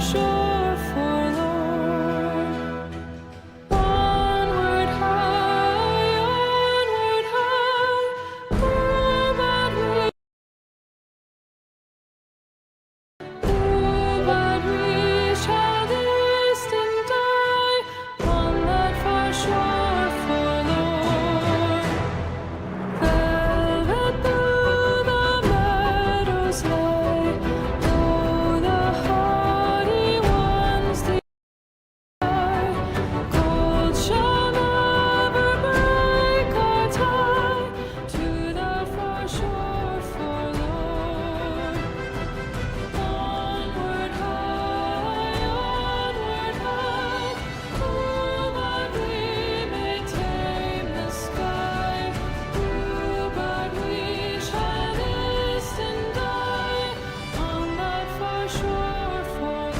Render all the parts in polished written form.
shore forlorn. Onward high, oh, but we shall distant die on that far shore forlorn. Velvet blue the meadows lie, though the hardy ones die. Cold shall never break our tie to that far shore forlorn. Onward high, oh, but we may tame the sky. But we shall distant die on that far shore forlorn.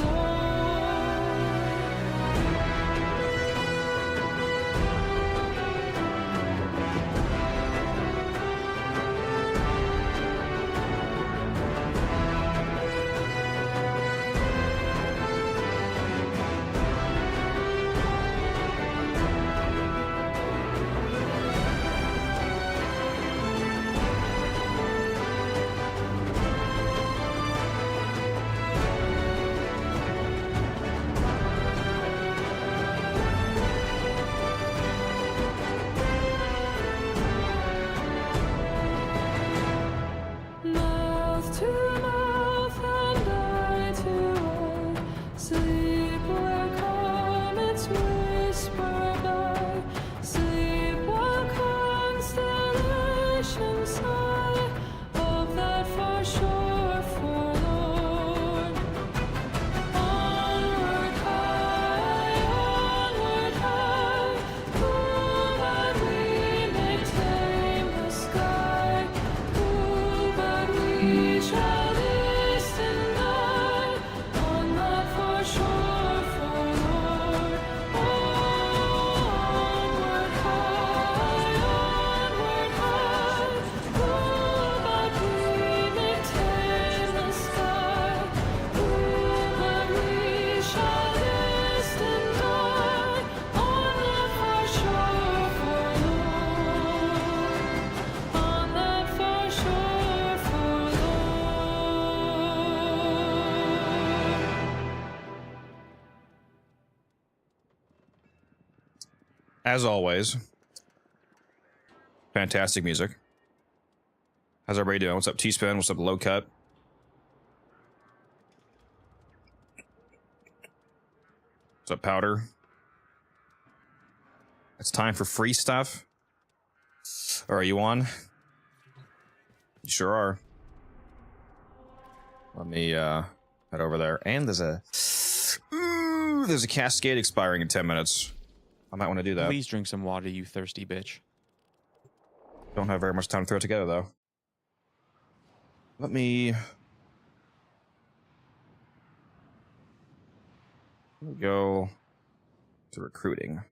Mouth to mouth and eye to eye, sleep where comets whisper by, sleep while constellations sigh of that far shore forlorn. Onward high, cool but we may tame the sky. Cool but we shall distant die on that far shore forlorn. Onward high, cool but we may tame the sky. Cool but we shall distant die on that far shore forlorn. On that far shore forlorn. As always, fantastic music. How's everybody doing? What's up, T-Spin? What's up, Low Cut? What's up, Powder? It's time for free stuff. Or are you on? You sure are. Let me head over there. And there's a Cascade expiring in 10 minutes. I might want to do that. Please drink some water, you thirsty bitch. Don't have very much time to throw it together, though. Let me go to recruiting.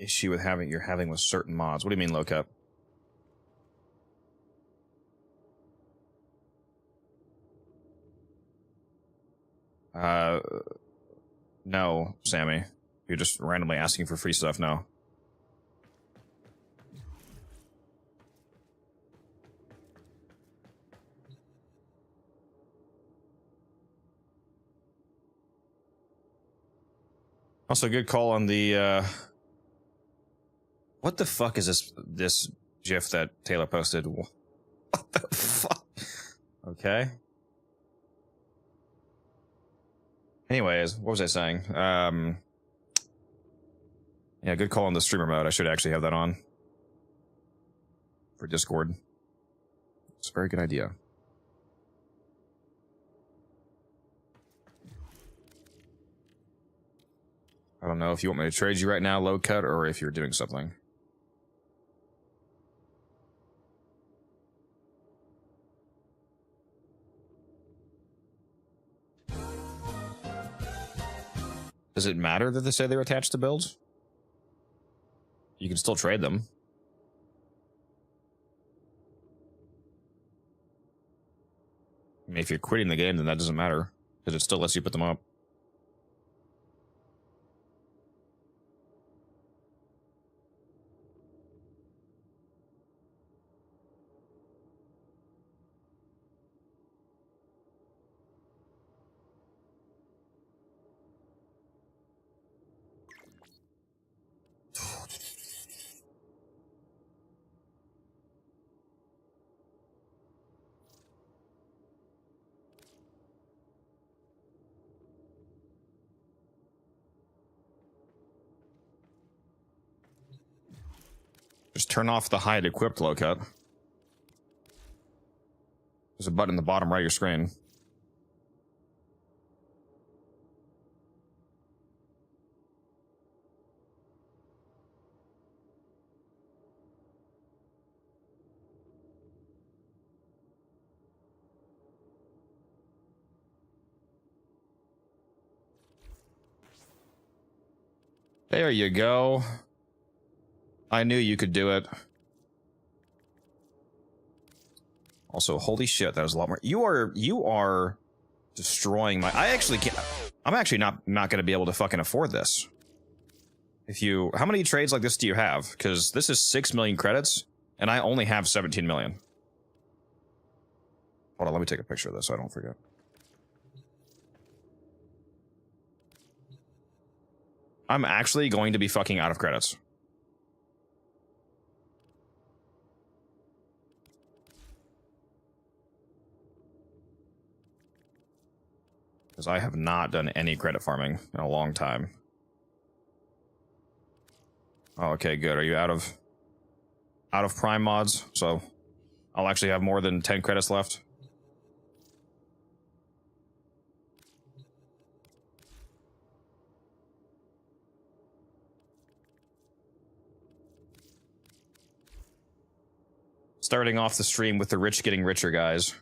Issue with you're having with certain mods. What do you mean, Low Cup? No, Sammy. You're just randomly asking for free stuff now. Also, good call on the, what the fuck is this GIF that Taylor posted? What the fuck? Okay. Anyways, what was I saying? Yeah, good call on the streamer mode. I should actually have that on for Discord. It's a very good idea. I don't know if you want me to trade you right now, low cut, or if you're doing something. Does it matter that they say they're attached to builds? You can still trade them. I mean, if you're quitting the game, then that doesn't matter, because it still lets you put them up. Just turn off the hide equipped low cut. There's a button in the bottom right of your screen. There you go. I knew you could do it. Also, holy shit, that was a lot more. You are destroying my. I actually can't. I'm actually not going to be able to fucking afford this. If you, how many trades like this do you have? Because this is 6 million credits, and I only have 17 million. Hold on, let me take a picture of this so I don't forget. I'm actually going to be fucking out of credits. Because I have not done any credit farming in a long time. Oh, okay, good. Are you out of prime mods? So I'll actually have more than 10 credits left. Starting off the stream with the rich getting richer, guys.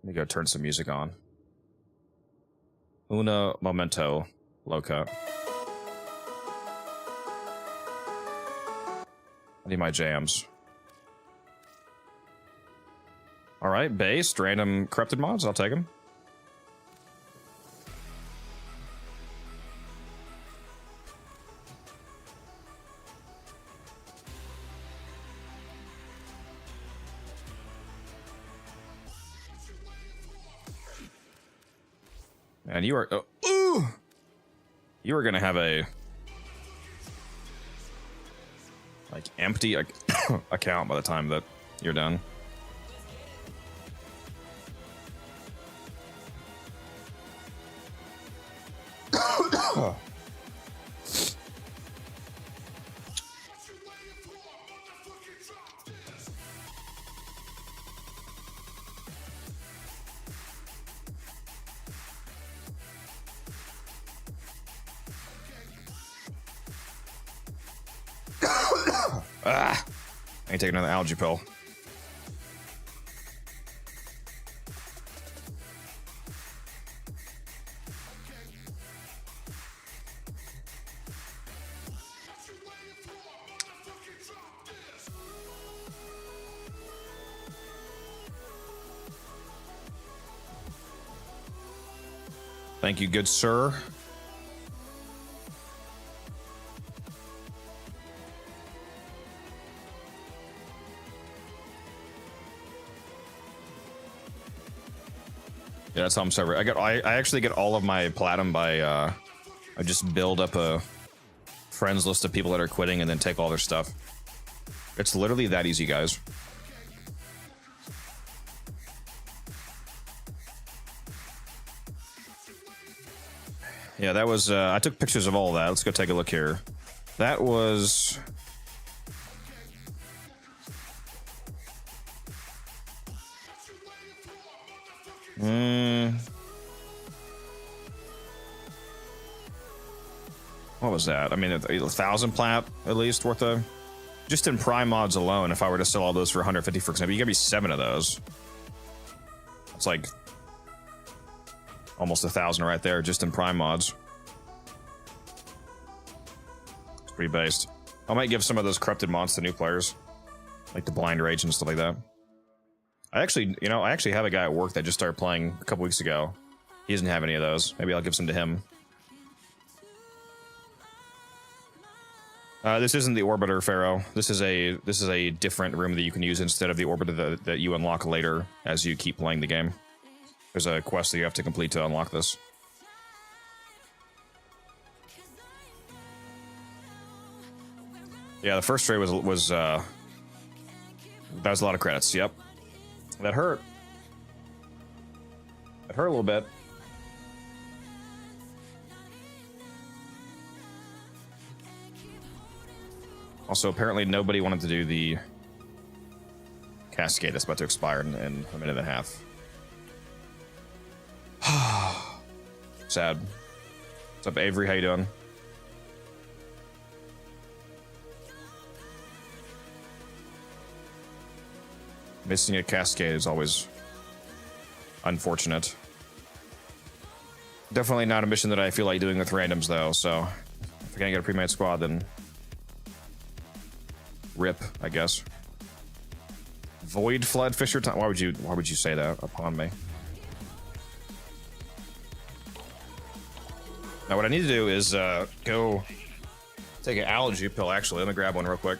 Let me go turn some music on. Una momento, loca. I need my jams. Alright, based, random corrupted mods, I'll take them. And you are, you are gonna have a like empty account by the time that you're done. Ah, I can take another algae pill. Thank you, good sir. Yeah, that's how I'm server. I actually get all of my platinum by I just build up a friends list of people that are quitting and then take all their stuff. It's literally that easy, guys. Yeah, that was, I took pictures of all of that. Let's go take a look here. That was... What was that? I mean, 1,000 plat, at least, worth of... Just in Prime mods alone, if I were to sell all those for 150, for example, you gotta be 7 of those. It's like... almost 1,000 right there, just in Prime mods. It's pretty based. I might give some of those corrupted mods to new players. Like the Blind Rage and stuff like that. I actually, you know, I actually have a guy at work that just started playing a couple weeks ago. He doesn't have any of those. Maybe I'll give some to him. This isn't the Orbiter, Pharaoh. This is a different room that you can use instead of the Orbiter that you unlock later as you keep playing the game. There's a quest that you have to complete to unlock this. Yeah, the first trade was that was a lot of credits. Yep, that hurt. That hurt a little bit. Also, apparently nobody wanted to do the Cascade that's about to expire in a minute and a half. Sad. What's up, Avery? How you doing? Missing a Cascade is always unfortunate. Definitely not a mission that I feel like doing with randoms, though, so if I can't get a pre-made squad, then rip, I guess. Void Flood Fisher time. Why would you say that upon me? Now what I need to do is go take an allergy pill. Actually, let me grab one real quick.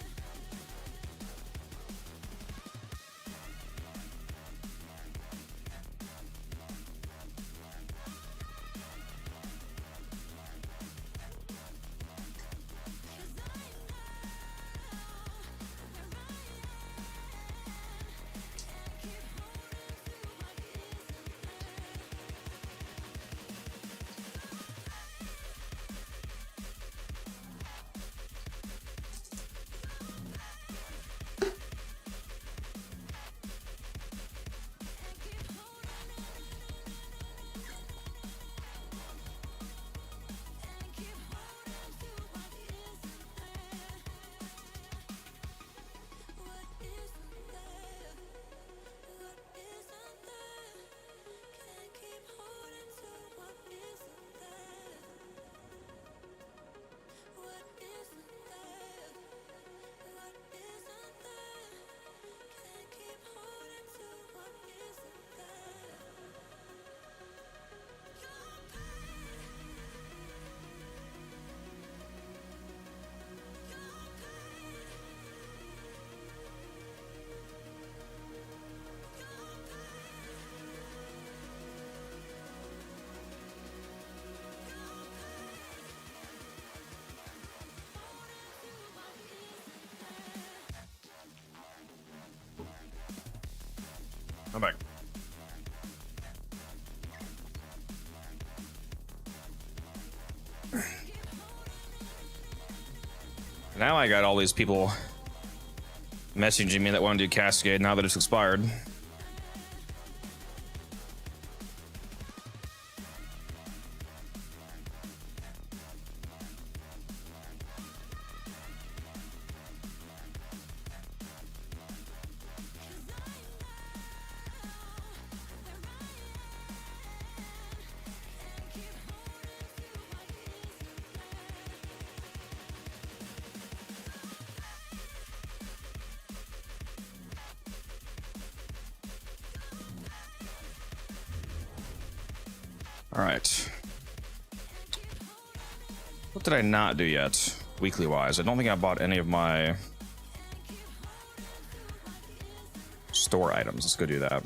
I'm back. Now I got all these people messaging me that want to do Cascade now that it's expired. All right. What did I not do yet, weekly wise? I don't think I bought any of my store items. Let's go do that.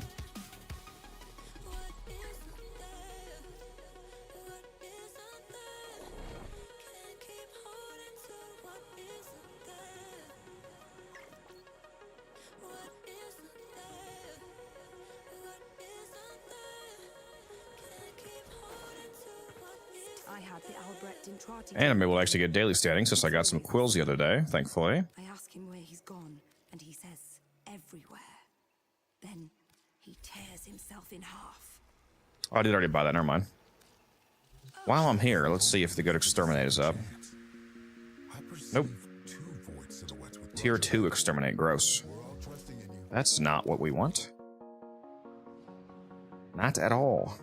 had the Albrecht in Trati. And I'm able to actually get daily standing since I got some quills the other day, thankfully. I ask him where he's gone, and he says everywhere. Then he tears himself in half. Oh, I did already buy that, never mind. While I'm here, let's see if the good exterminate is up. Nope. Tier 2 exterminate, gross. That's not what we want. Not at all.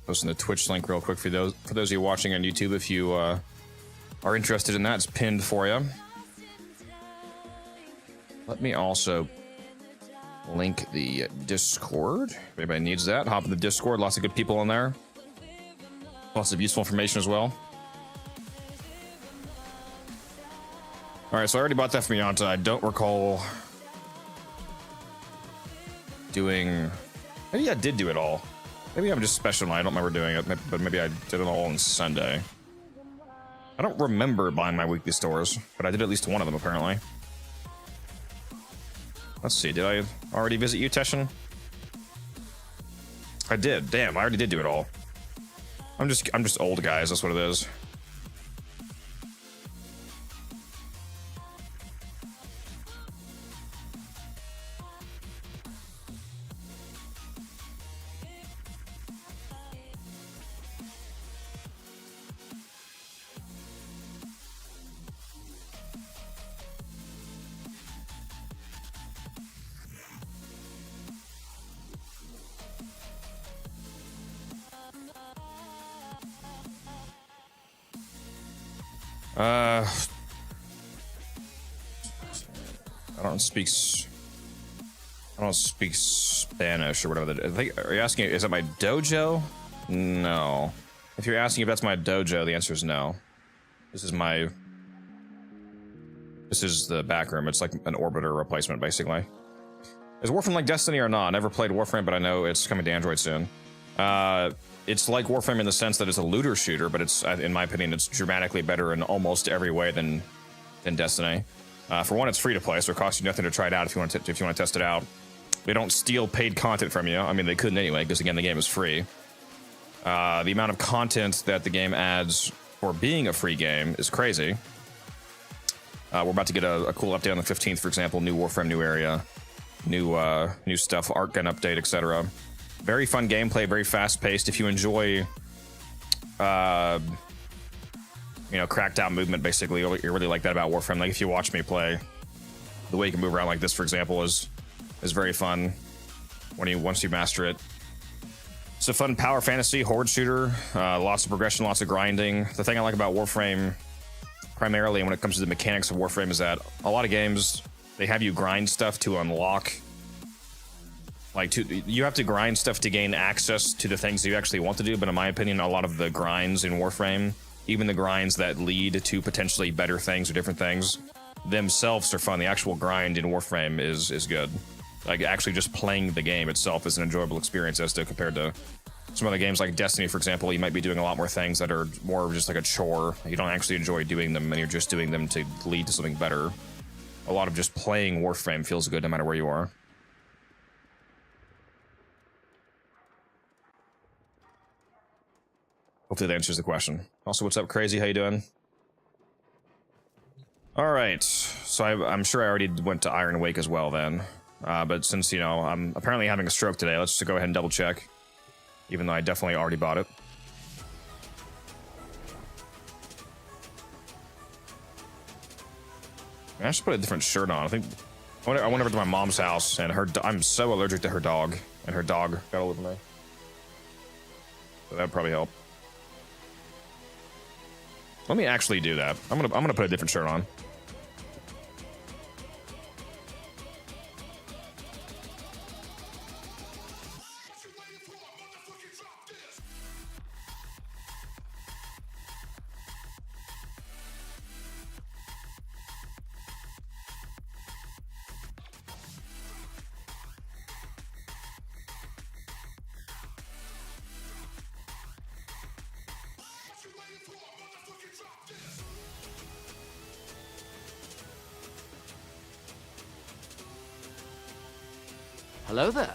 Posting the Twitch link real quick for those of you watching on YouTube. If you are interested in that, it's pinned for you. Let me also link the Discord. If anybody needs that, hop in the Discord. Lots of good people in there. Lots of useful information as well. All right, so I already bought that from Yanta. I don't recall doing. Maybe I did do it all. Maybe I'm just special and I don't remember doing it, but maybe I did it all on Sunday. I don't remember buying my weekly stores, but I did at least one of them apparently. Let's see, did I already visit you, Teshin? I did. Damn, I already did do it all. I'm just old, guys. That's what it is. I don't speak Spanish or whatever. I think, are you asking, is that my dojo? No. If you're asking if that's my dojo, the answer is no. This is the back room. It's like an orbiter replacement, basically. Is Warframe like Destiny or not? I never played Warframe, but I know it's coming to Android soon. It's like Warframe in the sense that it's a looter shooter, but it's, in my opinion, it's dramatically better in almost every way than Destiny. For one, it's free to play, so it costs you nothing to try it out if you want to test it out. They don't steal paid content from you. I mean, they couldn't anyway, because again, the game is free. The amount of content that the game adds for being a free game is crazy. We're about to get a cool update on the 15th, for example, new Warframe, new area, new stuff, art gun update, etc. Very fun gameplay, very fast-paced. If you enjoy, cracked out movement, basically, you really like that about Warframe. Like if you watch me play, the way you can move around like this, for example, is very fun once you master it. It's a fun power fantasy horde shooter, lots of progression, lots of grinding. The thing I like about Warframe, primarily when it comes to the mechanics of Warframe, is that a lot of games, they have you grind stuff to unlock. You have to grind stuff to gain access to the things that you actually want to do, but in my opinion, a lot of the grinds in Warframe, even the grinds that lead to potentially better things or different things, themselves are fun. The actual grind in Warframe is good. Like, actually just playing the game itself is an enjoyable experience as to compared to some other games like Destiny, for example. You might be doing a lot more things that are more of just like a chore. You don't actually enjoy doing them, and you're just doing them to lead to something better. A lot of just playing Warframe feels good no matter where you are. Hopefully that answers the question. Also, what's up, Crazy? How you doing? All right. So I'm sure I already went to Iron Wake as well then. But since, I'm apparently having a stroke today, let's just go ahead and double check. Even though I definitely already bought it. I should put a different shirt on. I went over to my mom's house, and I'm so allergic to her dog, and her dog got all over me. So that'd probably help. Let me actually do that. I'm gonna put a different shirt on. Hello there.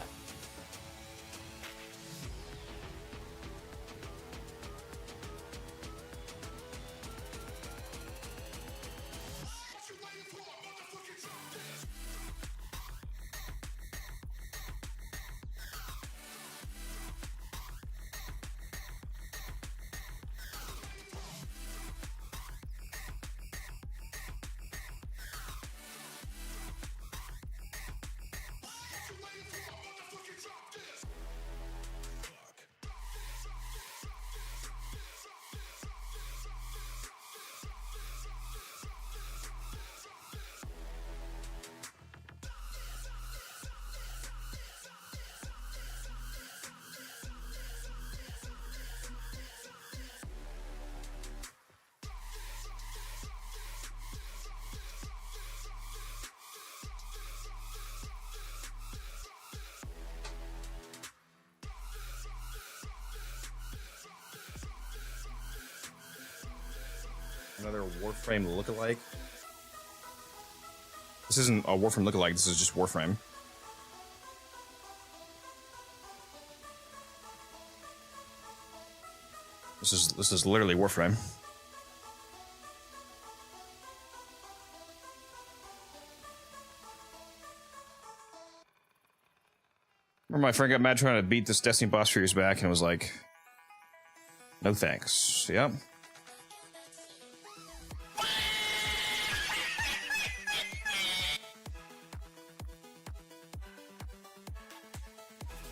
Another Warframe lookalike. This isn't a Warframe lookalike, this is just Warframe. This is literally Warframe. Remember my friend got mad trying to beat this Destiny boss for years back and was like, no thanks. Yep.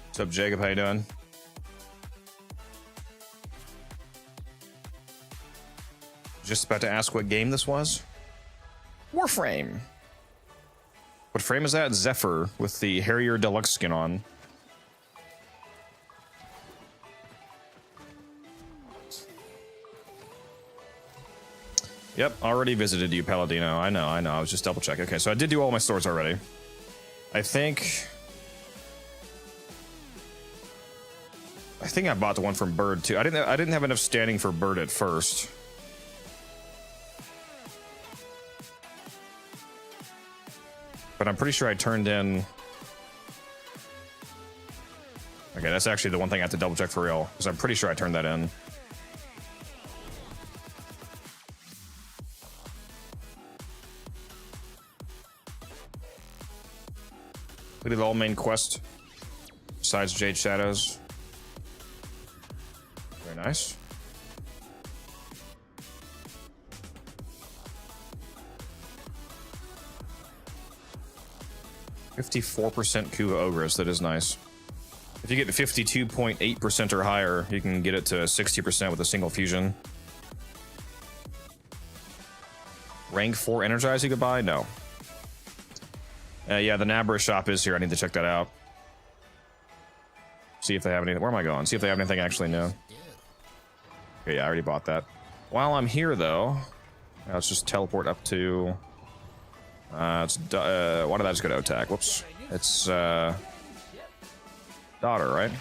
What's up, Jacob? How you doing? Just about to ask what game this was. Warframe. What frame is that? Zephyr with the Harrier Deluxe skin on. Yep, already visited you, Paladino. I know. I was just double checking. Okay, so I did do all my stores already. I think I bought the one from Bird too. I didn't have enough standing for Bird at first. But I'm pretty sure I turned in. Okay, that's actually the one thing I have to double check for real, because I'm pretty sure I turned that in. Look at the all main quest. Besides Jade Shadows. Very nice. %54% Kuva Ogress, that is nice. If you get to 52.8% or higher, you can get it to 60% with a single fusion. Rank 4 Energize you could buy? No. Yeah, the Naberus shop is here. I need to check that out. See if they have anything. Where am I going? See if they have anything actually new. Okay, yeah, I already bought that. While I'm here, though, let's just teleport up to... why did I just go to attack? Whoops. It's, daughter, right?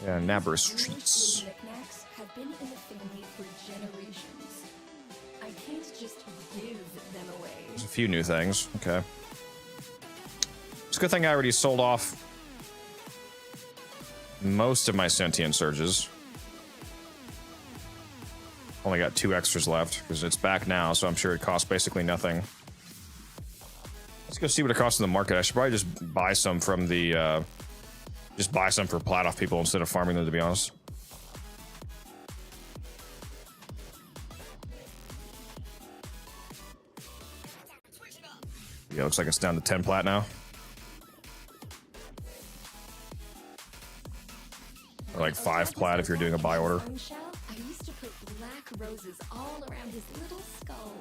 Yeah, Naberus treats. Knickknacks have been in the family for generations. I can't just give them away. There's a few new things. Okay. It's a good thing I already sold off most of my Sentient Surges. Only got 2 extras left, because it's back now, so I'm sure it costs basically nothing. Let's go see what it costs in the market. I should probably just buy some from the, just buy some for plat off people instead of farming them, to be honest. Yeah, looks like it's down to 10 plat now. Or like 5 plat if you're doing a buy order. I used to put black roses all around his little skull.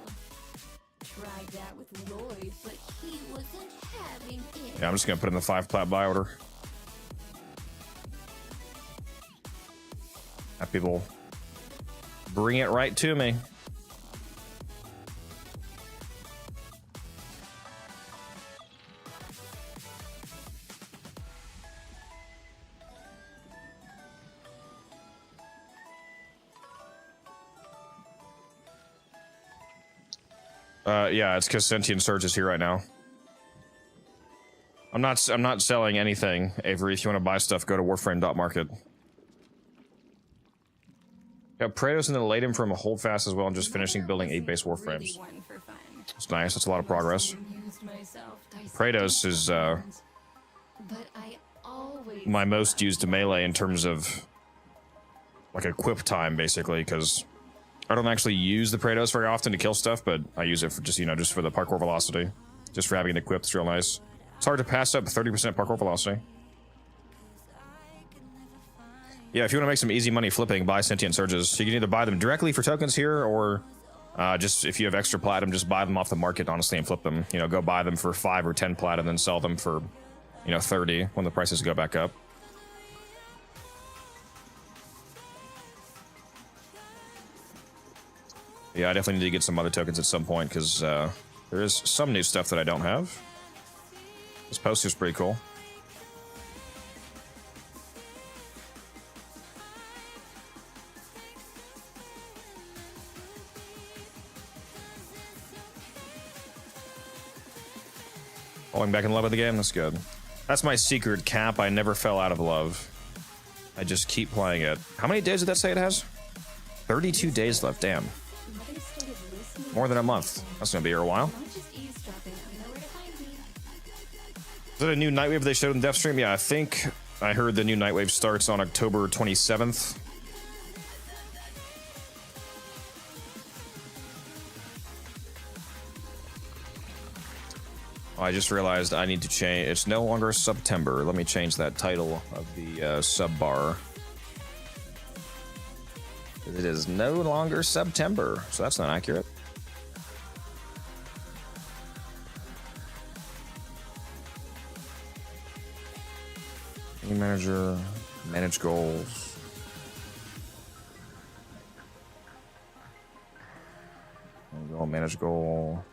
Tried that with Lloyd, but he wasn't having it. Yeah, I'm just gonna put in the 5 plat buy order. Have people bring it right to me. Yeah, it's because Sentient Surge is here right now. I'm not selling anything, Avery. If you want to buy stuff, go to Warframe.market. Got Praetos in the Laden from a holdfast as well, and just finishing building 8 base Warframes. It's nice. That's a lot of progress. Praetos is my most used melee in terms of like equip time, basically, because I don't actually use the Praetos very often to kill stuff, but I use it for just, you know, just for the parkour velocity, just for having it equipped. It's real nice. It's hard to pass up 30% parkour velocity. Yeah, if you want to make some easy money flipping, buy Sentient Surges. You can either buy them directly for tokens here, or just if you have extra platinum, just buy them off the market, honestly, and flip them. You know, go buy them for 5 or 10 platinum, then sell them for, you know, 30 when the prices go back up. Yeah, I definitely need to get some other tokens at some point, because there is some new stuff that I don't have. This poster's pretty cool. Falling back in love with the game? That's good. That's my secret cap. I never fell out of love. I just keep playing it. How many days did that say it has? 32 days left, damn. More than a month. That's gonna be here a while. Is that a new Nightwave they showed in Death Stream? Yeah, I think I heard the new Nightwave starts on October 27th. Oh, I just realized I need to change. It's no longer September. Let me change that title of the sub bar. It is no longer September, so that's not accurate. Team manager, manage goals. There we go, manage goal.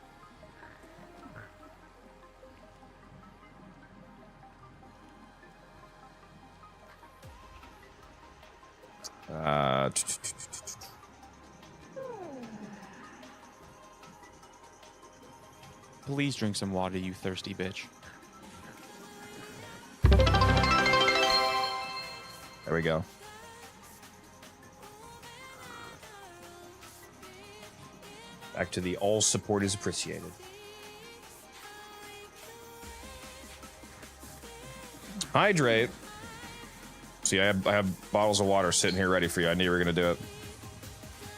Please drink some water, you thirsty bitch. There we go. Back to the all support is appreciated. Hydrate. See, I have bottles of water sitting here ready for you. I knew you were going to do it.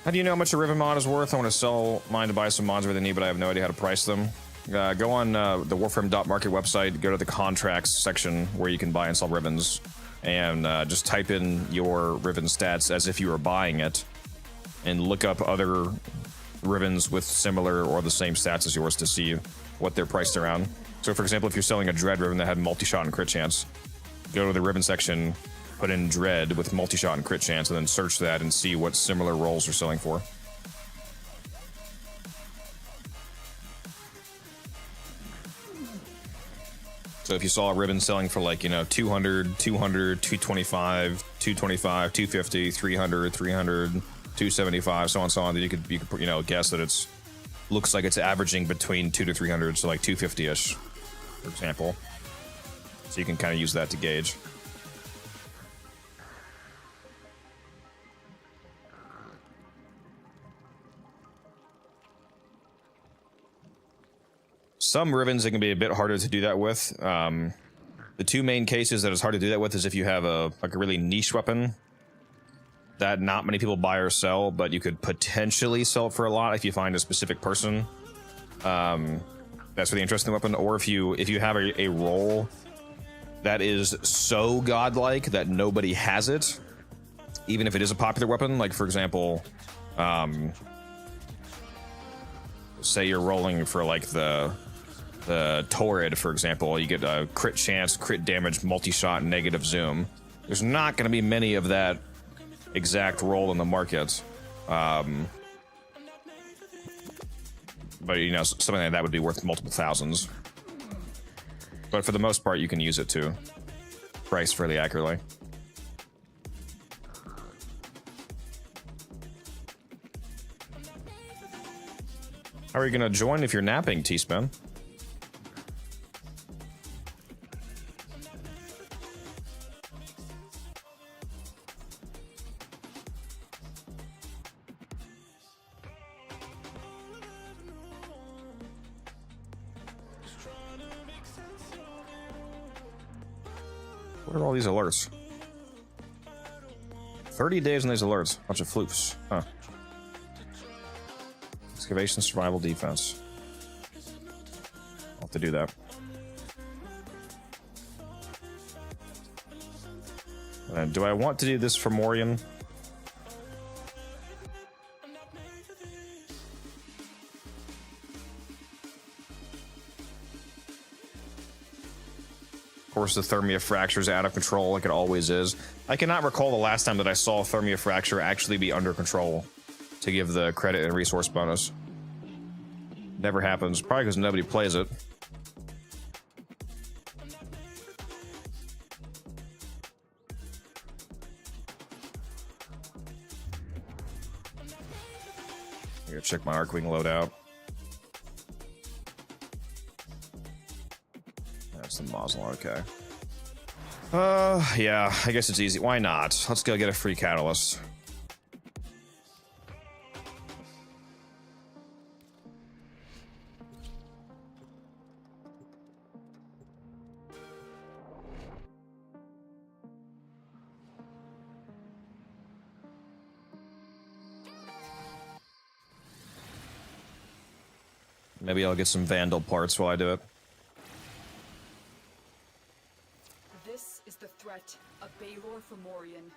How do you know how much a Riven mod is worth? I want to sell mine to buy some mods where they need, but I have no idea how to price them. Go on the Warframe.market website, go to the contracts section where you can buy and sell Rivens, and just type in your Riven stats as if you were buying it, and look up other Rivens with similar or the same stats as yours to see what they're priced around. So, for example, if you're selling a Dread Riven that had multi-shot and crit chance, go to the Riven section, put in Dread with multi-shot and crit chance, and then search that and see what similar rolls are selling for. So if you saw a Riven selling for, like, you know, 200, 200, 225, 225, 250, 300, 300, 275, so on and so on, then you could you know, guess that it's looks like it's averaging between 200 to 300, so like 250-ish, for example. So you can kind of use that to gauge. Some Rivens, it can be a bit harder to do that with. The two main cases that it's hard to do that with is if you have a really niche weapon that not many people buy or sell, but you could potentially sell it for a lot if you find a specific person. That's really interesting weapon. Or if you have a role that is so godlike that nobody has it, even if it is a popular weapon. Like, for example, say you're rolling for like the Torrid, for example, you get a crit chance, crit damage, multi-shot, negative zoom. There's not going to be many of that exact roll in the market. But, you know, something like that would be worth multiple thousands. But for the most part, you can use it to price fairly accurately. How are you going to join if you're napping, T-Spin? What are all these alerts? 30 days on these alerts. Bunch of floofs. Huh. Excavation, survival, defense. I'll have to do that. Do I want to do this for Formorian? Of course, the Thermia Fracture is out of control like it always is. I cannot recall the last time that I saw Thermia Fracture actually be under control to give the credit and resource bonus. Never happens, probably because nobody plays it. I gotta check my Arcwing loadout. That's the Moslem, okay. Yeah, I guess it's easy. Why not? Let's go get a free catalyst. Maybe I'll get some Vandal parts while I do it. This is the threat of Baylor Formorian.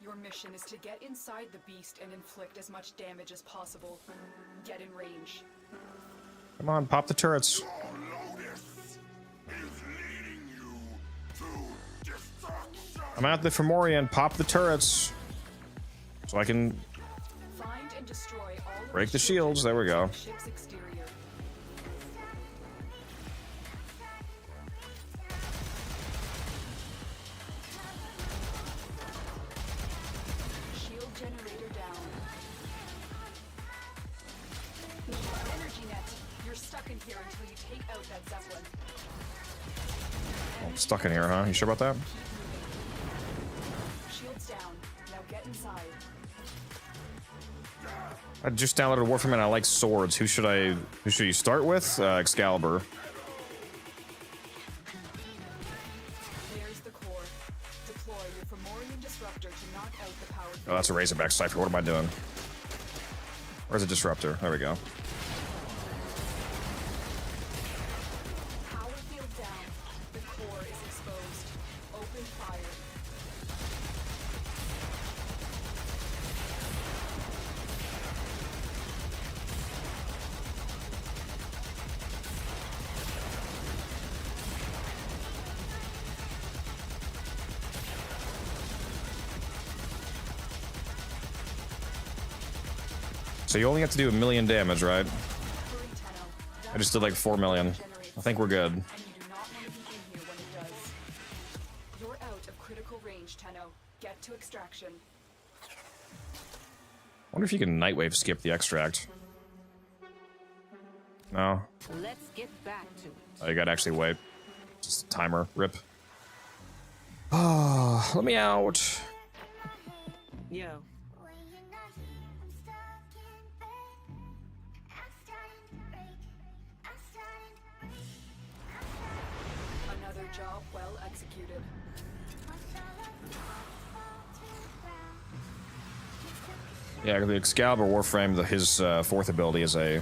Your mission is to get inside the beast and inflict as much damage as possible. Get in range. Come on, pop the turrets. I'm at the Formorian. Pop the turrets. So I can Find and destroy all break the shields. There we go. ship's exterior. Shield generator down. Energy net. You're stuck in here until you take out that Zeppelin. I'm stuck in here, huh? You sure about that? Shields down. Now get inside. I just downloaded Warframe and I like swords. Who should you start with? Excalibur. There's the core. Deploy your Formorian disruptor to knock out the power. Oh, that's a Razorback Cypher. What am I doing? Where's the disruptor? There we go. Power field down. The core is exposed. Open fire. So you only have to do 1 million damage, right? Hurry, Tenno. I just did like 4 million. I think we're good. And you do not want to be in here when it does. You're out of critical range, Tenno. Get to extraction. I wonder if you can Nightwave skip the extract. No. Let's get back to it. Oh, you gotta actually wait. Just a timer. Rip. Oh, let me out. Yo, Another job well executed. Yeah, the Excalibur Warframe, his fourth ability is a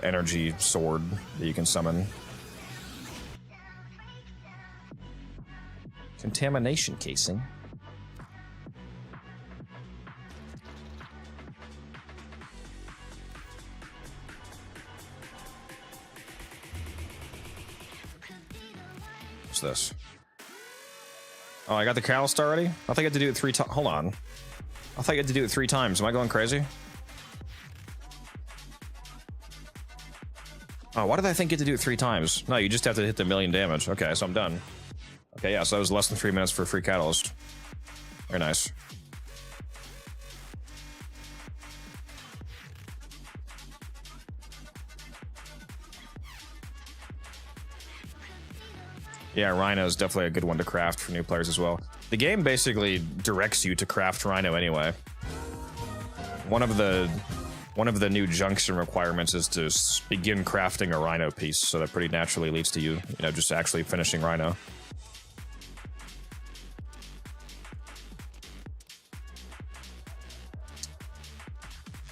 energy sword that you can summon. Contamination casing. What's this? Oh, I got the catalyst already? I thought I had to do it 3 times. Hold on. I thought you had to do it 3 times. Am I going crazy? Oh, why did I think you had to do it 3 times? No, you just have to hit the 1 million damage. Okay, so I'm done. Okay, yeah, so that was less than 3 minutes for a free catalyst. Very nice. Yeah, Rhino is definitely a good one to craft for new players as well. The game basically directs you to craft Rhino anyway. One of the new junction requirements is to begin crafting a Rhino piece, so that pretty naturally leads to you know, just actually finishing Rhino.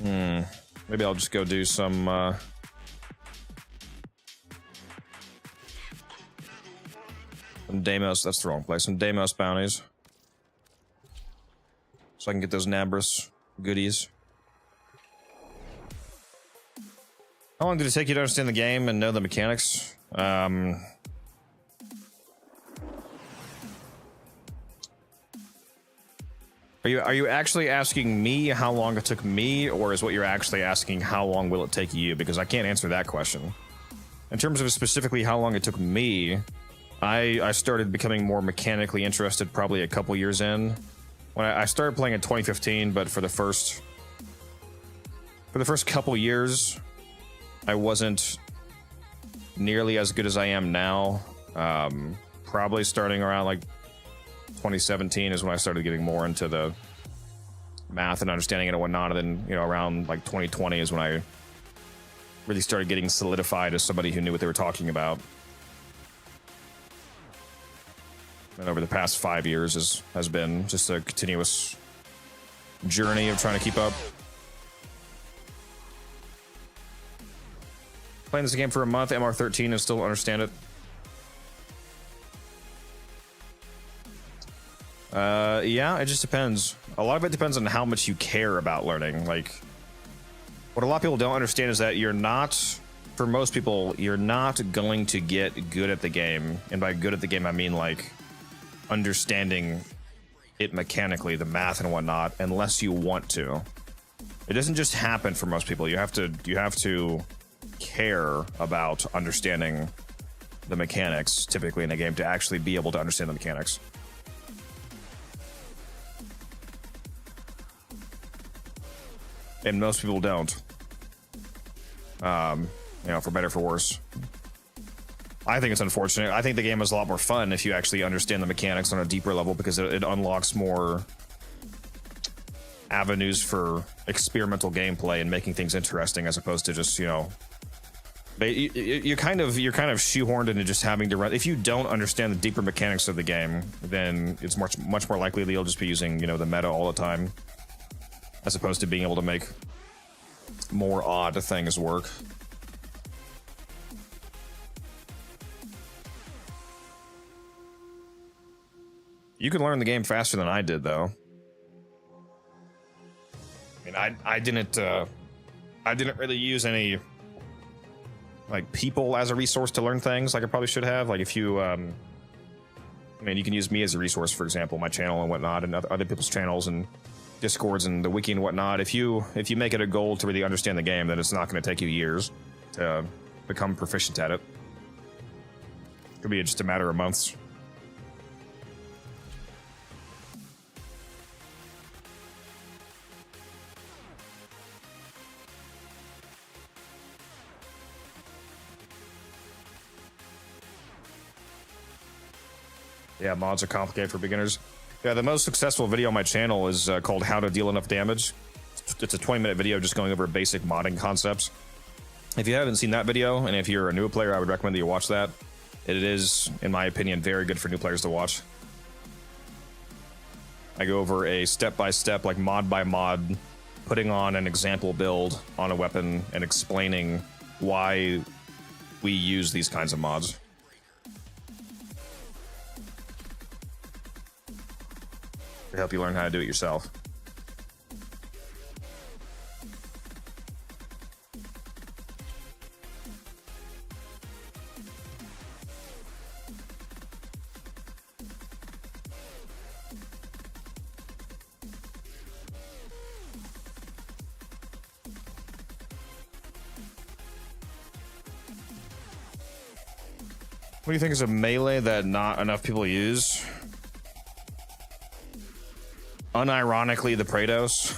Maybe I'll just go do some Damos. That's the wrong place. Some Damos bounties, so I can get those Naberus goodies. How long did it take you to understand the game and know the mechanics? Are you actually asking me how long it took me, or is what you're actually asking how long will it take you? Because I can't answer that question. In terms of specifically how long it took me, I started becoming more mechanically interested probably a couple years in. When I started playing in 2015, but for the first couple years, I wasn't nearly as good as I am now. Probably starting around like 2017 is when I started getting more into the math and understanding it and whatnot, and then, you know, around like 2020 is when I really started getting solidified as somebody who knew what they were talking about. And over the past 5 years has been just a continuous journey of trying to keep up. Playing this game for a month, MR13, and still don't understand it. Yeah, it just depends. A lot of it depends on how much you care about learning. Like, what a lot of people don't understand is that you're not, for most people, you're not going to get good at the game. And by good at the game, I mean like understanding it mechanically, the math and whatnot, unless you want to. It doesn't just happen for most people. You have to care about understanding the mechanics typically in a game to actually be able to understand the mechanics. And most people don't. You know, for better or for worse. I think it's unfortunate. I think the game is a lot more fun if you actually understand the mechanics on a deeper level, because it unlocks more avenues for experimental gameplay and making things interesting, as opposed to just, you know, you're kind of shoehorned into just having to run. If you don't understand the deeper mechanics of the game, then it's much more likely that you'll just be using, you know, the meta all the time, as opposed to being able to make more odd things work. You can learn the game faster than I did, though. I mean, I didn't really use any like people as a resource to learn things like I probably should have. Like if you, I mean, you can use me as a resource, for example, my channel and whatnot, and other people's channels and Discords and the wiki and whatnot. If you make it a goal to really understand the game, then it's not going to take you years to become proficient at it. It could be just a matter of months. Yeah, mods are complicated for beginners. Yeah, the most successful video on my channel is called How to Deal Enough Damage. It's a 20-minute video just going over basic modding concepts. If you haven't seen that video, and if you're a new player, I would recommend that you watch that. It is, in my opinion, very good for new players to watch. I go over a step-by-step, like mod by mod, putting on an example build on a weapon and explaining why we use these kinds of mods. To help you learn how to do it yourself. What do you think is a melee that not enough people use? Unironically, the Praetos.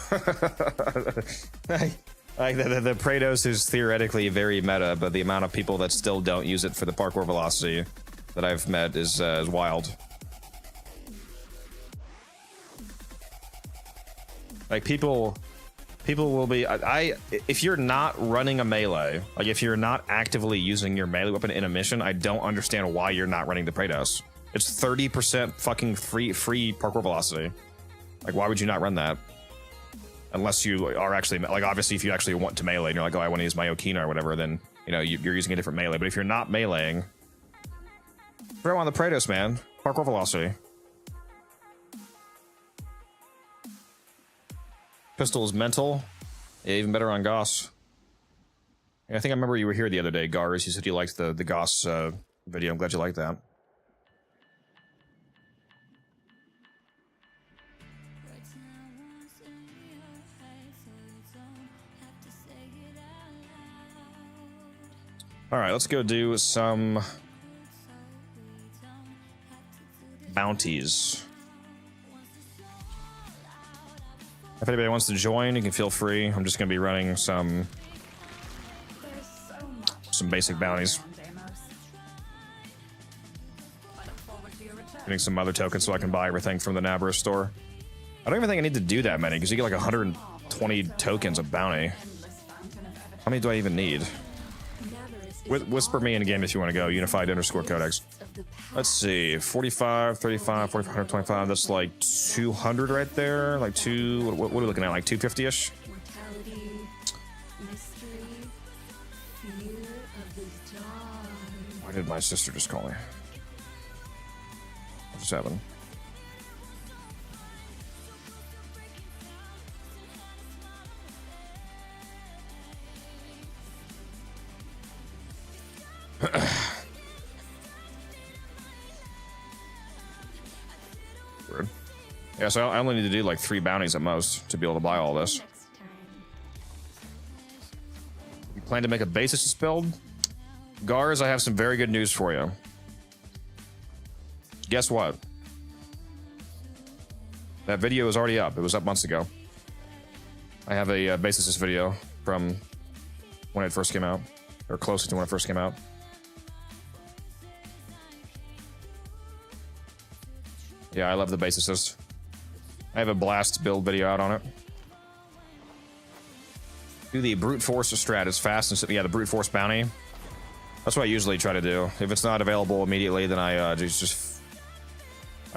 Like the Praetos is theoretically very meta, but the amount of people that still don't use it for the parkour velocity that I've met is wild. Like people will be. If you're not running a melee, like if you're not actively using your melee weapon in a mission, I don't understand why you're not running the Praetos. It's 30% fucking free parkour velocity. Like, why would you not run that? Unless you are actually, like, obviously if you actually want to melee and you're like, oh, I want to use my Okina or whatever, then, you know, you're using a different melee. But if you're not meleeing, throw on the Praetos, man. Parkour velocity. Pistol is mental. Yeah, even better on Goss. Yeah, I think I remember you were here the other day, Gars. You said you liked the Goss video. I'm glad you liked that. Alright, let's go do some bounties. If anybody wants to join, you can feel free. I'm just going to be running some basic bounties. Getting some other tokens so I can buy everything from the Naberus store. I don't even think I need to do that many, because you get like 120 tokens of bounty. How many do I even need? Whisper me in a game if you want to go. Unified_codex. Let's see. 45, 35, 45, 125. That's like 200 right there. Like what are we looking at? Like 250-ish? Why did my sister just call me? What just happened? Weird. Yeah, so I only need to do like 3 bounties at most to be able to buy all this. You plan to make a basis build? Gars, I have some very good news for you. Guess what? That video is already up. It was up months ago. I have a basis video from when it first came out, or closest to when it first came out. Yeah, I love the basicist. I have a blast build video out on it. Do the brute force strat as fast and yeah, the brute force bounty. That's what I usually try to do. If it's not available immediately, then I I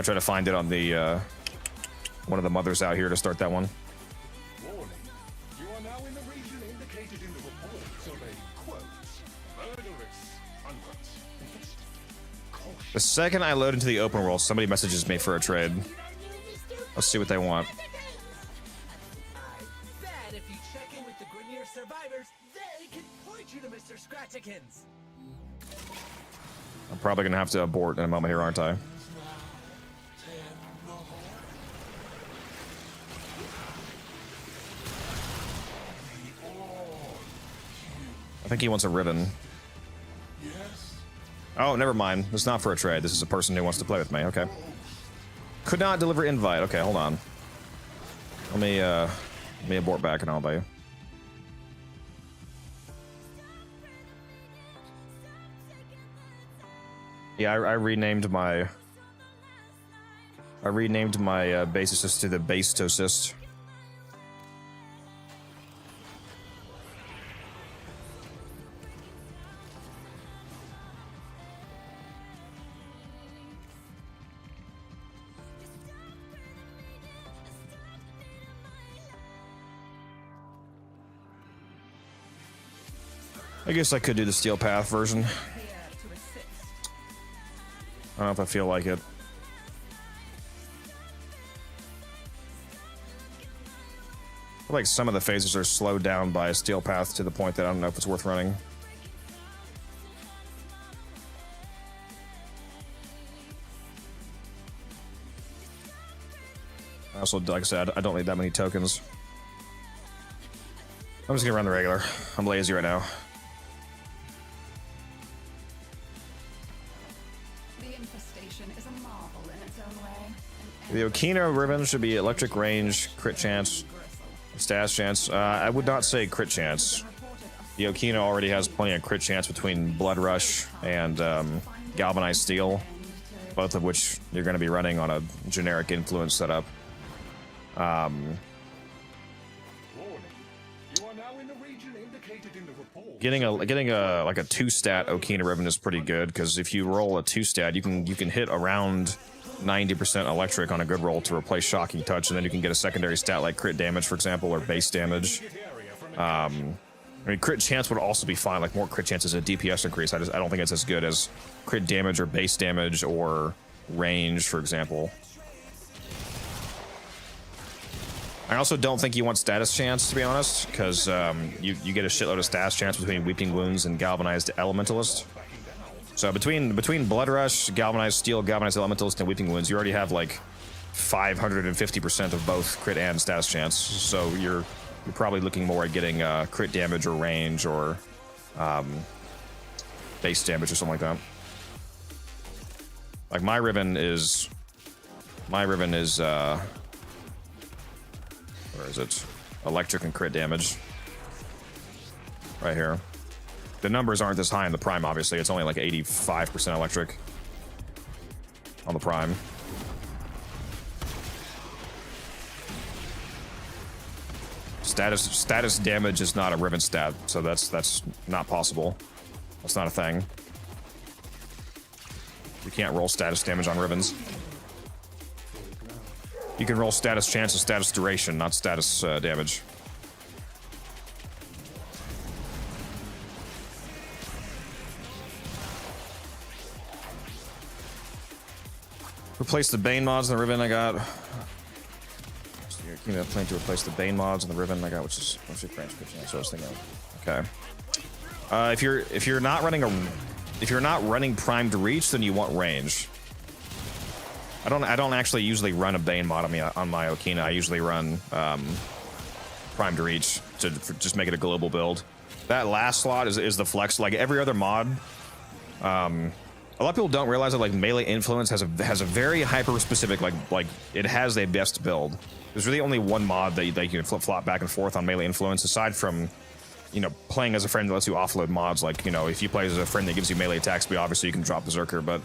try to find it on the one of the mothers out here to start that one. Warning. You are now in the region indicated in the reports of a quote, murderous, unquote, infested. The second I load into the open world, somebody messages me for a trade. Let's see what they want. I bet if you check in with the Grenier survivors, they can point you to Mr. Scratchikins. I'm probably gonna have to abort in a moment here, aren't I? I think he wants a Riven. Oh, never mind. It's not for a trade. This is a person who wants to play with me. Okay. Could not deliver invite. Okay, hold on. Let me abort back and I'll buy you. Yeah, I renamed my basicist to the Basestosist. I guess I could do the Steel Path version. I don't know if I feel like it. I feel like some of the phases are slowed down by a Steel Path to the point that I don't know if it's worth running. I also, like I said, I don't need that many tokens. I'm just gonna run the regular. I'm lazy right now. The Okina Riven should be electric range, crit chance, stash chance. I would not say crit chance. The Okina already has plenty of crit chance between Blood Rush and Galvanized Steel, both of which you're going to be running on a generic influence setup. Getting a like a 2-stat Okina Riven is pretty good, because if you roll a 2-stat, you can hit around 90% electric on a good roll to replace Shocking Touch, and then you can get a secondary stat like crit damage, for example, or base damage. I mean, crit chance would also be fine. Like more crit chance is a DPS increase. I don't think it's as good as crit damage or base damage or range, for example. I also don't think you want status chance, to be honest, because you get a shitload of status chance between Weeping Wounds and Galvanized Elementalist. So between Blood Rush, Galvanized Steel, Galvanized Elementalist, and Weeping Wounds, you already have like 550% of both crit and status chance. So you're probably looking more at getting crit damage or range or base damage or something like that. Like my Riven is where is it? Electric and crit damage. Right here. The numbers aren't this high in the Prime, obviously. It's only like 85% electric on the Prime. Status damage is not a Riven stat, so that's not possible. That's not a thing. You can't roll status damage on Rivens. You can roll status chance and status duration, not status damage. Replace the Bane mods in the Riven I got. Give me a plan to replace the Bane mods in the Riven I got, which is French. That's what I was thinking of. Okay. If you're not running primed reach, then you want range. I don't actually usually run a Bane mod on my Okina. I usually run primed reach to just make it a global build. That last slot is the flex. Like every other mod, a lot of people don't realize that like melee influence has a very hyper specific like it has a best build. There's really only one mod that you can flip flop back and forth on melee influence, aside from, you know, playing as a friend that lets you offload mods. Like, you know, if you play as a friend that gives you melee attack speed, obviously you can drop Berserker, but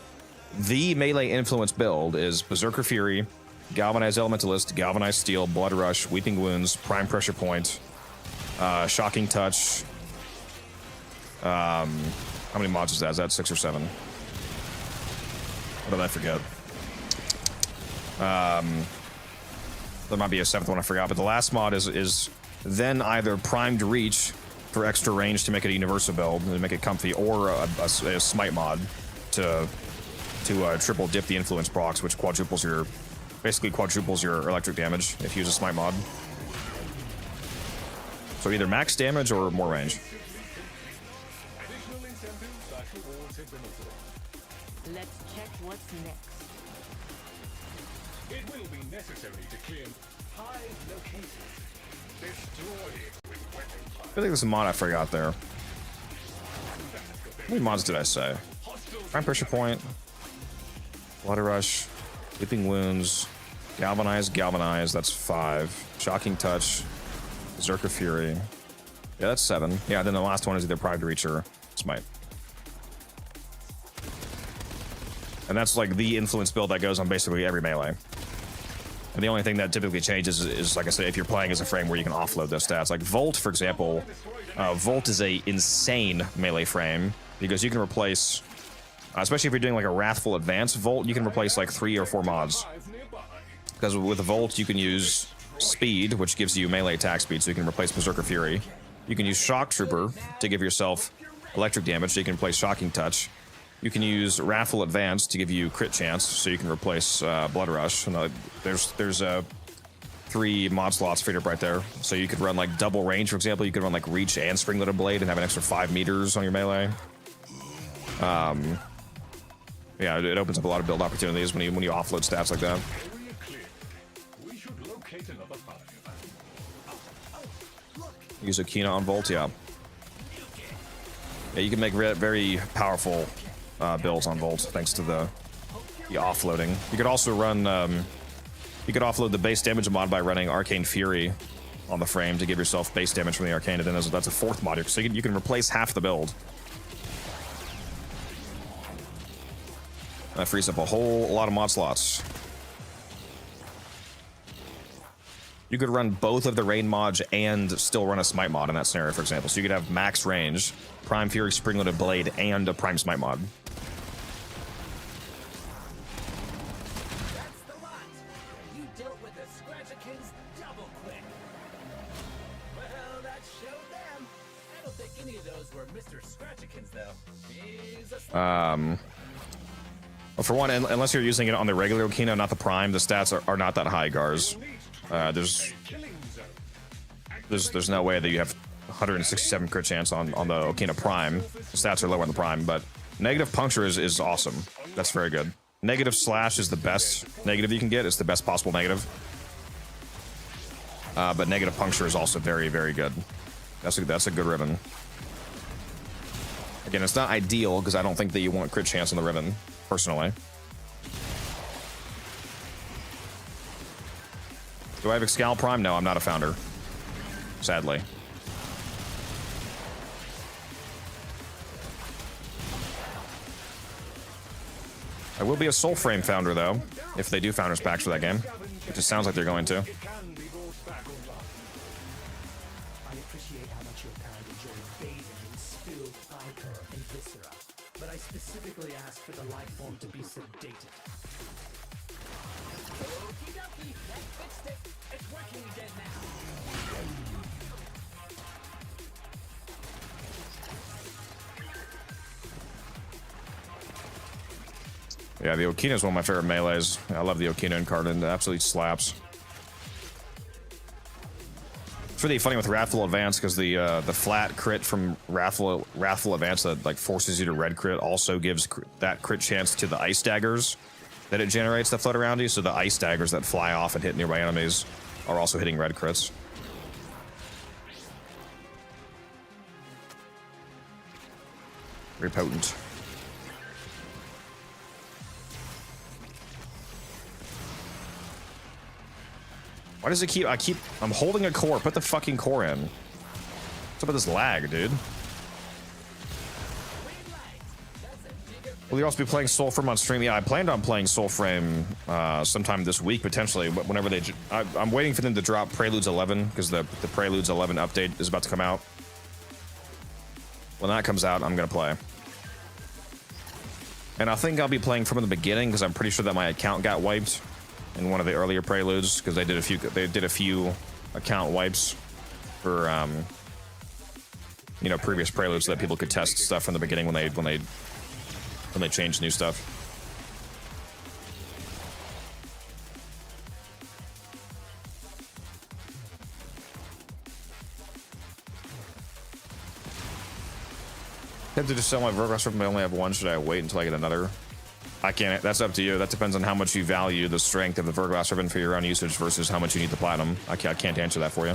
the melee influence build is Berserker Fury, Galvanized Elementalist, Galvanized Steel, Blood Rush, Weeping Wounds, Prime Pressure Point, Shocking Touch. How many mods is that? Is that 6 or 7? What did I forget? There might be a 7th one I forgot, but the last mod is then either Primed Reach for extra range to make it a universal build and make it comfy, or a Smite mod to triple dip the influence procs, which basically quadruples your electric damage if you use a Smite mod. So either max damage or more range. Let's check what's next. It will be necessary to clear high locations. Destroy it with weapon I feel like there's a mod I forgot there. How many mods did I say? Prime Pressure Point, Blood Rush, Weeping Wounds, Galvanize, that's 5. Shocking Touch, Berserker Fury. Yeah, that's 7. Yeah, then the last one is either Pride Reach or Smite. And that's like the influence build that goes on basically every melee. And the only thing that typically changes is, like I said, if you're playing as a frame where you can offload those stats. Like Volt, for example, Volt is a insane melee frame because you can replace, especially if you're doing like a Wrathful Advance Volt, you can replace like 3 or 4 mods. Because with a Volt, you can use Speed, which gives you melee attack speed, so you can replace Berserker Fury. You can use Shock Trooper to give yourself electric damage, so you can replace Shocking Touch. You can use Wrathful Advance to give you crit chance, so you can replace Blood Rush. And, there's 3 mod slots figured up right there. So you could run like double range, for example. You could run like Reach and Spring-Loaded Blade and have an extra 5 meters on your melee. Yeah, it opens up a lot of build opportunities when you offload stats like that. Use Okina on Volt, yeah. Yeah, you can make very powerful builds on Volt thanks to the offloading. You could also run, you could offload the base damage mod by running Arcane Fury on the frame to give yourself base damage from the Arcane, and then that's a 4th mod, so you can replace half the build. That frees up a whole lot of mod slots. You could run both of the Rain mods and still run a Smite mod in that scenario, for example. So you could have max range, Prime Fury, Spring-Loaded Blade, and a Prime Smite mod. for Mr. Scratchikins, though. He's a Well, for one, unless you're using it on the regular Okina, not the Prime, the stats are not that high, Gars. There's no way that you have 167 crit chance on the Okina Prime. The stats are lower on the Prime, but negative puncture is awesome. That's very good. Negative slash is the best negative you can get. It's the best possible negative. But negative puncture is also very, very good. That's a good Riven. Again, it's not ideal because I don't think that you want crit chance on the Riven, personally. Do I have Excal Prime? No, I'm not a founder. Sadly. I will be a Soulframe founder, though, if they do founders packs for that game, which it sounds like they're going to. I appreciate how much your kind enjoys bathing in spilled ichor and viscera, but I specifically asked for the life form to be sedated. Okie dokie, that fixed it. It's working again now. Yeah, the Okina is one of my favorite melees. I love the Okina incarnate. It absolutely slaps. It's really funny with Wrathful Advance because the flat crit from Wrathful Advance that like forces you to red crit also gives that crit chance to the ice daggers that it generates that float around you. So the ice daggers that fly off and hit nearby enemies are also hitting red crits. Very potent. Why does it keep... I'm holding a core. Put the fucking core in. What's up with this lag, dude? Will you also be playing Soulframe on stream? Yeah, I planned on playing Soulframe sometime this week, potentially. But whenever they... I'm waiting for them to drop Preludes 11, because the Preludes 11 update is about to come out. When that comes out, I'm going to play. And I think I'll be playing from the beginning, because I'm pretty sure that my account got wiped in one of the earlier preludes, because they did a few account wipes for you know, previous preludes so that people could test stuff from the beginning when they changed new stuff. Tempted to sell my Verglass but I only have one. Should I wait until I get another? I can't. That's up to you. That depends on how much you value the strength of the Verglass Riven for your own usage versus how much you need the platinum. I can't answer that for you.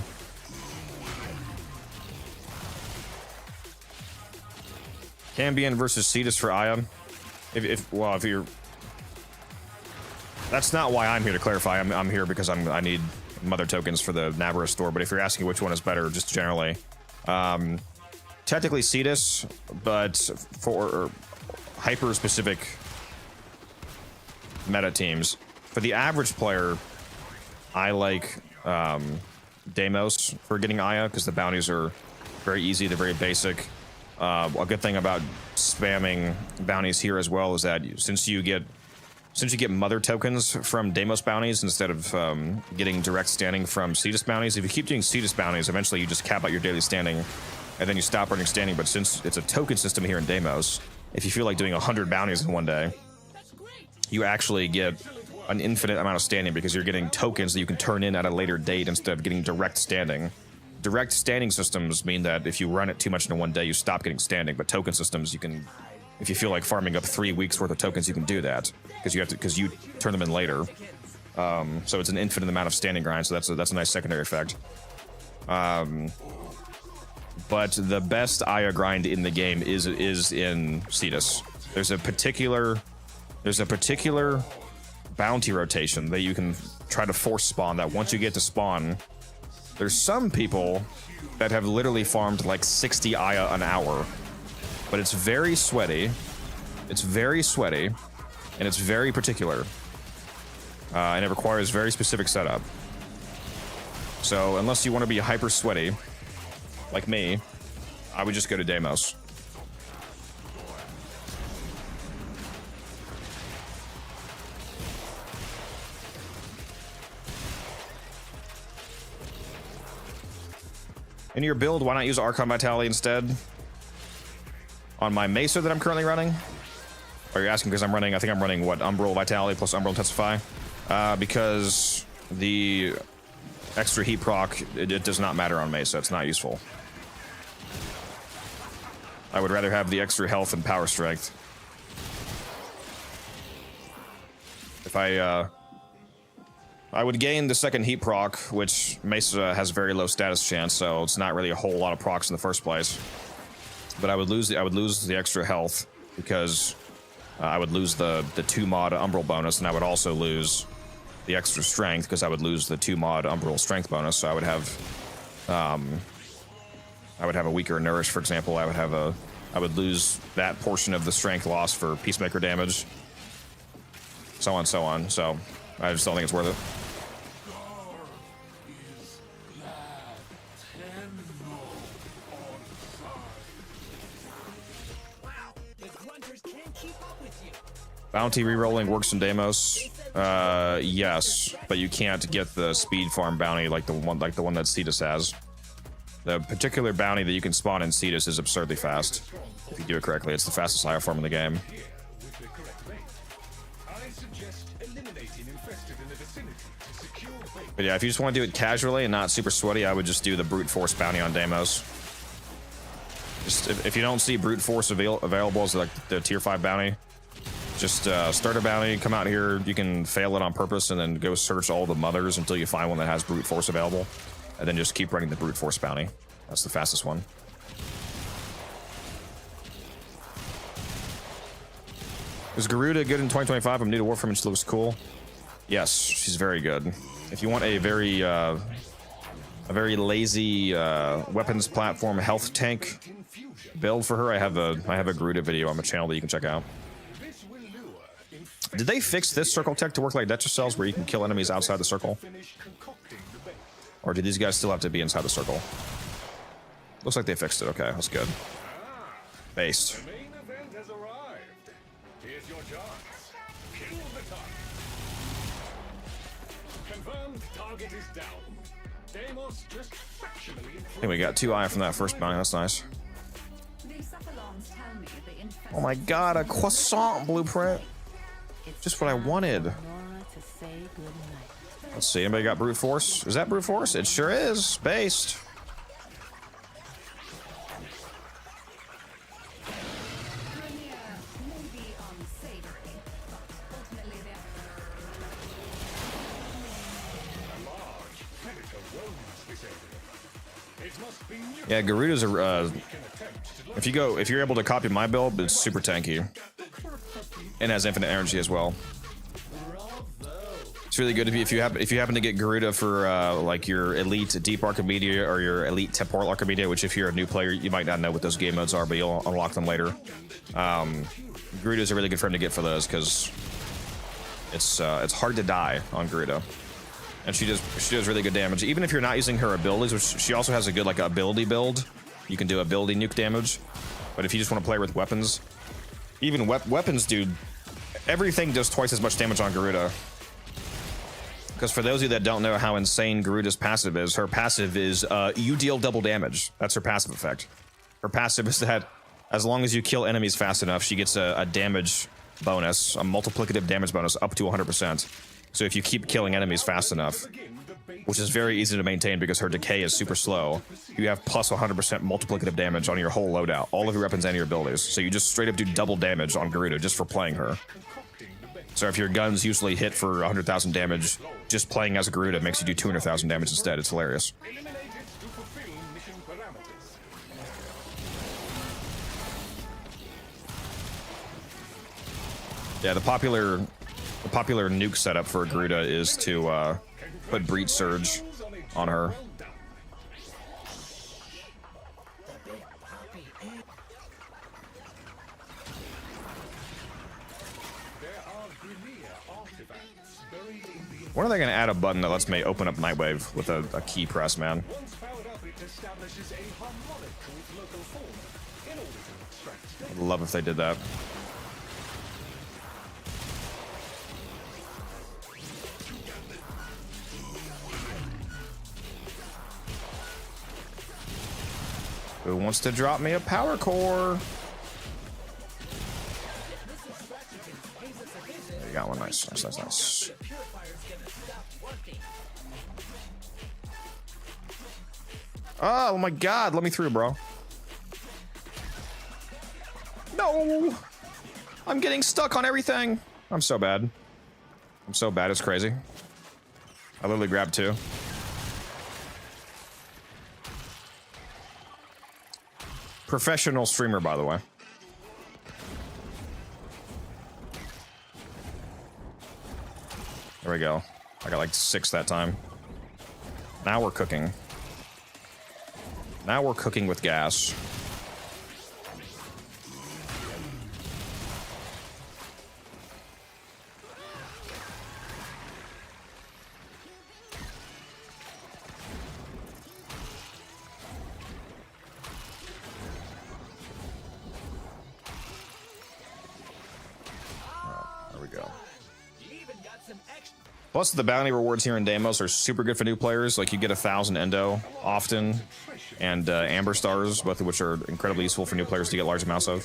Cambion versus Cetus for Aya. If you're... That's not why I'm here to clarify. I'm here because I need mother tokens for the Naberus store, but if you're asking which one is better, just generally. Technically Cetus, but for hyper-specific meta teams. For the average player, I like Damos for getting Aya because the bounties are very easy, they're very basic. A good thing about spamming bounties here as well is that since you get mother tokens from Damos bounties instead of getting direct standing from Cetus bounties, if you keep doing Cetus bounties, eventually you just cap out your daily standing and then you stop running standing. But since it's a token system here in Damos, if you feel like doing 100 bounties in one day, you actually get an infinite amount of standing because you're getting tokens that you can turn in at a later date instead of getting direct standing. Direct standing systems mean that if you run it too much in one day, you stop getting standing. But token systems, you can, if you feel like farming up 3 weeks worth of tokens, you can do that because you turn them in later. So it's an infinite amount of standing grind. So that's a nice secondary effect. But the best Aya grind in the game is in Cetus. There's a particular bounty rotation that you can try to force spawn that once you get to spawn, there's some people that have literally farmed like 60 Aya an hour, but it's very sweaty, and it's very particular, and it requires very specific setup. So unless you want to be hyper sweaty, like me, I would just go to Damos. In your build, why not use Archon Vitality instead? on my Mesa that I'm currently running. Are you asking because I'm running? I think I'm running what, Umbral Vitality plus Umbral Intensify, because the extra heat proc it does not matter on Mesa. It's not useful. I would rather have the extra health and power strength. If I would gain the second heat proc, which Mesa has very low status chance, so it's not really a whole lot of procs in the first place. But I would lose the extra health because I would lose the 2 mod Umbral bonus, and I would also lose the extra strength because I would lose the 2 mod Umbral strength bonus. So I would have a weaker nourish, for example. I would lose that portion of the strength loss for peacemaker damage. So on, so on. So I just don't think it's worth it. Bounty rerolling works in Damos. Yes, but you can't get the speed farm bounty like the one that Cetus has. The particular bounty that you can spawn in Cetus is absurdly fast. If you do it correctly, it's the fastest higher form in the game. But yeah, if you just want to do it casually and not super sweaty, I would just do the brute force bounty on Damos. Just if you don't see brute force available as like the tier 5 bounty, just start a bounty, come out here. You can fail it on purpose and then go search all the mothers until you find one that has brute force available, and then just keep running the brute force bounty. That's the fastest one. Is Garuda good in 2025? I'm new to Warframe and she looks cool. Yes, she's very good. If you want a very lazy weapons platform health tank build for her, I have a Garuda video on my channel that you can check out. Did they fix this circle tech to work like Detra cells where you can kill enemies outside the circle? Or do these guys still have to be inside the circle? Looks like they fixed it. Okay, that's good. Based. The main event has arrived. Here's your chance. Kill the target. Confirmed target is down. Damos just fractionally I think we got 2 eye from that first bounty. That's nice. Oh my god, a croissant blueprint. Just what I wanted. Let's see, anybody got brute force? Is that brute force? It sure is. Based. Yeah, Garuda's a if you're able to copy my build, it's super tanky. And has infinite energy as well. It's really good if you happen to get Garuda for like your elite deep Archimedia or your elite temporal Archimedia, which if you're a new player you might not know what those game modes are, but you'll unlock them later. Garuda is a really good friend to get for those because it's hard to die on Garuda, and she does really good damage even if you're not using her abilities, which she also has a good like ability build. You can do ability nuke damage, but if you just want to play with weapons, even weapons, dude, everything does twice as much damage on Garuda. Because for those of you that don't know how insane Garuda's passive is, her passive is you deal double damage. That's her passive effect. Her passive is that as long as you kill enemies fast enough, she gets a damage bonus, a multiplicative damage bonus up to 100%. So if you keep killing enemies fast enough, which is very easy to maintain because her decay is super slow, you have plus 100% multiplicative damage on your whole loadout, all of your weapons and your abilities. So you just straight up do double damage on Garuda just for playing her. So if your guns usually hit for 100,000 damage, just playing as Garuda makes you do 200,000 damage instead. It's hilarious. Yeah, the popular nuke setup for Garuda is to put Breach Surge on her. When are they going to add a button that lets me open up Nightwave with a key press, man? I'd love if they did that. Who wants to drop me a power core? Nice, nice, nice, nice. Oh my god, let me through, bro. No! I'm getting stuck on everything. I'm so bad. I'm so bad, it's crazy. I literally grabbed 2. Professional streamer, by the way. There we go. I got like 6 that time. Now we're cooking. Now we're cooking with gas. There we go. Plus, the bounty rewards here in Damos are super good for new players. Like, you get 1,000 Endo often, and Amber Stars, both of which are incredibly useful for new players to get large amounts of.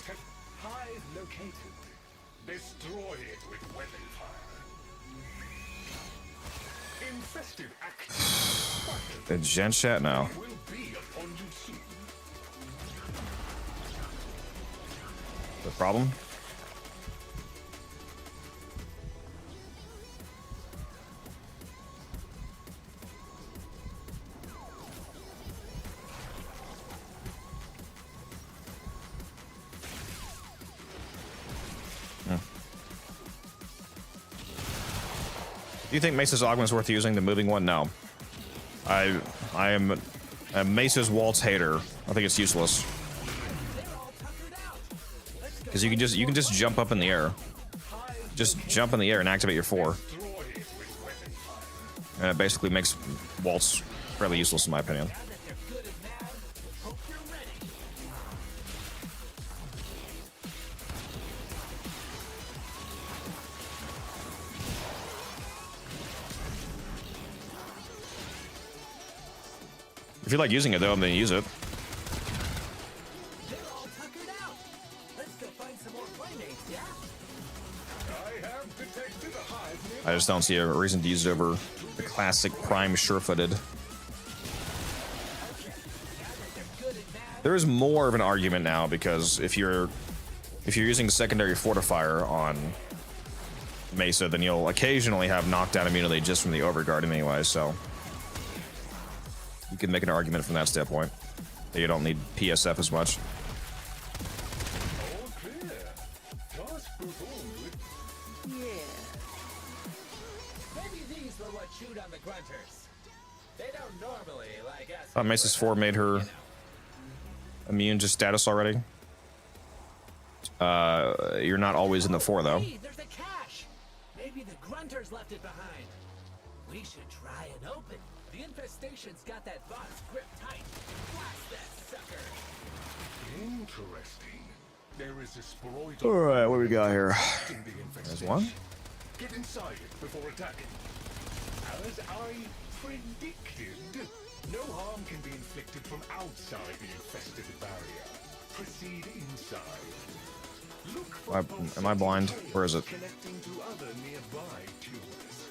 Hive located. Destroy it with weapon fire. Infested active. The Gen Chat now. Will be upon you soon. The problem? Do you think Mesa's augment is worth using? The moving one? No. I am a Mesa's waltz hater. I think it's useless. Because you can just jump up in the air. Just jump in the air and activate your 4. And it basically makes waltz fairly useless in my opinion. If you like using it though, I'm gonna use it. I just don't see a reason to use it over the classic Prime Sure-Footed. There is more of an argument now because if you're using the secondary fortifier on Mesa, then you'll occasionally have knockdown immunity just from the overguard anyway, so you can make an argument from that standpoint that you don't need PSF as much. All clear. Task performed. Maybe these were what chewed on the grunters. They don't normally like us. Thought Mesa's 4 made her immune to status already. You're not always in the 4 though. Hey, there's a cache. Maybe the grunters left it behind. We should try and open. The infestation's got that boss gripped tight. Blast that sucker. Interesting. There is a sporoid. All right, what do we got here? in the There's infestation. one. Get inside it before attacking. As I predicted, no harm can be inflicted from outside the infested barrier. Proceed inside. Look for Am I blind? Where is it? connecting to other nearby tumors.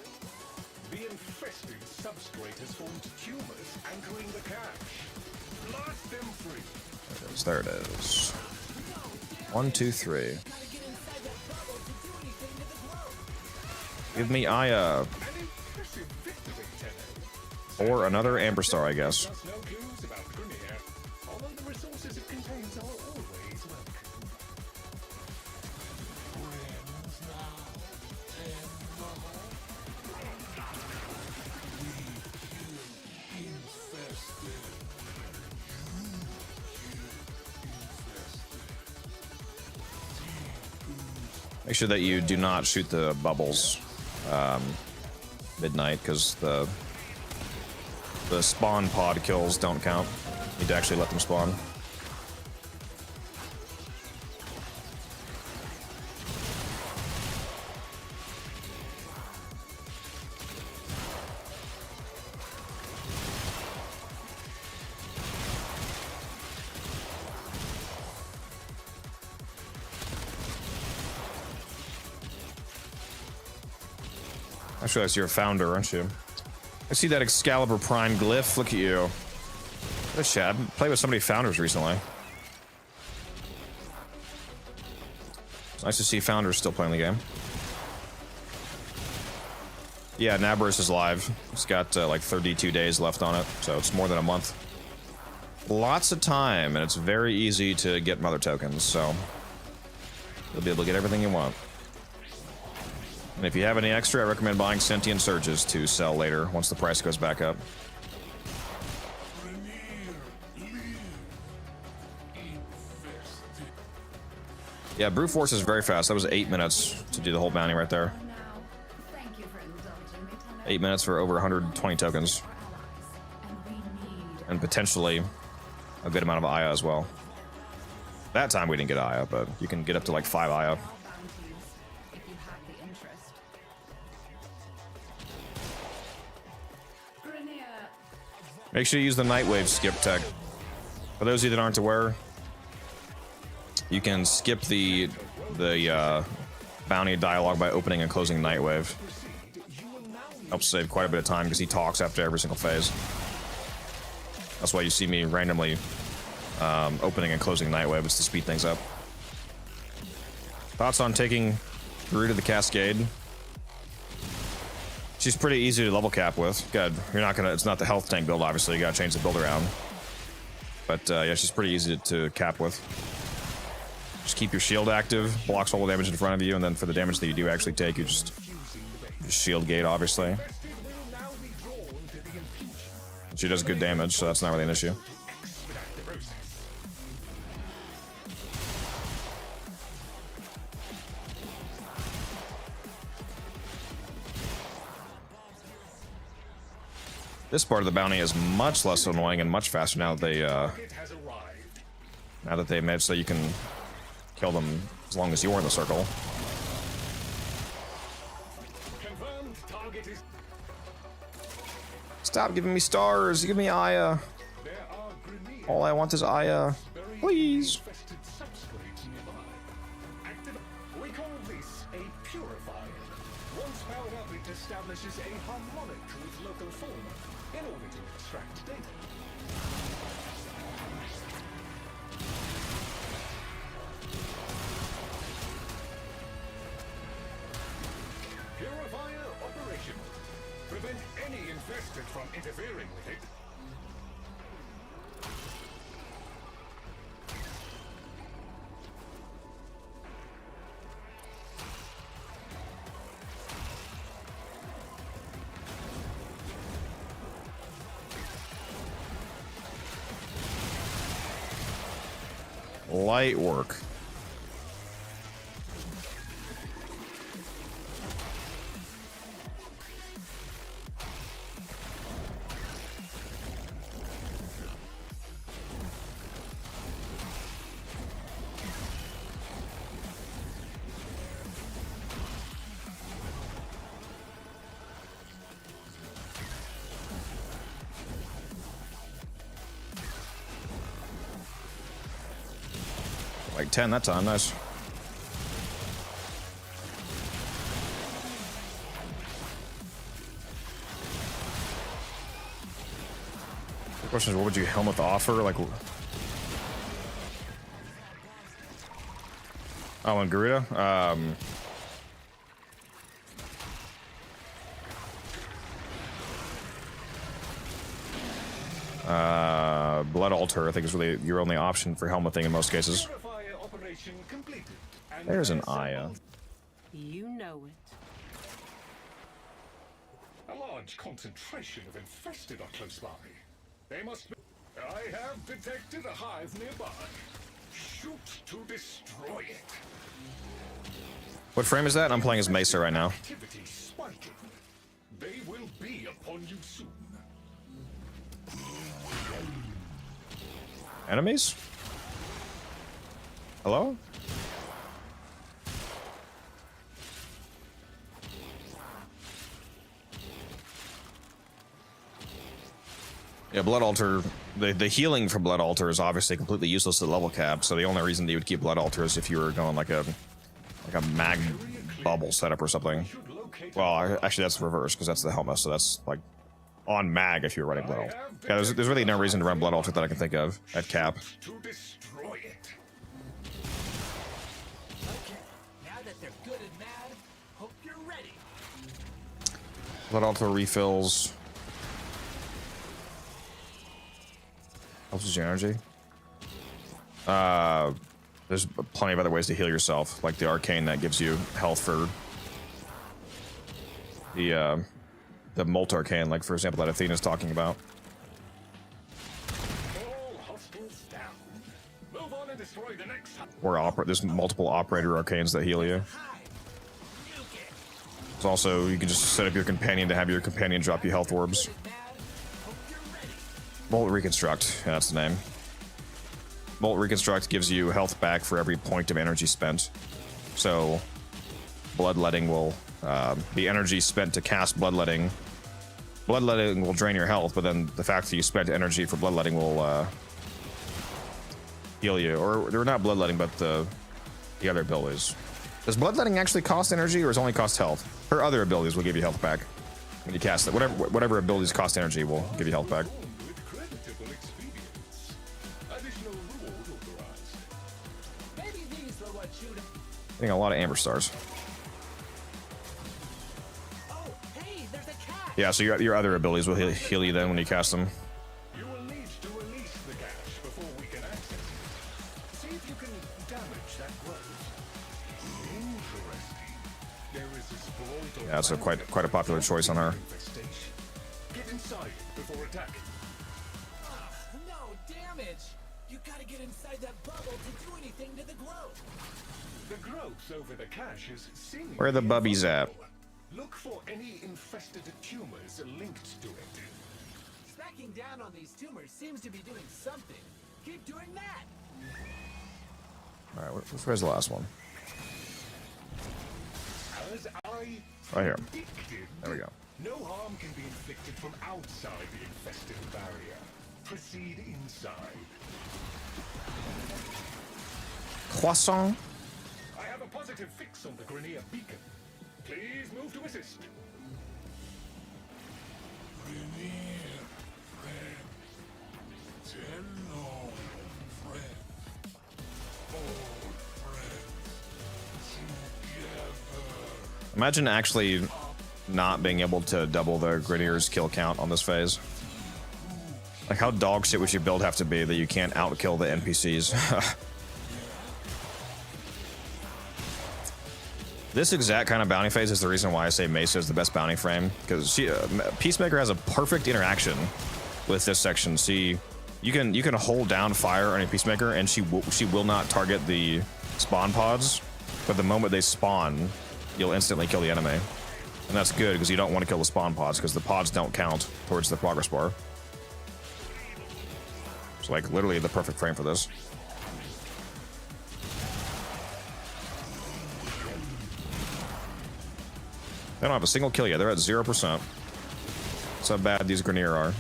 The infested substrate has formed tumors anchoring the cache. Blast them free. There it is. 1, 2, 3. Give me Aya. An impressive victory, Tenno. Or another Amber Star, I guess. Just no clues about Grunier, although the resources it contains are always welcome. Make sure that you do not shoot the bubbles midnight, because the spawn pod kills don't count. You need to actually let them spawn. I just realized you're a founder, aren't you? I see that Excalibur Prime glyph. Look at you. Good Chad. Played with so many founders recently. It's nice to see founders still playing the game. Yeah, Naberus is live. It's got like 32 days left on it, so it's more than a month. Lots of time, and it's very easy to get mother tokens, so you'll be able to get everything you want. And if you have any extra, I recommend buying Sentient Surges to sell later once the price goes back up. Yeah, Brute Force is very fast. That was 8 minutes to do the whole bounty right there. 8 minutes for over 120 tokens. And potentially a good amount of Aya as well. That time we didn't get Aya, but you can get up to like 5 Aya. Make sure you use the Nightwave skip tech. For those of you that aren't aware, you can skip the bounty dialogue by opening and closing Nightwave. Helps save quite a bit of time because he talks after every single phase. That's why you see me randomly opening and closing Nightwave, is to speed things up. Thoughts on taking Garuda the Cascade? She's pretty easy to level cap with. Good. You're not gonna. It's not the health tank build, obviously. You gotta change the build around. But yeah, she's pretty easy to cap with. Just keep your shield active, blocks all the damage in front of you, and then for the damage that you do actually take, you just shield gate, obviously. She does good damage, so that's not really an issue. This part of the bounty is much less annoying and much faster now that they made it so you can kill them as long as you're in the circle. Stop giving me stars. Give me Aya. All I want is Aya. Please. We call this a purifier. Once powered up, it establishes a harmonic with local fauna in order to extract data. Purifier operational. Prevent any infested from interfering with it. Light work. Like 10 that time, nice. The question is, what would you helmet offer? Like, oh, and Garuda? Blood Altar, I think, is really your only option for helmeting in most cases. There's an Aya. You know it. A large concentration of infested are close by. They must be. I have detected a hive nearby. Shoot to destroy it. What frame is that? I'm playing as Mesa right now. Activity spiking. They will be upon you soon. Enemies? Hello? Yeah, Blood Altar, the healing from Blood Altar is obviously completely useless at level cap, so the only reason that you would keep Blood Altar is if you were going like a mag bubble setup or something. Well, actually, that's reverse because that's the helmet, so that's like on mag if you're running Blood Alt. Yeah, there's really no reason to run Blood Alt that I can think of at cap. To destroy it. Okay, now that they're good and mad, hope you're ready. Blood Alt refills. Helps your energy. There's plenty of other ways to heal yourself, like the arcane that gives you health for the Molt Arcane, like for example that Athena's talking about. All hostiles down. Move on and destroy the next. Or there's multiple operator arcanes that heal you. There's also, you can just set up your companion to have your companion drop you health orbs. Molt Reconstruct, yeah, that's the name. Molt Reconstruct gives you health back for every point of energy spent. So, Bloodletting will be energy spent to cast Bloodletting. Bloodletting will drain your health, but then the fact that you spent energy for Bloodletting will heal you. Or they're not Bloodletting, but the other abilities. Does Bloodletting actually cost energy, or does it only cost health? Her other abilities will give you health back when you cast it. Whatever abilities cost energy will give you health back. With creditable experience. Additional reward authorized. Maybe these are what you'd. Getting a lot of Amber Stars. Oh, hey, there's a cat. Yeah, so your other abilities will heal you then when you cast them. You will need to release the cache before we can access it. See if you can damage that growth. Interesting. There is a sploit. Yeah, that's quite a popular choice on her. Infestation. Get inside before attacking. No damage. You gotta get inside that bubble to do anything to the growth. The growth over the cache is seemingly Where are the bubbies at? Look for any infested tumors linked to it. Smacking down on these tumors seems to be doing something. Keep doing that. Alright, where's the last one? As I Right here. predicted, There we go. no harm can be inflicted from outside the infested barrier. Proceed inside. Croissant? I have a positive fix on the Grenier beacon. Please move to assist. Imagine actually not being able to double the Grenier's kill count on this phase. Like, how dog shit would your build have to be that you can't outkill the NPCs? This exact kind of bounty phase is the reason why I say Mesa is the best bounty frame, because Peacemaker has a perfect interaction with this section. See, you can hold down fire on a Peacemaker, and she will not target the spawn pods, but the moment they spawn, you'll instantly kill the enemy. And that's good, because you don't want to kill the spawn pods, because the pods don't count towards the progress bar. It's like literally the perfect frame for this. They don't have a single kill yet. They're at 0%. That's how bad these Grenier are.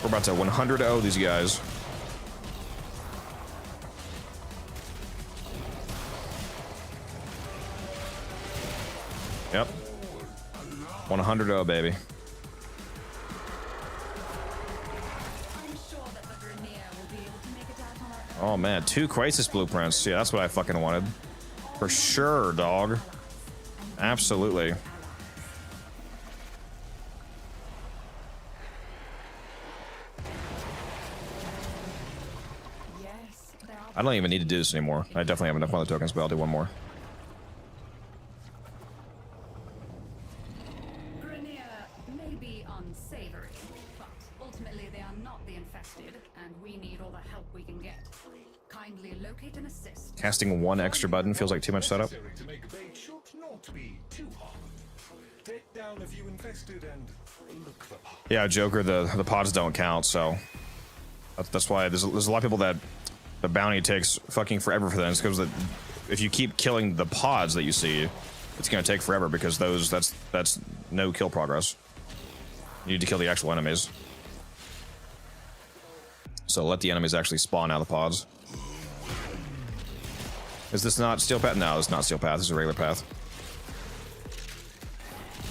We're about to 100-0 these guys. Yep. 100-0, baby. I'm sure that the Grenier will be able to make it out on our own. Oh man, 2 crisis blueprints. Yeah, that's what I fucking wanted. For sure, dog. Absolutely. Yes, there are I don't even need to do this anymore. I definitely have enough mother tokens, but I'll do one more. Grenier may be unsavory, but ultimately they are not the infested, and we need all the help we can get. Kindly locate and assist. Casting 1 extra button feels like too much setup. Necessary to make bait should not be too hard. Take down a few infested and look for pods. Yeah, Joker, the pods don't count, so that's why there's a lot of people that the bounty takes fucking forever for them. It's because if you keep killing the pods that you see, it's gonna take forever because that's no kill progress. You need to kill the actual enemies. So let the enemies actually spawn out of the pods. Is this not steel path? No, it's not steel path. It's a regular path.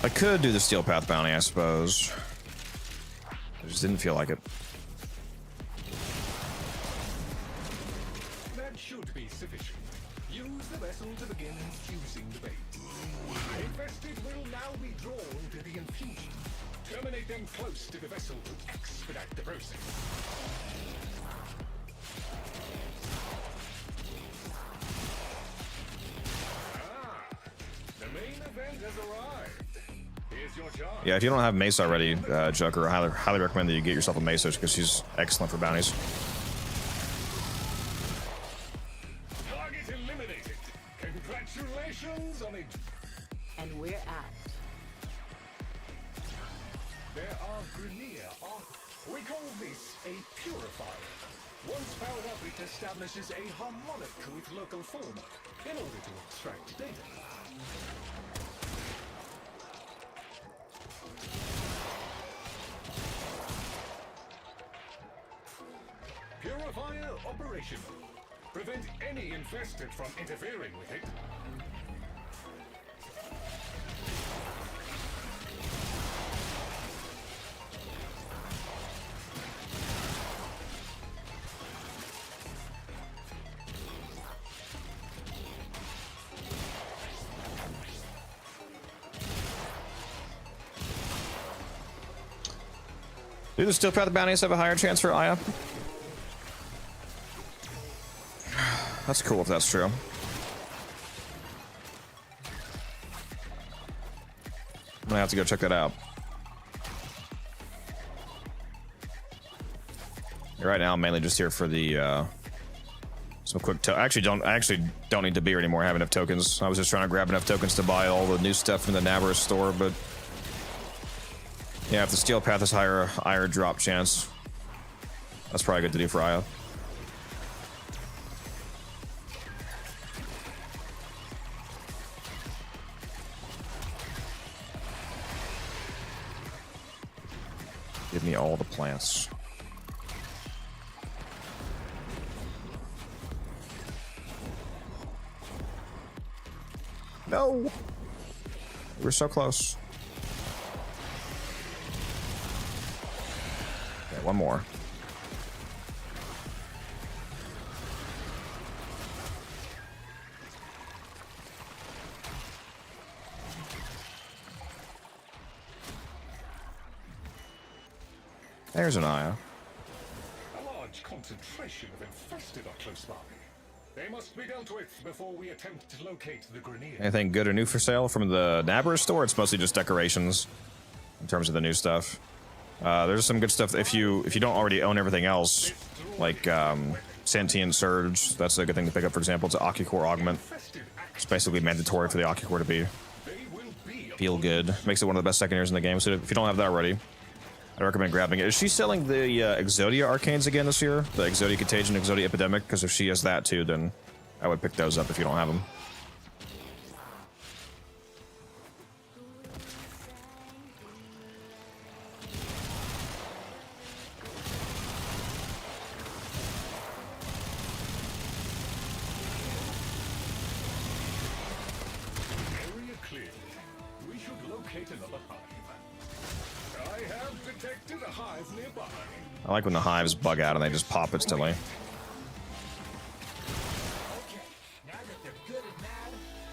I could do the steel path bounty, I suppose. I just didn't feel like it. That should be sufficient. Use the vessel to begin infusing the bait. Infested will now be drawn to the infusion. Terminate them close to the vessel to expedite the process. The main event has arrived. Here's your chance. Yeah, if you don't have Mesa already, Joker, I highly recommend that you get yourself a Mesa because she's excellent for bounties. Target eliminated. Congratulations on it. And we're out. There are Grenier on. We call this a purifier. Once powered up, it establishes a harmonic with local fauna in order to extract data. Purifier operational. Prevent any infested from interfering with it. Do the steel path bounties have a higher chance for Aya? That's cool if that's true. I'm gonna have to go check that out. Right now, I'm mainly just here for the some quick. I actually don't need to be here anymore. I have enough tokens. I was just trying to grab enough tokens to buy all the new stuff from the Naberus store, but yeah, if the steel path is higher drop chance, that's probably good to do for Aya. Give me all the plants. No! We're so close. Okay, one more. There's an Aya. A large concentration of infested are close by. They must be dealt with before we attempt to locate the Grenier. Anything good or new for sale from the Naberus store? It's mostly just decorations in terms of the new stuff. There's some good stuff if you don't already own everything else, like Sentient Surge. That's a good thing to pick up. For example, it's an Occucore augment. It's basically mandatory for the Occucore to feel good. Makes it one of the best secondaries in the game. So if you don't have that already, I recommend grabbing it. Is she selling the Exodia Arcanes again this year? The Exodia Contagion, Exodia Epidemic? Because if she has that too, then I would pick those up if you don't have them. Area cleared. We should locate another hive. I have detected a hive nearby. I like when the hives bug out and they just pop instantly. Okay, now that they're good and mad,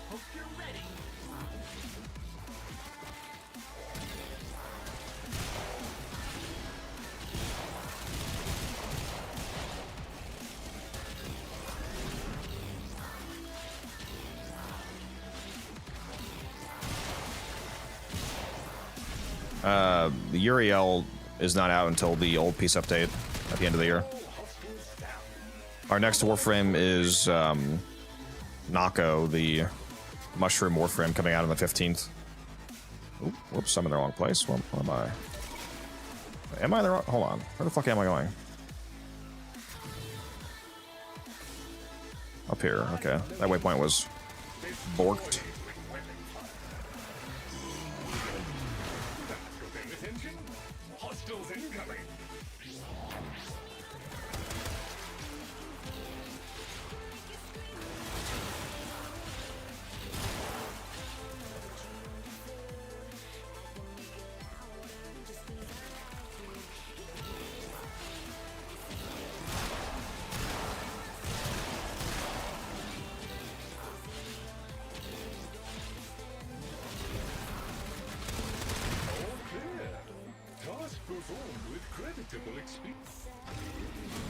hope you're ready. The Uriel is not out until the old piece update at the end of the year. Our next Warframe is Nako, the Mushroom Warframe, coming out on the 15th. Oop, whoops, I'm in the wrong place. Where am I? Am I in the wrong? Hold on. Where the fuck am I going? Up here. Okay. That waypoint was borked. Attention. Hostiles incoming. creditable experience.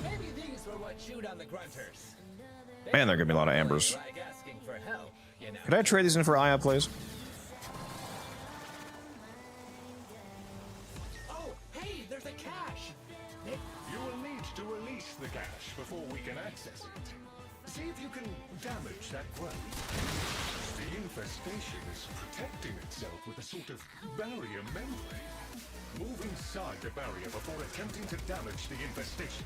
Maybe these were what chewed on the grunters. Man, there are gonna be a lot of ambers. Like asking for help, you know. Could I trade these in for Aya, please? Oh, hey, there's a cache. You will need to release the cache before we can access it. See if you can damage that growth. The infestation is protecting itself with a sort of barrier membrane. Move inside the barrier before attempting to damage the infestation.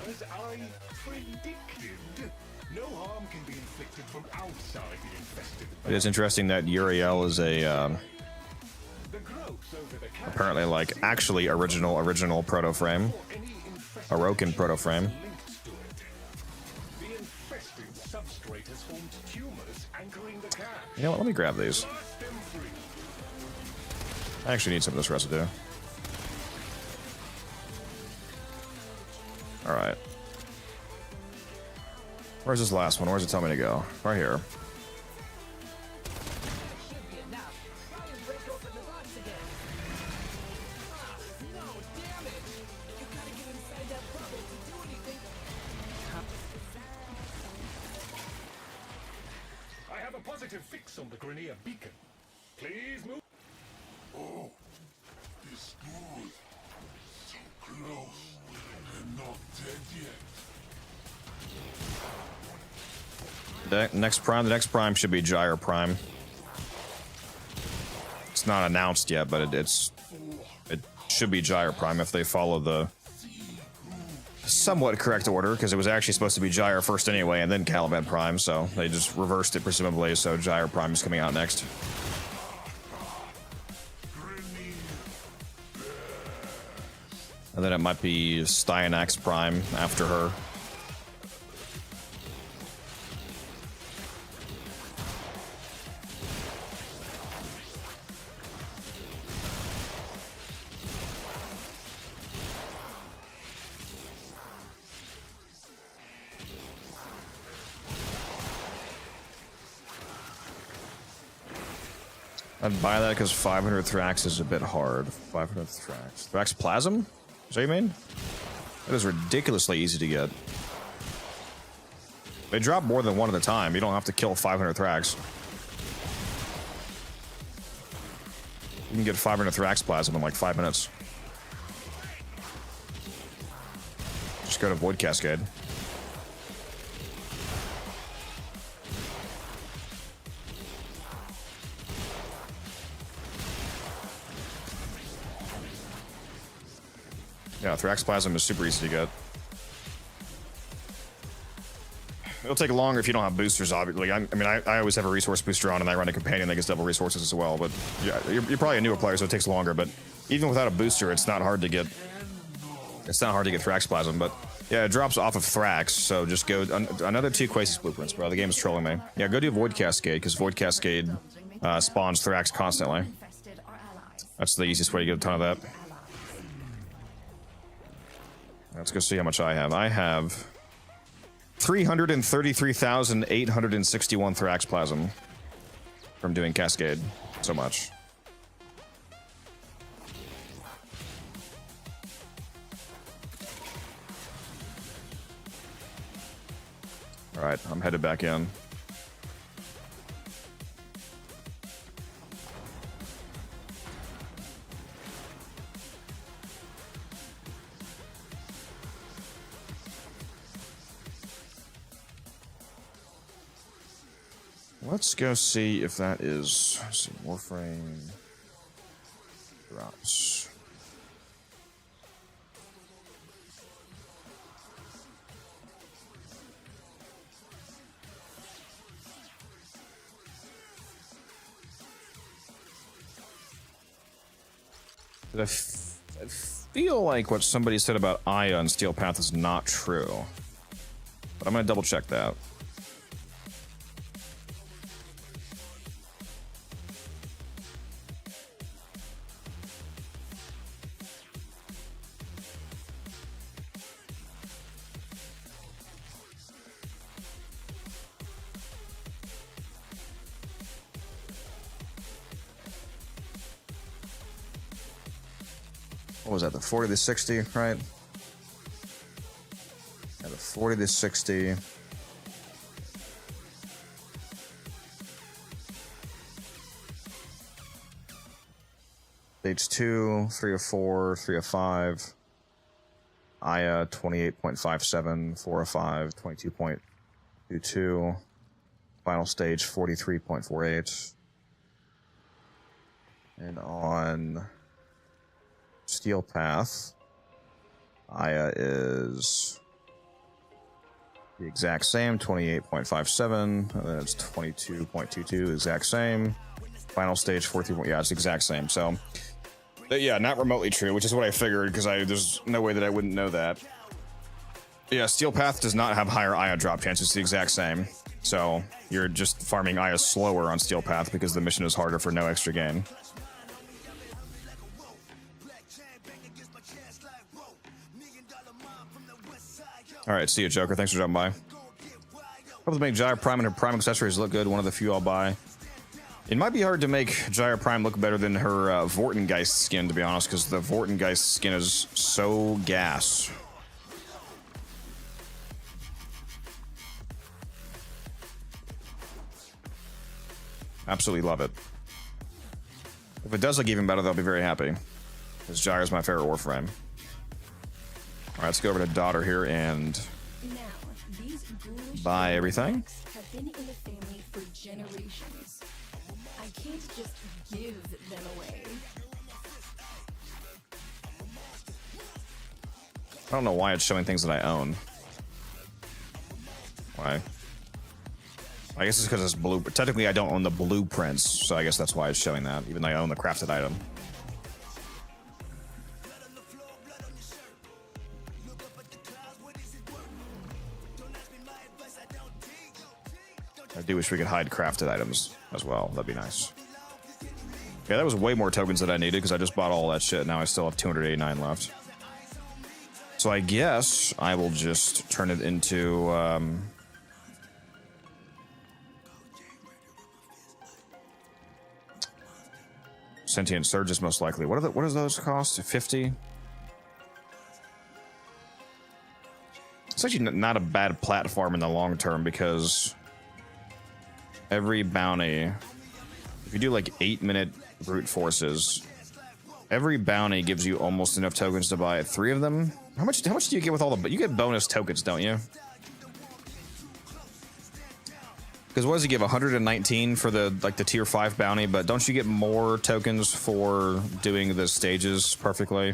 As I predicted, no harm can be inflicted from outside the infested It barrier. is interesting that Uriel is a The growth over the cache apparently like actually original proto-frame, or any infested Orokin proto-frame. linked to it. The infested substrate has formed tumors anchoring the cache. You know what? Let me grab these. Blast them free. I actually need some of this residue. All right. Where's this last one? Where's it tell me to go? Right here. Should be enough. Try and break open the box again. Ah, no, damn it. You gotta get inside that bubble to do anything. I have a positive fix on the Grenier beacon. Please move. Oh, it's good. So close. And not dead yet. The next prime should be Gyre Prime. It's not announced yet, but it should be Gyre Prime if they follow the somewhat correct order, because it was actually supposed to be Gyre first anyway, and then Caliban Prime, so they just reversed it presumably, so Gyre Prime is coming out next. And then it might be Styanax Prime after her. I'd buy that because 500 Thrax is a bit hard. 500 Thrax. Thrax Plasm? Is that what you mean? That is ridiculously easy to get. They drop more than one at a time. You don't have to kill 500 Thrax. You can get 500 Thrax Plasm in like 5 minutes. Just go to Void Cascade. Yeah, Thrax Plasm is super easy to get. It'll take longer if you don't have boosters, obviously. I mean, I always have a resource booster on, and I run a companion that gets double resources as well. But yeah, you're probably a newer player, so it takes longer. But even without a booster, it's not hard to get. It's not hard to get Thrax Plasm. But yeah, it drops off of Thrax, so just go another 2 Quasis blueprints, bro. The game is trolling me. Yeah, go do Void Cascade because Void Cascade spawns Thrax constantly. That's the easiest way to get a ton of that. Let's go see how much I have. I have 333,861 Thrax Plasm from doing Cascade. So much. Alright, I'm headed back in. Let's go see if that is, let's see, Warframe drops. I feel like what somebody said about Aya and Steel Path is not true, but I'm gonna double check that. What was that? The 40 to 60, right? Yeah, the 40 to 60. Stage 2, 3 of 4, 3 of 5. Aya 28.57, 4 of 5, 22.22. Final stage 43.48. And on Steel Path, Aya is the exact same, 28.57, and then it's 22.22, exact same. Final stage 43. Yeah, it's the exact same. So, yeah, not remotely true, which is what I figured because there's no way that I wouldn't know that. Yeah, Steel Path does not have higher Aya drop chance. It's the exact same. So you're just farming Aya slower on Steel Path because the mission is harder for no extra gain. All right, see you, Joker. Thanks for dropping by. Hope to make Gyre Prime and her Prime accessories look good. One of the few I'll buy. It might be hard to make Gyre Prime look better than her Vortengeist skin, to be honest, because the Vortengeist skin is so gas. Absolutely love it. If it does look even better, they'll be very happy. Because Gyre is my favorite Warframe. Alright, let's go over to Daughter here and Now, these ghoulish buy everything. relics have been in the family for generations. I can't just give them away. I don't know why it's showing things that I own. Why? I guess it's because it's blue. Technically, I don't own the blueprints, so I guess that's why it's showing that, even though I own the crafted item. I do wish we could hide crafted items as well. That'd be nice. Yeah, that was way more tokens than I needed because I just bought all that shit. Now I still have 289 left. So I guess I will just turn it into... Sentient Surges, most likely. What does those cost? 50? It's actually not a bad platform in the long term because every bounty, if you do like 8-minute brute forces, every bounty gives you almost enough tokens to buy 3 of them. How much do you get with all the? You get bonus tokens, don't you? Because what does he give? 119 for the tier 5 bounty, but don't you get more tokens for doing the stages perfectly?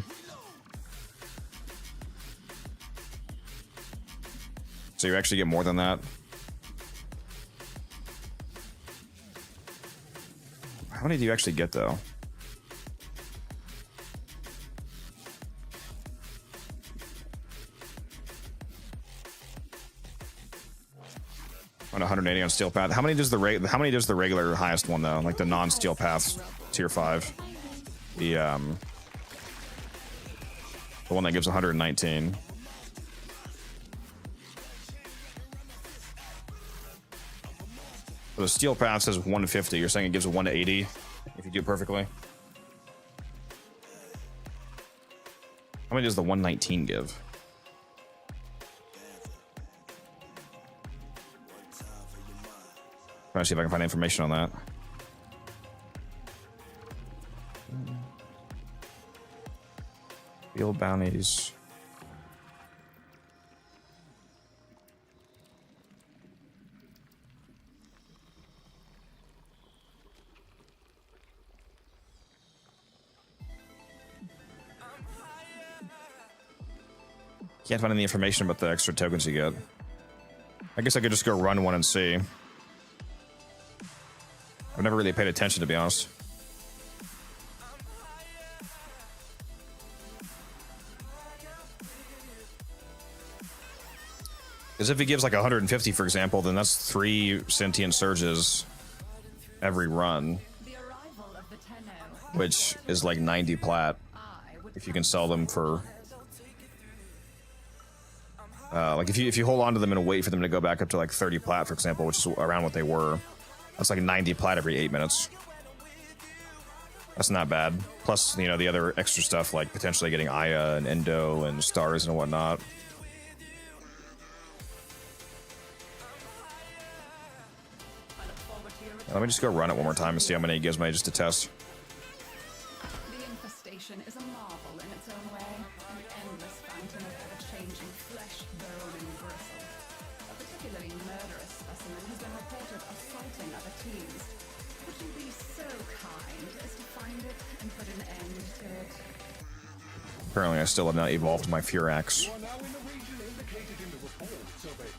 So you actually get more than that? How many do you actually get though? On 180 on Steel Path. How many does the regular highest one though? Like the non-Steel Path tier 5. The one that gives 119. So the Steel Path says 150. You're saying it gives a 180 if you do it perfectly? How many does the 119 give? Trying to see if I can find information on that. Field bounties. Can't find any information about the extra tokens you get. I guess I could just go run one and see. I've never really paid attention, to be honest. Because if he gives like 150, for example, then that's 3 Sentient Surges every run, which is like 90 plat if you can sell them for... like if you hold on to them and wait for them to go back up to like 30 plat, for example, which is around what they were, that's like 90 plat every 8 minutes. That's not bad. Plus, you know, the other extra stuff like potentially getting Aya and Endo and stars and whatnot. Let me just go run it one more time and see how many it gives me just to test. The infestation is a marvel in its own way, an endless fountain of ever-changing flesh, bone, and bristle. A particularly murderous specimen has been reported assaulting other teams. Would you be so kind as to find it and put an end to it? Apparently, I still have not evolved my Furax. You are now in the region indicated in the report, Survey.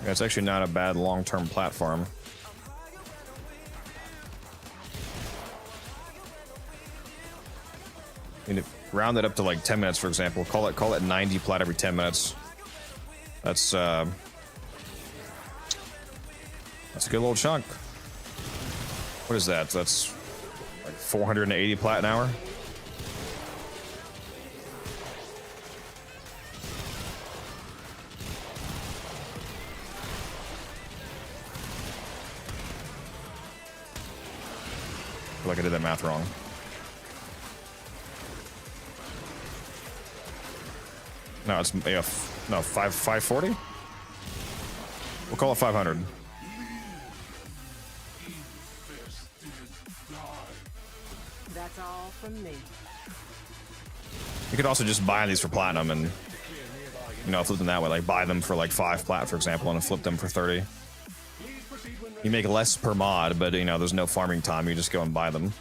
Yeah, it's actually not a bad long-term platform. You know, round it up to like 10 minutes, for example. Call it 90 plat every 10 minutes. That's a good little chunk. What is that? That's like 480 plat an hour. I feel like I did that math wrong. No, it's yeah, no 540. We'll call it 500. That's all from me. You could also just buy these for platinum and, you know, flip them that way. Like buy them for like 5 plat, for example, and flip them for 30. You make less per mod, but you know, there's no farming time. You just go and buy them.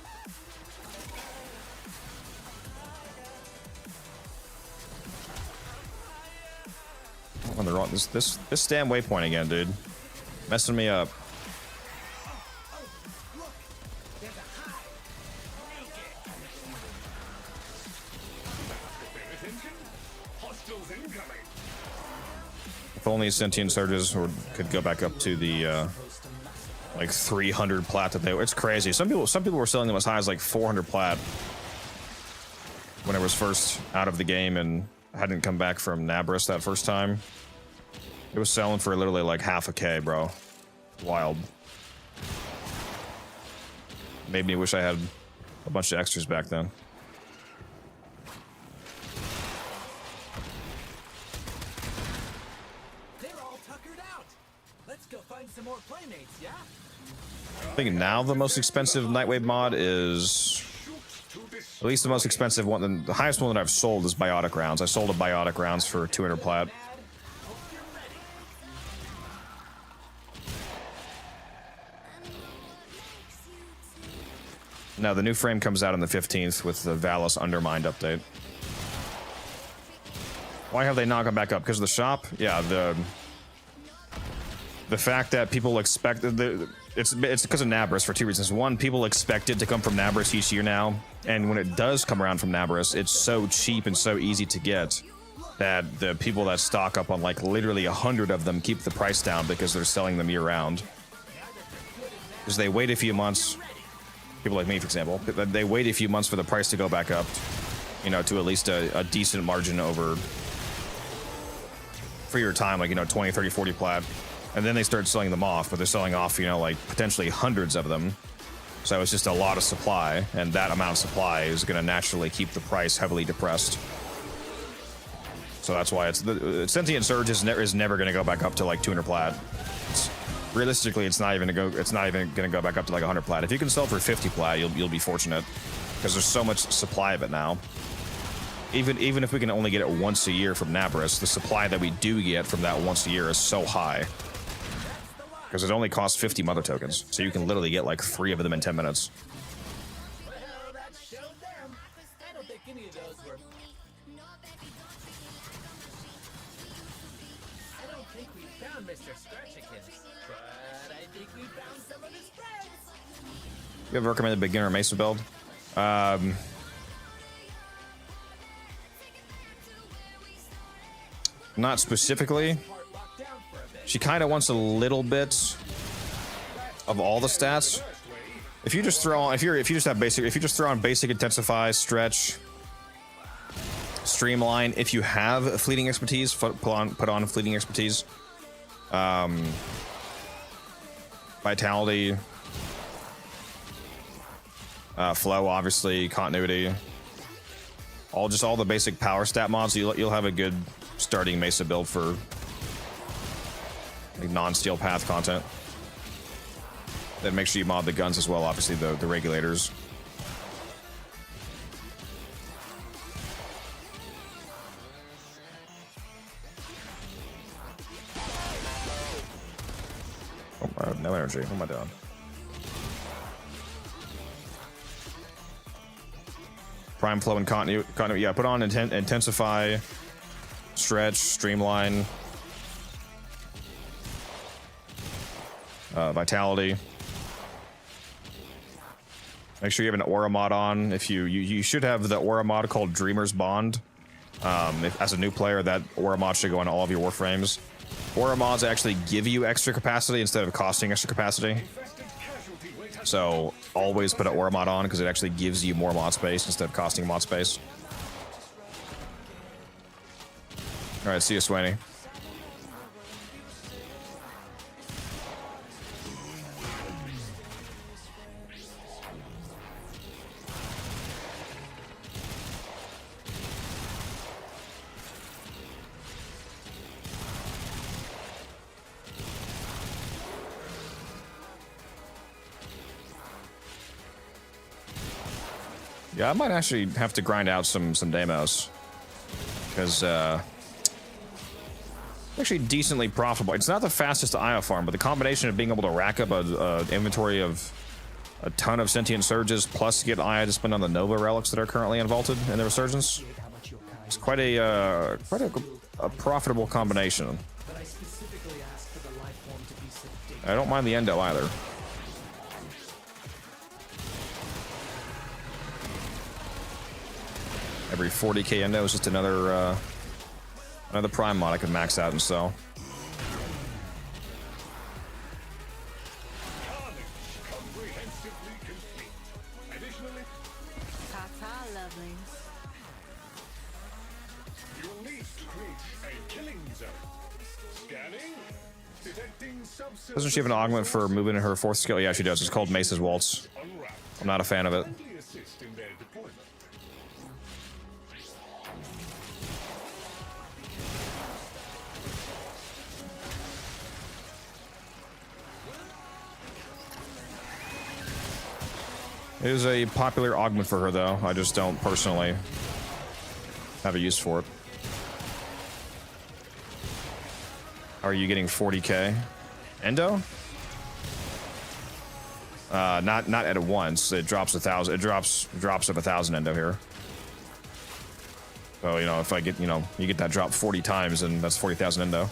Oh, they're on this damn waypoint again, dude. Messing me up. If only Sentient surges could go back up to the like 300 plat that they. It's crazy. Some people were selling them as high as like 400 plat when it was first out of the game and hadn't come back from Naberus that first time. It was selling for literally like half a K, bro. Wild. Made me wish I had a bunch of extras back then. They're all tuckered out. Let's go find some more playmates, yeah? I think now the most expensive Nightwave mod is, at least the most expensive one, the highest one that I've sold is Biotic Rounds. I sold a Biotic Rounds for 200 plat. Now the new frame comes out on the 15th with the Valis Undermined update. Why have they not gone back up? Because of the shop? Yeah, the fact that people expect it's because of Naberus for 2 reasons. One, people expect it to come from Naberus each year now, and when it does come around from Naberus, it's so cheap and so easy to get that the people that stock up on like literally 100 of them keep the price down because they're selling them year round. Because they wait a few months. People like me, for example, they wait a few months for the price to go back up, you know, to at least a decent margin over for your time, like, you know, 20, 30, 40 plat. And then they start selling them off, but they're selling off, you know, like potentially hundreds of them. So it's just a lot of supply, and that amount of supply is going to naturally keep the price heavily depressed. So that's why it's the Sentient Surge is never going to go back up to like 200 plat. Realistically, it's not even going to go back up to like 100 plat. If you can sell for 50 plat, you'll be fortunate, because there's so much supply of it now. Even if we can only get it once a year from Naberus, the supply that we do get from that once a year is so high. Because it only costs 50 mother tokens, so you can literally get like 3 of them in 10 minutes. Well, that showed them. I don't think any of those were. I don't think we found Mr. Scratchikins, but I think we found some of his friends. You ever recommend a beginner Mesa build? not specifically. She kind of wants a little bit of all the stats. If you just throw on, if you just throw on basic, intensify, stretch, streamline. If you have fleeting expertise, put on fleeting expertise. Vitality, flow, obviously, continuity. All the basic power stat mods. You'll have a good starting Mesa build for like non-steel path content. Then make sure you mod the guns as well, obviously the regulators. Oh, I have no energy. What am I doing? Prime flow and continuity. Yeah, put on intensify, stretch, streamline, vitality. Make sure you have an aura mod on. If you should have the aura mod called Dreamer's Bond. As a new player, that aura mod should go on all of your Warframes. Aura mods actually give you extra capacity instead of costing extra capacity. So always put an aura mod on because it actually gives you more mod space instead of costing mod space. All right, see you, Swaney. Yeah, I might actually have to grind out some Damos because actually decently profitable. It's not the fastest IO farm, but the combination of being able to rack up a inventory of a ton of sentient surges plus get IO to spend on the Nova relics that are currently invaulted in the resurgence. It's quite a profitable combination. I don't mind the Endo either. Every 40k Endo is just another prime mod I could max out and sell. Ta-ta, lovelies. You'll need to create a killing zone. Scanning. Detecting subsurface. Doesn't she have an augment for moving in her fourth skill? Yeah, she does. It's called Mesa's Waltz. I'm not a fan of it. Assist in their deployment. It is a popular augment for her, though. I just don't personally have a use for it. Are you getting 40k? Endo? Not at once. It drops 1,000. It drops of 1,000 Endo here. So you know, if I get you get that drop 40 times, and that's 40,000 Endo.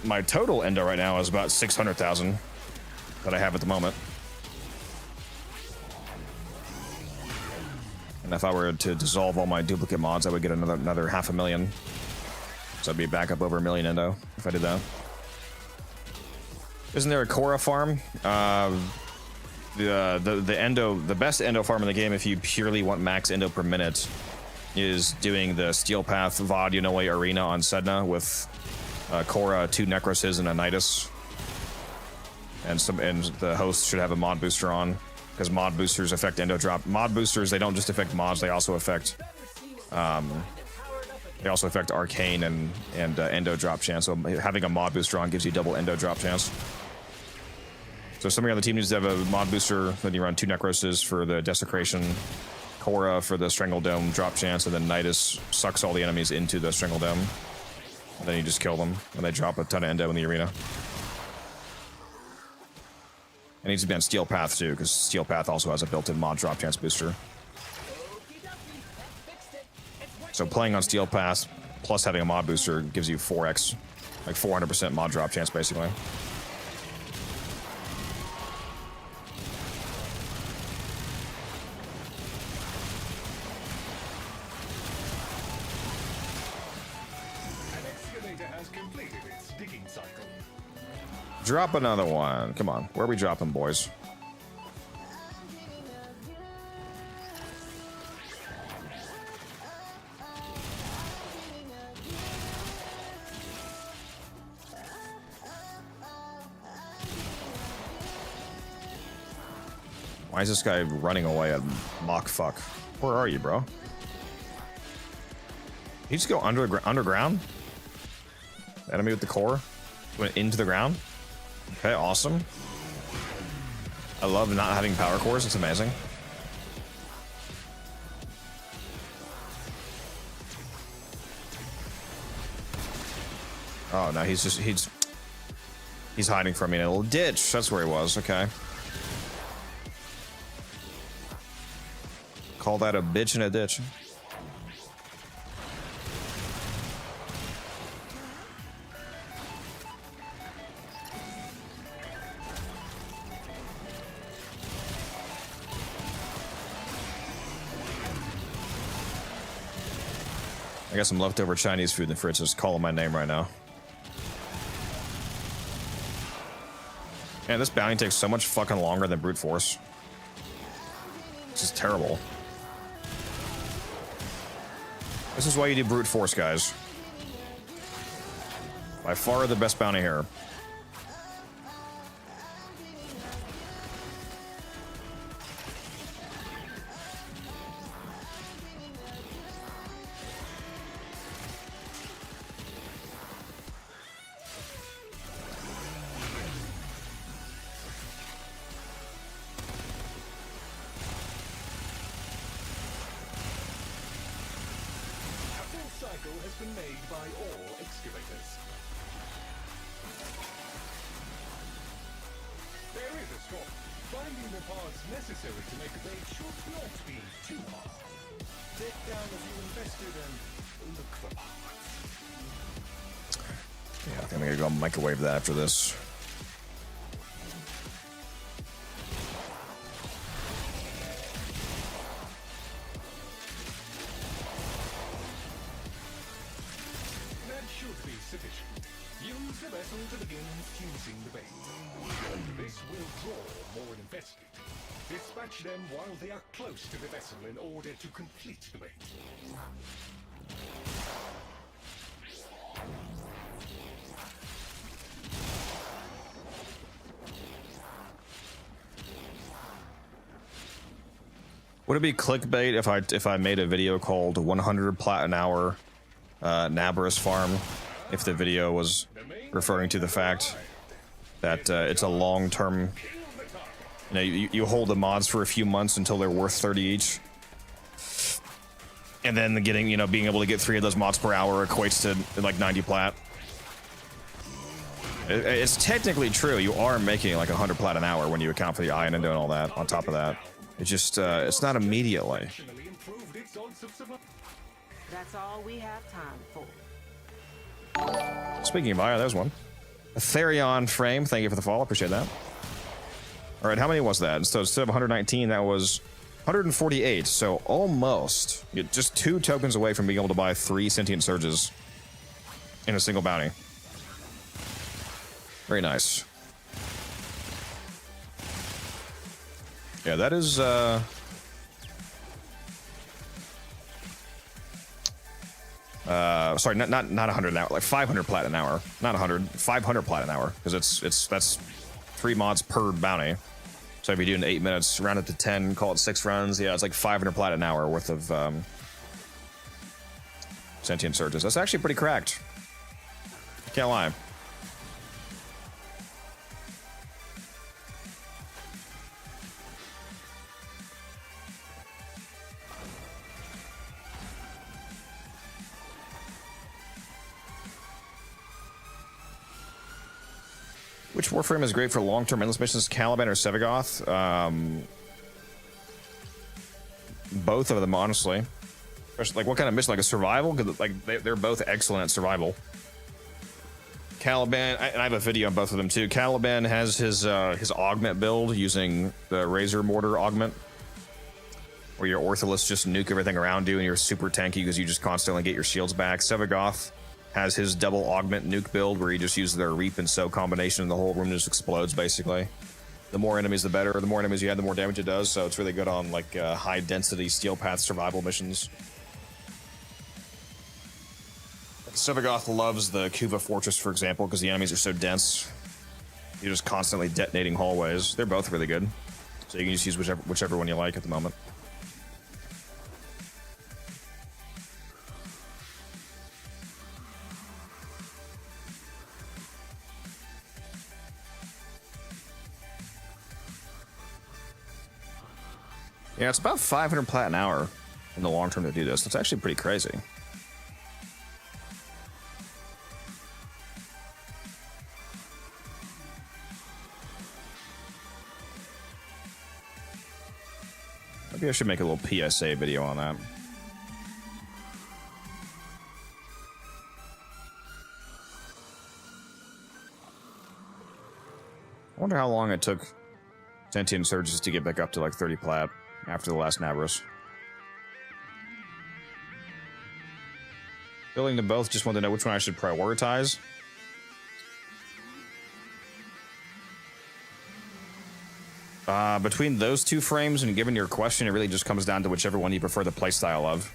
My total Endo right now is about 600,000 that I have at the moment. And if I were to dissolve all my duplicate mods, I would get another 500,000. So I'd be back up over 1 million Endo if I did that. Isn't there a Korra farm? The best Endo farm in the game, if you purely want max Endo per minute, is doing the Steel Path VOD Unoue Arena on Sedna with Korra, 2 Necroses, and a Nidus. And the host should have a mod booster on, because mod boosters affect Endo drop. Mod boosters, they don't just affect mods, they also affect Arcane and Endo drop chance. So having a mod booster on gives you double Endo drop chance. So somebody on the team needs to have a mod booster. Then you run 2 Necroses for the Desecration, Korra for the Strangle Dome drop chance, and then Nidus sucks all the enemies into the Strangle Dome. And then you just kill them, and they drop a ton of Endo in the arena. It needs to be on Steel Path too, because Steel Path also has a built-in mod drop chance booster. So playing on Steel Path plus having a mod booster gives you 4x, like 400% mod drop chance basically. has completed its digging cycle. Drop another one. Come on. Where are we dropping, boys? Why is this guy running away at mock fuck? Where are you, bro? He just go underground? Enemy with the core went into the ground. Okay, awesome. I love not having power cores. It's amazing. Oh no, he's hiding from me in a little ditch. That's where he was. Okay. Call that a bitch in a ditch. I got some leftover Chinese food in the fridge that's calling my name right now. Man, this bounty takes so much fucking longer than brute force. This is terrible. This is why you do brute force, guys. By far the best bounty here. Microwave that after this. That should be sufficient. Use the vessel to begin infusing the bait. This will draw more infested. Dispatch them while they are close to the vessel in order to complete the bait. Would it be clickbait if I made a video called 100 plat an hour Naberus farm? If the video was referring to the fact that it's a long-term, you hold the mods for a few months until they're worth 30 each, and then getting being able to get 3 of those mods per hour equates to like 90 plat. It's technically true. You are making like 100 plat an hour when you account for the Endo and all that. On top of that. It's just, it's not immediately. That's all we have time for. Speaking of there's one. A Therion frame, thank you for the follow, appreciate that. All right, how many was that? So instead of 119, that was 148, so almost. You're just 2 tokens away from being able to buy 3 Sentient Surges in a single bounty. Very nice. Yeah, that is, sorry, not 100 an hour, like 500 plat an hour. Not 100, 500 plat an hour, because that's 3 mods per bounty. So if you do it in 8 minutes, round it to 10, call it 6 runs, yeah, it's like 500 plat an hour worth of Sentient Surges. That's actually pretty cracked. Can't lie. Which Warframe is great for long-term endless missions, Caliban or Sevagoth? Both of them, honestly. Especially, like, what kind of mission? Like a survival? Because like they're both excellent at survival. Caliban, and I have a video on both of them too. Caliban has his augment build using the Razor Mortar augment, where your Ortholis just nuke everything around you, and you're super tanky because you just constantly get your shields back. Sevagoth has his double augment nuke build where he just uses their reap and sow combination and the whole room just explodes basically. The more enemies the better. The more enemies you have, the more damage it does, so it's really good on like high density steel path survival missions. Sevagoth loves the Kuva Fortress, for example, because the enemies are so dense. You're just constantly detonating hallways. They're both really good. So you can just use whichever one you like at the moment. Yeah, it's about 500 plat an hour in the long term to do this. That's actually pretty crazy. Maybe I should make a little PSA video on that. I wonder how long it took Sentient Surges to get back up to like 30 plat after the last Naberus. Building them both, just want to know which one I should prioritize. Between those two frames and given your question, it really just comes down to whichever one you prefer the playstyle of.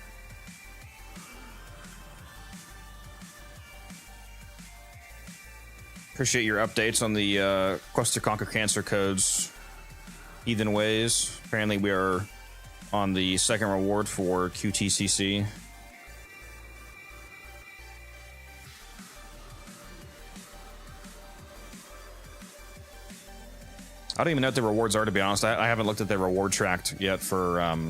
Appreciate your updates on the Quest to Conquer Cancer codes. Heathen Ways. Apparently we are on the second reward for QTCC. I don't even know what the rewards are, to be honest. I haven't looked at the reward tracked yet for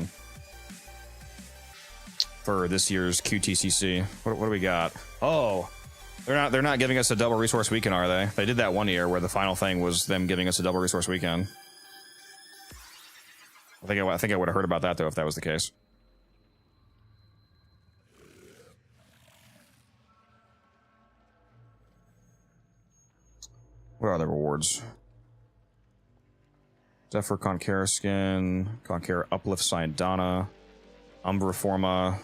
this year's QTCC. What do we got? Oh, they're not giving us a double resource weekend, are they? They did that one year where the final thing was them giving us a double resource weekend. I think I would have heard about that though if that was the case. What are the rewards? Zephyr Conqueror skin, Conqueror Uplift Syndana, Umbra Forma,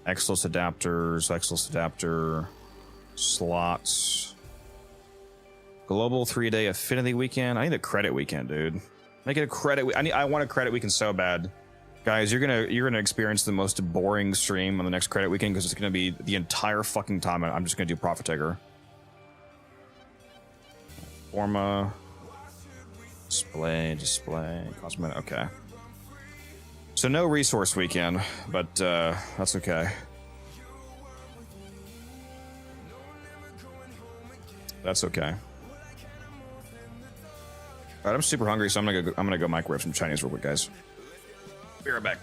Exlos adapters, Exlos adapter, slots, global 3-day affinity weekend. I need a credit weekend, dude. Make it a credit. I want a credit weekend so bad, guys. You're gonna experience the most boring stream on the next credit weekend because it's gonna be the entire fucking time. I'm just gonna do Prophet Taker. Forma. Display, cosmetic, okay. So no resource weekend, but that's okay. That's okay. All right, I'm super hungry, so I'm gonna go microwave some Chinese real quick, guys. Be right back.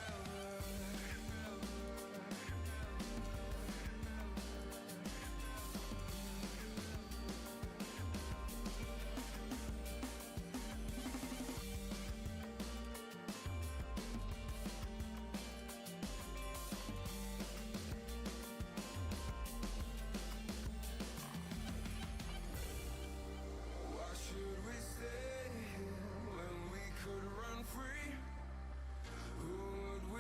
When we could run free, who would we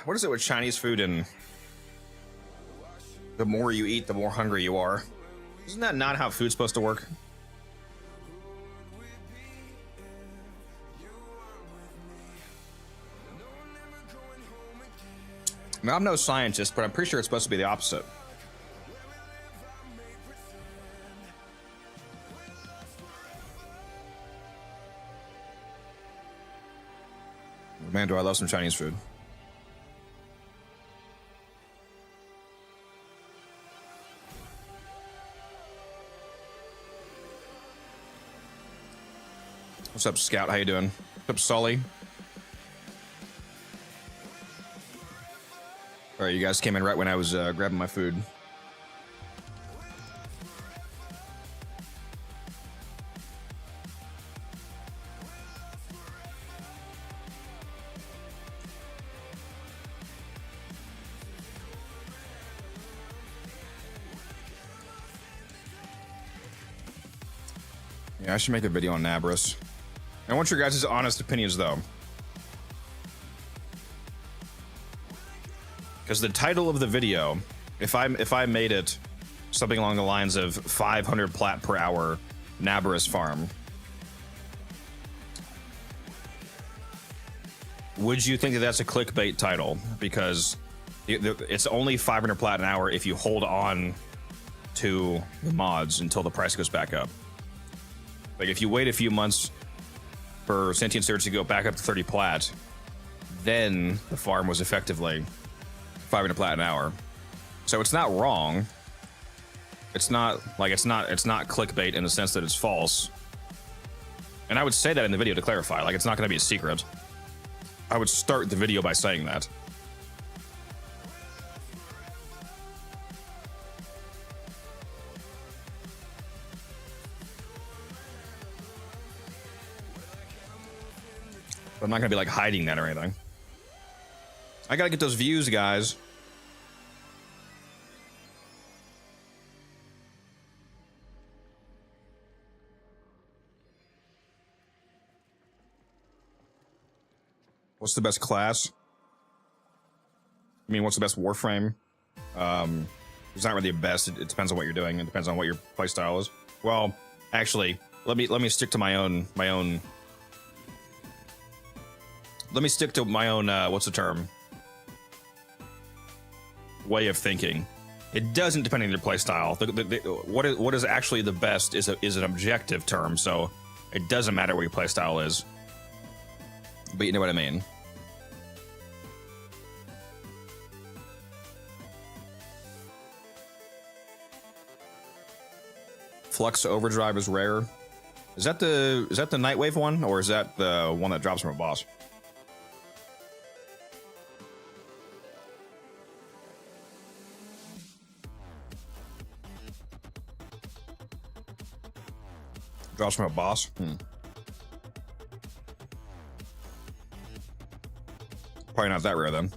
What is it with Chinese food and the more you eat, the more hungry you are? Isn't that not how food's supposed to work? Now, I'm no scientist, but I'm pretty sure it's supposed to be the opposite. Man, do I love some Chinese food. What's up, Scout? How you doing? What's up, Sully? All right, you guys came in right when I was grabbing my food. Yeah, I should make a video on Naberus. I want your guys' honest opinions, though. Because the title of the video, if I made it something along the lines of 500 plat per hour Naberus farm, would you think that that's a clickbait title? Because it's only 500 plat an hour if you hold on to the mods until the price goes back up. Like, if you wait a few months for Sentient Surge to go back up to 30 plat, then the farm was effectively 500 plat an hour. So it's not wrong. It's not clickbait in the sense that it's false. And I would say that in the video to clarify, like, it's not going to be a secret. I would start the video by saying that. But I'm not going to be like hiding that or anything. I got to get those views, guys. What's the best class? I mean, what's the best Warframe? It's not really the best. It depends on what you're doing. It depends on what your playstyle is. Well, actually, let me stick to my own. Let me stick to my own. What's the term? Way of thinking. It doesn't depend on your playstyle. What is actually the best is an objective term. So it doesn't matter what your playstyle is. But you know what I mean. Flux Overdrive is rare. Is that the Nightwave one, or is that the one that drops from a boss? Drops from a boss? Probably not that rare then.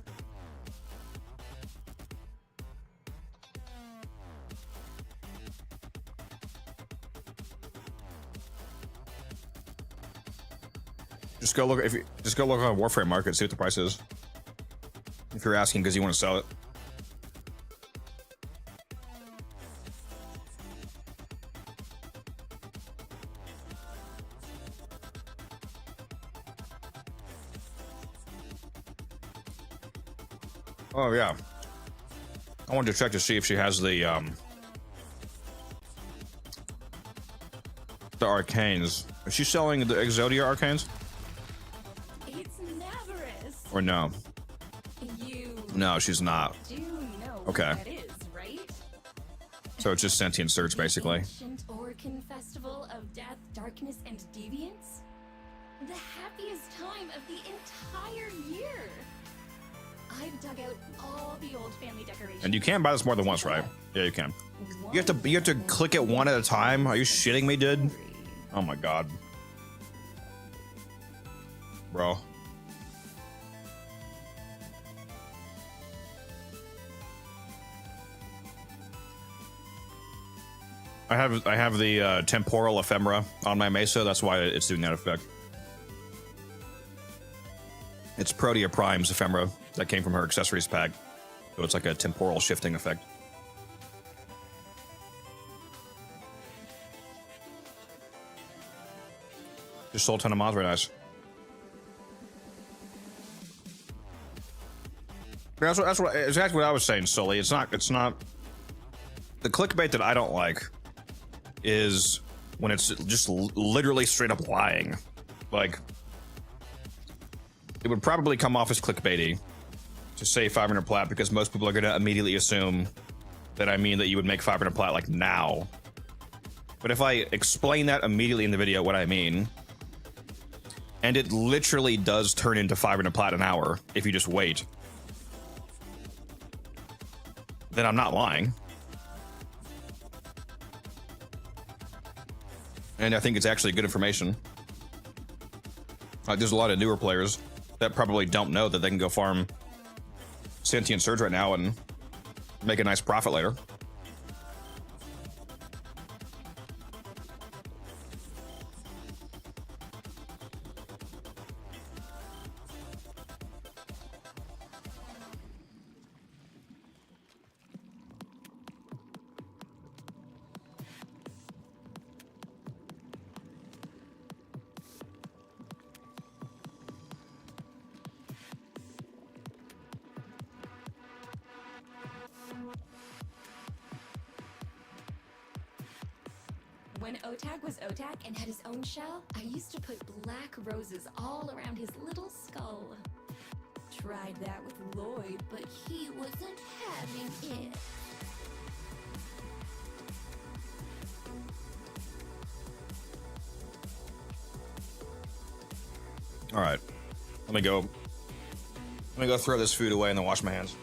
Just go look on Warframe market, see what the price is. If you're asking because you want to sell it. Oh yeah, I wanted to check to see if she has the arcanes. Is she selling the Exodia arcanes? It's Naberus. Or no? No, she's not. Do know Okay. what that is, right? So it's just Sentient Search, basically. Ancient Orcan Festival of Death, Darkness, and Deviance? The happiest time of the entire year! I've dug out all the old family decorations. And you can buy this more than once, right? Yeah, you can. You have to click it one at a time? Are you shitting me, dude? Oh my god. Bro. I have the temporal ephemera on my Mesa. That's why it's doing that effect. It's Protea Prime's ephemera that came from her accessories pack. So it's like a temporal shifting effect. Just sold a ton of mods, very nice. That's exactly what I was saying, Sully. It's not the clickbait that I don't like is when it's just literally straight up lying. Like, it would probably come off as clickbaity to say 500 plat because most people are going to immediately assume that I mean that you would make 500 plat like now. But if I explain that immediately in the video what I mean, and it literally does turn into 500 plat an hour if you just wait, then I'm not lying. And I think it's actually good information. Like, there's a lot of newer players that probably don't know that they can go farm Sentient Surge right now and make a nice profit later. When Otag was Otag and had his own shell, I used to put black roses all around his little skull. Tried that with Lloyd, but he wasn't having it. All right, let me go throw this food away and then wash my hands.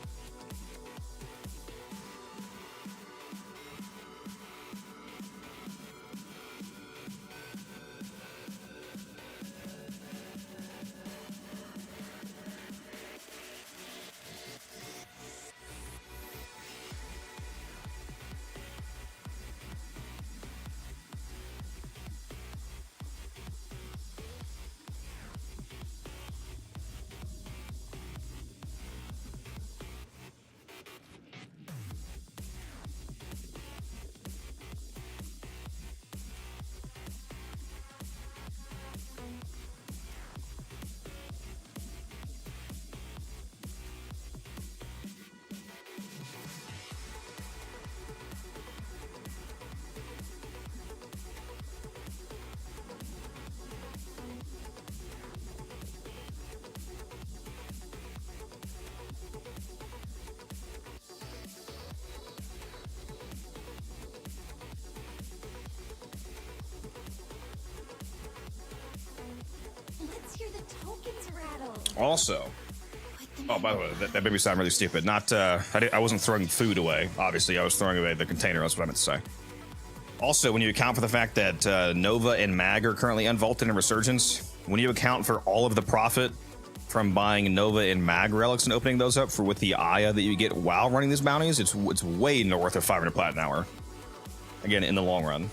Let's hear the tokens rattle. Also, oh, by the way, that made me sound really stupid. Not, I wasn't throwing food away. Obviously, I was throwing away the container. That's what I meant to say. Also, when you account for the fact that Nova and Mag are currently unvaulted in Resurgence, when you account for all of the profit from buying Nova and Mag relics and opening those up for with the Aya that you get while running these bounties, it's way north of 500 plat an hour. Again, in the long run.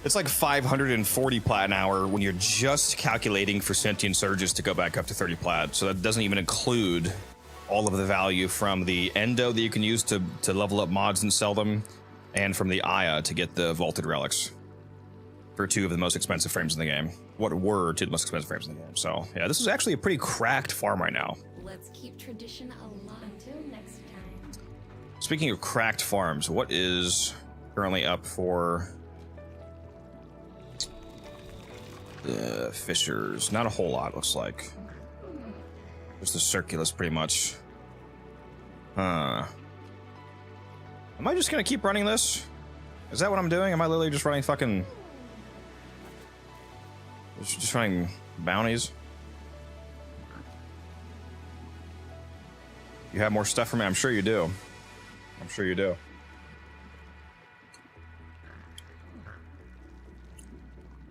It's like 540 plat an hour when you're just calculating for Sentient Surges to go back up to 30 plat. So that doesn't even include all of the value from the Endo that you can use to level up mods and sell them, and from the Aya to get the vaulted relics for two of the most expensive frames in the game. What were two of the most expensive frames in the game. So yeah, this is actually a pretty cracked farm right now. Let's keep tradition alive until next time. Speaking of cracked farms, what is currently up for the Fishers? Not a whole lot, looks like. Just the Circulus, pretty much. Huh. Am I just gonna keep running this? Is that what I'm doing? Am I literally just running fucking... Just running bounties? You have more stuff for me? I'm sure you do. I'm sure you do.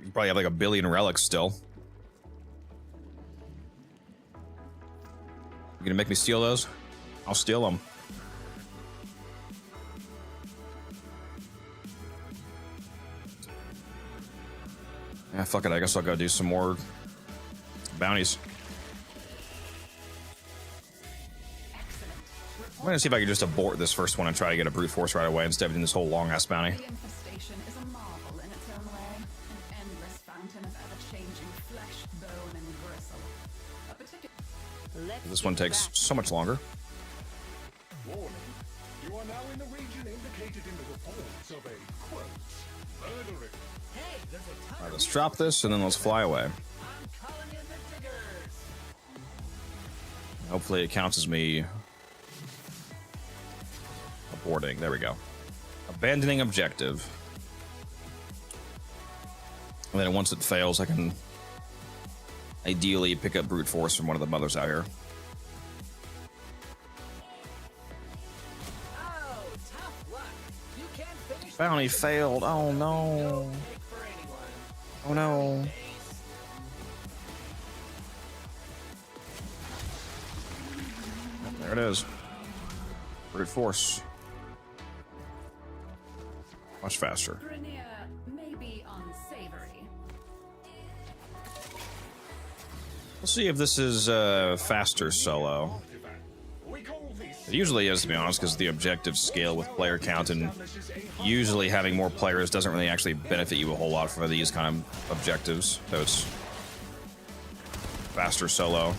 You probably have like 1 billion relics still. You gonna make me steal those? I'll steal them. Yeah, fuck it. I guess I'll go do some more Bounties. I'm gonna see if I can just abort this first one and try to get a brute force right away instead of doing this whole long ass bounty. The infestation is a marvel in its own way, an endless fountain of ever-changing flesh, bone, and gristle. A particular This one takes so much longer. Warning. You are now in the region indicated in the reports of a, quote, murdering. All right, let's drop this and then let's fly away. Hopefully it counts as me aborting. There we go. Abandoning objective. And then once it fails, I can ideally pick up brute force from one of the mothers out here. Bounty failed. Oh no. Oh no. There it is. Brute force. Much faster. Grenier may be unsavory. We'll see if this is faster solo. We call this It usually is, to be honest, because the objectives scale with player count, and usually having more players doesn't really actually benefit you a whole lot for these kind of objectives. So it's faster solo.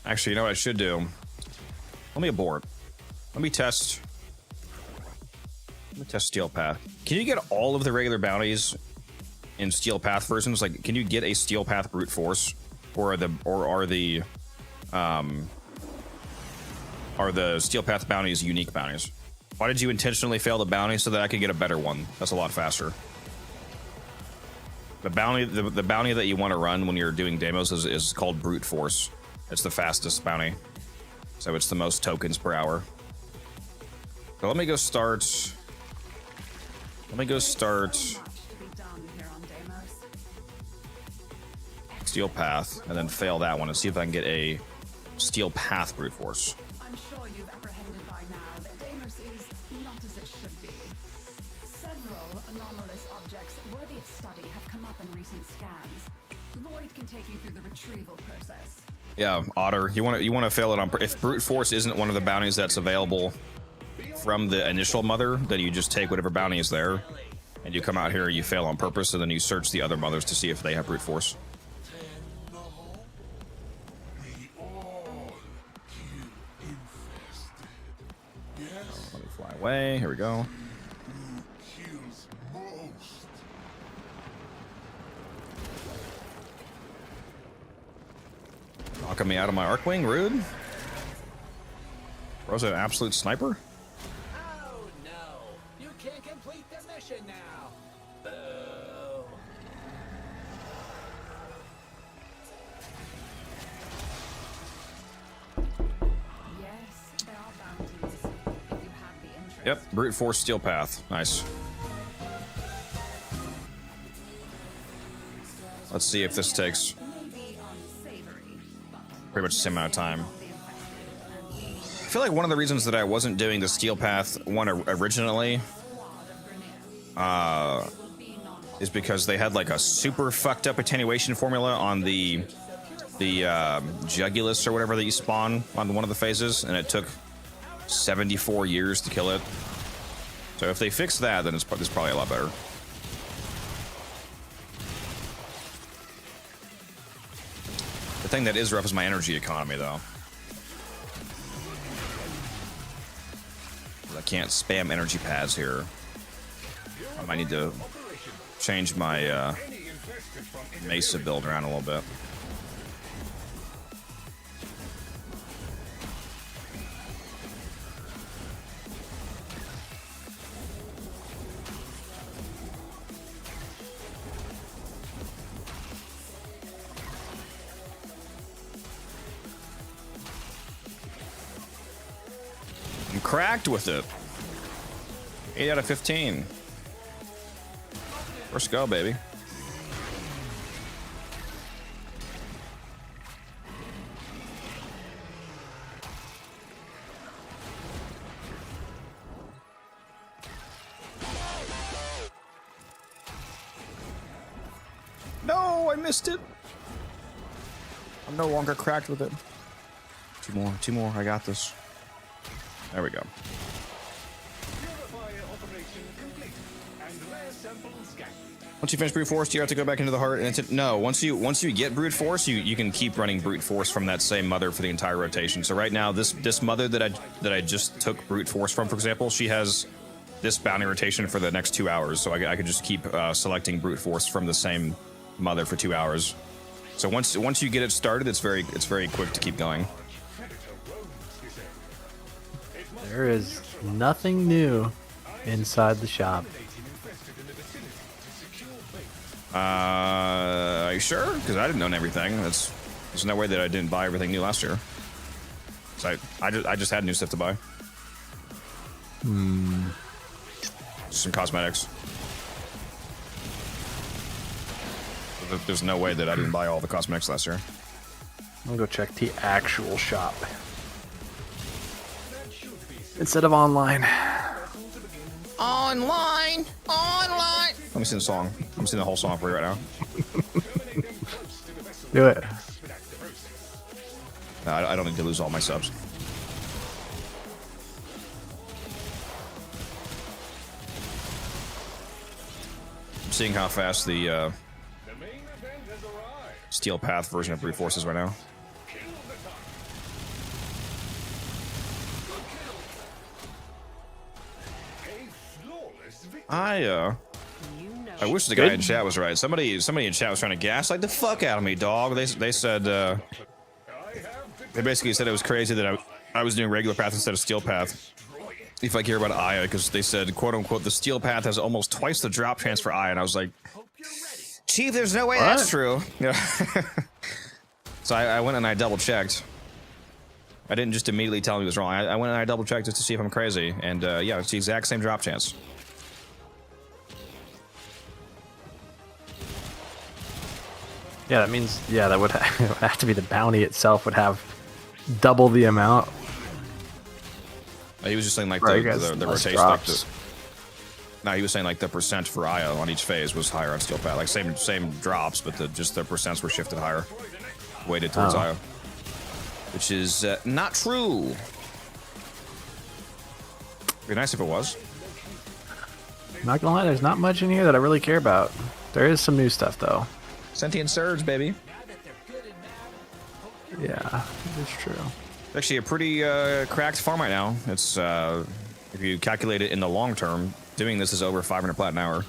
Actually, you know what I should do? Let me abort. Let me test Steel Path. Can you get all of the regular bounties in Steel Path versions? Like, can you get a Steel Path brute force, or are the Steel Path bounties unique bounties? Why did you intentionally fail the bounty so that I could get a better one? That's a lot faster. The bounty that you want to run when you're doing demos is called brute force. It's the fastest bounty, so it's the most tokens per hour. So let me go start. Much to be done here on Damos. Steel Path, and then fail that one and see if I can get a Steel Path brute force. I'm sure you've apprehended by now that Damos is not as it should be. Several anomalous objects worthy of study have come up in recent scans. Lloyd can take you through the retrieval process. Yeah, Otter, you want to fail it on. If brute force isn't one of the bounties that's available from the initial mother, then you just take whatever bounty is there, and you come out here, you fail on purpose, and then you search the other mothers to see if they have brute force. Let me fly away. Here we go. Knocking me out of my Arcwing, rude. Bro's an absolute sniper. Oh no! You can't complete the mission now! Boo! Yes, there are bounties if you have the interest. Yep, brute force Steel Path. Nice. Let's see if this takes Maybe unsavory, but pretty much the same amount of time. I feel like one of the reasons that I wasn't doing the Steel Path one originally is because they had like a super fucked up attenuation formula on the Jugulus or whatever that you spawn on one of the phases, and it took 74 years to kill it. So if they fix that, then it's probably a lot better. The thing that is rough is my energy economy, though. I can't spam energy pads here. I might need to change my Mesa build around a little bit. I'm cracked with it. 8 out of 15. First go, baby. No, I missed it. I'm no longer cracked with it. Two more. I got this. There we go. Once you finish brute force, do you have to go back into the heart? And no. Once you get brute force, you can keep running brute force from that same mother for the entire rotation. So right now, this mother that I just took brute force from, for example, she has this bounty rotation for the next 2 hours. So I could just keep selecting brute force from the same mother for 2 hours. So once you get it started, it's very quick to keep going. There is nothing new inside the shop. Are you sure? Because I didn't own everything. There's no way that I didn't buy everything new last year. So I just had new stuff to buy. Some cosmetics. There's no way that I didn't buy all the cosmetics last year. I'll go check the actual shop instead of online. Online. Let me sing the song. I'm singing the whole song for you right now. Do it. No, I don't need to lose all my subs. I'm seeing how fast the Steel Path version of Brute Force is right now. I wish the guy in chat was right. Somebody in chat was trying to gaslight the fuck out of me, dog. They said they basically said it was crazy that I was doing regular path instead of steel path. If I care about Aya, because they said, quote unquote, the steel path has almost twice the drop chance for Aya, and I was like, Chief, there's no way that's true. Yeah. So I went and I double checked. I didn't just immediately tell him he was wrong. I went and I double checked just to see if I'm crazy, and yeah, it's the exact same drop chance. Yeah, that means, yeah, that would have to be the bounty itself would have double the amount. He was just saying like right, the rotation. Like no, he was saying like the percent for Aya on each phase was higher on Steel Path. Like same drops, but just the percents were shifted higher, weighted towards Aya, which is not true. It'd be nice if it was. Not gonna lie, there's not much in here that I really care about. There is some new stuff though. Sentient Surge, baby. Yeah, it's true. Actually, a pretty cracked farm right now. It's if you calculate it in the long term, doing this is over 500 plat an hour.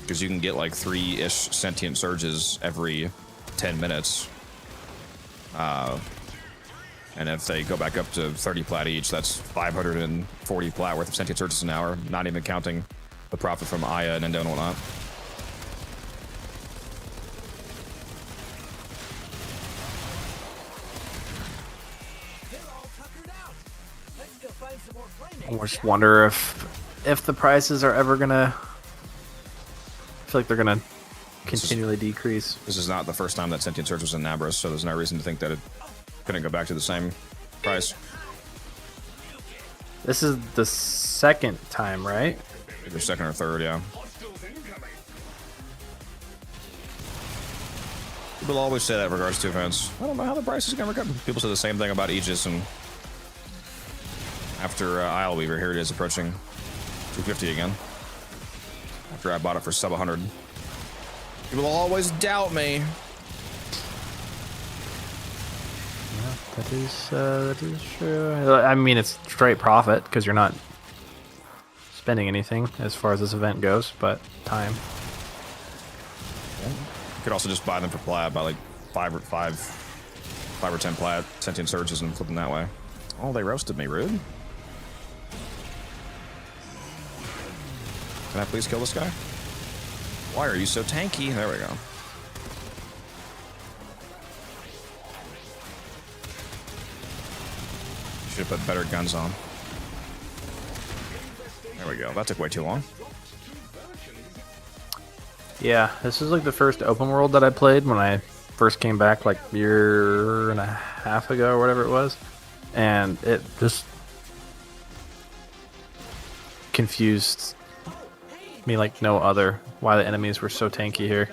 Because you can get like 3-ish sentient surges every 10 minutes. And if they go back up to 30 plat each, that's 540 plat worth of sentient surges an hour, not even counting the profit from Aya and Endo and whatnot. I just wonder if the prices are ever gonna. I feel like they're gonna continually decrease. This is not the first time that Sentient Surge was in Naberus, so there's no reason to think that it couldn't go back to the same price. This is the second time, right? Either second or third, yeah. People always say that in regards to events. I don't know how the price is going to recover. People say the same thing about Aegis, and after Isle Weaver, here it is approaching 250 again. After I bought it for sub 100. People always doubt me. Yeah, that is true. I mean, it's straight profit because you're not spending anything as far as this event goes, but time. You could also just buy them for plat, buy like 5 or 10 plat Sentient Surges and flip them that way. Oh, they roasted me, rude. Can I please kill this guy? Why are you so tanky? There we go. Should have put better guns on. There we go. That took way too long. Yeah, this is like the first open world that I played when I first came back like a year and a half ago or whatever it was. And it just confused me like no other why the enemies were so tanky here.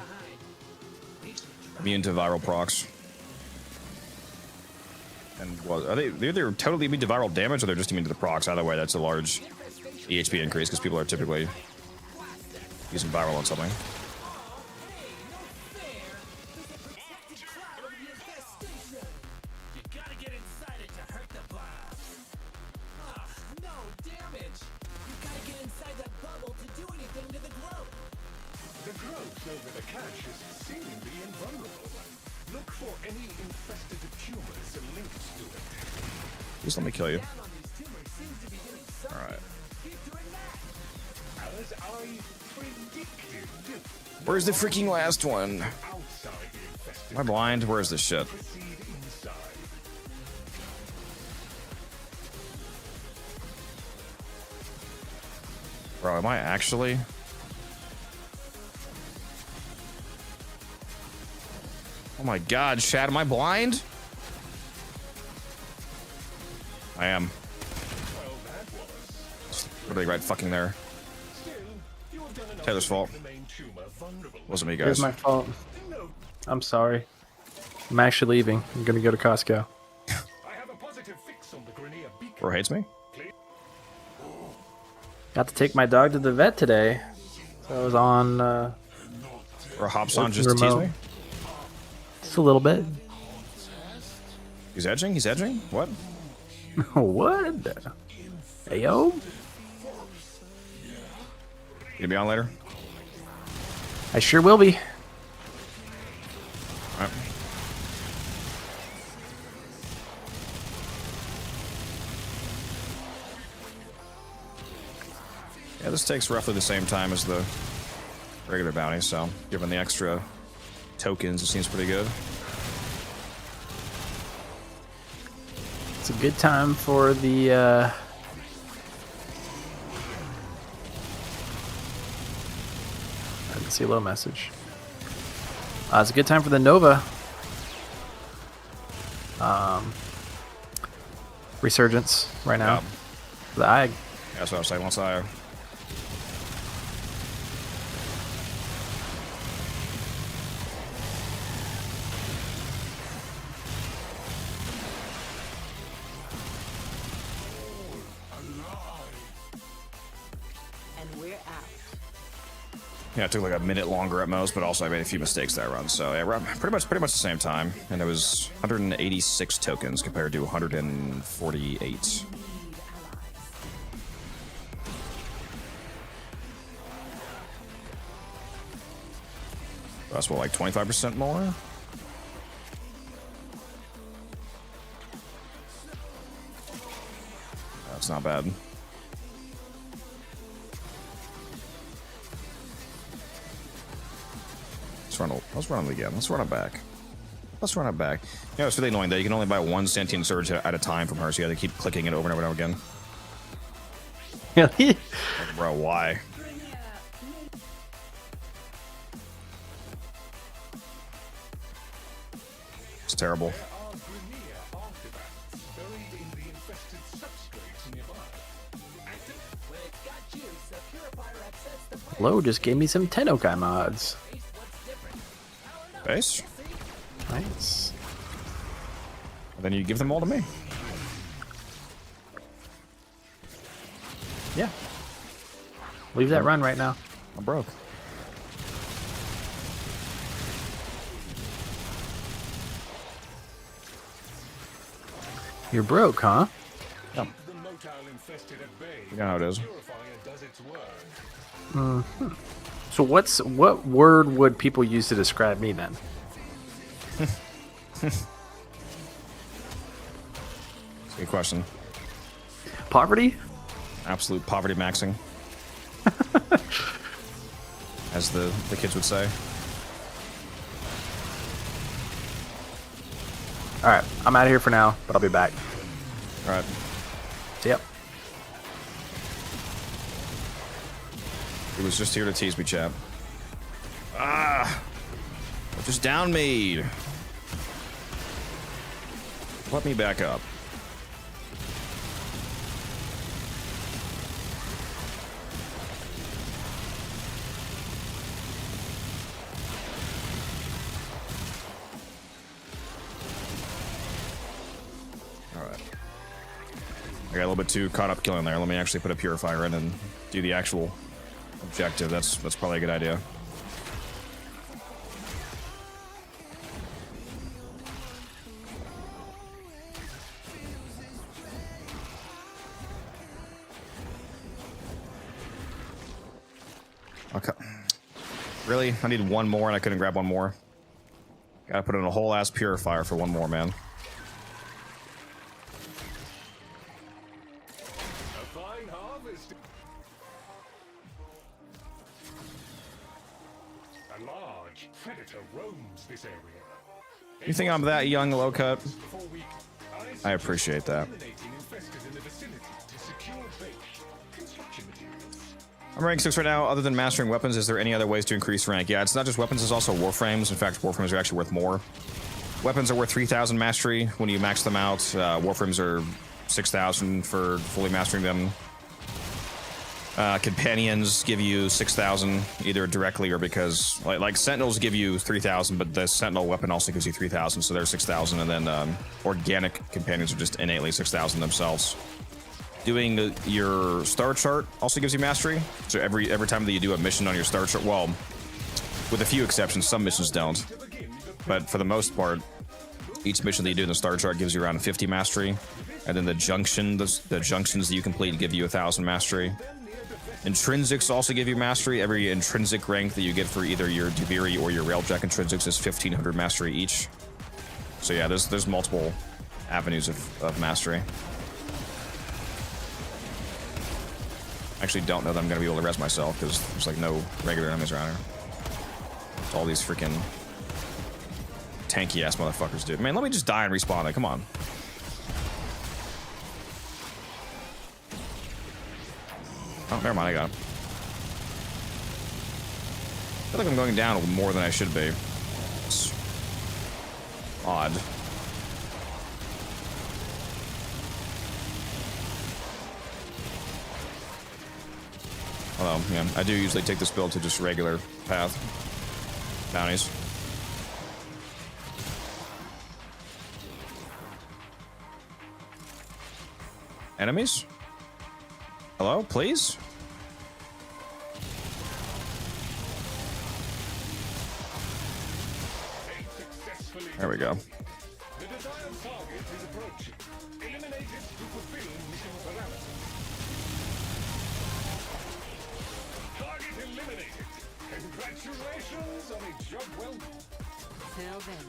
Immune to viral procs. And well, are they? They're either totally immune to viral damage, or they're just immune to the procs. Either way, that's a large EHP increase because people are typically using viral on something. Just let me kill you. Alright. Where's the freaking last one? Am I blind? Where's this shit? Bro, am I actually? Oh my god, Chad, am I blind? I am. Literally right fucking there. Taylor's fault. Wasn't me, guys. It's my fault. I'm sorry. I'm actually leaving. I'm gonna go to Costco. Bro hates me? Got to take my dog to the vet today. So I was on Or hops on just to tease me? Just a little bit. He's edging? He's edging? What? What? Hey, yo. You gonna be on later? I sure will be. Alright. Yeah, this takes roughly the same time as the regular bounty, so given the extra tokens, it seems pretty good. It's a good time for the I didn't see a little message. It's a good time for the Nova resurgence right now. For the Ag. Yeah, that's what I was saying. Once I yeah, it took like a minute longer at most, but also I made a few mistakes that run. So yeah, we're pretty much the same time, and it was 186 tokens compared to 148. That's what, like 25% more? That's not bad. Let's run it again. Let's run it back. Let's run it back. You know, it's really annoying that you can only buy one Sentient Surge at a time from her, so you have to keep clicking it over and over and over again. Really? Like, bro, why? It's terrible. Lo just gave me some TennoCreate mods. Base? Nice. And then you give them all to me. Yeah. Leave that run right now. I'm broke. You're broke, huh? Yeah. You know how it is. Mm-hmm. So what word would people use to describe me then? Good question. Poverty? Absolute poverty maxing. As the kids would say. Alright, I'm out of here for now, but I'll be back. Alright. See ya. He was just here to tease me, chap. Ah! Just down me. Let me back up. got a little bit too caught up killing there. Let me actually put a purifier in and do the actual objective. That's probably a good idea. Okay. Really? I need one more and I couldn't grab one more. Gotta put in a whole ass purifier for one more, man. A fine harvest. A large predator roams this area. You think I'm that young, low cut? Before we, I appreciate that. eliminating infestors in the vicinity to secure bait, construction materials. I'm rank 6 right now. Other than mastering weapons, is there any other ways to increase rank? Yeah, it's not just weapons, it's also Warframes. In fact, Warframes are actually worth more. Weapons are worth 3,000 mastery when you max them out. Warframes are 6,000 for fully mastering them. Companions give you 6,000 either directly or because... Like Sentinels give you 3,000, but the Sentinel weapon also gives you 3,000, so they're 6,000. And then organic companions are just innately 6,000 themselves. Doing your star chart also gives you mastery. So every time that you do a mission on your star chart, well, with a few exceptions, some missions don't. But for the most part, each mission that you do in the star chart gives you around 50 mastery. And then the junctions that you complete give you 1,000 mastery. Intrinsics also give you mastery. Every intrinsic rank that you get for either your Duviri or your Railjack intrinsics is 1,500 mastery each. So yeah, there's multiple avenues of mastery. Actually don't know that I'm gonna be able to res myself because there's like no regular enemies around here. It's all these freaking tanky ass motherfuckers, dude. Man, let me just die and respawn it. Come on. Oh, never mind, I got him. I feel like I'm going down more than I should be. It's odd. Although, yeah, I do usually take this build to just regular path bounties. Enemies? Hello, please? There we go. The desired target is approaching. Eliminate it to fulfill mission parameters. Target eliminated. Congratulations on a job well done. Till then.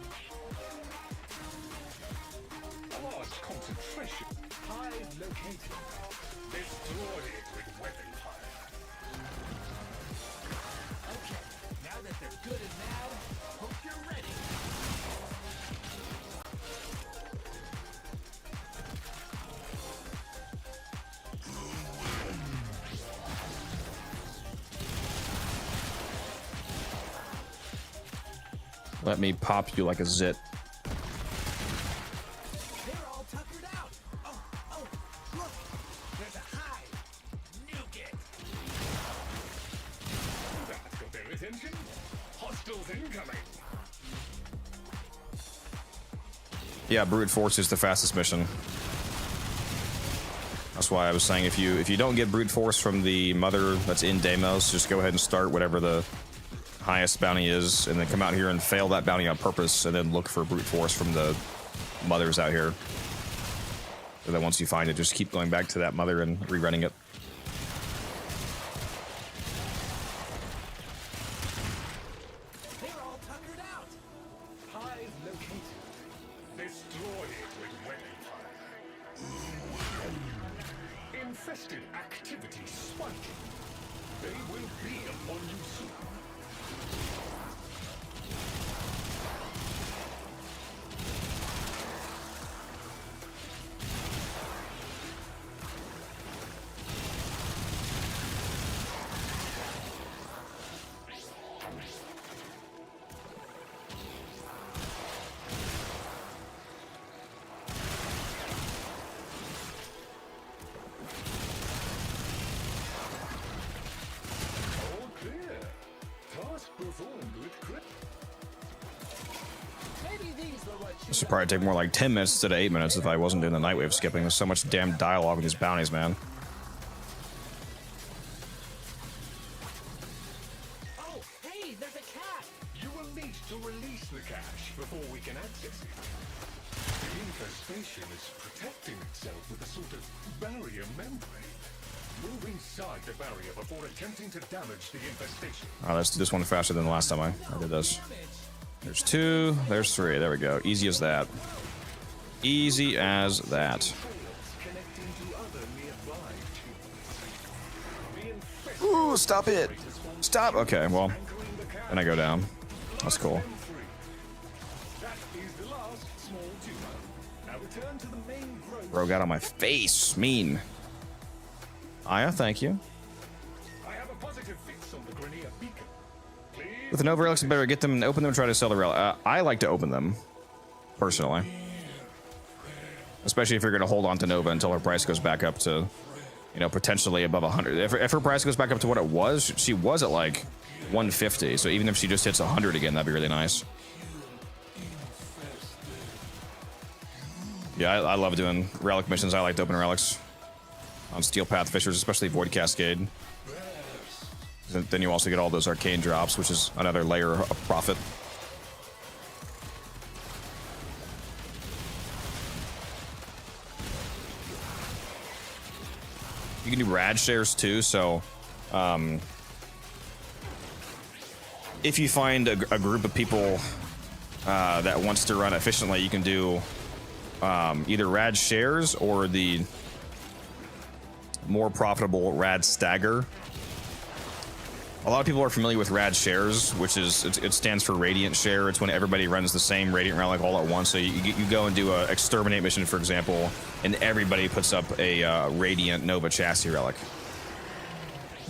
A large concentration. Hive located. Destroy it with weapon fire. Okay, now that they're good and mad, hope you're ready. Let me pop you like a zit. They're all tuckered out. Oh, look, there's a hive. Nuke it. That got their attention. Hostiles incoming. Yeah, brute force is the fastest mission. That's why I was saying if you don't get brute force from the mother that's in Damos, just go ahead and start whatever the highest bounty is, and then come out here and fail that bounty on purpose, and then look for brute force from the mothers out here. And then once you find it, just keep going back to that mother and rerunning it. They're all tuckered out. Hive located. Destroy it with weapon fire. Infested activity spiking. They will be upon you soon. All clear. This would probably take more like 10 minutes instead of 8 minutes if I wasn't doing the Nightwave skipping. There's so much damn dialogue with these bounties, man. Oh, hey, there's a cat! You will need to release the cache before we can access it. The infestation is protecting itself with a sort of barrier membrane. Move inside the barrier before attempting to damage the infestation. Alright, let's do this one faster than the last time I did this. There's 2, there's 3. There we go. Easy as that. Easy as that. Ooh, stop it! Stop! Okay, well, then I go down. That's cool. Bro got on my face. Mean. Aya, thank you. With the Nova relics, better get them and open them and try to sell the relic. I like to open them, personally. Especially if you're going to hold on to Nova until her price goes back up to, you know, potentially above 100. If her price goes back up to what it was, she was at like 150. So even if she just hits 100 again, that'd be really nice. Yeah, I love doing relic missions. I like to open relics on Steel Path Fishers, especially Void Cascade. Then you also get all those arcane drops, which is another layer of profit. You can do rad shares too, so if you find a group of people that wants to run efficiently, you can do either rad shares or the more profitable rad stagger. A lot of people are familiar with rad shares, which is it stands for radiant share. It's when everybody runs the same radiant relic all at once. So you go and do a exterminate mission, for example, and everybody puts up a radiant Nova chassis relic.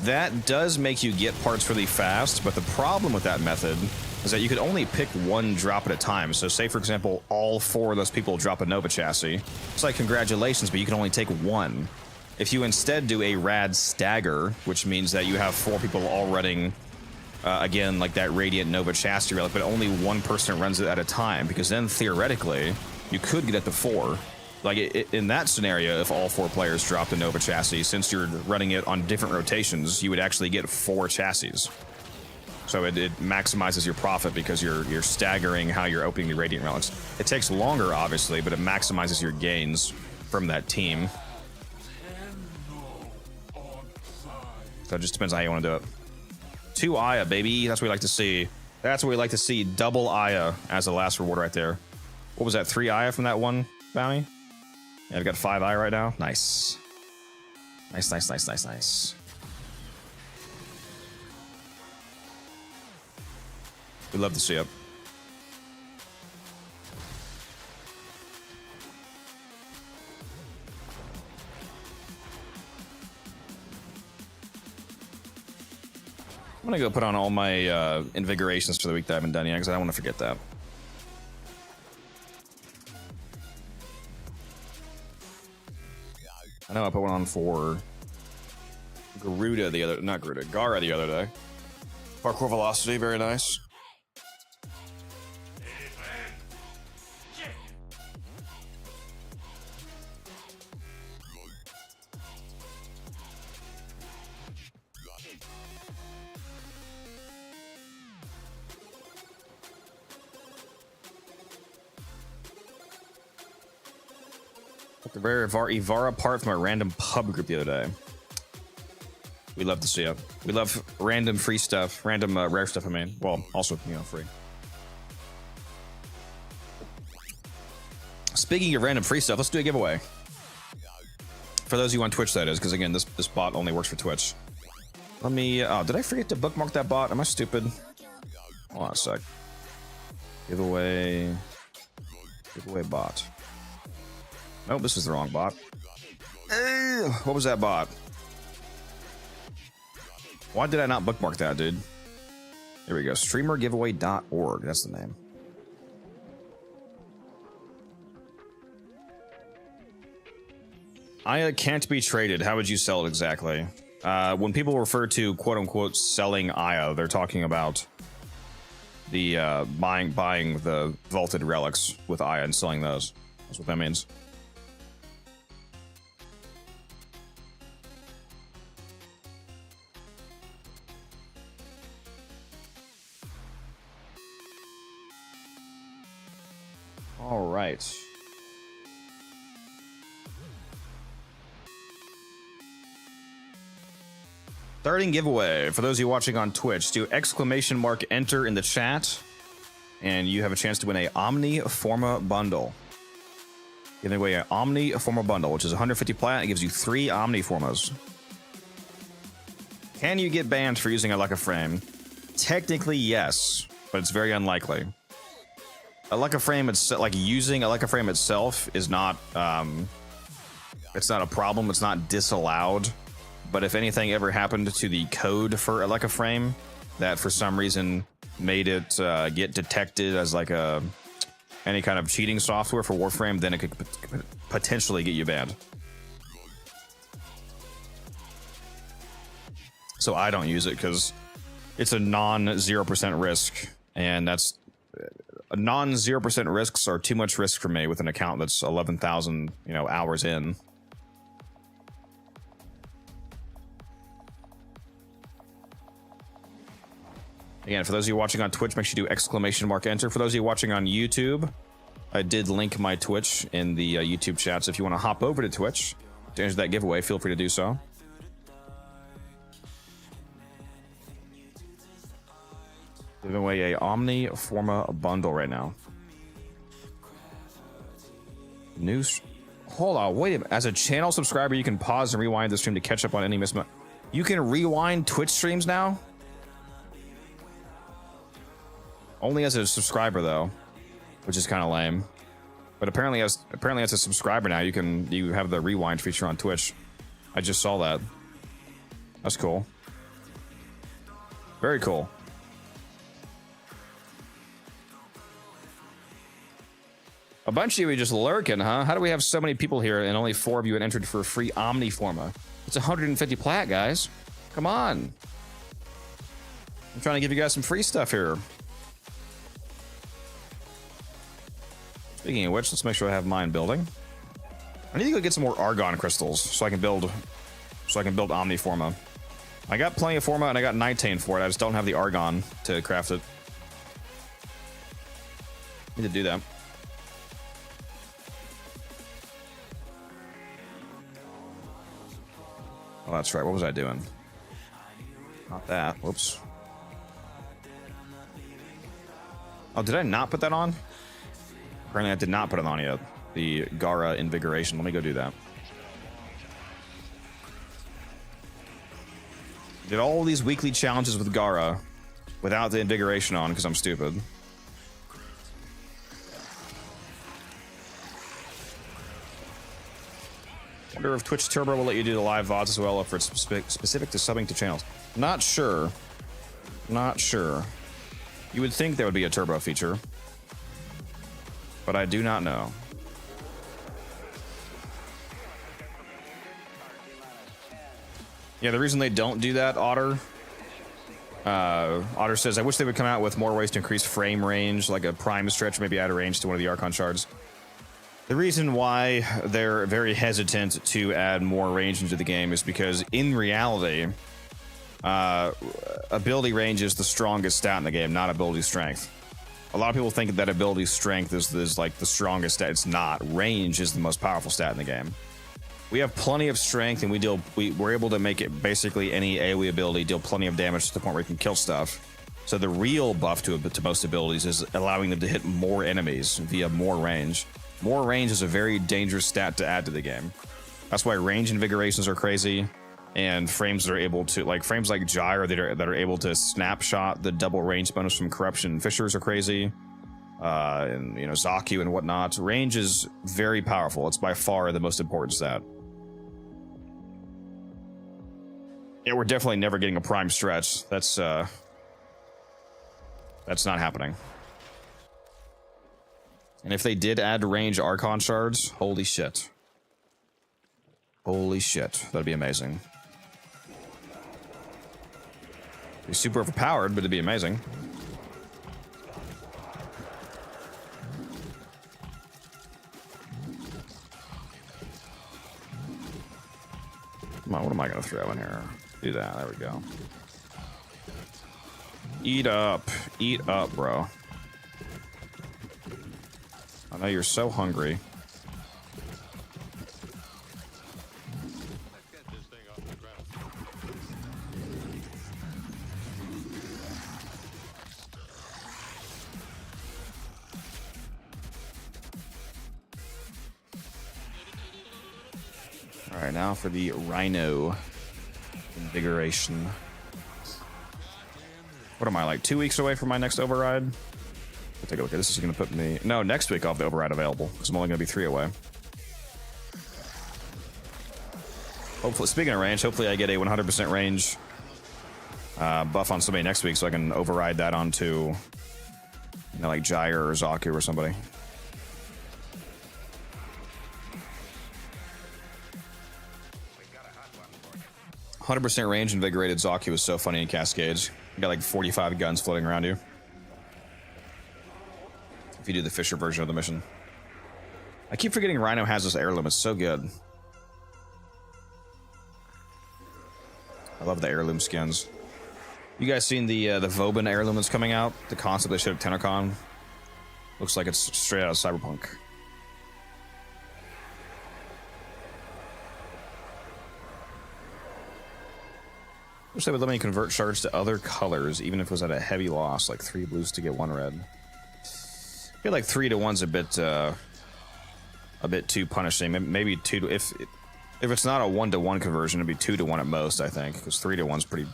That does make you get parts really fast, but the problem with that method is that you could only pick one drop at a time. So say, for example, all 4 of those people drop a Nova chassis. It's like, congratulations, but you can only take one. If you instead do a rad stagger, which means that you have 4 people all running, again, like that radiant Nova chassis relic, but only one person runs it at a time, because then theoretically, you could get up to 4. Like, in that scenario, if all 4 players dropped a Nova chassis, since you're running it on different rotations, you would actually get 4 chassis. So it maximizes your profit because you're staggering how you're opening the radiant relics. It takes longer, obviously, but it maximizes your gains from that team. So it just depends on how you want to do it. 2 Aya, baby. That's what we like to see. That's what we like to see. Double Aya as the last reward right there. What was that? 3 Aya from that one bounty? Yeah, I've got 5 Aya right now. Nice. Nice, nice, nice, nice, nice. We'd love to see it. I'm gonna go put on all my invigorations for the week that I haven't done yet, because I don't want to forget that. I know I put one on for Garuda the other, not Garuda, Gara the other day. Parkour velocity, very nice. The rare Ivara part from a random pub group the other day. We love to see it. We love random free stuff, random rare stuff. I mean, well, also, you know, free. Speaking of random free stuff, let's do a giveaway. For those of you on Twitch, that is, because again, this bot only works for Twitch. Let me. Oh, did I forget to bookmark that bot? Am I stupid? Hold on a sec. Giveaway bot. Nope, this is the wrong bot. What was that bot? Why did I not bookmark that, dude? Here we go. Streamergiveaway.org. That's the name. Aya can't be traded. How would you sell it exactly? When people refer to quote-unquote selling Aya, they're talking about the buying the vaulted relics with Aya and selling those. That's what that means. All right. Starting giveaway. For those of you watching on Twitch, do !enter in the chat, and you have a chance to win a Omni Forma bundle. Giving away an Omni Forma bundle, which is 150 plat. It gives you 3 Omni Formas. Can you get banned for using a Frame? Technically, yes, but it's very unlikely. A Frame, it's like using a Frame itself is not. It's not a problem. It's not disallowed. But if anything ever happened to the code for a Frame that for some reason made it get detected as like any kind of cheating software for Warframe, then it could potentially get you banned. So I don't use it because it's a non-0% risk, and that's non-0% risks are too much risk for me with an account that's 11,000 hours in. Again, for those of you watching on Twitch, make sure you do !enter. For those of you watching on YouTube, I did link my Twitch in the YouTube chat, so if you want to hop over to Twitch to enter that giveaway, feel free to do so. Giving away a Omni Forma bundle right now. News. Hold on, wait a minute. As a channel subscriber, you can pause and rewind the stream to catch up on any missed. You can rewind Twitch streams now? Only as a subscriber though, which is kind of lame. But apparently as a subscriber now, you have the rewind feature on Twitch. I just saw that. That's cool. Very cool. A bunch of you are just lurking, huh? How do we have so many people here and only 4 of you had entered for a free Omni Forma? It's 150 plat, guys. Come on. I'm trying to give you guys some free stuff here. Speaking of which, let's make sure I have mine building. I need to go get some more Argon crystals so I can build Omni Forma. I got plenty of Forma and I got Nitane for it. I just don't have the Argon to craft it. Need to do that. Oh, that's right. What was I doing? Not that. Whoops. Oh, did I not put that on? Apparently I did not put it on yet. The Gara Invigoration. Let me go do that. Did all these weekly challenges with Gara without the Invigoration on because I'm stupid. Wonder if Twitch Turbo will let you do the live VODs as well, or if it's specific to subbing to channels. Not sure. Not sure. You would think there would be a turbo feature, but I do not know. Yeah, the reason they don't do that, Otter says, I wish they would come out with more ways to increase frame range, like a prime stretch, maybe add a range to one of the Archon shards. The reason why they're very hesitant to add more range into the game is because, in reality, ability range is the strongest stat in the game, not ability strength. A lot of people think that ability strength is like the strongest stat. It's not. Range is the most powerful stat in the game. We have plenty of strength, and we're able to make it basically any AoE ability deal plenty of damage to the point where you can kill stuff. So the real buff to most abilities is allowing them to hit more enemies via more range. More range is a very dangerous stat to add to the game. That's why range invigorations are crazy, and frames that are able to, like frames like Gyre that are able to snapshot the double range bonus from Corruption and Fissures are crazy. And Zaku and whatnot. Range is very powerful. It's by far the most important stat. Yeah, we're definitely never getting a prime stretch. That's not happening. And if they did add range Archon shards, holy shit. Holy shit. That'd be amazing. It'd be super overpowered, but it'd be amazing. Come on, what am I gonna throw in here? Do that. There we go. Eat up, bro. I know you're so hungry. All right, now for the Rhino Invigoration. What am I, like 2 weeks away from my next override? Let's take a look at this. Is going to put me... No, next week I'll have the override available, because I'm only going to be 3 away. Hopefully, speaking of range, hopefully I get a 100% range buff on somebody next week, so I can override that onto, you know, like Gyre or Zaku or somebody. "100% range invigorated Zaku is so funny in Cascades. You got like 45 guns floating around you. If you do the Fisher version of the mission. I keep forgetting Rhino has this heirloom. It's so good. I love the heirloom skins. You guys seen the Vauban heirloom that's coming out? The concept they showed at TennoCon? Looks like it's straight out of Cyberpunk. Wish they would let me convert shards to other colors, even if it was at a heavy loss, like 3 blues to get 1 red. I feel like 3 to 1's a bit too punishing. Maybe 2 to, if it's not a 1 to 1 conversion, it'd be 2 to 1 at most, I think, because 3 to 1's pretty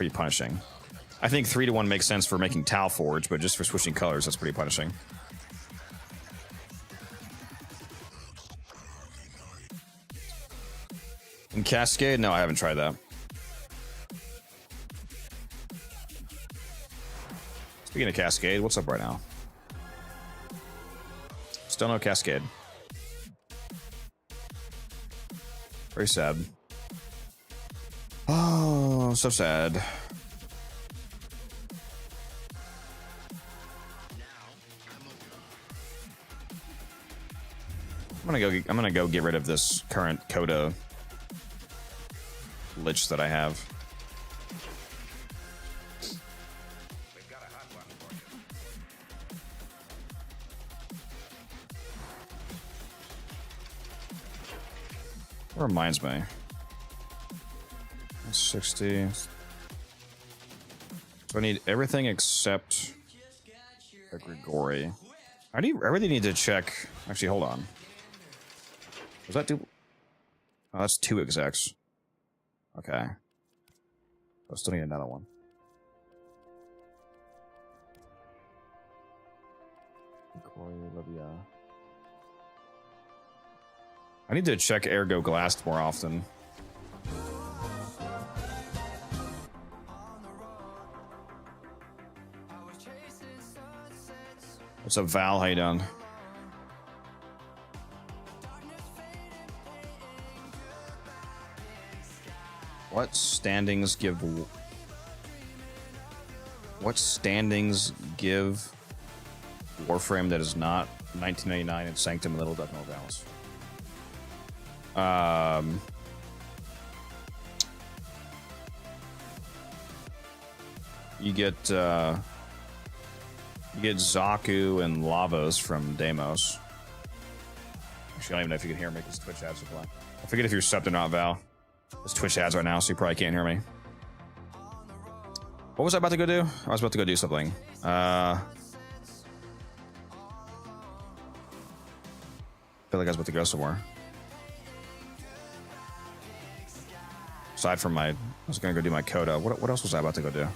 punishing. I think 3 to 1 makes sense for making Tau Forge, but just for switching colors, that's pretty punishing. In Cascade? No, I haven't tried that. Speaking of Cascade, what's up right now? Still no Cascade. Very sad. Oh, so sad. I'm gonna go get rid of this current Coda Lich that I have. That reminds me. 60. So I need everything except a Grigori. I really need to check. Actually, hold on. Was that two? Oh, that's 2 execs. Okay. I still need another one. I need to check Ergo Glast more often. What's up, Val? How you doing? What standings give Warframe that is not 1999 and Sanctum and Little Death No Balance? You get Zaku and Lavos from Damos. Actually, I don't even know if you can hear me because Twitch ads are playing. I forget if you're subbed or not, Val. There's Twitch ads right now, so you probably can't hear me. What was I about to go do? I was about to go do something. I feel like I was about to go somewhere. Aside from I was gonna go do my Coda. What else was I about to go do?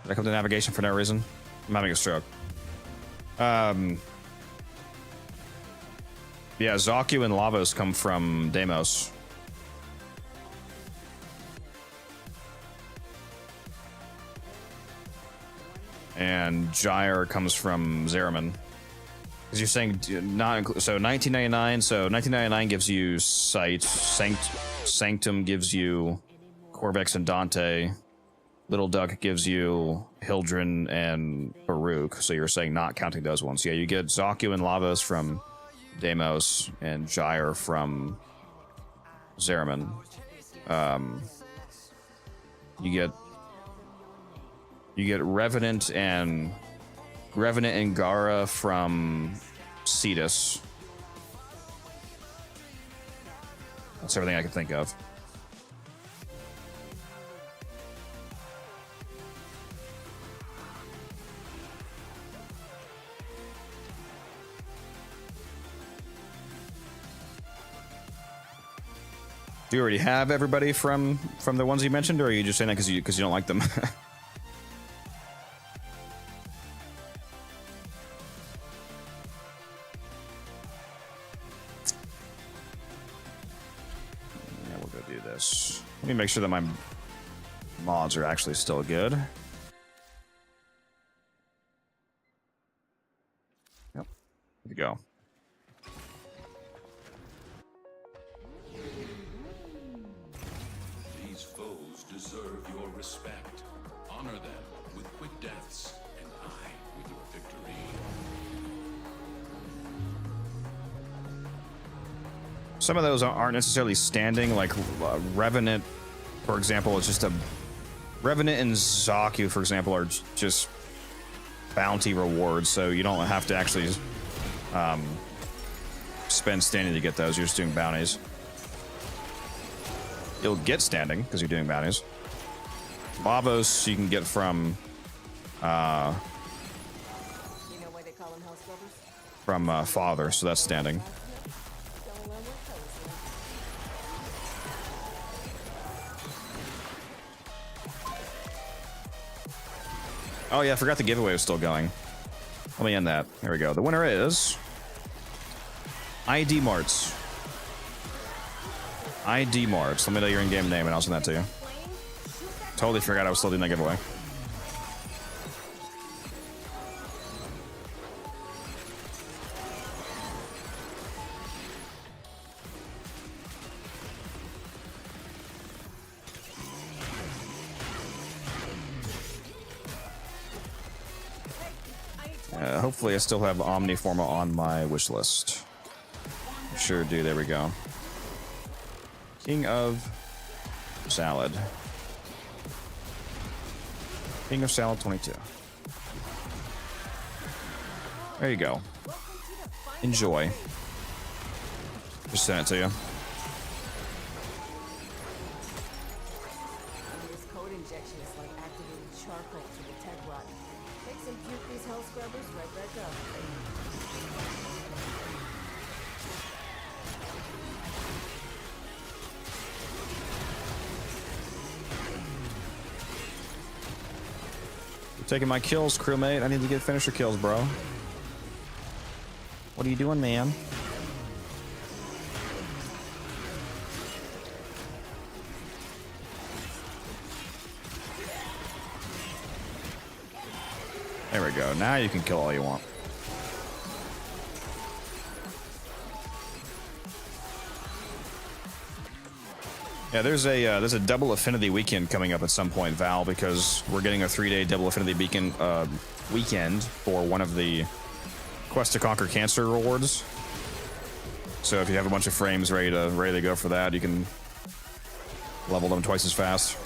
Did I come to navigation for no reason? I'm having a stroke. Yeah, Zaku and Lavos come from Damos. And Gyre comes from Zeraman. Because you're saying not include, so 1999. So 1999 gives you Sight. Sanctum gives you Corvex and Dante. Little Duck gives you Hildren and Baruch. So you're saying not counting those ones. Yeah, you get Zaku and Lavos from Damos and Gyre from Zeraman. You get Revenant and Gara from Cetus. That's everything I can think of. Do you already have everybody from the ones you mentioned, or are you just saying that because you don't like them? Yeah, we'll go do this. Let me make sure that my mods are actually still good. Yep, good to go. Deserve your respect. Honor them with quick deaths, and I with your victory. Some of those aren't necessarily standing, like Revenant, for example, is just a... Revenant and Zaku, for example, are just bounty rewards, so you don't have to actually spend standing to get those. You're just doing bounties. You'll get standing because you're doing bounties. Lavos you can get from You know why they call them house rubbers? from Father, so that's standing. Oh yeah, I forgot the giveaway was still going. Let me end that. There we go. The winner is ID Marts. ID Marts. Let me know your in-game name and I'll send that to you. Totally forgot I was still doing that giveaway. Hopefully I still have Omniforma on my wish list. Sure do. There we go. King of Salad. King of Salad 22. There you go. Enjoy. Just sent it to you. This code injection is like activating charcoal to the tech rod. Takes and puke these hell scrubbers right back up. Taking my kills, crewmate. I need to get finisher kills, bro. What are you doing, man? There we go. Now you can kill all you want. Yeah, there's a double affinity weekend coming up at some point, Val, because we're getting a 3-day double affinity weekend for one of the Quest to Conquer Cancer rewards. So if you have a bunch of frames ready to go for that, you can level them twice as fast.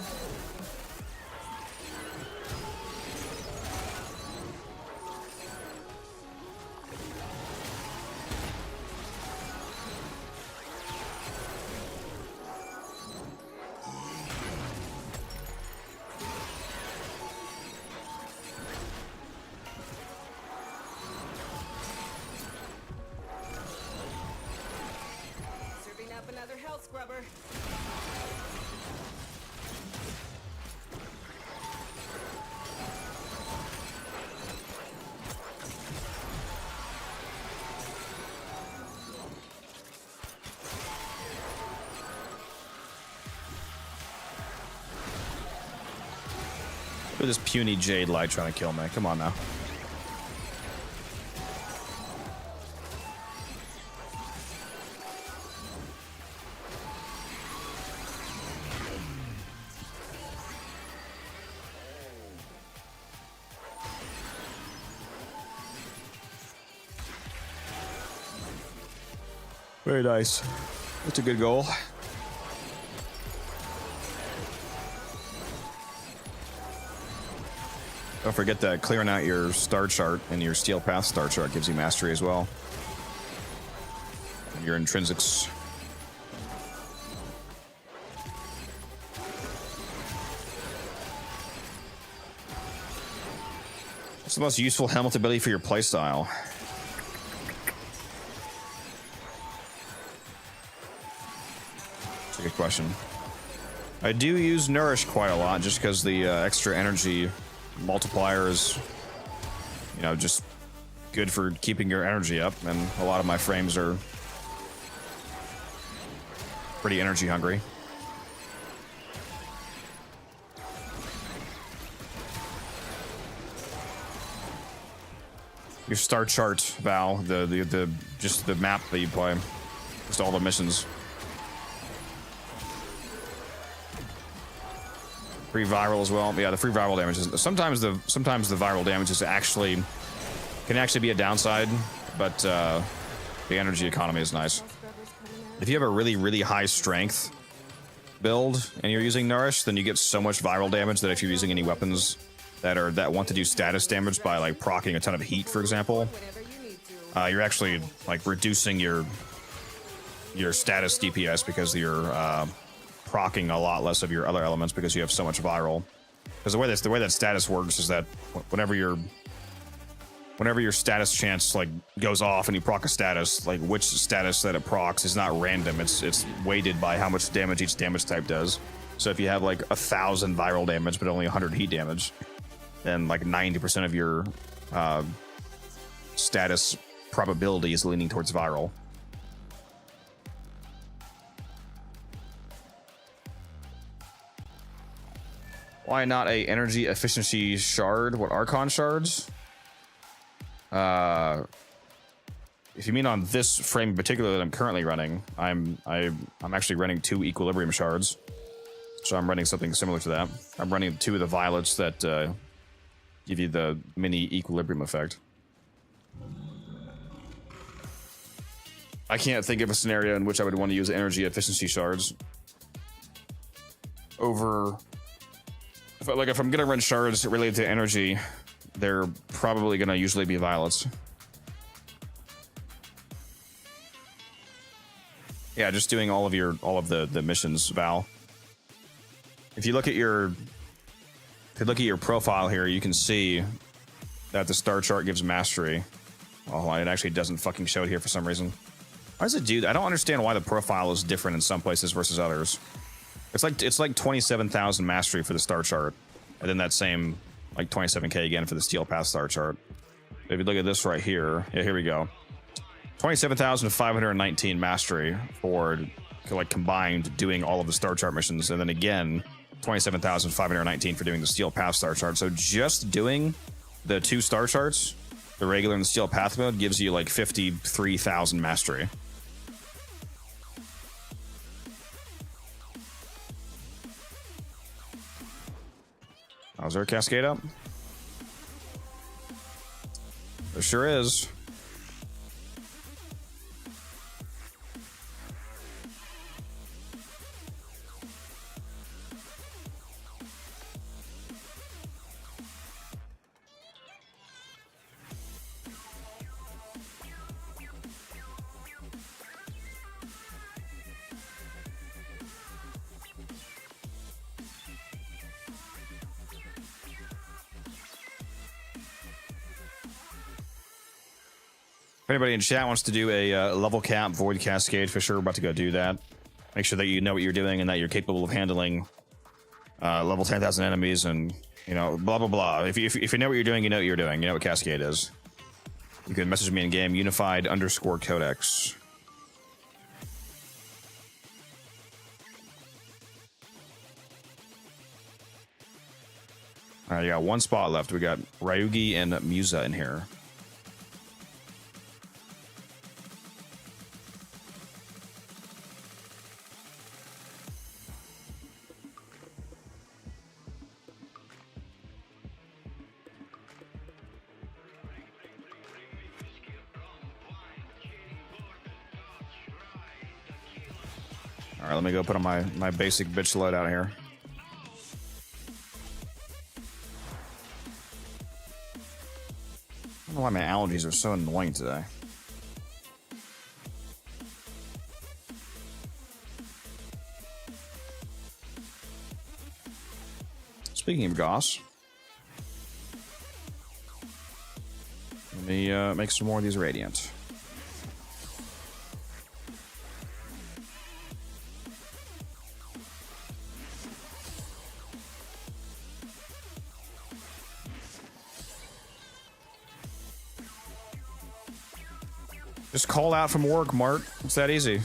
Look at this puny Jade Light trying to kill me. Come on now. Very nice. That's a good goal. Don't forget that clearing out your star chart and your steel path star chart gives you mastery as well. And your intrinsics. What's the most useful helmet ability for your playstyle? That's a good question. I do use Nourish quite a lot just because the extra energy multiplier is, you know, just good for keeping your energy up, and a lot of my frames are pretty energy hungry. Your star chart, Val, the just the map that you play, just all the missions. Free viral as well. Yeah, the free viral damage is sometimes the viral damage is can actually be a downside, but the energy economy is nice. If you have a really high strength build and you're using Nourish, then you get so much viral damage that if you're using any weapons that want to do status damage by like proccing a ton of heat, for example, you're actually like reducing your status DPS because you're proccing a lot less of your other elements because you have so much viral. Because the way that status works is that whenever your status chance like goes off and you proc a status, like which status that it procs is not random. It's weighted by how much damage each damage type does. So if you have like 1,000 viral damage but only 100 heat damage, then like 90% of your status probability is leaning towards viral. Why not a energy efficiency shard? What Archon shards? If you mean on this frame in particular that I'm currently running, I'm actually running 2 equilibrium shards. So I'm running something similar to that. I'm running 2 of the violets that give you the mini equilibrium effect. I can't think of a scenario in which I would want to use energy efficiency shards over. If I'm gonna run shards related to energy, they're probably gonna usually be violets. Yeah, just doing all of the missions, Val. If you look at your profile here, you can see that the star chart gives mastery. Oh, it actually doesn't fucking show it here for some reason. Why does it do that? I don't understand why the profile is different in some places versus others. It's like 27,000 mastery for the star chart, and then that same like 27k again for the steel path star chart. If you look at this right here, yeah, here we go. 27,519 mastery for like combined doing all of the star chart missions, and then again 27,519 for doing the steel path star chart. So just doing the 2 star charts, the regular and the steel path mode, gives you like 53,000 mastery. Oh, is there a Cascade up? There sure is. If anybody in chat wants to do a level cap void cascade, for sure, we're about to go do that. Make sure that you know what you're doing and that you're capable of handling level 10,000 enemies and, you know, blah, blah, blah. If you know what you're doing, you know what you're doing. You know what cascade is. You can message me in game, unified_codex. All right, you got 1 spot left. We got Ryugi and Mesa in here. All right, let me go put on my basic bitch loadout here. why my allergies are so annoying today. Speaking of Goss, let me make some more of these Radiant. Just call out from work, Mark. It's that easy.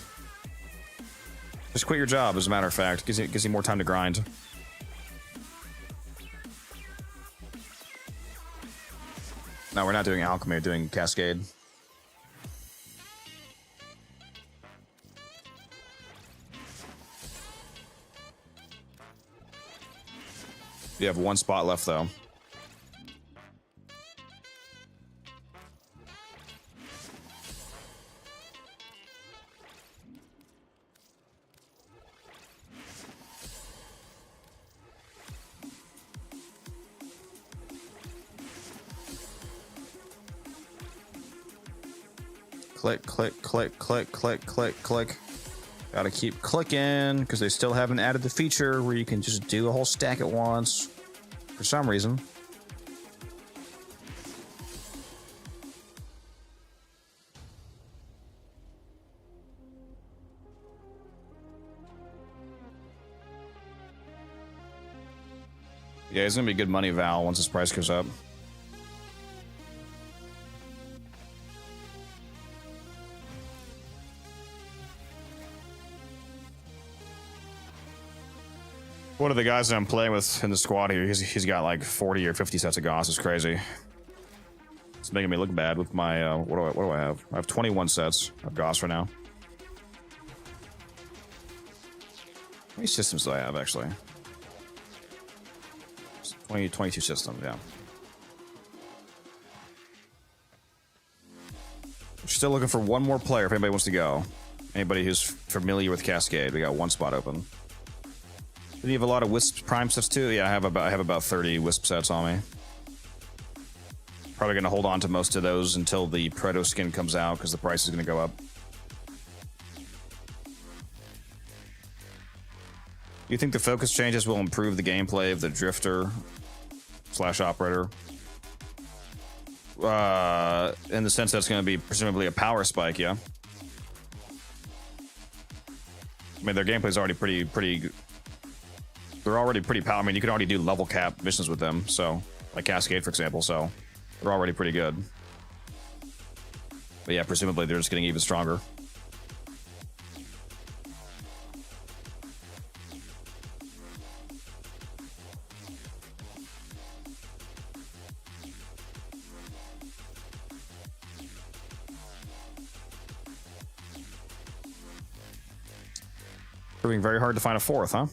Just quit your job, as a matter of fact. Gives you more time to grind. No, we're not doing alchemy, we're doing Cascade. You have one spot left, though. Click, click, click, click, click, click, click. Gotta keep clicking, because they still haven't added the feature where you can just do a whole stack at once. For some reason. Yeah, it's gonna be good money, Val, once this price goes up. One of the guys that I'm playing with in the squad here, he's got like 40 or 50 sets of Goss. It's crazy. It's making me look bad with my, what do I have? I have 21 sets of Goss right now. How many systems do I have, actually? 22 systems, yeah. We're still looking for one more player if anybody wants to go. Anybody who's familiar with Cascade, we got one spot open. Do you have a lot of Wisp Prime sets too? Yeah, I have about 30 Wisp sets on me. Probably gonna hold on to most of those until the Proto skin comes out because the price is gonna go up. Do you think the focus changes will improve the gameplay of the Drifter / Operator? In the sense that it's gonna be presumably a power spike, yeah. I mean, their gameplay's already pretty. They're already pretty powerful. I mean, you can already do level cap missions with them, so like Cascade, for example. So they're already pretty good. But yeah, presumably they're just getting even stronger. Proving very hard to find a fourth, huh?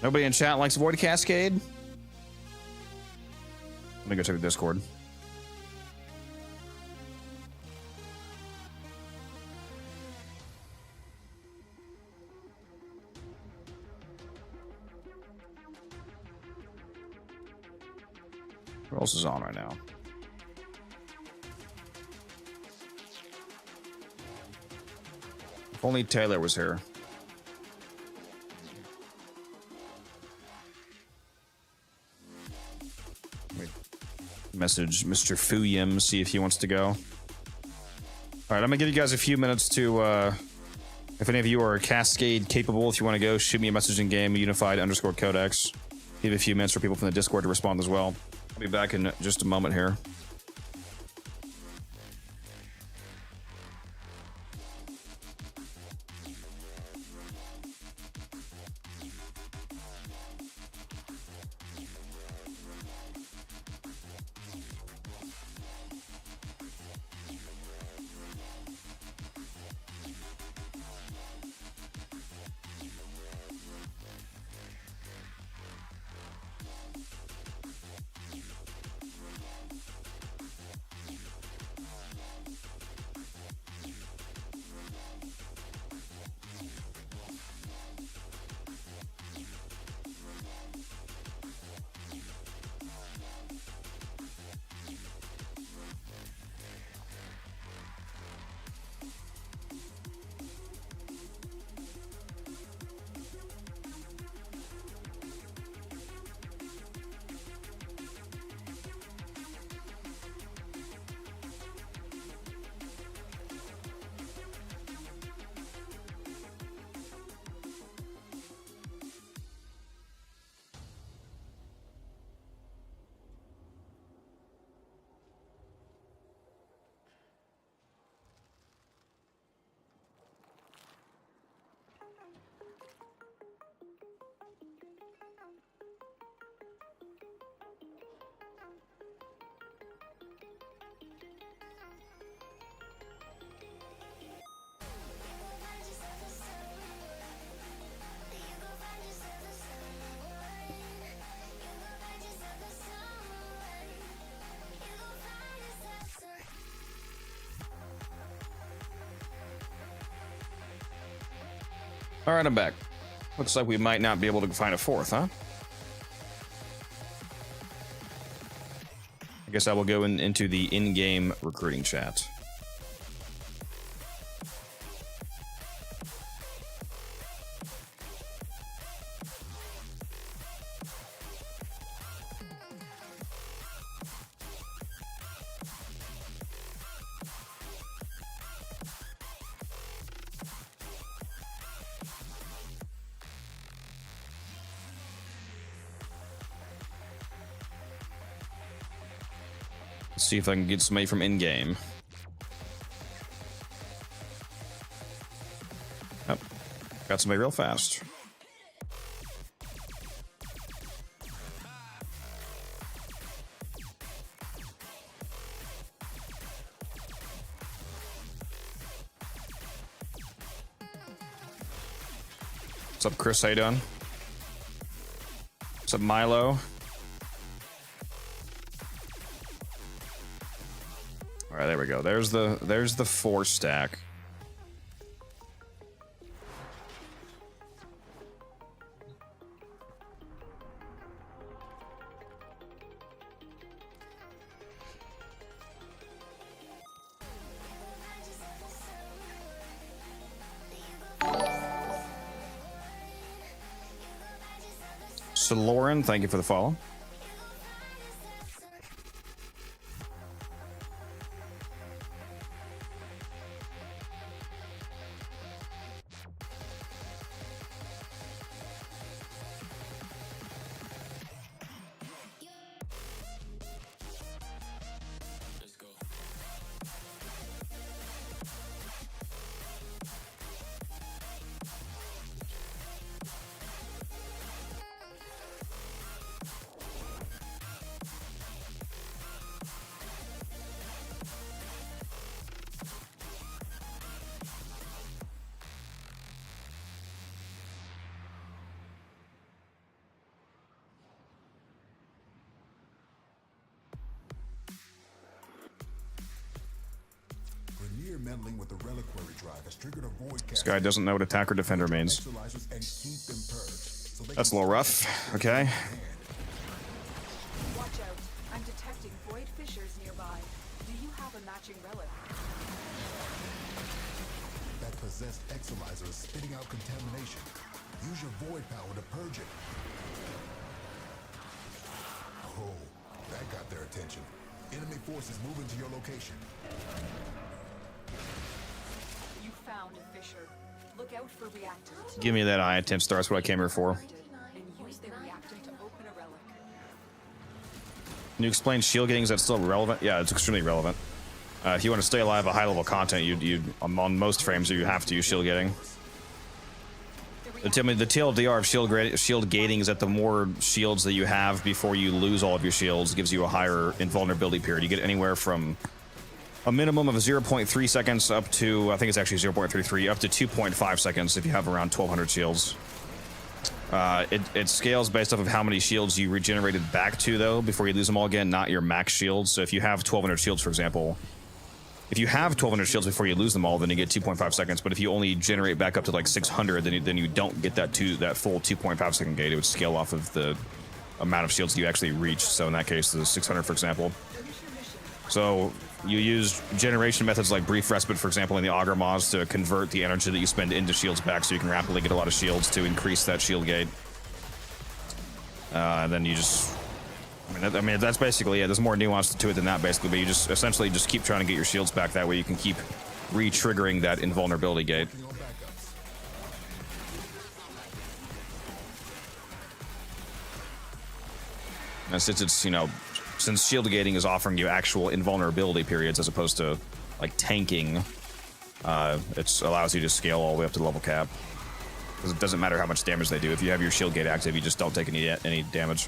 Nobody in chat likes Void Cascade? Let me go check the Discord. Who else is on right now? If only Taylor was here. Message Mr. Fuyim, see if he wants to go. All right, I'm gonna give you guys a few minutes to, if any of you are Cascade capable, if you want to go, shoot me a message in game, unified_codex. Give a few minutes for people from the Discord to respond as well. I'll be back in just a moment here. All right, I'm back. Looks like we might not be able to find a fourth, huh? I guess I will go into the in-game recruiting chat. See if I can get somebody from in-game. Oh, got somebody real fast. What's up, Chris? How you doing? What's up, Milo? All right, there we go. There's the 4 stack. So Lauren, thank you for the follow. Meddling with the reliquary drive has triggered a void. This guy doesn't know what attacker defender means. That's a little rough. Okay. Watch out. I'm detecting void fissures nearby. Do you have a matching relic? That possessed exolizer is spitting out contamination. Use your void power to purge it. Oh, that got their attention. Enemy forces moving to your location. You found a fissure. Look out for reactant. Give me that eye attempt star. That's what I came here for. And use the reactant to open a relic. Can you explain shield gating? Is that still relevant? Yeah, it's extremely relevant. If you want to stay alive at high level content, you on most frames you have to use shield gating. The TLDR of shield gating is that the more shields that you have before you lose all of your shields gives you a higher invulnerability period. You get anywhere from a minimum of 0.3 seconds up to, I think it's actually 0.33, up to 2.5 seconds if you have around 1,200 shields. It scales based off of how many shields you regenerated back to, though, before you lose them all again, not your max shields. So if you have 1,200 shields, for example, if you have 1,200 shields before you lose them all, then you get 2.5 seconds. But if you only generate back up to like 600, then you don't get that full 2.5 second gate. It would scale off of the amount of shields you actually reach. So in that case, the 600, for example. So you use generation methods like brief respite, for example, in the auger mods to convert the energy that you spend into shields back, so you can rapidly get a lot of shields to increase that shield gate. And then you just, I mean that's basically it. There's more nuance to it than that, basically, but you just essentially just keep trying to get your shields back. That way you can keep re-triggering that invulnerability gate. And since it's, since shield gating is offering you actual invulnerability periods as opposed to like tanking, it allows you to scale all the way up to the level cap. Because it doesn't matter how much damage they do. If you have your shield gate active, you just don't take any damage.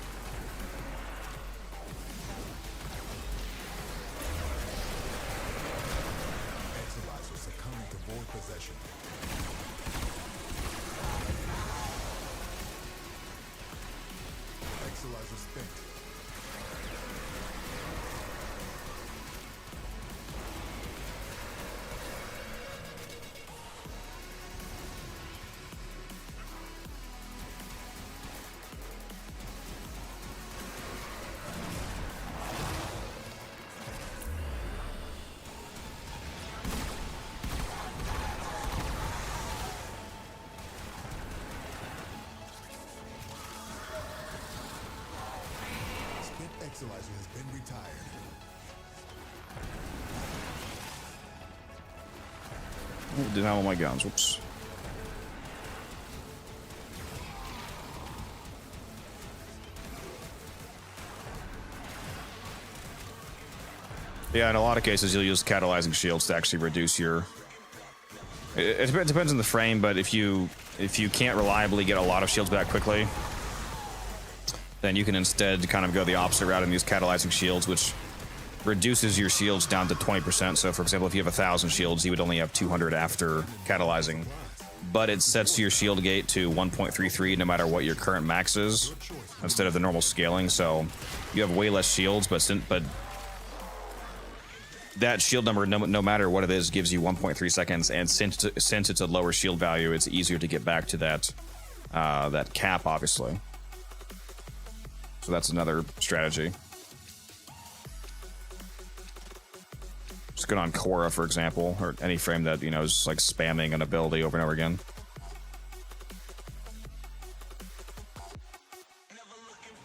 Exolizer has been retired. Ooh, didn't have all my guns. Whoops. Yeah, in a lot of cases, you'll use catalyzing shields to actually reduce your. It depends on the frame, but if you can't reliably get a lot of shields back quickly, then you can instead kind of go the opposite route and use catalyzing shields, which reduces your shields down to 20%. So, for example, if you have 1,000 shields, you would only have 200 after catalyzing. But it sets your shield gate to 1.33 no matter what your current max is, instead of the normal scaling. So you have way less shields, but that shield number, no matter what it is, gives you 1.3 seconds. And since it's a lower shield value, it's easier to get back to that that cap, obviously. So that's another strategy. Just good on Korra, for example, or any frame that, you know, is like spamming an ability over and over again.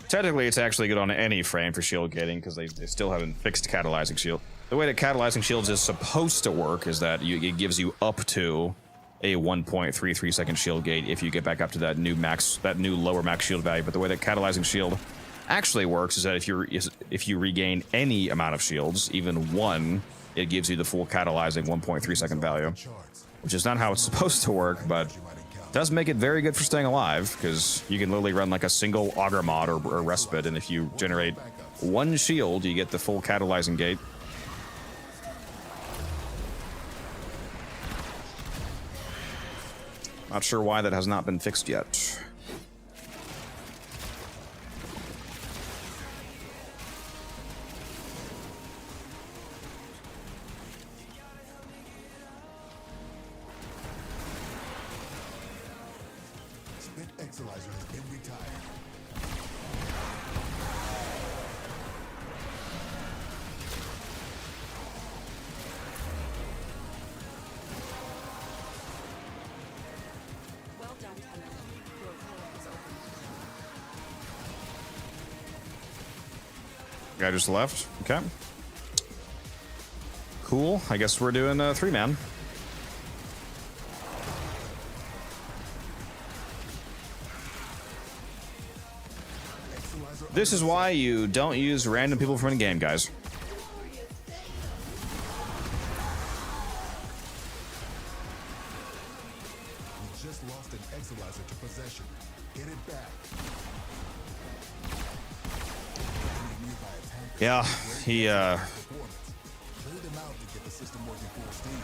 Technically, it's actually good on any frame for shield gating because they still haven't fixed catalyzing shield. The way that catalyzing shields is supposed to work is that it gives you up to a 1.33 second shield gate if you get back up to that new lower max shield value. But the way that catalyzing shield actually works is that if you regain any amount of shields, even one, it gives you the full catalyzing 1.3 second value, which is not how it's supposed to work, but it does make it very good for staying alive because you can literally run like a single auger mod or respite, and if you generate one shield, you get the full catalyzing gate. Not sure why that has not been fixed yet. Exolizer has been retired. Well done, Tenno. Your opponent is open. Guy just left. Okay. Cool. I guess we're doing a 3-man. This is why you don't use random people from in-game, guys. We just lost an Exolizer to possession. Get it back. Yeah, he Clear them out to get the system working full steam.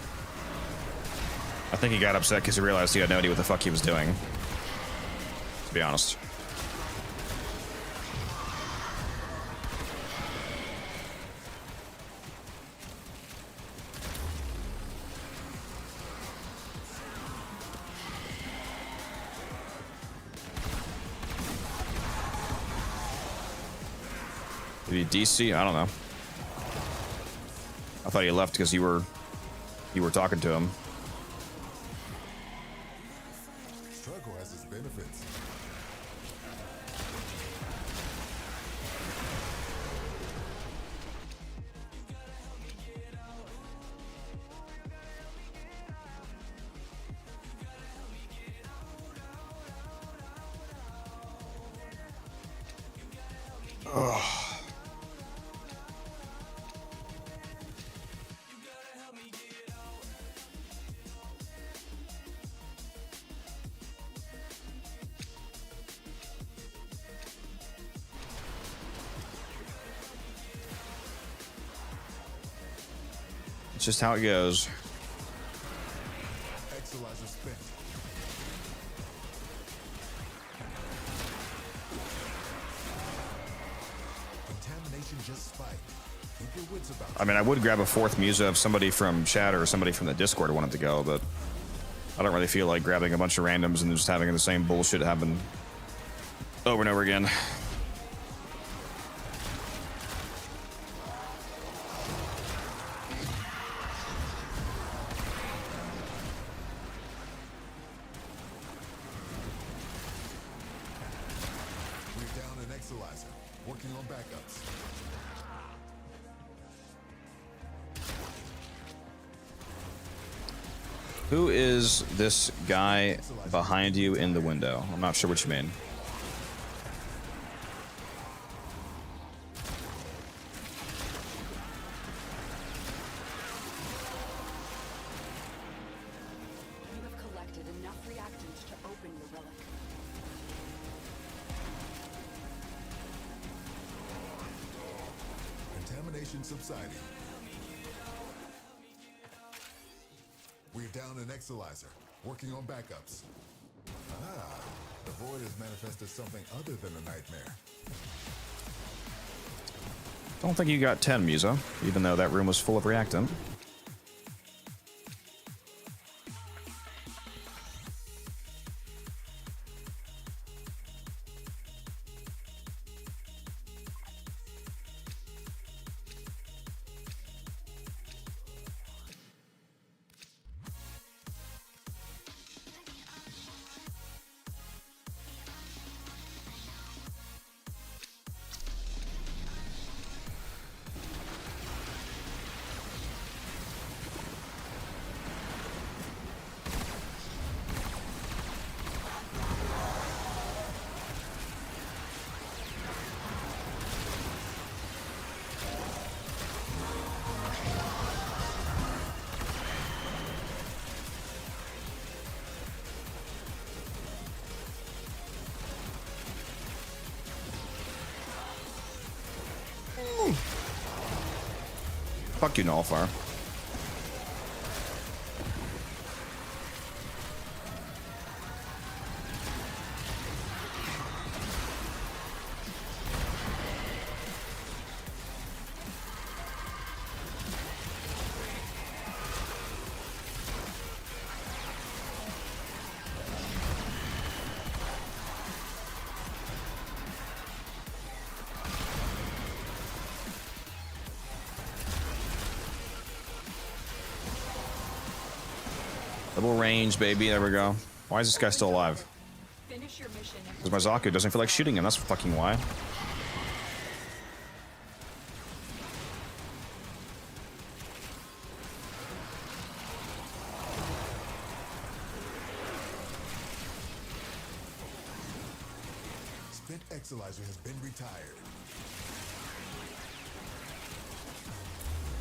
I think he got upset because he realized he had no idea what the fuck he was doing. To be honest. Did he DC? I don't know. I thought he left because you were talking to him. Struggle has its benefits. Ugh. It's just how it goes. Exolizer spent. Contamination just spiked. Keep your wits about you. I mean, I would grab a fourth Mesa if somebody from chat or somebody from the Discord wanted to go, but I don't really feel like grabbing a bunch of randoms and just having the same bullshit happen over and over again. We're down an Exolizer. Working on backups. Who is this guy behind you in the window? I'm not sure what you mean. You have collected enough reactants to open your relic. Contamination subsiding. We're down an Exolyzer. Working on backups. Ah, the void has manifested something other than a nightmare. Don't think you got 10, Mesa, even though that room was full of reactant. Fuck you, Nullfire. Double range, baby. There we go. Why is this guy still alive? Finish your mission. Because my Zaku doesn't feel like shooting him. That's fucking why. Spent Exolyzer has been retired.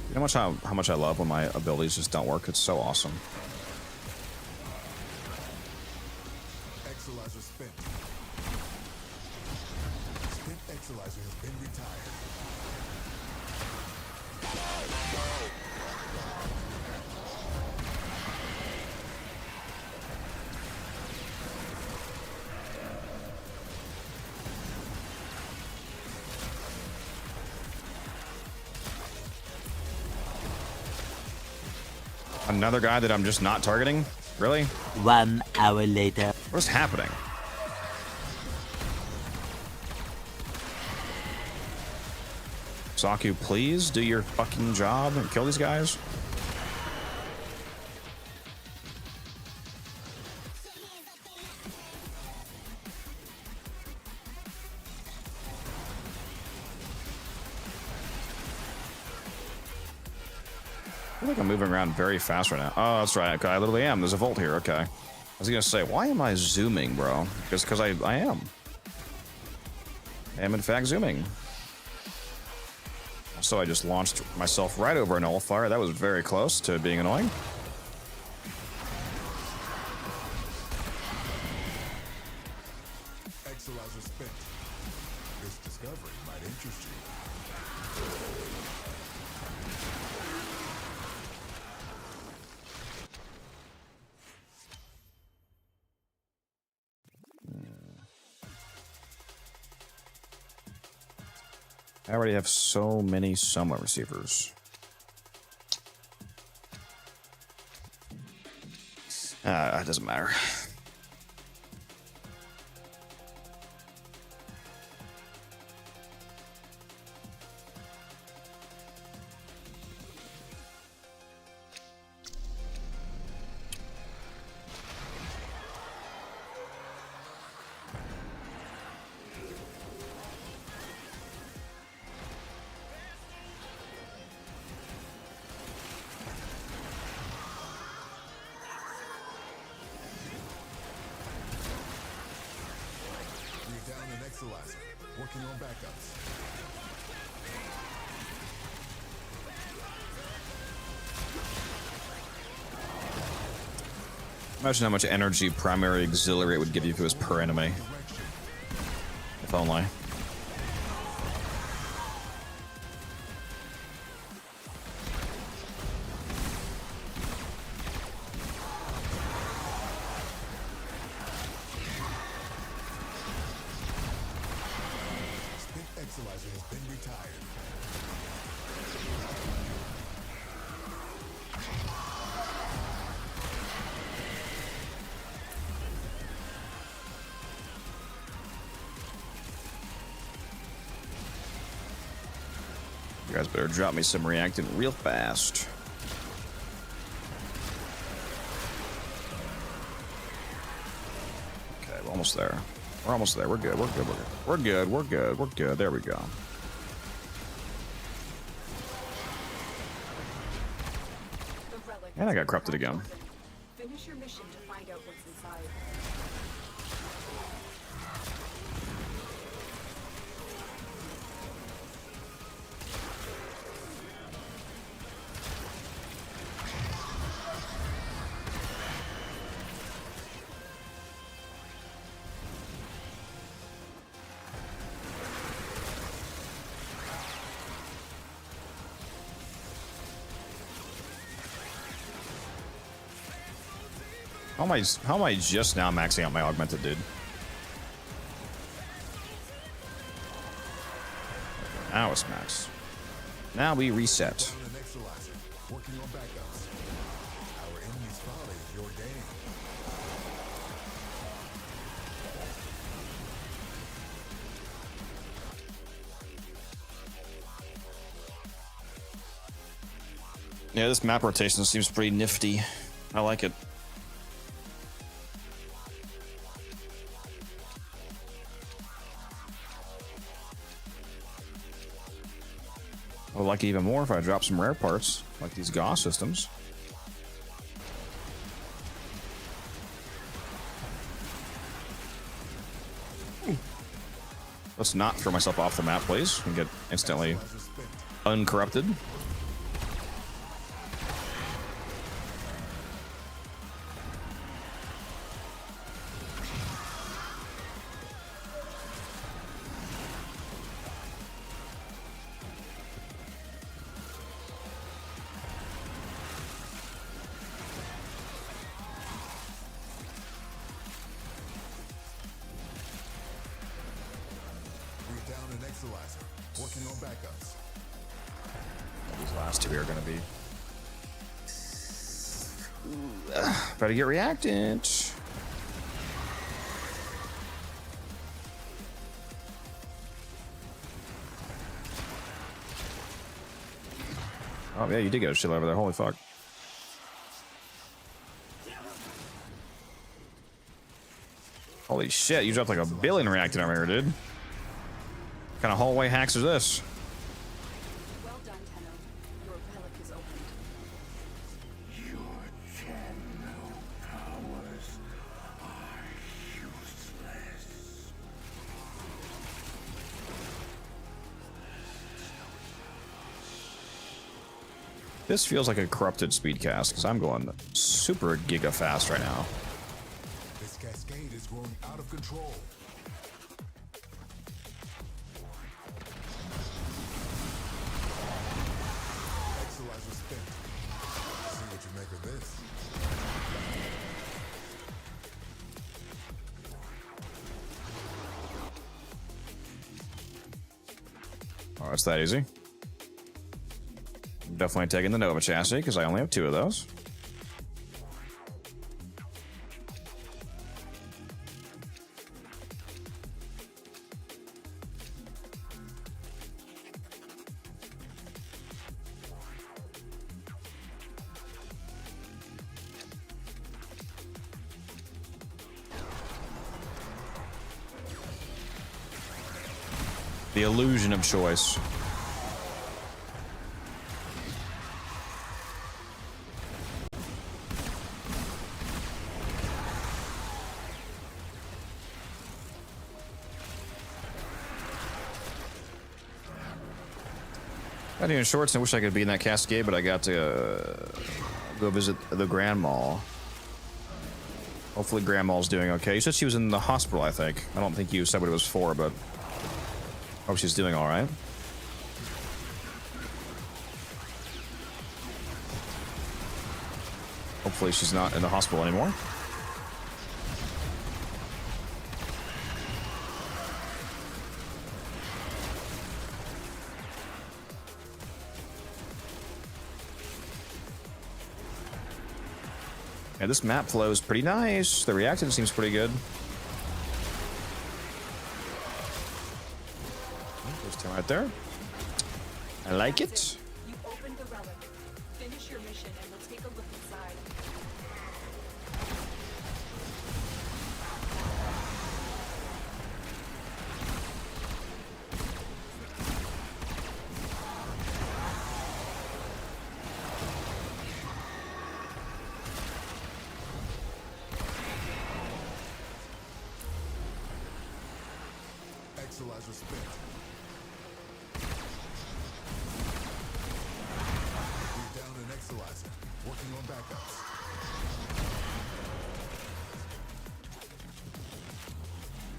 You know how much I love when my abilities just don't work? It's so awesome. Exolyzer spent. Spent Exolyzer has been retired. Another guy that I'm just not targeting? Really? 1 hour later. What's happening? Zaku, please do your fucking job and kill these guys. I feel like I'm moving around very fast right now. Oh, that's right. Okay, I literally am. There's a vault here. Okay. I was gonna say, why am I zooming, bro? Because I am. I am in fact zooming. So I just launched myself right over an nullifier. That was very close to being annoying. Exolyzer spent. This discovery might interest you. I already have so many somewhat receivers. It doesn't matter. Working on backups. Imagine how much energy primary auxiliary would give you if it was per enemy. If only. Exalizer has been retired. You guys better drop me some reactant real fast. Okay, we're almost there. We're almost there. We're good. We're good. We're good. We're good. We're good. We're good. There we go. And I got corrupted again. Finish your mission to find out what's inside. How am I just now maxing out my augmented, dude? Now it's max. Now we reset. Working on backups. Our enemy's folly is your game. Yeah, this map rotation seems pretty nifty. I like it. I would like it even more if I drop some rare parts, like these Gauss systems. Let's not throw myself off the map, please, and get instantly uncorrupted. Working on backups. These last two are going to be... better get reactant. Oh, yeah, you did get a shit over there. Holy fuck. Holy shit, you dropped like a billion reactant over here, dude. What kind of hallway hacks is this? Well done, Tenno. Your relic is opened. Your Tenno powers are useless. This feels like a corrupted speedcast because I'm going super giga fast right now. This cascade is growing out of control. Exalizer spent. See what you make of this. Oh, it's that easy. I'm definitely taking the Nova chassis because I only have 2 of those. The illusion of choice. Got in shorts. I wish I could be in that Cascade, but I got to go visit the grandma. Hopefully grandma's doing okay. You said she was in the hospital, I think. I don't think you said what it was for, but hope she's doing all right. Hopefully she's not in the hospital anymore. Yeah, this map flow is pretty nice. The reactant seems pretty good. There's two right there. I like it. You opened the relic. Finish your mission and we'll take a look inside. Exolizer spent. We're down an Exolizer. Working on backups.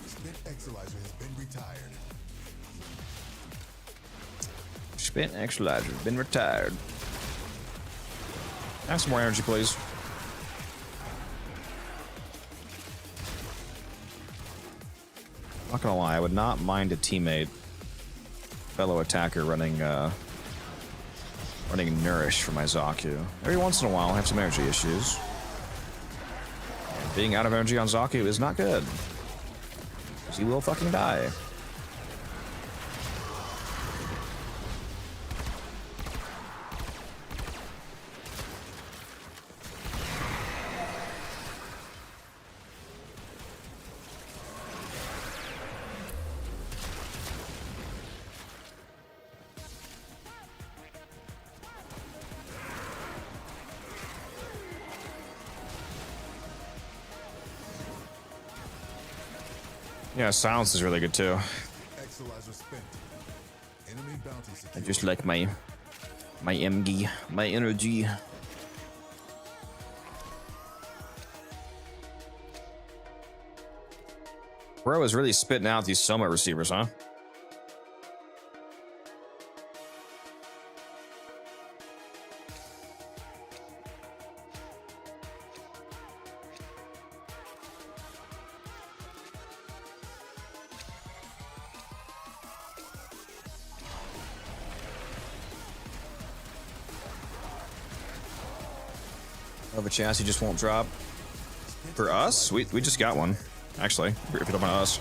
Spent Exolizer has been retired. Spent Exolizer, been retired. Have some more energy, please. Not gonna lie, I would not mind a teammate, fellow attacker running Nourish for my Zaku. Every once in a while, I have some energy issues. And being out of energy on Zaku is not good, because he will fucking die. Yeah, silence is really good too. Exolizer spent. Enemy bounty I secured. just like my MG, my energy. Bro is really spitting out these summit receivers, huh? Of a chassis just won't drop. For us? We just got one, actually, if you don't mind us.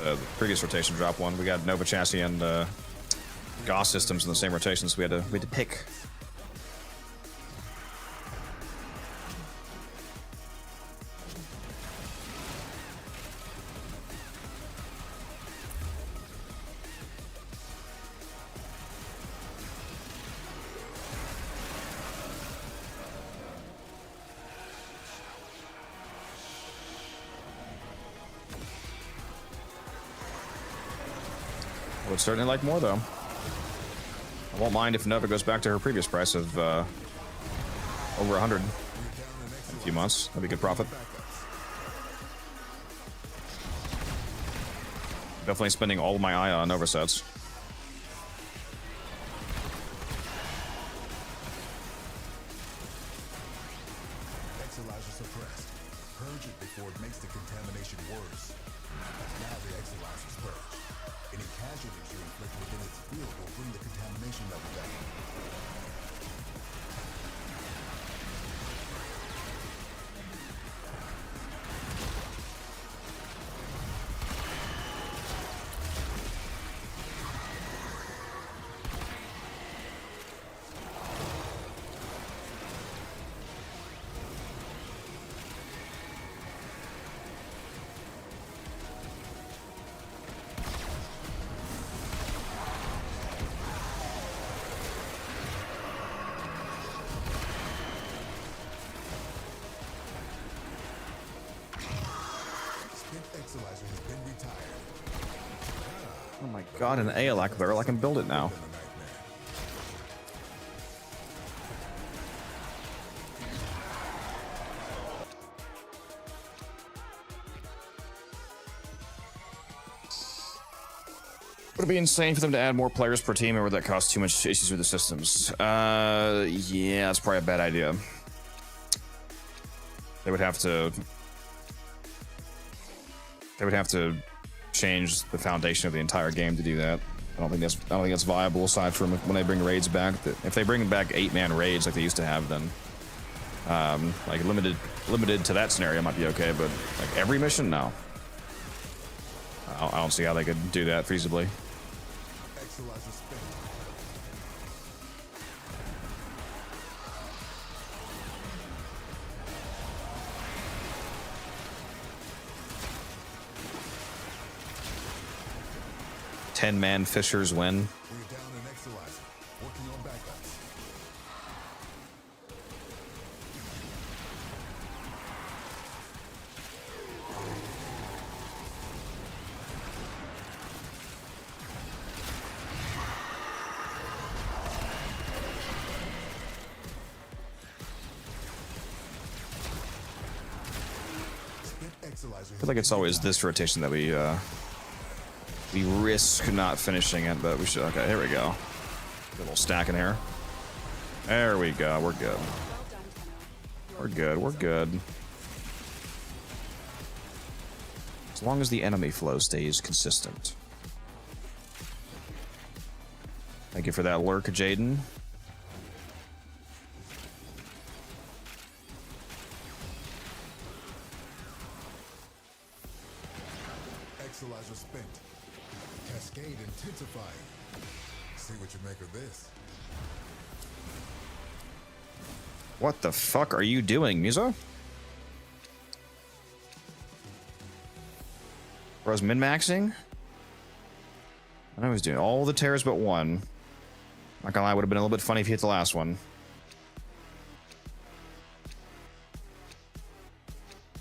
The previous rotation dropped one. We got Nova chassis and Gauss systems in the same rotation, so we had to pick. I would certainly like more, though. I won't mind if Nova goes back to her previous price of over 100 in a few months. That'd be good profit. Definitely spending all of my Aya on Nova sets. Exolizer suppressed. Purge it before it makes the contamination worse. Now the Exolizer's purged. Any casualties you inflict within its field will bring the contamination level down. Exilizer has been retired. Oh my god, an Aelak barrel. I can build it now. Would it be insane for them to add more players per team, or would that cause too much issues with the systems? Yeah, that's probably a bad idea. They would have to change the foundation of the entire game to do that. I don't think that's viable. Aside from when they bring raids back, if they bring back 8-man raids like they used to have, then like limited to that scenario might be okay. But like every mission, no. I don't see how they could do that feasibly. Exilizer spent. Ten-man fishers win. We're down an Exilizer. Working on backups. I feel like it's always this rotation that we risk not finishing it, but we should. Okay, here we go. A little stack in here. There we go. We're good. We're good. We're good. As long as the enemy flow stays consistent. Thank you for that lurk, Jaden. Exilizer spent. Cascade intensifying. See what you make of this. What the fuck are you doing, Mesa? Bro's min-maxing? I know he's doing all the tears but one. Not gonna lie, would have been a little bit funny if he hit the last one.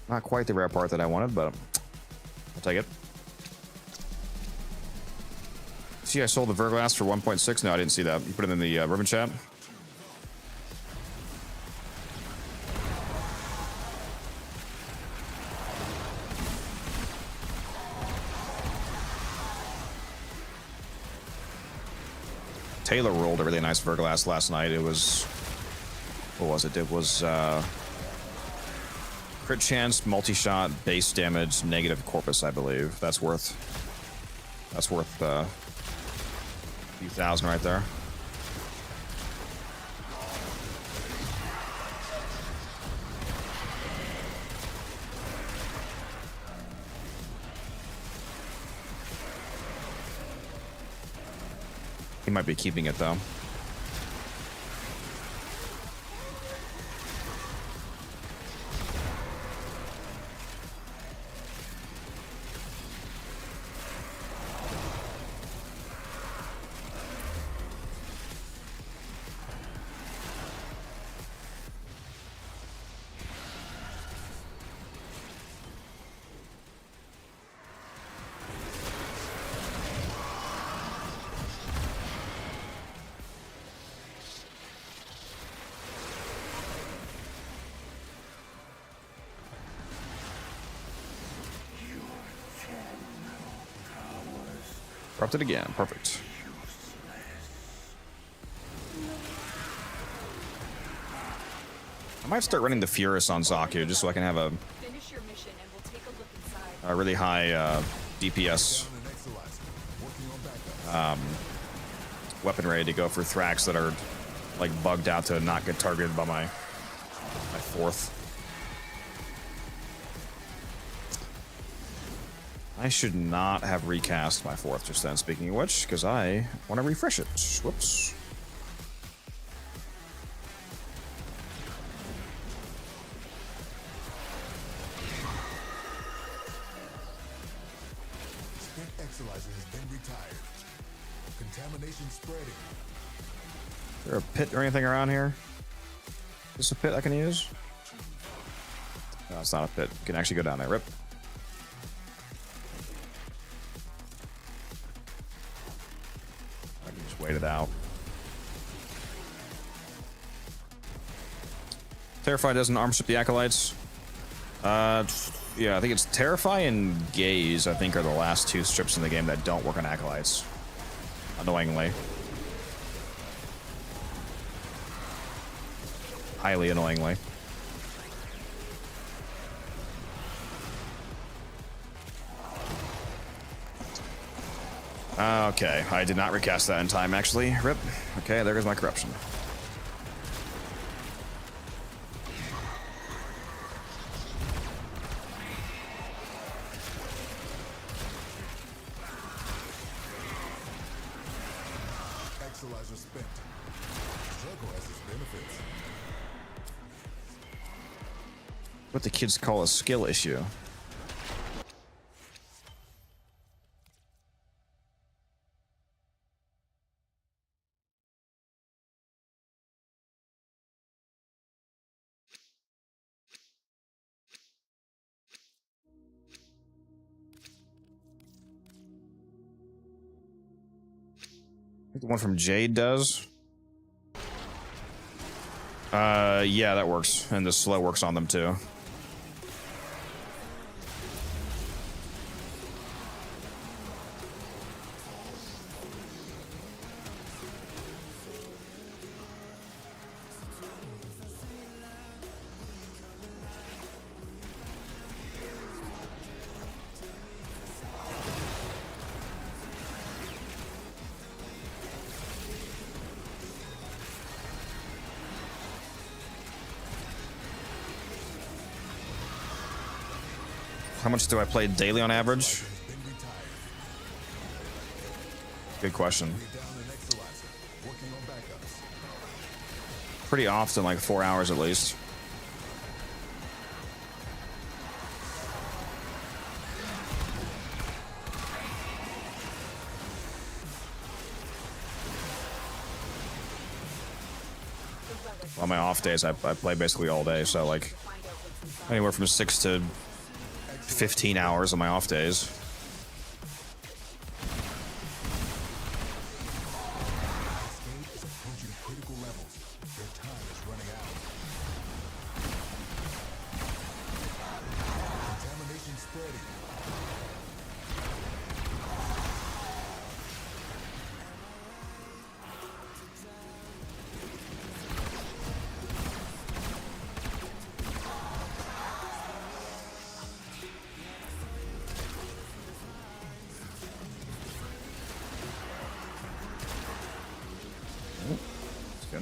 Not quite the rare part that I wanted, but I'll take it. See, I sold the Verglass for 1.6. No, I didn't see that. You put it in the Riven chat. Taylor rolled a really nice Verglass last night. It was... What was it? It was... crit chance, multi-shot, base damage, negative corpus, I believe. That's worth... a few thousand right there. He might be keeping it though. Corrupted again. Perfect. I might start running the Furus on Zaku just so I can have a really high DPS weapon ready to go for Thrax that are like bugged out to not get targeted by my fourth. I should not have recast my fourth just then, speaking of which, because I want to refresh it. Whoops. Exilizer has been retired. Contamination spreading. Is there a pit or anything around here? Is this a pit I can use? No, it's not a pit. You can actually go down there. Rip. Just wait it out. Terrify doesn't arm strip the acolytes. Yeah, I think it's Terrify and Gaze, I think, are the last two strips in the game that don't work on acolytes. Annoyingly. Highly annoyingly. Okay, I did not recast that in time, actually. Rip. Okay, there goes my corruption. Exolizer spent. Struggle has its benefits. What the kids call a skill issue. The one from Jade does. Yeah, that works. And the slow works on them too. How much do I play daily on average? Good question. Pretty often, like 4 hours at least. On my off days, I play basically all day, so like anywhere from 6 to 15 hours on my off days. Cascade is approaching critical levels. Their time is running out. Contamination spreading.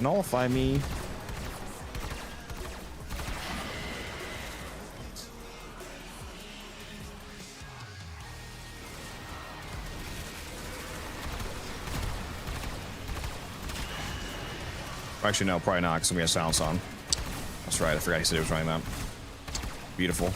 Nullify me. Actually, no, probably not, because we have silence on. That's right, I forgot he said he was running that. Beautiful.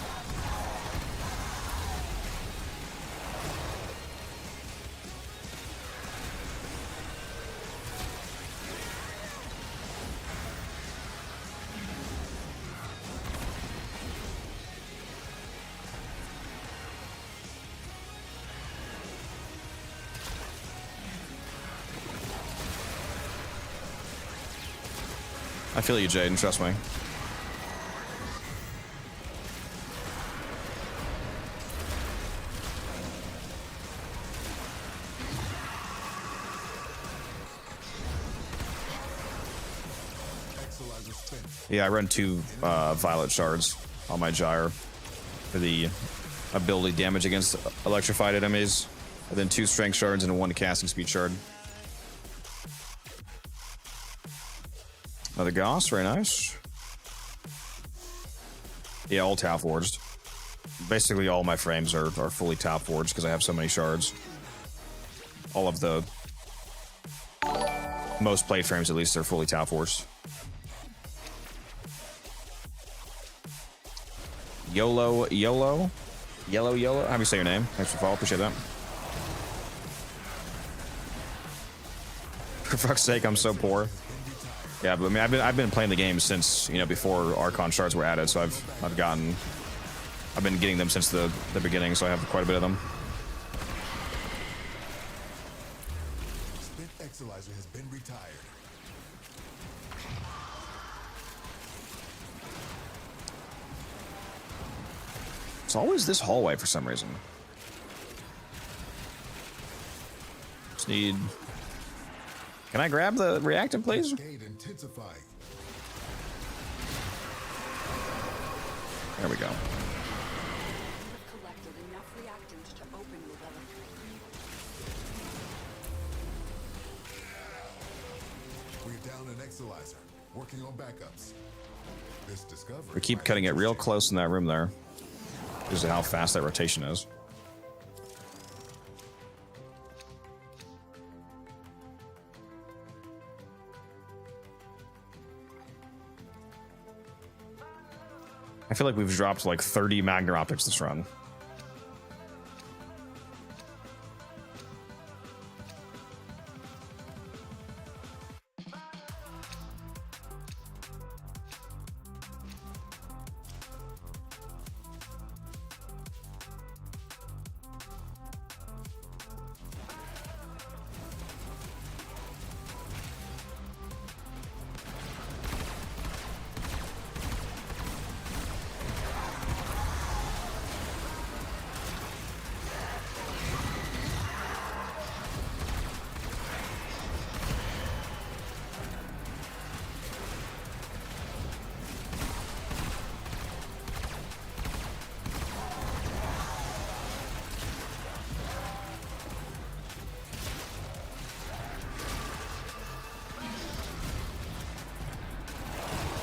I feel you, Jaden, trust me. Yeah, I run 2 violet shards on my gyre for the ability damage against electrified enemies, and then 2 strength shards and 1 casting speed shard. Another Goss, very nice. Yeah, all tap forged. Basically, all my frames are fully tap forged because I have so many shards. All of the most plate frames, at least, are fully tap forged. YOLO. How do you say your name? Thanks for the follow, appreciate that. For fuck's sake, I'm so poor. Yeah, but I mean, I've been playing the game since, you know, before Archon shards were added, so I've been getting them since the beginning, so I have quite a bit of them. Exilizer has been retired. It's always this hallway for some reason. Just need... Can I grab the reactant, please? Cascade intensifying. There we go. Collected enough reactant to open the relic. We're down an Exilizer, working on backups. This discovery. We keep cutting it real close in that room there. Because of how fast that rotation is. I feel like we've dropped like 30 Magna Optics this run.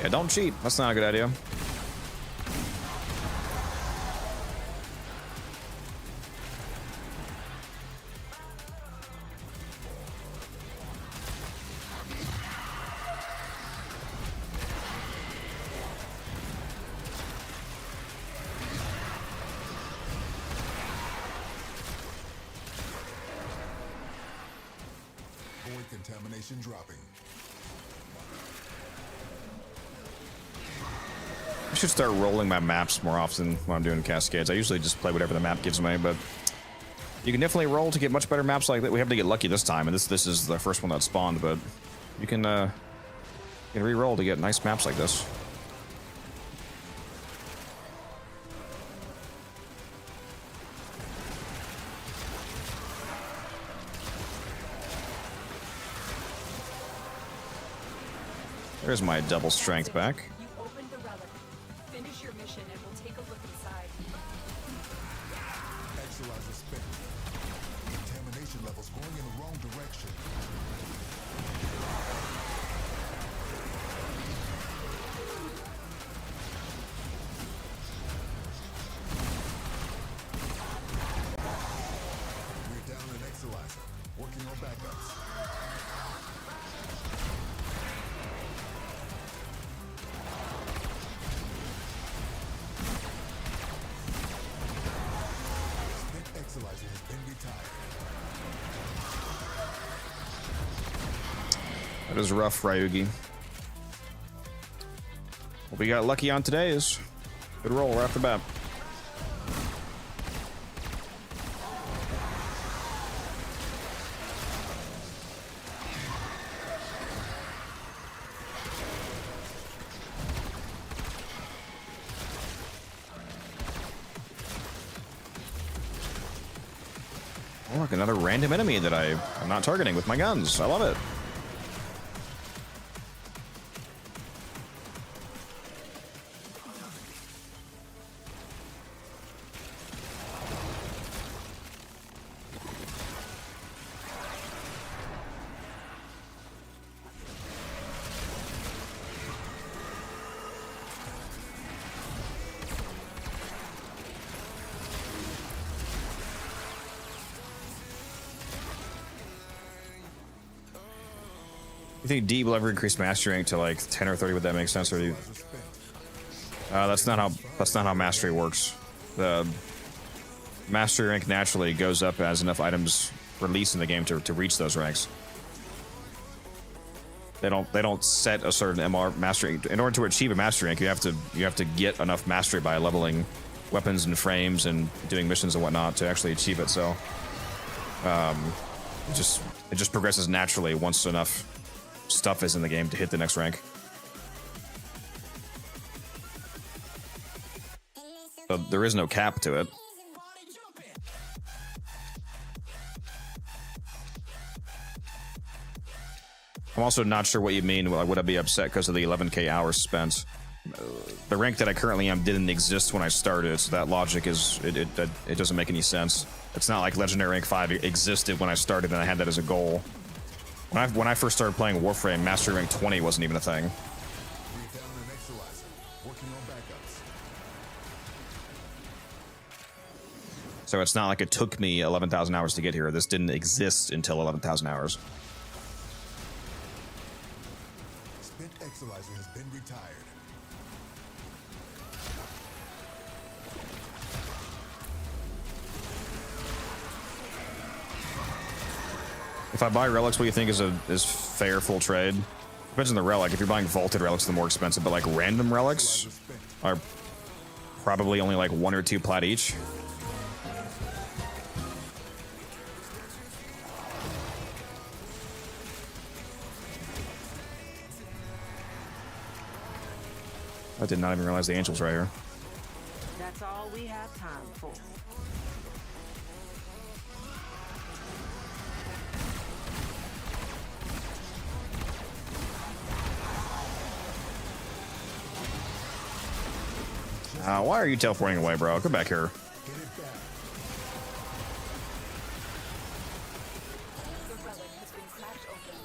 Yeah, don't cheat. That's not a good idea. Void contamination dropping. I should start rolling my maps more often when I'm doing Cascades. I usually just play whatever the map gives me, but you can definitely roll to get much better maps like that. We have to get lucky this time, and this is the first one that spawned, but you can re-roll to get nice maps like this. There's my double strength back. Finish your mission and we'll take a look inside. Exilizer spent. Contamination levels going in the wrong direction. We're down an Exilizer, working on backups. Exilizer has been retired. That is rough, Ryugi. What we got lucky on today is good roll right off the bat. Oh, look, another random enemy that I'm not targeting with my guns. I love it. You think D will ever increase mastery rank to like 10 or 30? Would that make sense? Or do you... that's not how mastery works. The mastery rank naturally goes up as enough items release in the game to reach those ranks. They don't set a certain MR mastery. In order to achieve a mastery rank, you have to get enough mastery by leveling weapons and frames and doing missions and whatnot to actually achieve it. So It just progresses naturally once enough stuff is in the game to hit the next rank. But there is no cap to it. I'm also not sure what you mean. Well, would I be upset because of the 11k hours spent? The rank that I currently am didn't exist when I started, so that logic is it doesn't make any sense. It's not like Legendary Rank 5 existed when I started and I had that as a goal. When I first started playing Warframe, Mastery Rank 20 wasn't even a thing. So it's not like it took me 11,000 hours to get here. This didn't exist until 11,000 hours. Spent Exilizer has been retired. If I buy relics, what do you think is fair full trade? Depends on the relic. If you're buying vaulted relics, they're more expensive, but like random relics are probably only like 1 or 2 plat each. I did not even realize the angel's right here. That's all we have time for. Why are you teleporting away, bro? Come back here. The relic has been cracked open.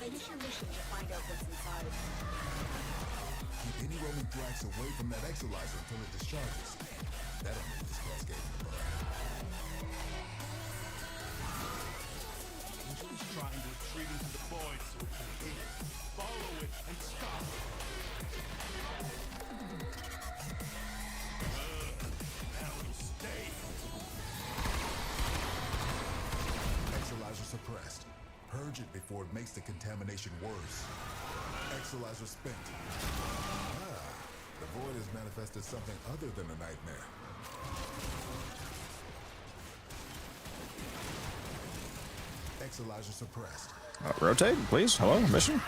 Finish your mission to find out what's inside. Keep any roaming thrax away from that Exilizer until it discharges. That'll make this Cascade in the burn. Angel's trying to retreat into the void so it can hit it. Follow it and stop it. Now it'll stay. Exilizer suppressed. Purge it before it makes the contamination worse. Exilizer spent. The void has manifested something other than a nightmare. Exilizer suppressed. Rotate, please. Hello, mission.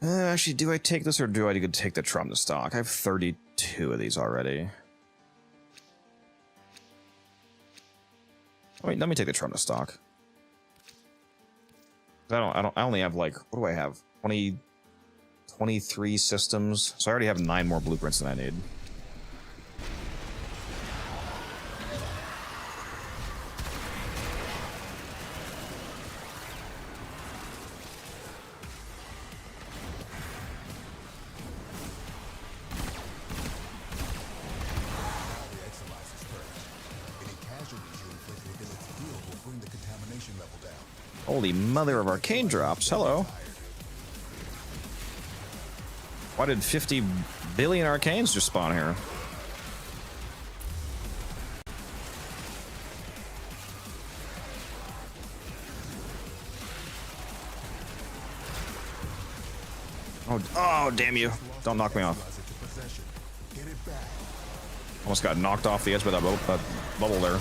Actually, do I take this or do I take the Trum to stock? I have 32 of these already. Wait, let me take the Trum to stock. I only have like, what do I have? 23 systems. So I already have 9 more blueprints than I need. Holy mother of arcane drops. Hello. Why did 50 billion arcanes just spawn here? Oh, damn you. Don't knock me off. Almost got knocked off the edge by that bubble there.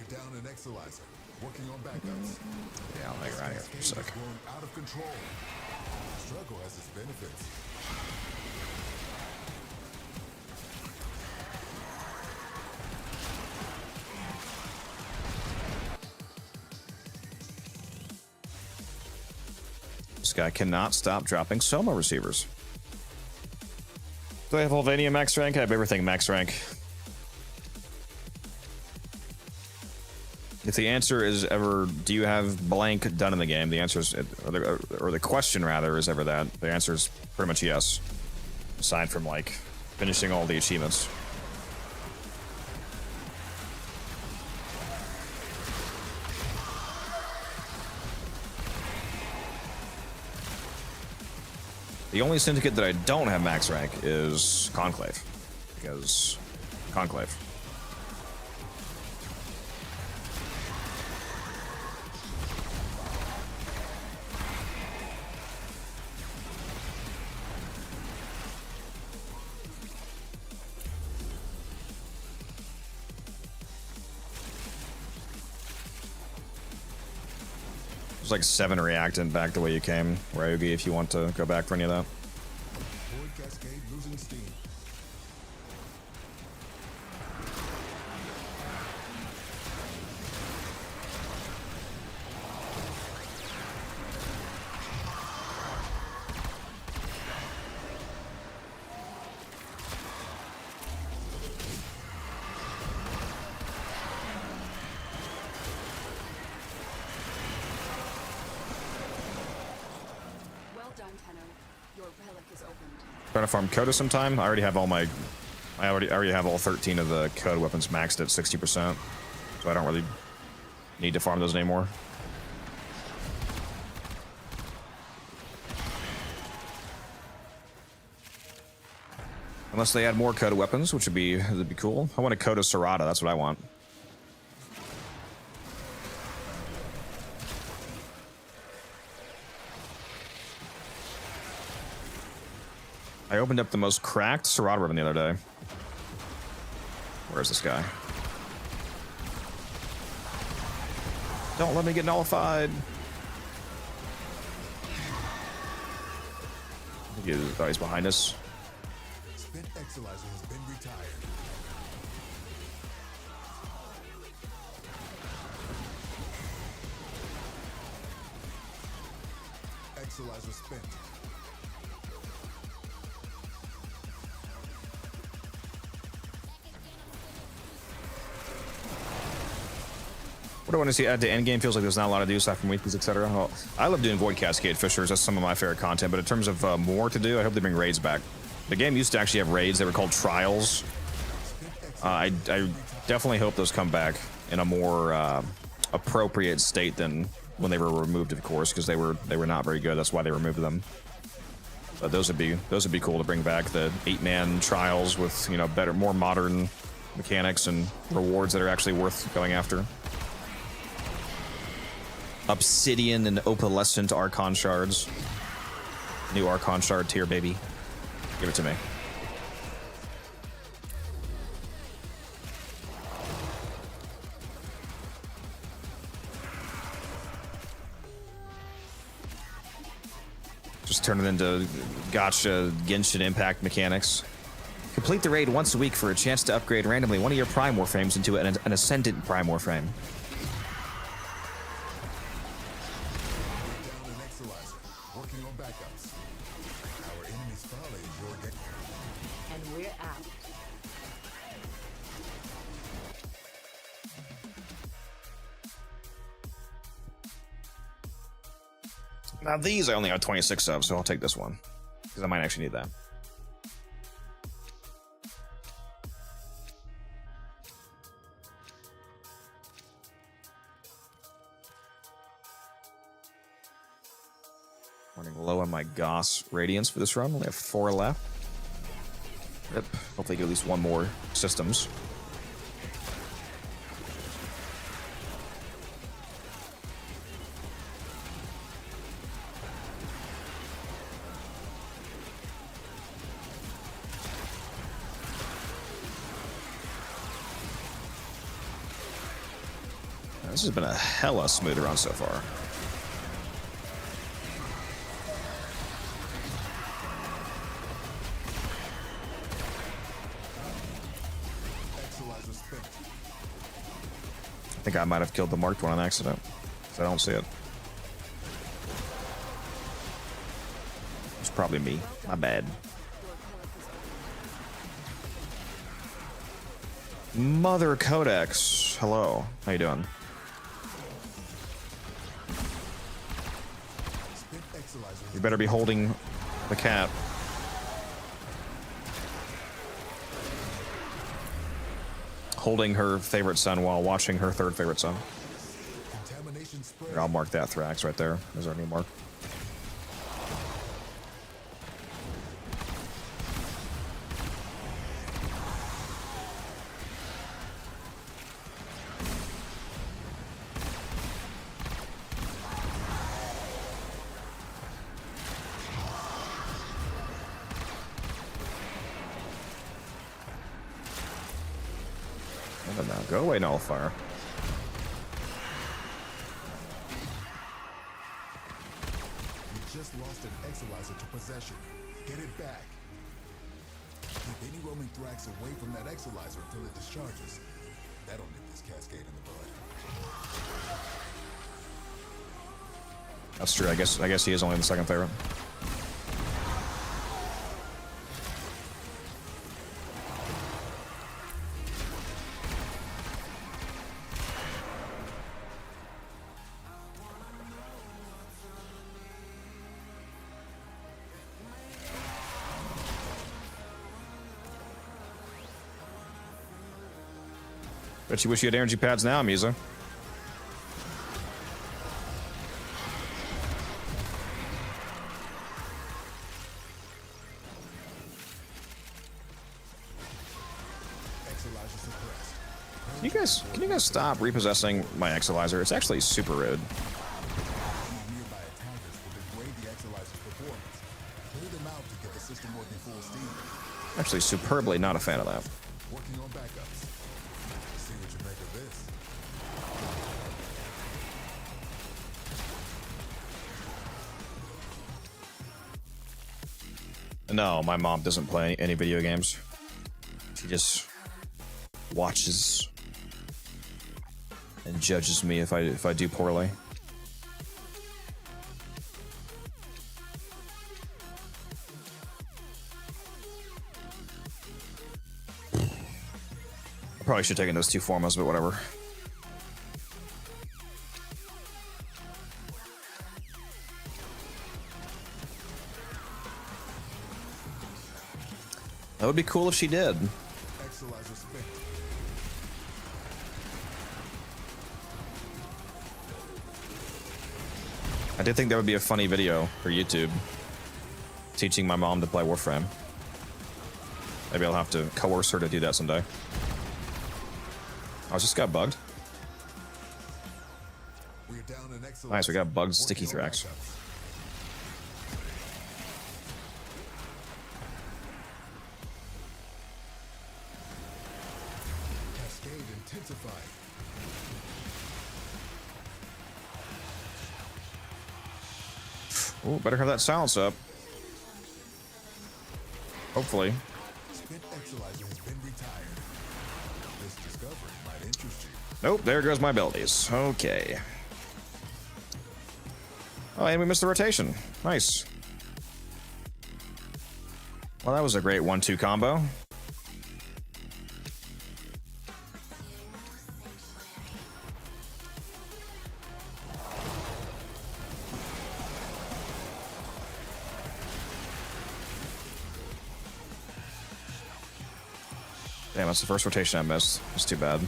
Down an Exilizer, working on backups. Yeah, I'll make it out of here for a sec. Out of control. Struggle has its benefits. This guy cannot stop dropping Soma receivers. Do I have Volvania max rank? I have everything max rank. If the answer is ever, do you have blank done in the game? The answer is, or the question rather, is ever that. The answer is pretty much yes. Aside from like finishing all the achievements. The only syndicate that I don't have max rank is Conclave. Because Conclave. There's like 7 reactant back the way you came, Ryugi, if you want to go back for any of that. Void Cascade losing steam. Trying to farm Coda sometime. I already have all my, I already have all 13 of the Coda weapons maxed at 60%, so I don't really need to farm those anymore. Unless they add more Coda weapons, which would be cool. I want a Coda Serrata. That's what I want. I opened up the most cracked Serrata Riven the other day. Where's this guy? Don't let me get nullified. I think he's behind us. Spent Exilizer has been retired. Exilizer spent. What do I want to see add to endgame? Feels like there's not a lot to do aside from weeklies, etc. Well, I love doing Void Cascade Fishers. That's some of my favorite content. But in terms of more to do, I hope they bring raids back. The game used to actually have raids. They were called trials. I definitely hope those come back in a more appropriate state than when they were removed, of course, because they were not very good. That's why they removed them. But those would be cool to bring back, the 8-man trials with, you know, better, more modern mechanics and rewards that are actually worth going after. Obsidian and opalescent Archon shards. New Archon shard tier, baby. Give it to me. Just turn it into gotcha Genshin Impact mechanics. Complete the raid once a week for a chance to upgrade randomly one of your Prime Warframes into an Ascendant Prime Warframe. Now these I only have 26 of, so I'll take this one. Because I might actually need that. Running low on my Goss Radiance for this run. Only have 4 left. Yep. Hopefully get at least one more systems. This has been a hella smooth run so far. I think I might have killed the marked one on accident, because I don't see it. It's probably me. My bad. Mother Codex. Hello. How you doing? You better be holding the cat. Holding her favorite son while watching her third favorite son. Here, I'll mark that Thrax right there. There's our new mark. No, go away, Nullifier. You just lost an Exilizer to possession. Get it back. Keep any roaming Thrax away from that Exilizer until it discharges. That'll nip this Cascade in the bud. That's true. I guess he is only the second favorite. Bet you wish you had energy pads now, Mesa. Can you guys stop repossessing my Exilizer? It's actually super rude. Actually, superbly not a fan of that. Working on backups. See what you make of this. No, my mom doesn't play any video games. She just watches and judges me if I do poorly. I probably should have taken those two formos, but whatever. That would be cool if she did. I did think that would be a funny video for YouTube. Teaching my mom to play Warframe. Maybe I'll have to coerce her to do that someday. Oh, just got bugged. Nice, we got bugged sticky Thrax. Cascade intensified. Ooh, better have that silence up. Hopefully. Nope, there goes my abilities. Okay. Oh, and we missed the rotation. Nice. Well, that was a great 1-2 combo. Damn, that's the first rotation I missed. It's too bad.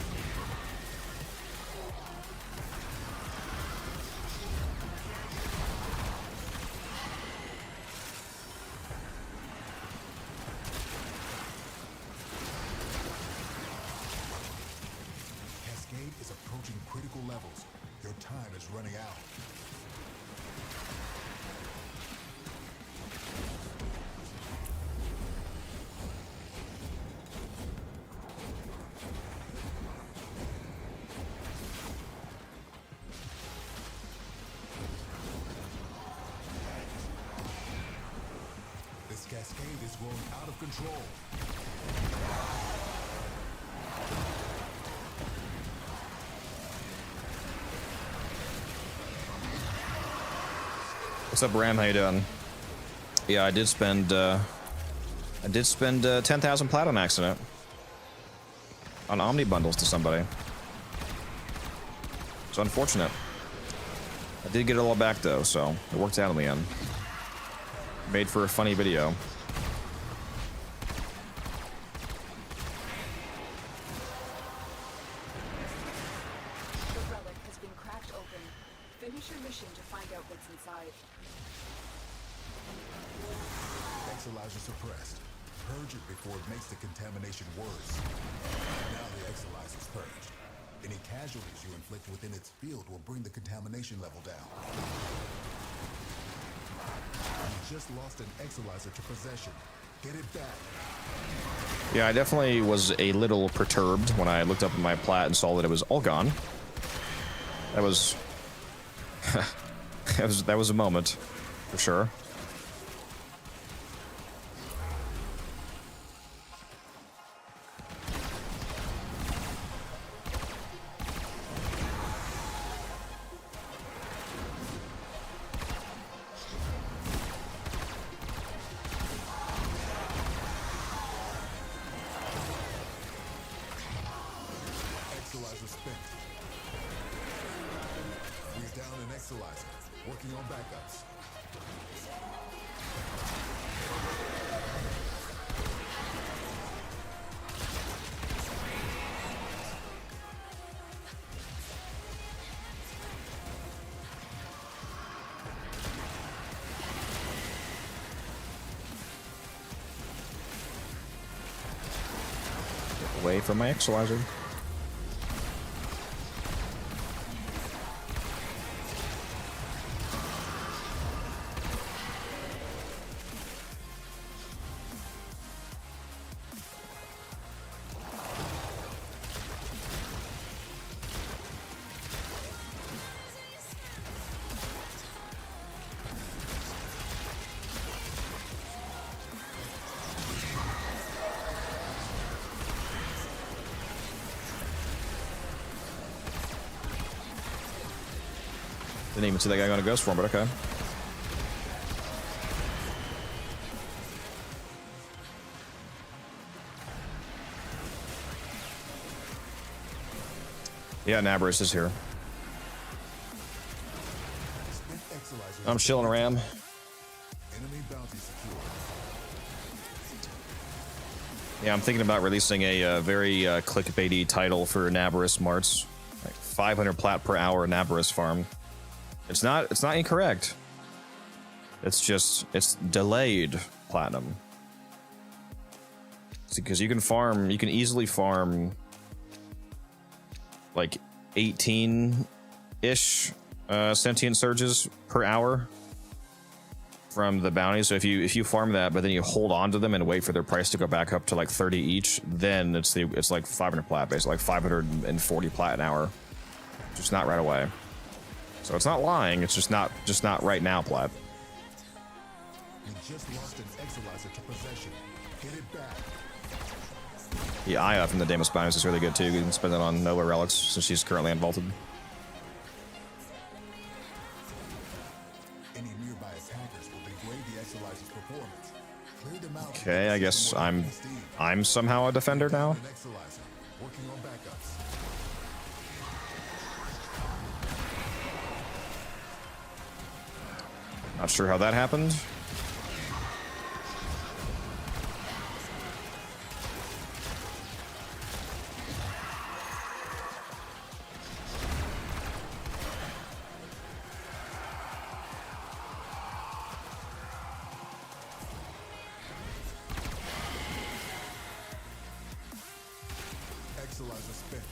Cascade is approaching critical levels. Your time is running out. This Cascade is growing out of control. What's up, Ram? How you doing? Yeah, I did spend 10,000 plat on accident on Omni bundles to somebody. It's unfortunate. I did get it all back though, so it worked out in the end. Made for a funny video. The relic has been cracked open. Finish your mission to find out what's inside. Exolizer suppressed. Purge it before it makes the contamination worse. Now the Exolizer's purged. Any casualties you inflict within its field will bring the contamination level down. You just lost an Exolizer to possession. Get it back. Yeah, I definitely was a little perturbed when I looked up at my plat and saw that it was all gone. That was... that was a moment, for sure. Exolizer spent. We're down an Exolizer. Working on backups. Get away from my Exolizer. Didn't even see that guy going to ghost form, but okay. Yeah, Naberus is here. I'm chilling, Ram. Yeah, I'm thinking about releasing a very clickbaity title for Naberus Marts, like 500 plat per hour Naberus farm. It's not incorrect. It's just it's delayed platinum. Because you can easily farm like 18-ish sentient surges per hour from the bounties. So if you farm that, but then you hold on to them and wait for their price to go back up to like 30 each, then it's like 500 plat, basically like 540 plat an hour. Just not right away. So it's not lying. It's just not right now, plat. We just lost an Exolizer to possession. Get it back. The Aya from the Damos bounties is really good too. You can spend it on Nova relics since she's currently unvaulted. Any nearby attackers will degrade the Exolizer's performance. Clear them out. Okay, I guess I'm somehow a defender now. Working on backups. Not sure how that happened. Exolizer spent.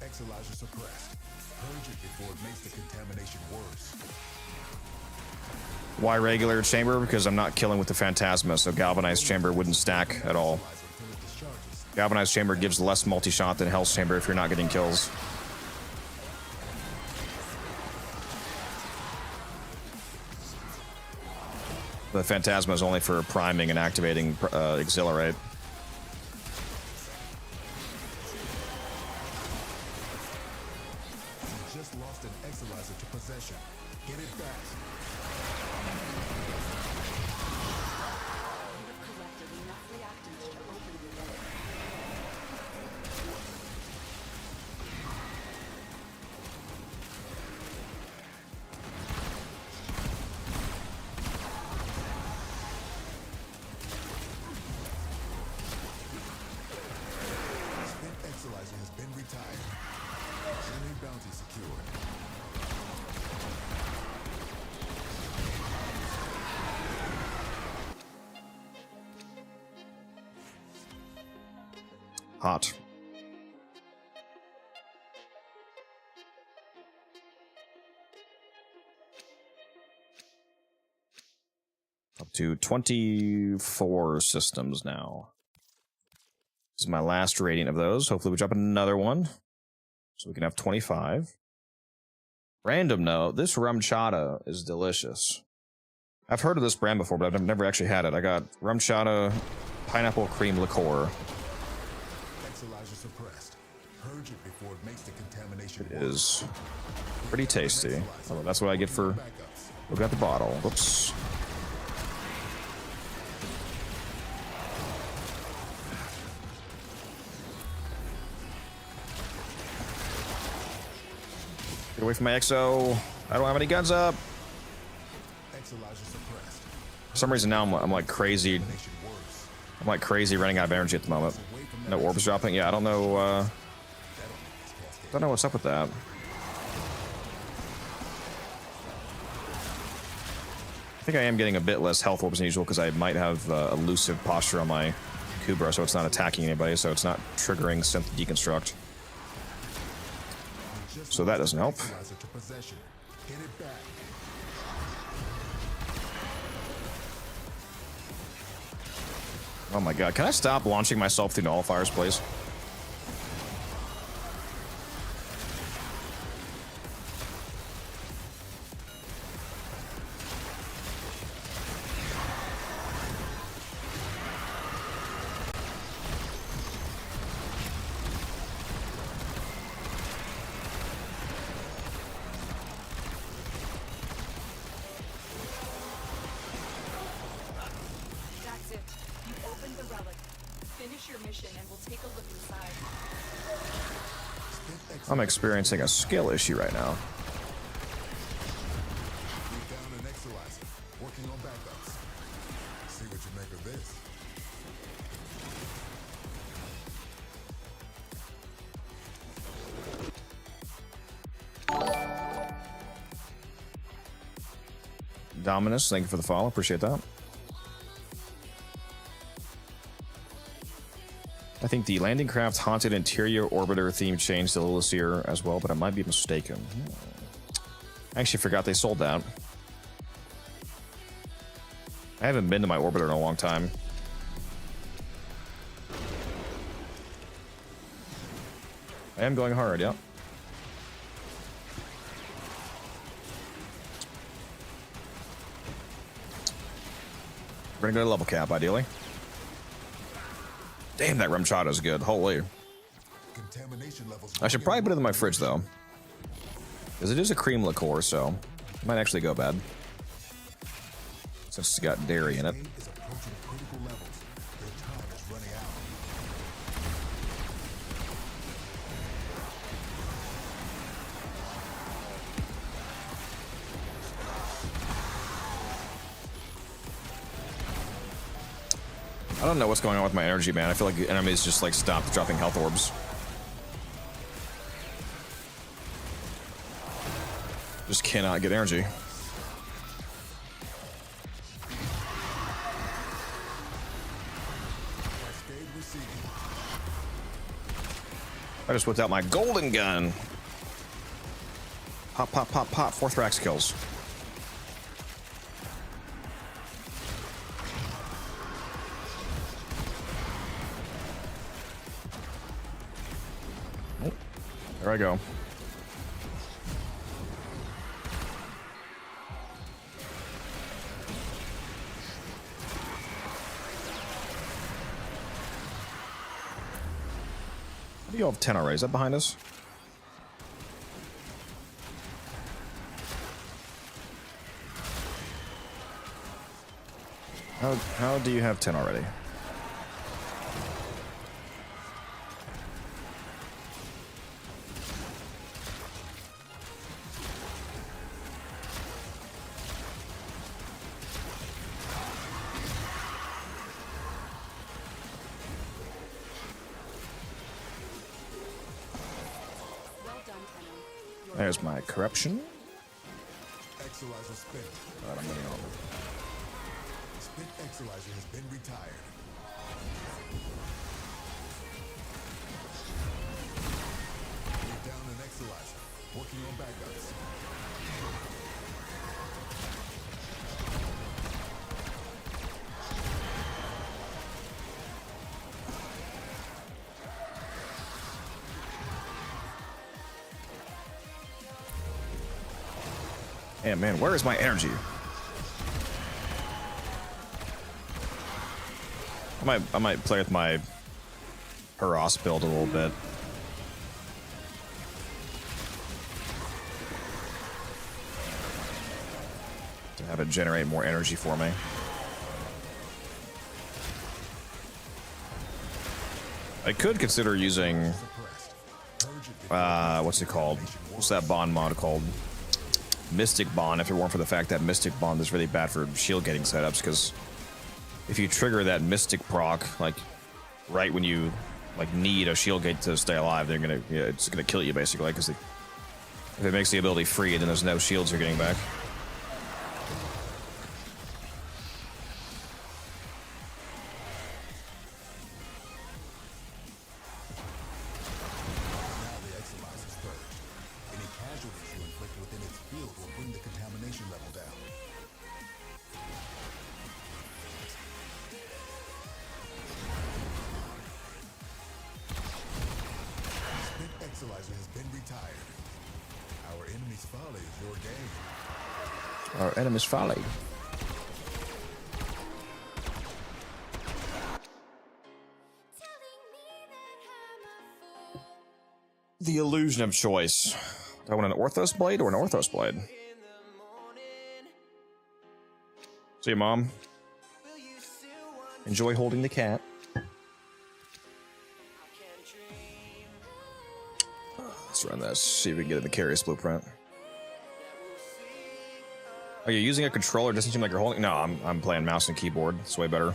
Exolizer suppressed. Purge it before it makes the contamination worse. Why regular chamber? Because I'm not killing with the Phantasma, so Galvanized Chamber wouldn't stack at all. Galvanized Chamber gives less multi-shot than Hell's Chamber if you're not getting kills. The Phantasma is only for priming and activating Exhilarate. Just lost an Exolizer to possession. Get it back. Collected enough reactants to open the relic. Hot. Up to 24 systems now. This is my last rating of those. Hopefully we drop another one. So we can have 25. Random note, this rum chata is delicious. I've heard of this brand before, but I've never actually had it. I got rum chata pineapple cream liqueur. It is pretty tasty. Oh, that's what I get for looking at the bottle. Whoops. Get away from my XO. I don't have any guns up. For some reason now I'm like crazy. I'm like crazy running out of energy at the moment. No orbs dropping. Yeah, I don't know. Don't know what's up with that. I think I am getting a bit less health orbs than usual because I might have elusive posture on my Kubra, so it's not attacking anybody, so it's not triggering synth deconstruct. So that doesn't help. Oh my god, can I stop launching myself through nullifiers, please? That's it. You opened the relic. Finish your mission and we'll take a look inside. I'm experiencing a skill issue right now. Working on backups. See what you make of this. Dominus, thank you for the follow. Appreciate that. I think the landing craft haunted interior orbiter theme changed a little this year as well, but I might be mistaken. I actually forgot they sold that. I haven't been to my orbiter in a long time. I am going hard, yep. We're gonna go to level cap, ideally. Damn, that rum chata is good. Holy. I should probably put it in my fridge, though. Because it is a cream liqueur, so it might actually go bad. Since it's got dairy in it. I don't know what's going on with my energy, man. I feel like the enemies just like stopped dropping health orbs. Just cannot get energy. I just whipped out my golden gun. Pop, pop, pop, pop. 4 Thrax kills. Oh, there I go. You have 10 already. Is that behind us? How do you have 10 already? There's my corruption. Right, I'm getting over. Spit Exalizer has been retired. Exilizer, working on backups. Yeah, man, where is my energy? I might play with my Harass build a little bit. To have it generate more energy for me. I could consider using what's it called? What's that bond mod called? Mystic Bond, if it weren't for the fact that Mystic Bond is really bad for shield getting setups, because if you trigger that Mystic proc, like right when you like need a shield gate to stay alive, they're gonna, yeah, it's gonna kill you basically, because if it makes the ability free, then there's no shields you're getting back. Our enemy's folly. The illusion of choice. Do I want an Orthos blade or an Orthos blade? See you, Mom. Enjoy holding the cat. Let's run this. See if we can get in the Carius blueprint. Are you using a controller? Doesn't seem like you're holding. No, I'm playing mouse and keyboard. It's way better.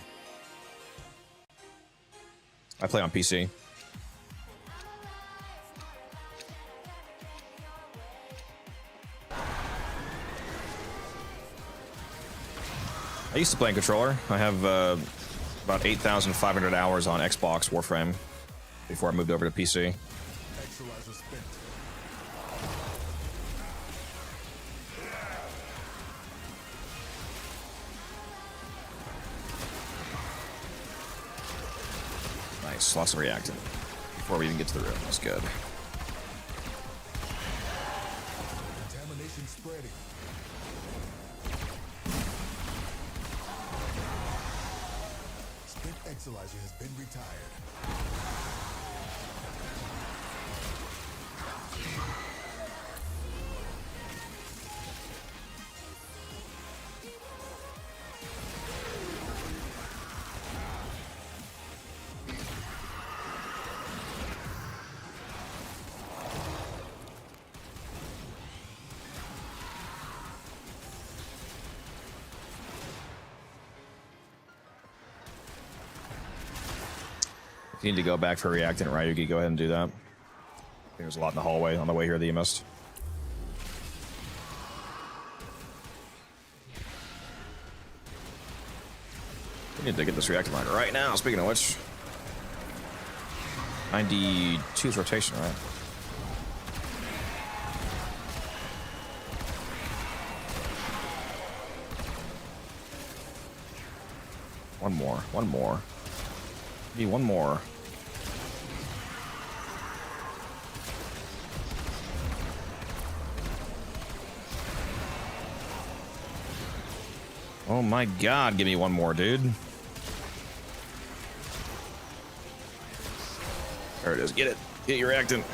I play on PC. I used to play in controller. I have about 8,500 hours on Xbox Warframe before I moved over to PC. Nice, lots of reactant before we even get to the room. That's good. Contamination spreading. Spent Exilizer has been retired. If you need to go back for reactant, Ryugi, go ahead and do that. I think there's a lot in the hallway on the way here that you missed. We need to get this reactant line right now, speaking of which. 92's rotation, right? One more, one more. Need one more. Oh my god, give me one more, dude. There it is. Get it. Get your reactant.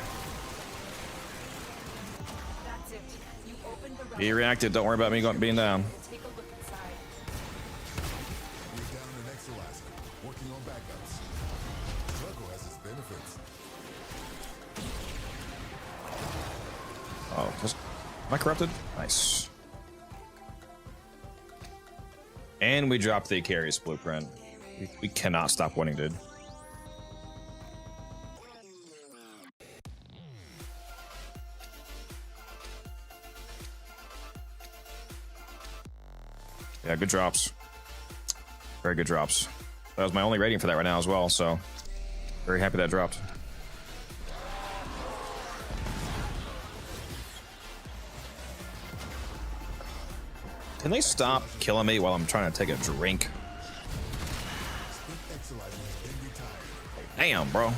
That's it. You opened the Get your reactant. Don't worry about me being down. Take a look inside. We're down an Exilizer, working on backups. Struggle has its benefits. Oh, am I corrupted? Nice. And we dropped the Carius blueprint. We cannot stop winning, dude. Yeah, good drops. Very good drops. That was my only rating for that right now as well, so very happy that dropped. Can they stop killing me while I'm trying to take a drink? Damn, bro.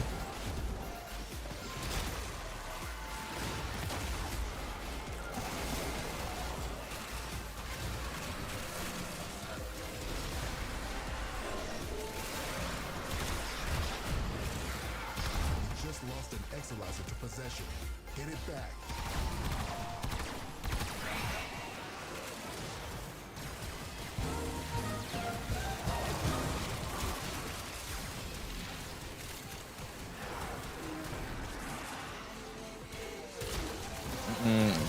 Just lost an Exilizer to possession. Get it back.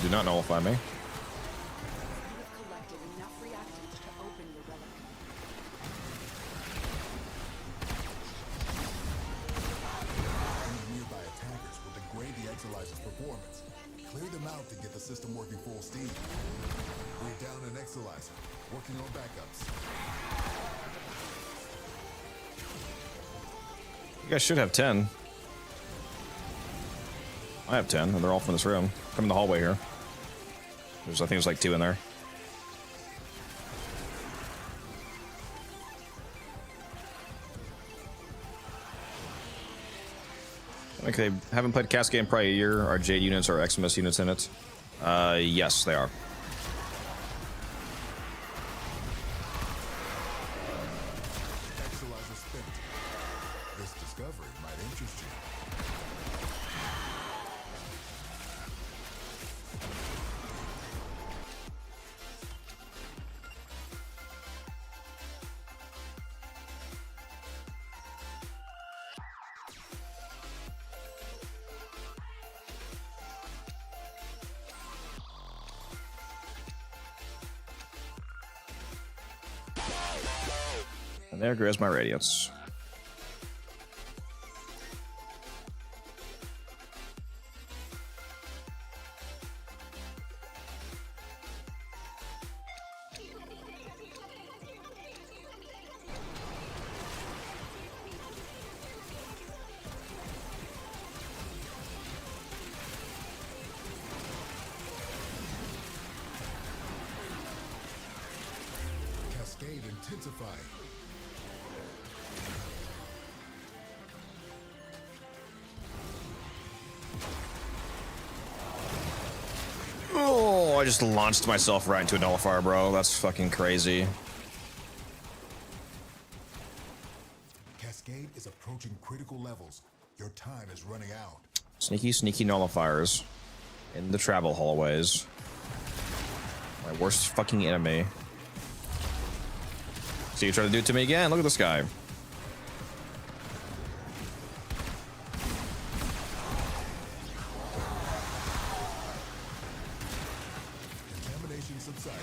Do not nullify me. You have collected enough reactants to open your relic. Nearby attackers will degrade the Exilizer's performance. Clear them out to get the system working full steam. We're down an Exilizer. Working on backups. You guys should have 10. I have 10, and they're all from this room. Come in the hallway here. I think there's like 2 in there. Like they haven't played Cascade in probably a year. Our Jade units or Xmas units in it. Yes, they are. Exilizer spent. This discovery might interest you. And there goes my radiance. Cascade intensifying. Oh, I just launched myself right into a nullifier, bro. That's fucking crazy. Cascade is approaching critical levels. Your time is running out. Sneaky, sneaky nullifiers in the travel hallways. My worst fucking enemy. See, you try to do it to me again. Look at this guy. Contamination subsiding.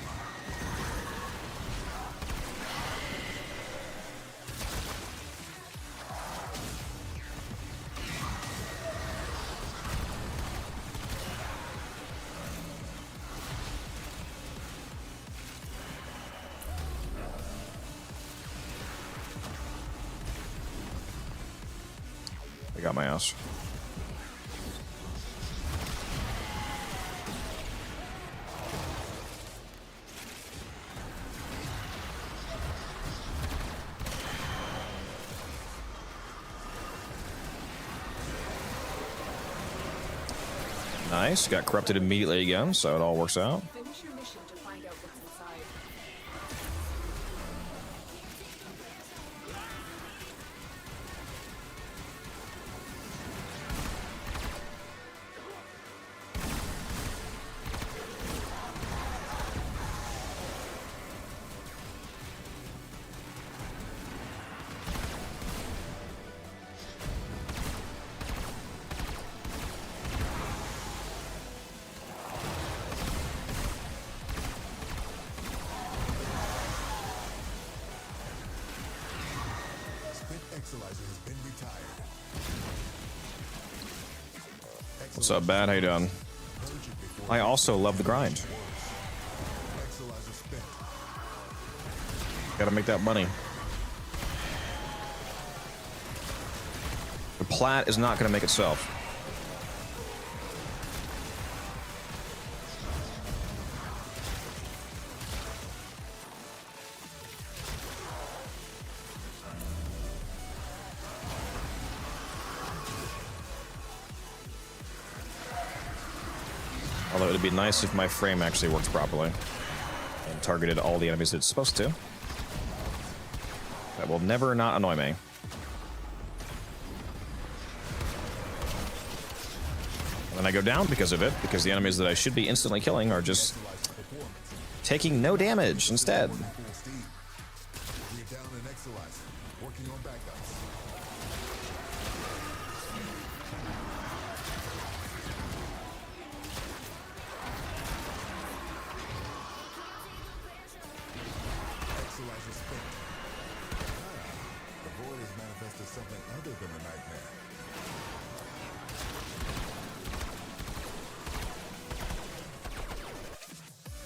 I got my ass. Nice. Got corrupted immediately again, so it all works out. Finish your mission to find out what's inside. Exilizer has been retired. What's up, Bad? How you doing? I also love the grind. Exilizer spent. Gotta make that money. The plat is not gonna make itself. it'd be nice if my frame actually worked properly and targeted all the enemies it's supposed to. That will never not annoy me. And then I go down because of it, because the enemies that I should be instantly killing are just taking no damage instead.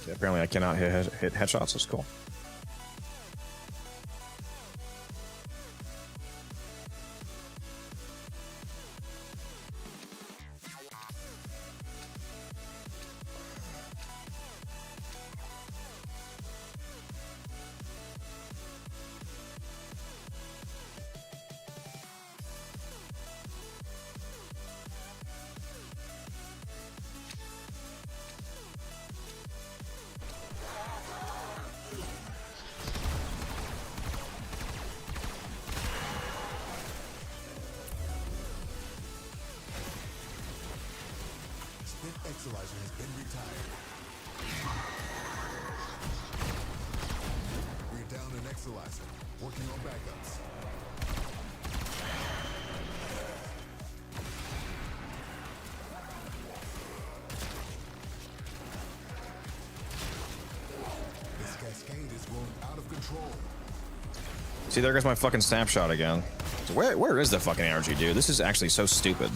Yeah, apparently I cannot hit headshots. That's cool. Equalizer has been retired. We're down an Equalizer. Working on backups. This Cascade is growing out of control. See, there goes my fucking snapshot again. So where is the fucking energy, dude? This is actually so stupid.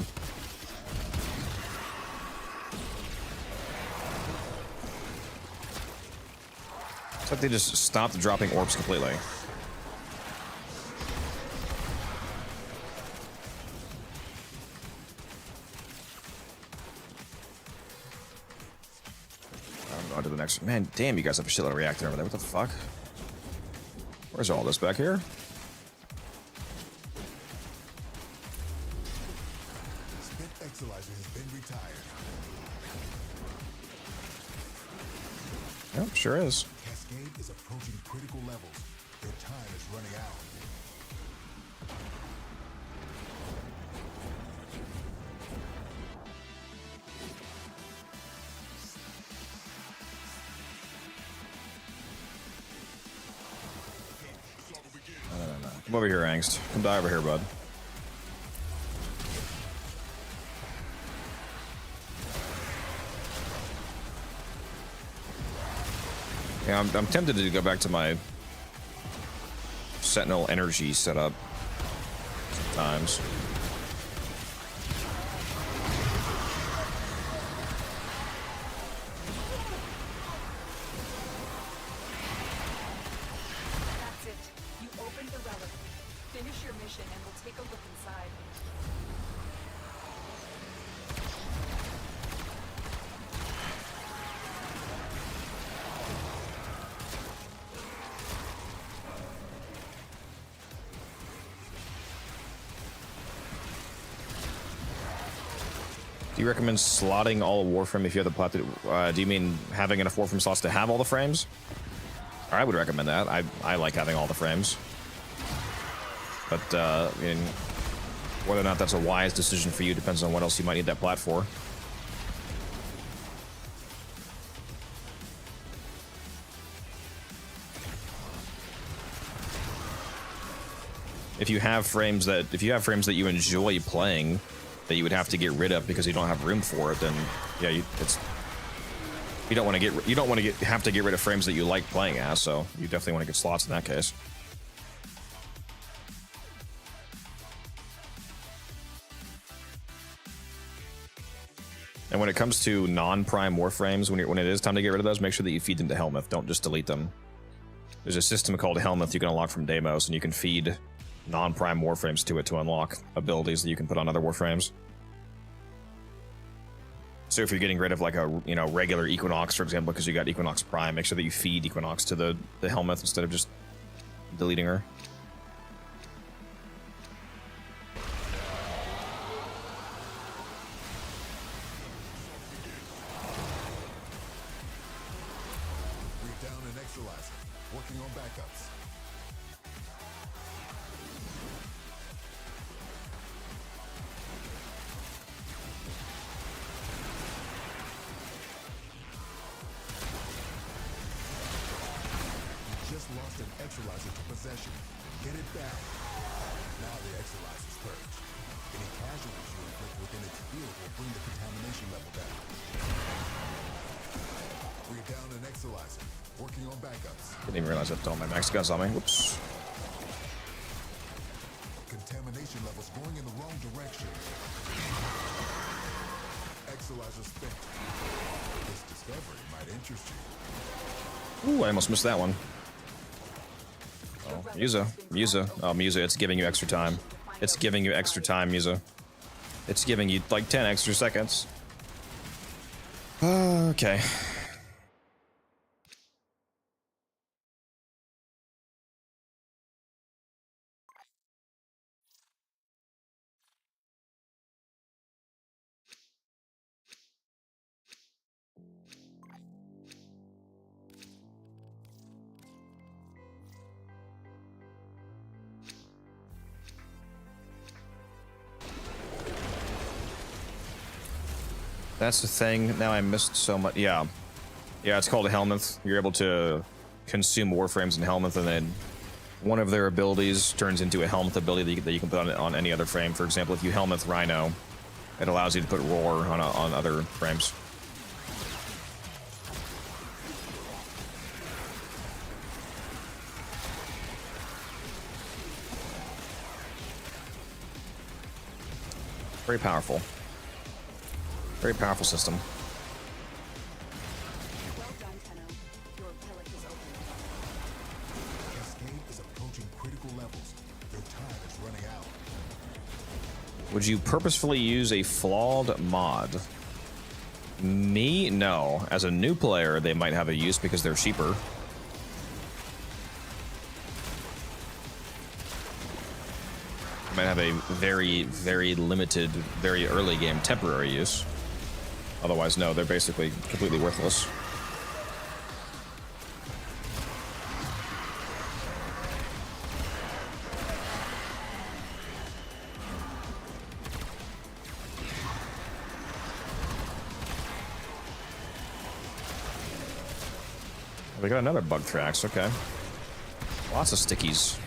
It's like they just stopped dropping orbs completely. I'm going to the next. Man, damn, you guys have a shitload of reactor over there. What the fuck? Where's all this back here? Spent Equalizer has been retired. Yep, sure is. Cascade is approaching critical levels. Their time is running out. No. Come over here, Angst. Come die over here, bud. Yeah, I'm tempted to go back to my Sentinel energy setup sometimes. That's it. You opened the relic. Finish your mission and we'll take a look inside. Do you recommend slotting all Warframe if you have the plot? Do you mean having enough Warframe slots to have all the frames? I would recommend that. I like having all the frames. But, I mean, whether or not that's a wise decision for you depends on what else you might need that plat for. If you have frames that you enjoy playing, that you would have to get rid of because you don't have room for it, then yeah, you don't want to have to get rid of frames that you like playing as. So you definitely want to get slots in that case. And when it comes to non-prime Warframes, when it is time to get rid of those, make sure that you feed them to Helmuth. Don't just delete them. There's a system called Helmuth you can unlock from Damos, and you can feed non-prime Warframes to it to unlock abilities that you can put on other Warframes. So if you're getting rid of like a regular Equinox, for example, because you got Equinox Prime, make sure that you feed Equinox to the Helmuth instead of just deleting her. We're down an Exilizer. Working on backups. Just lost an Exilizer to possession. Get it back. Now the Exilizer's purged. Any casualties you inflict within its field will bring the contamination level down. We're down an Exilizer. Working on backups. Didn't even realize that all my max guns on me. Whoops. Contamination levels going in the wrong direction. Exilizer spent. This discovery might interest you. Ooh, I almost missed that one. Oh, Mesa. Oh, Mesa, it's giving you extra time. It's giving you extra time, Mesa. It's giving you like 10 extra seconds. Okay. That's the thing. Now I missed so much. Yeah. Yeah, it's called a Helminth. You're able to consume Warframes in Helminth, and then one of their abilities turns into a Helminth ability that you can put on any other frame. For example, if you Helminth Rhino, it allows you to put Roar on other frames. Very powerful. Very powerful system. Well done, Tenno. Your relic is open. Cascade is approaching critical levels. Their time is running out. Would you purposefully use a flawed mod? Me? No. As a new player, they might have a use because they're cheaper. Might have a very, very limited, very early game temporary use. Otherwise, no, they're basically completely worthless. We got another bug tracks, okay. Lots of stickies.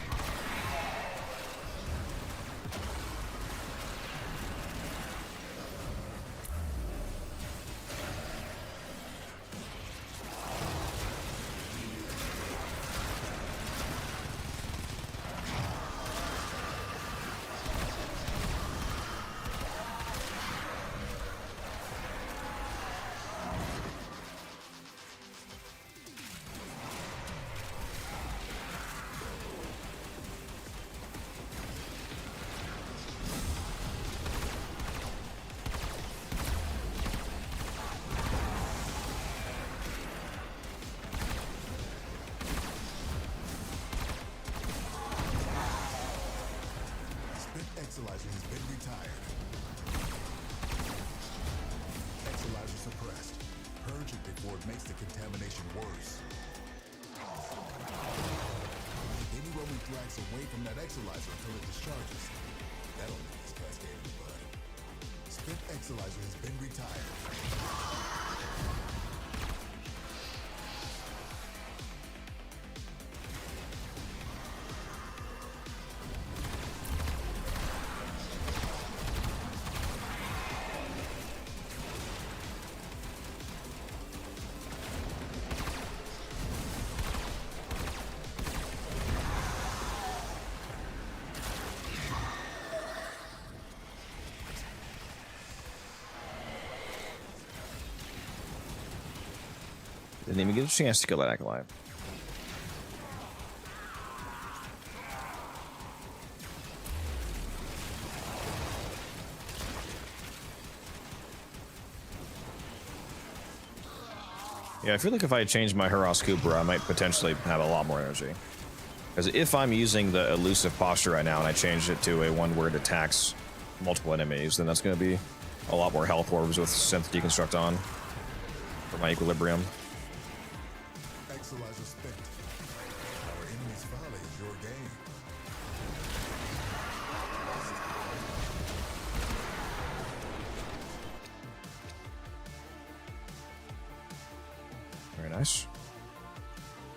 Exilizer has been retired. Exilizer suppressed. Purge it before it makes the contamination worse. If anyone drags away from that Exilizer until it discharges, that'll make this Cascade in the bud. Spent Exilizer has been retired. Didn't even get a chance to kill that acolyte. Yeah, I feel like if I change my Hurras Cooper, I might potentially have a lot more energy. Because if I'm using the elusive posture right now and I change it to a one where it attacks multiple enemies, then that's going to be a lot more health orbs with Synth Deconstruct on for my equilibrium. Exilizer spent. Our enemy's folly is your game. Very nice.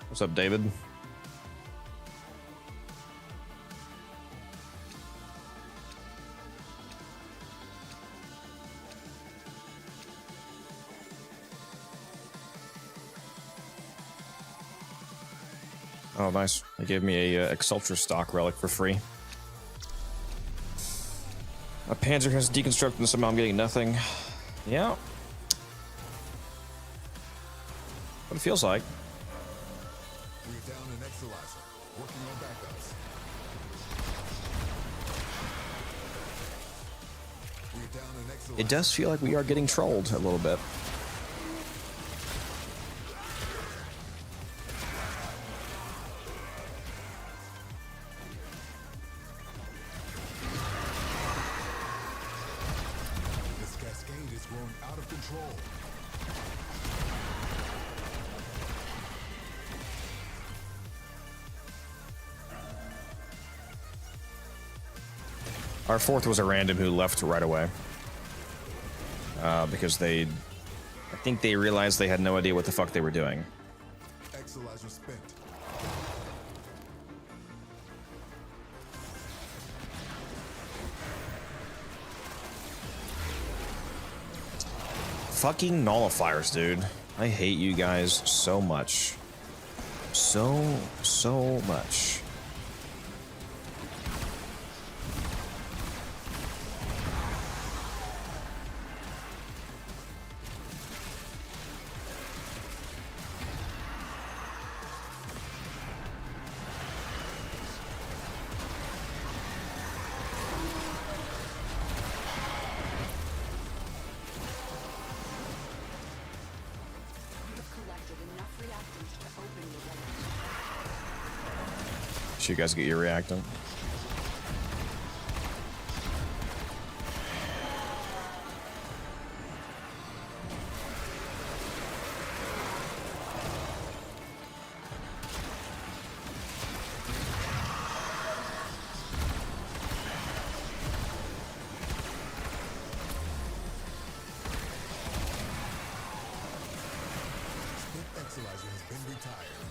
What's up, David? Oh, nice. They gave me a Exultra stock relic for free. My Panzer has deconstructed and somehow I'm getting nothing. Yeah. What it feels like. We're down an Exilizer. Working on backups. We're down an Exilizer. It does feel like we are getting trolled a little bit. This Cascade is growing out of control. Our fourth was a random who left right away. Because I think they realized they had no idea what the fuck they were doing. Exilizer spent. Fucking nullifiers, dude. I hate you guys so much. So much. Should you guys get your reactant?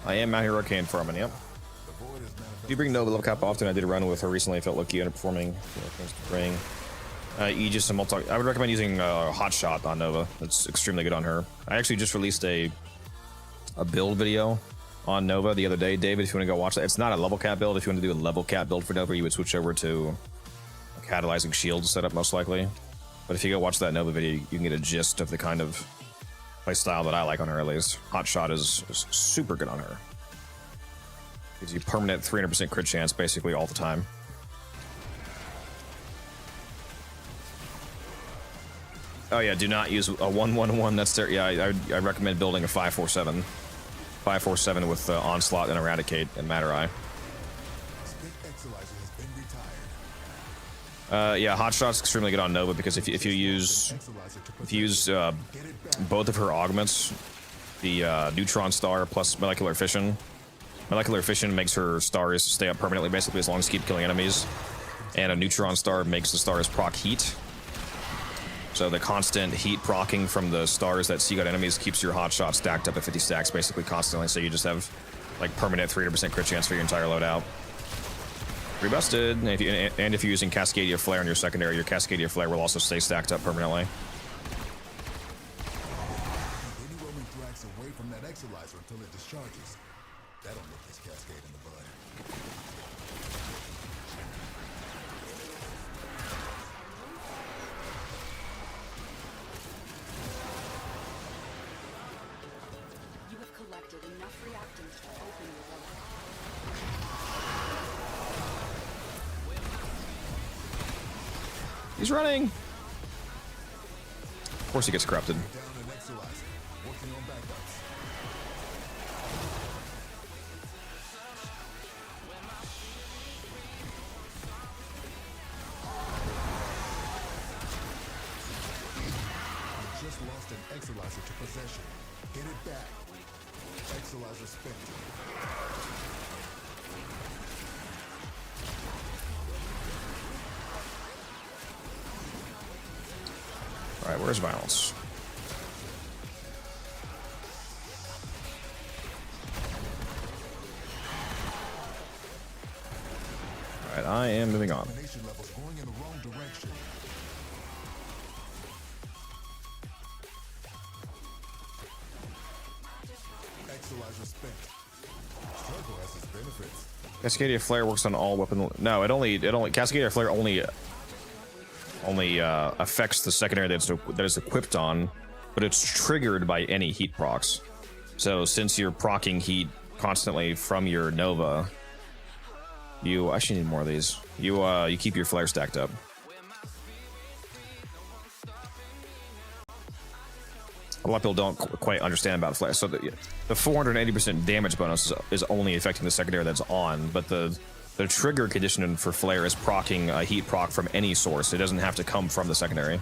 I am out here arcane farming, yep. Do you bring Nova level cap often? I did a run with her recently. I felt lucky underperforming. Thanks to bring Aegis and multi. I would recommend using Hot Shot on Nova. It's extremely good on her. I actually just released a build video on Nova the other day, David. If you want to go watch that, it's not a level cap build. If you want to do a level cap build for Nova, you would switch over to a catalyzing shield setup most likely. But if you go watch that Nova video, you can get a gist of the kind of play style that I like on her. At least Hot Shot is super good on her. Gives you permanent 300% crit chance basically all the time. Oh yeah, do not use a 1-1-1. That's there. Yeah, I recommend building a 5-4-7. 5-4-7 with Onslaught and Eradicate and Matter Eye. Yeah, Hot Shot's extremely good on Nova because if you use both of her augments, the Neutron Star plus Molecular Fission. Molecular Fission makes her stars stay up permanently, basically, as long as you keep killing enemies. And a Neutron Star makes the stars proc heat. So the constant heat procking from the stars that see got enemies keeps your Hot Shot stacked up at 50 stacks, basically, constantly. So you just have, like, permanent 300% crit chance for your entire loadout. Rebusted. And if you're using Cascadia Flare on your secondary, your Cascadia Flare will also stay stacked up permanently. Any roaming thrax away from that Exilizer until it discharges. That'll nip this Cascade in the bud. You have collected enough reactants to open your relic. He's running! Of course he gets corrupted. Exilizer spent. All right, where's violence? All right, I am moving on. Contamination levels going in the wrong direction. Exilizer spent. Struggle has its benefits. Cascadia Flare works on all weapon. No, it only Cascadia Flare only affects the secondary that is equipped on, but it's triggered by any heat procs. So since you're proccing heat constantly from your Nova, you actually need more of these. You keep your flare stacked up. A lot of people don't quite understand about flare. So the 480% damage bonus is only affecting the secondary that's on, but the trigger condition for flare is proccing a heat proc from any source. It doesn't have to come from the secondary.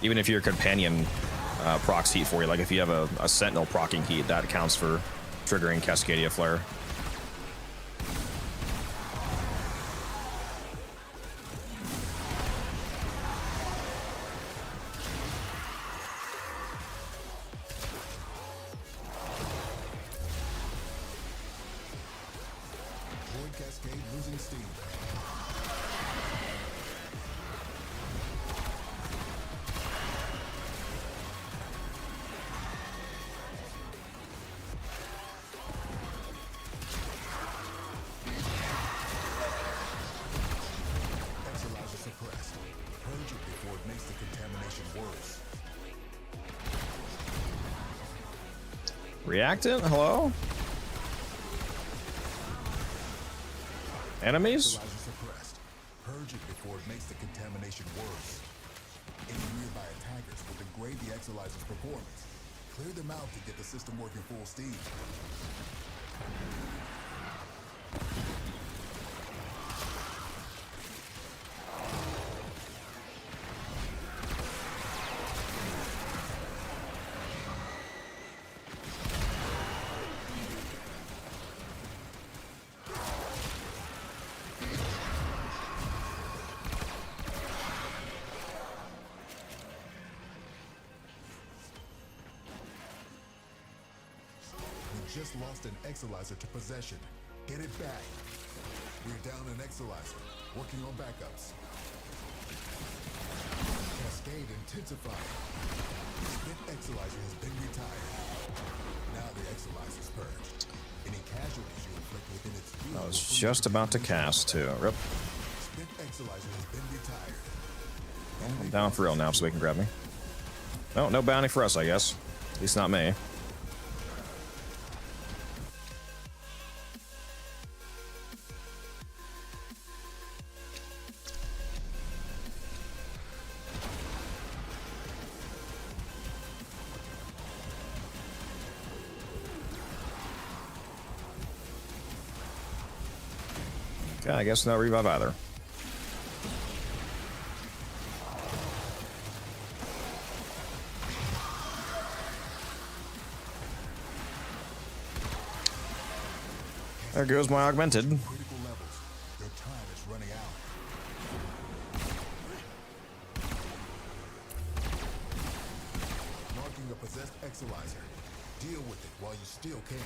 Even if your companion procs heat for you, like if you have a sentinel proccing heat, that counts for triggering Cascadia Flare. Cascade losing steam. Exilizer suppressed. Purge it before it makes the contamination worse. Reactant? Hello? Enemies? Suppressed. Purge it before it makes the contamination worse. Any nearby attackers will degrade the Exilizer's performance. Clear them out to get the system working full steam. Just lost an Exilizer to possession. Get it back. We're down an Exilizer. Working on backups. Cascade intensified. Spent Exilizer has been retired. Now the Exilizer's purged. Any casualties you inflict within its field. I was just about to cast too. Rip. Spent Exilizer has been retired. I'm down for real now, so we can grab me. No bounty for us, I guess. At least not me. Yeah, I guess no revive either. There goes my augmented. Critical levels. Your time is running out. Marking a possessed Exilizer. Deal with it while you still can.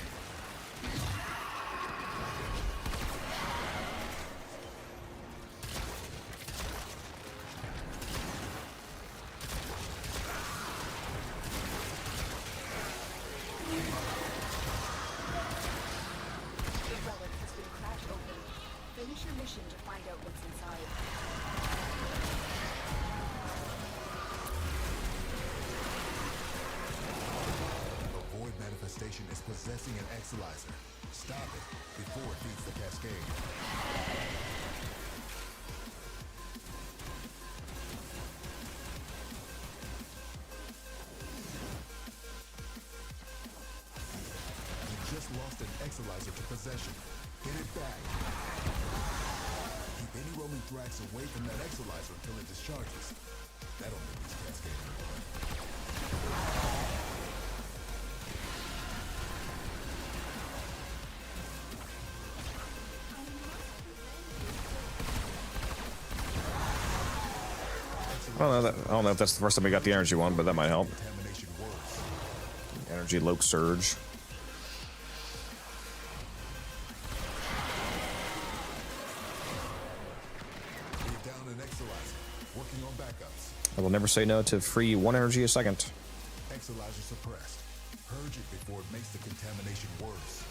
Is possessing an Exilizer. Stop it before it beats the Cascade. You just lost an Exilizer to possession. Get it back. Keep any roaming thrax away from that Exilizer until it discharges. That'll make this Cascade. I don't know if that's the first time we got the energy one, but that might help. Contamination worse. Energy Loke Surge. We're down an Exolizer. Working on backups. I will never say no to free 1 energy a second. Exolizer suppressed. Purge it before it makes the contamination worse.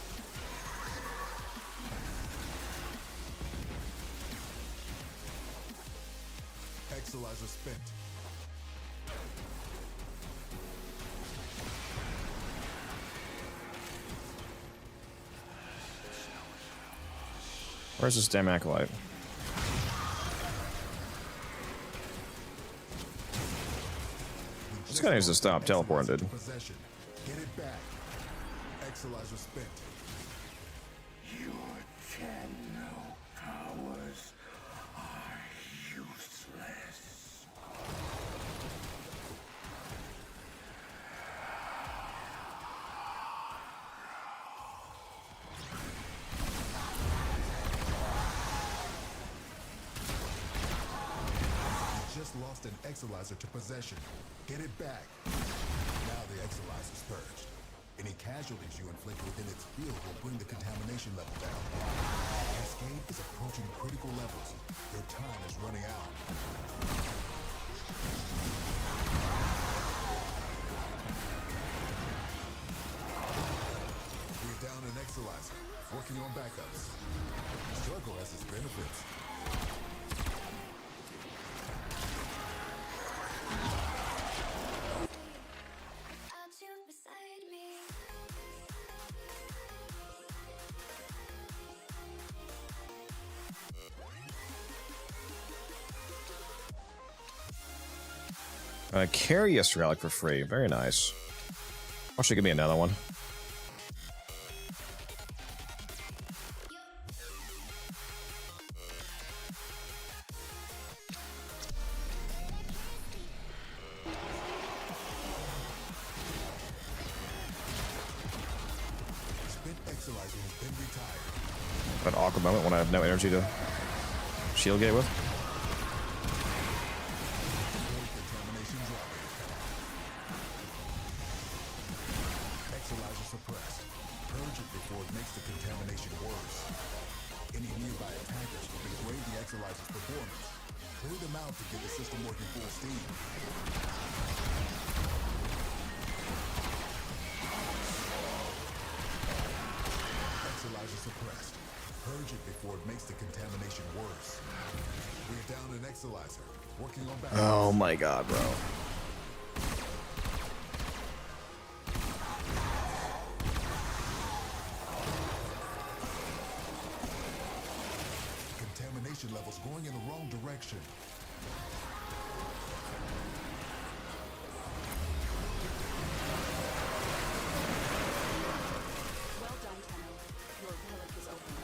Exolizer spent. Where's this damn acolyte? This guy needs to stop teleporting, dude. Possession. Get it back. Exolizer spent. Your Tenno powers are useless. You just lost an Exolizer to possession. Get it back. Now the Exolizer's purged. Any casualties you inflict within its field will bring the contamination level down. Cascade is approaching critical levels. Your time is running out. We're down an Exolizer. Working on backups. Struggle has its benefits. Curious Relic for free. Very nice. Oh, should give me another one. An awkward moment when I have no energy to shield gate with. To get the system working full steam. Exolizer suppressed. Purge it before it makes the contamination worse. We're down an Exolizer. Working on back. Oh my god, bro. Contamination levels going in the wrong direction. Well done, Tenno. Your relic is open.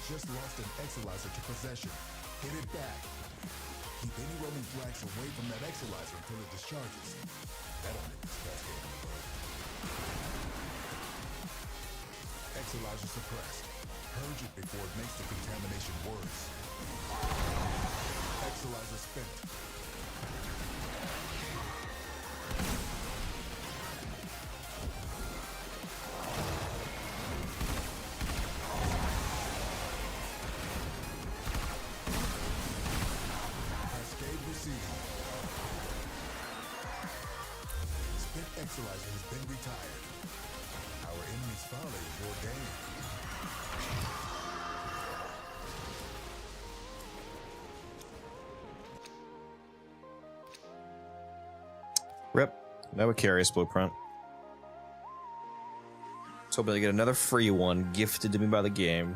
Just lost an Exolizer to possession. Get it back. Keep any roaming flags away from that Exolizer until it discharges. That'll make this Cascade work. Exolizer suppressed. Purge it before it makes the contamination worse. Exolizer spent. Exolizer has been retired. Our enemy's folly is your gain. Rip. No Icarius blueprint. So hoping to get another free one gifted to me by the game.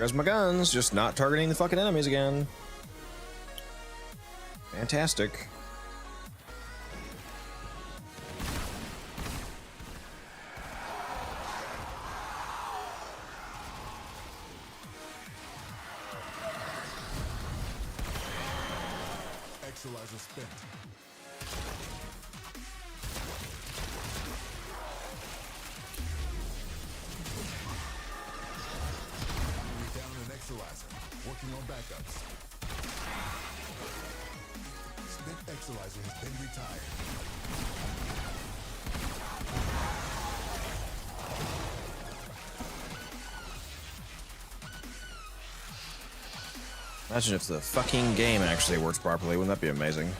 There's my guns, just not targeting the fucking enemies again. Fantastic. Exolizer spent. We're down an Exolizer. Working on backups. Spent Exolizer has been retired. Imagine if the fucking game actually works properly. Wouldn't that be amazing?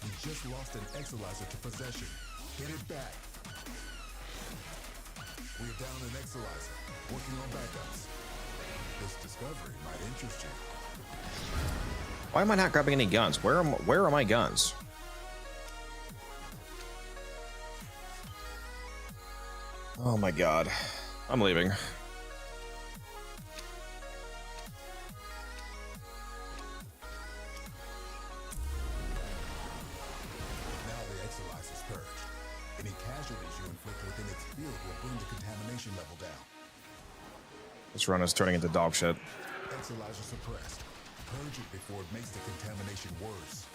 We just lost an Exolizer to possession. Get it back. We're down an Exolizer. Working on backups. This discovery might interest you. Why am I not grabbing any guns? Where are my guns? Oh my god. I'm leaving. Now the Exolizer's purged. Any casualties you inflict within its field will bring the contamination level down. This run is turning into dog shit. Exolizer suppressed. Purge it before it makes the contamination worse.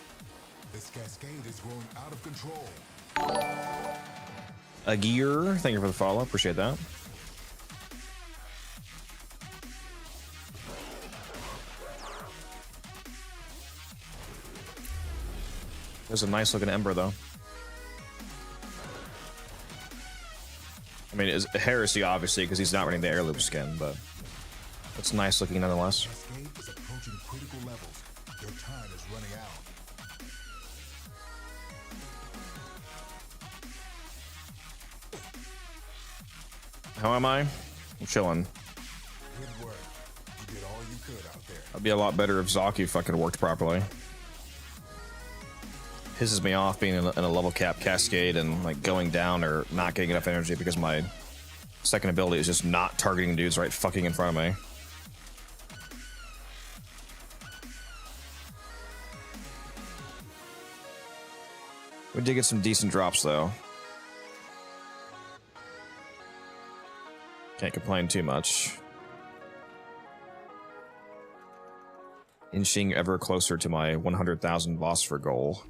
This cascade is growing out of control. A gear. Thank you for the follow. Appreciate that. There's a nice looking ember though. I mean, it's heresy obviously because he's not running the heirloom skin, but it's nice looking nonetheless. Cascade is approaching critical levels. Your time is running out. How am I? I'm chilling. Good work. You did all you could out there. I'd be a lot better if Zaki fucking worked properly. Pisses me off being in a level cap cascade and like going down or not getting enough energy because my second ability is just not targeting dudes right fucking in front of me. We did get some decent drops though. Can't complain too much. Inching ever closer to my 100,000 Phosphor goal.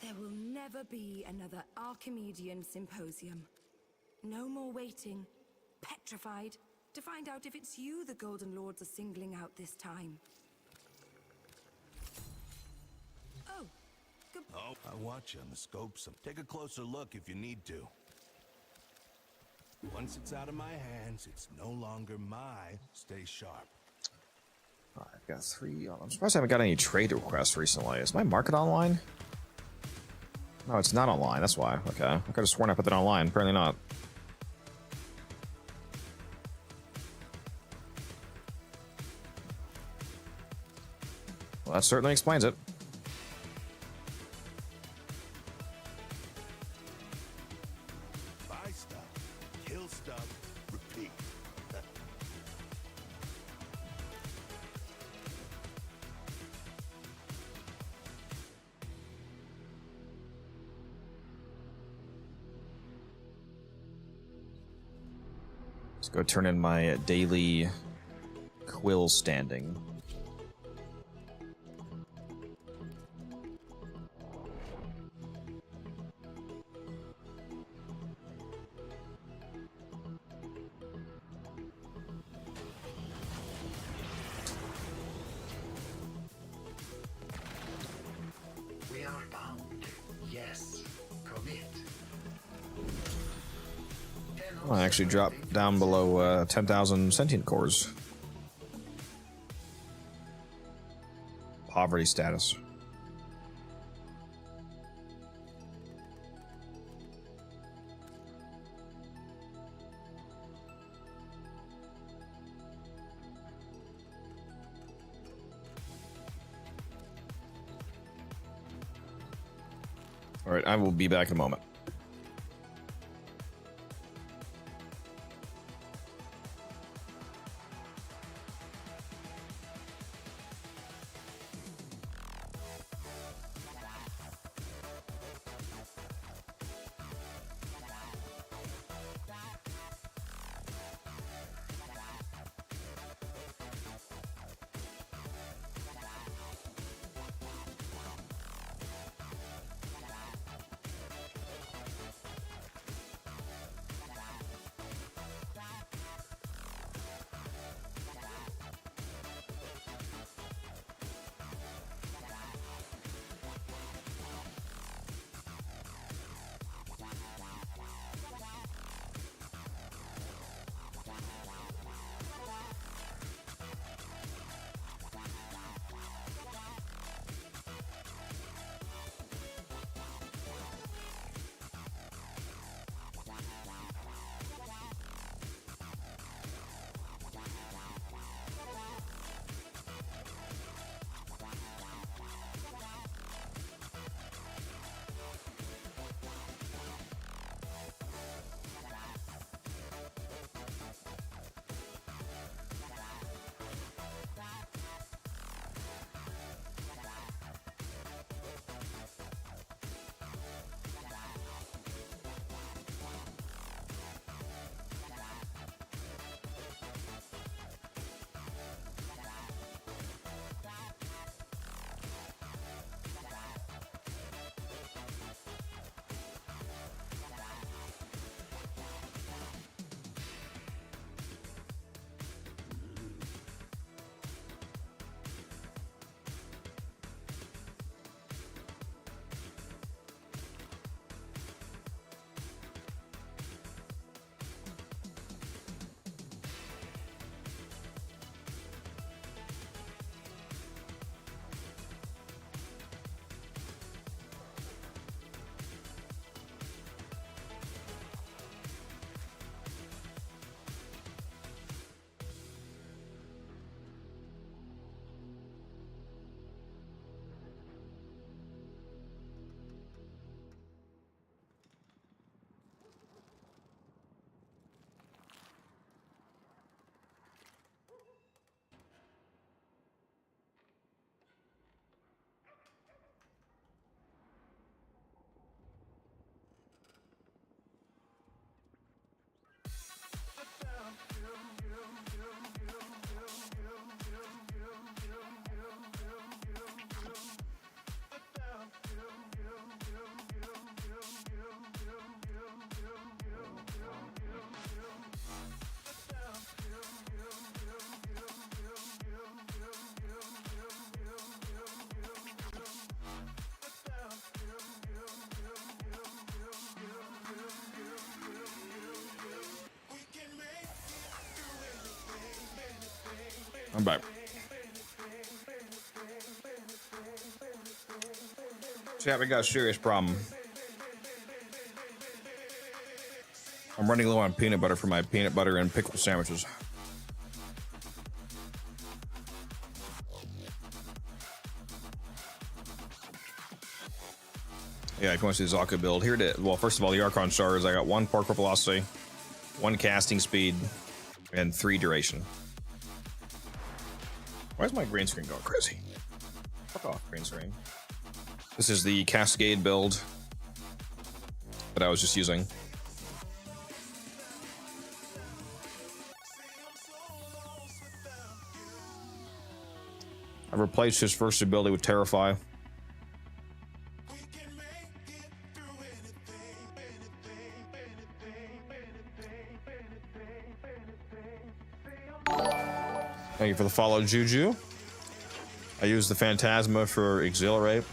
There will never be another Archimedean symposium. No more waiting, petrified, to find out if it's you the Golden Lords are singling out this time. Oh, good. Oh, I watch you on the scopes. Take a closer look if you need to. Once it's out of my hands, it's no longer my. Stay sharp. I've got 3. I'm surprised I haven't got any trade requests recently. Is my market online? No, it's not online. That's why. Okay. I could have sworn I put that online. Apparently not. Well, that certainly explains it. Buy stuff, kill stuff, repeat. Let's go turn in my daily quill standing. We are bound. Yes. Commit. Oh, I actually dropped down below 10,000 sentient cores. Poverty status. All right, I will be back in a moment. I'm back. Chat, we got a serious problem. I'm running low on peanut butter for my peanut butter and pickle sandwiches. Yeah, if you want to see the Zaka build, here it is. Well, first of all, the Archon Shards, I got 1 parkour velocity, 1 casting speed, and 3 duration. Why is my green screen going crazy? Fuck off, green screen. This is the Cascade build that I was just using. I replaced his first ability with Terrify. Thank you for the follow, Juju. I use the Phantasma for Exhilarate.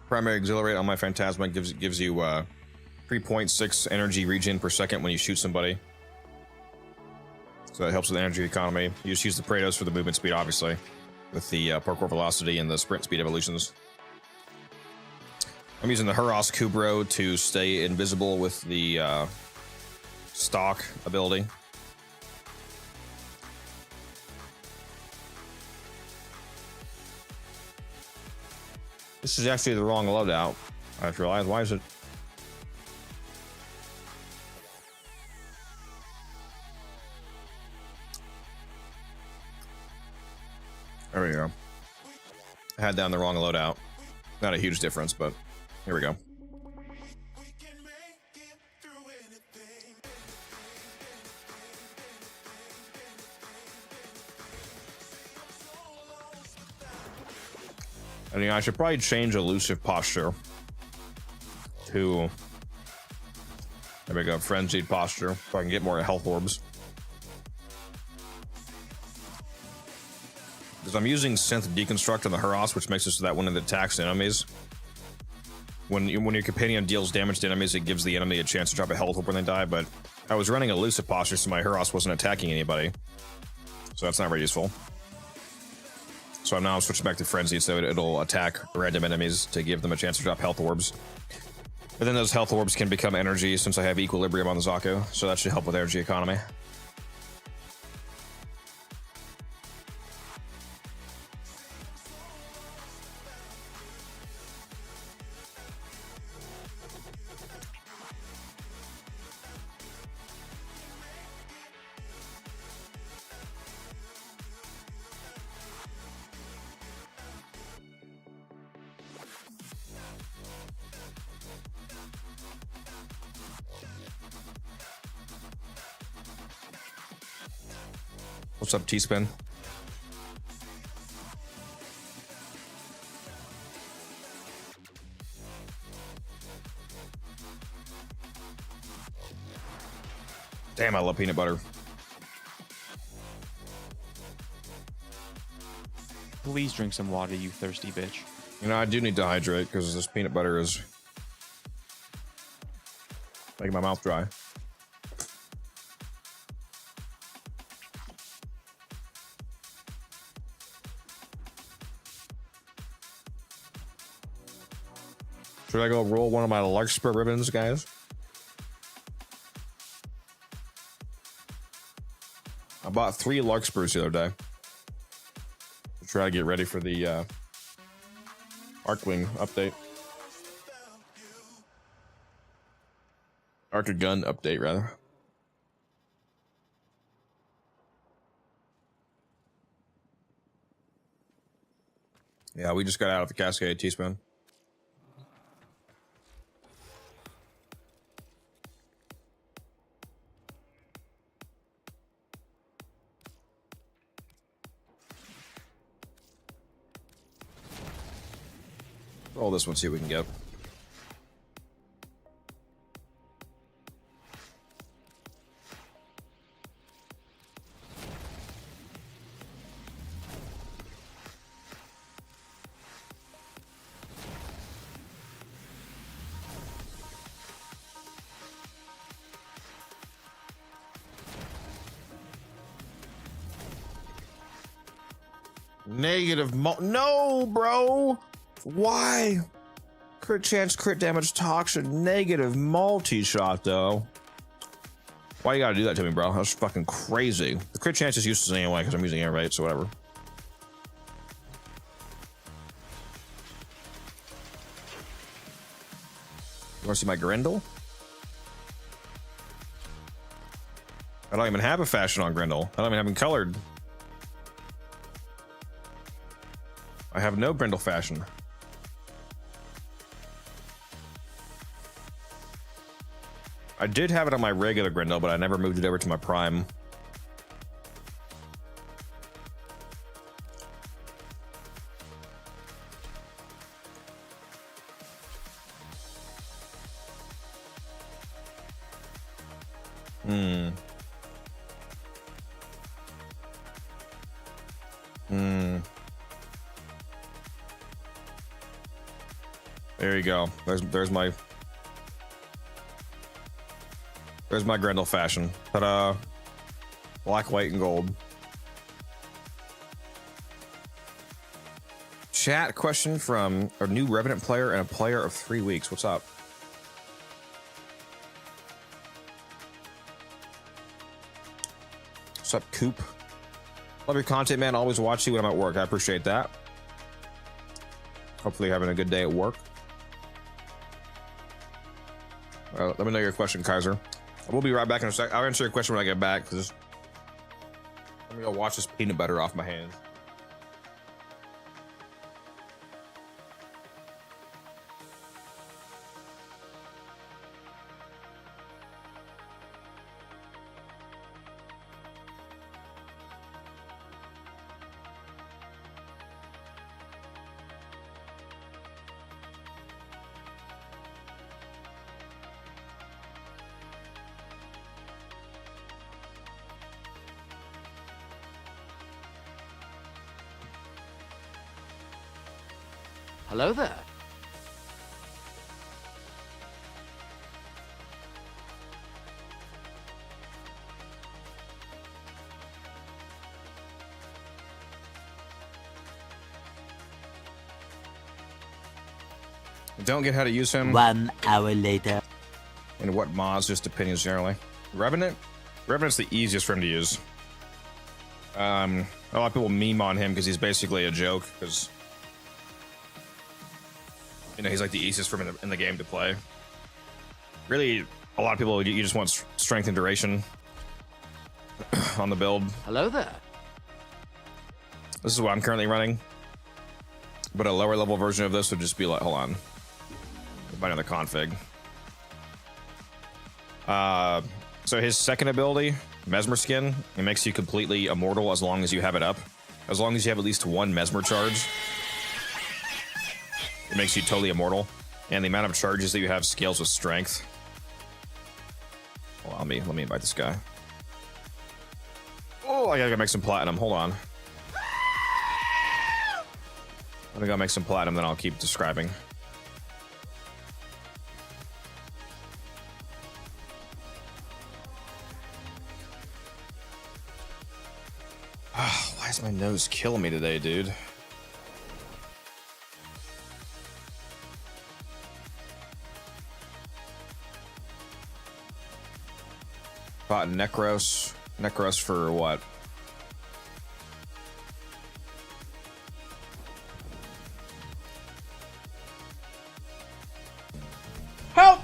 Primary Exhilarate on my Phantasma gives you 3.6 energy regen per second when you shoot somebody. So that helps with energy economy. You just use the Praetos for the movement speed, obviously, with the parkour velocity and the sprint speed evolutions. I'm using the Huros Kubro to stay invisible with the stock ability. This is actually the wrong loadout. I just realized. Why is it? There we go. I had down the wrong loadout. Not a huge difference, but here we go. I mean, I should probably change elusive posture to, there we go, frenzied posture, so I can get more health orbs. Because I'm using synth deconstruct on the Hurros, which makes it so that when it attacks enemies, when your companion deals damage to enemies, it gives the enemy a chance to drop a health orb when they die. But I was running elusive posture, so my Hurros wasn't attacking anybody, so that's not very useful. So I'm now switching back to Frenzy, so it'll attack random enemies to give them a chance to drop health orbs. But then those health orbs can become energy since I have equilibrium on the Zaku, so that should help with energy economy. What's up, T-Spin? Damn, I love peanut butter. Please drink some water, you thirsty bitch. You know, I do need to hydrate because this peanut butter is making my mouth dry. Should I go roll one of my Larkspur Rivens, guys? I bought 3 Larkspurs the other day to try to get ready for the Arcwing update. Arctic Gun update, rather. Yeah, we just got out of the Cascade, Teaspoon. Roll this one, see what we can get. Negative no, bro. Why? Crit chance, crit damage, toxin, negative multi-shot, though. Why you gotta do that to me, bro? That's fucking crazy. The crit chance is useless anyway, because I'm using air rate, so whatever. You wanna see my Grendel? I don't even have a fashion on Grendel. I don't even have him colored. I have no Grendel fashion. I did have it on my regular Grendel, but I never moved it over to my Prime. There you go. There's my Grendel fashion. Ta-da! Black, white, and gold. Chat question from a new Revenant player and a player of 3 weeks. What's up? What's up, Coop? Love your content, man. Always watch you when I'm at work. I appreciate that. Hopefully having a good day at work. Let me know your question, Kaiser. We'll be right back in a sec. I'll answer your question when I get back, because let me go wash this peanut butter off my hands. Hello there. Don't get how to use him. 1 hour later. And what mods, just opinions generally. Revenant? Revenant's the easiest for him to use. A lot of people meme on him because he's basically a joke, because you know, he's like the easiest for him in the game to play. Really, a lot of people, you just want strength and duration on the build. Hello there. This is what I'm currently running. But a lower level version of this would just be like, hold on. Find another config. So his second ability, Mesmer Skin, it makes you completely immortal as long as you have it up. As long as you have at least one Mesmer charge. It makes you totally immortal, and the amount of charges that you have scales with strength. Well, let me invite this guy. Oh, I gotta go make some platinum. Hold on. I'm gonna go make some platinum, then I'll keep describing. Why is my nose killing me today, dude? Bought Necros. Necros for what? Help!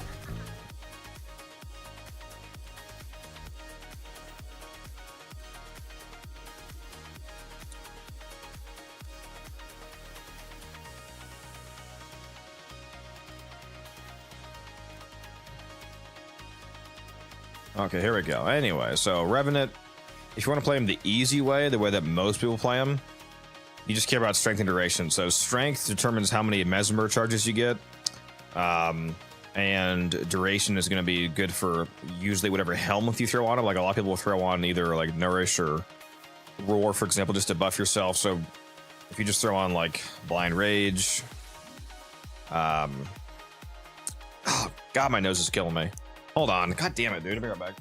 Okay, here we go. Anyway, so Revenant, if you want to play him the easy way, the way that most people play him, you just care about strength and duration. So strength determines how many Mesmer charges you get, and duration is going to be good for usually whatever helmet you throw on him. Like a lot of people will throw on either like Nourish or Roar, for example, just to buff yourself. So if you just throw on like Blind Rage, oh, God, my nose is killing me. Hold on. God damn it, dude. I'll be right back.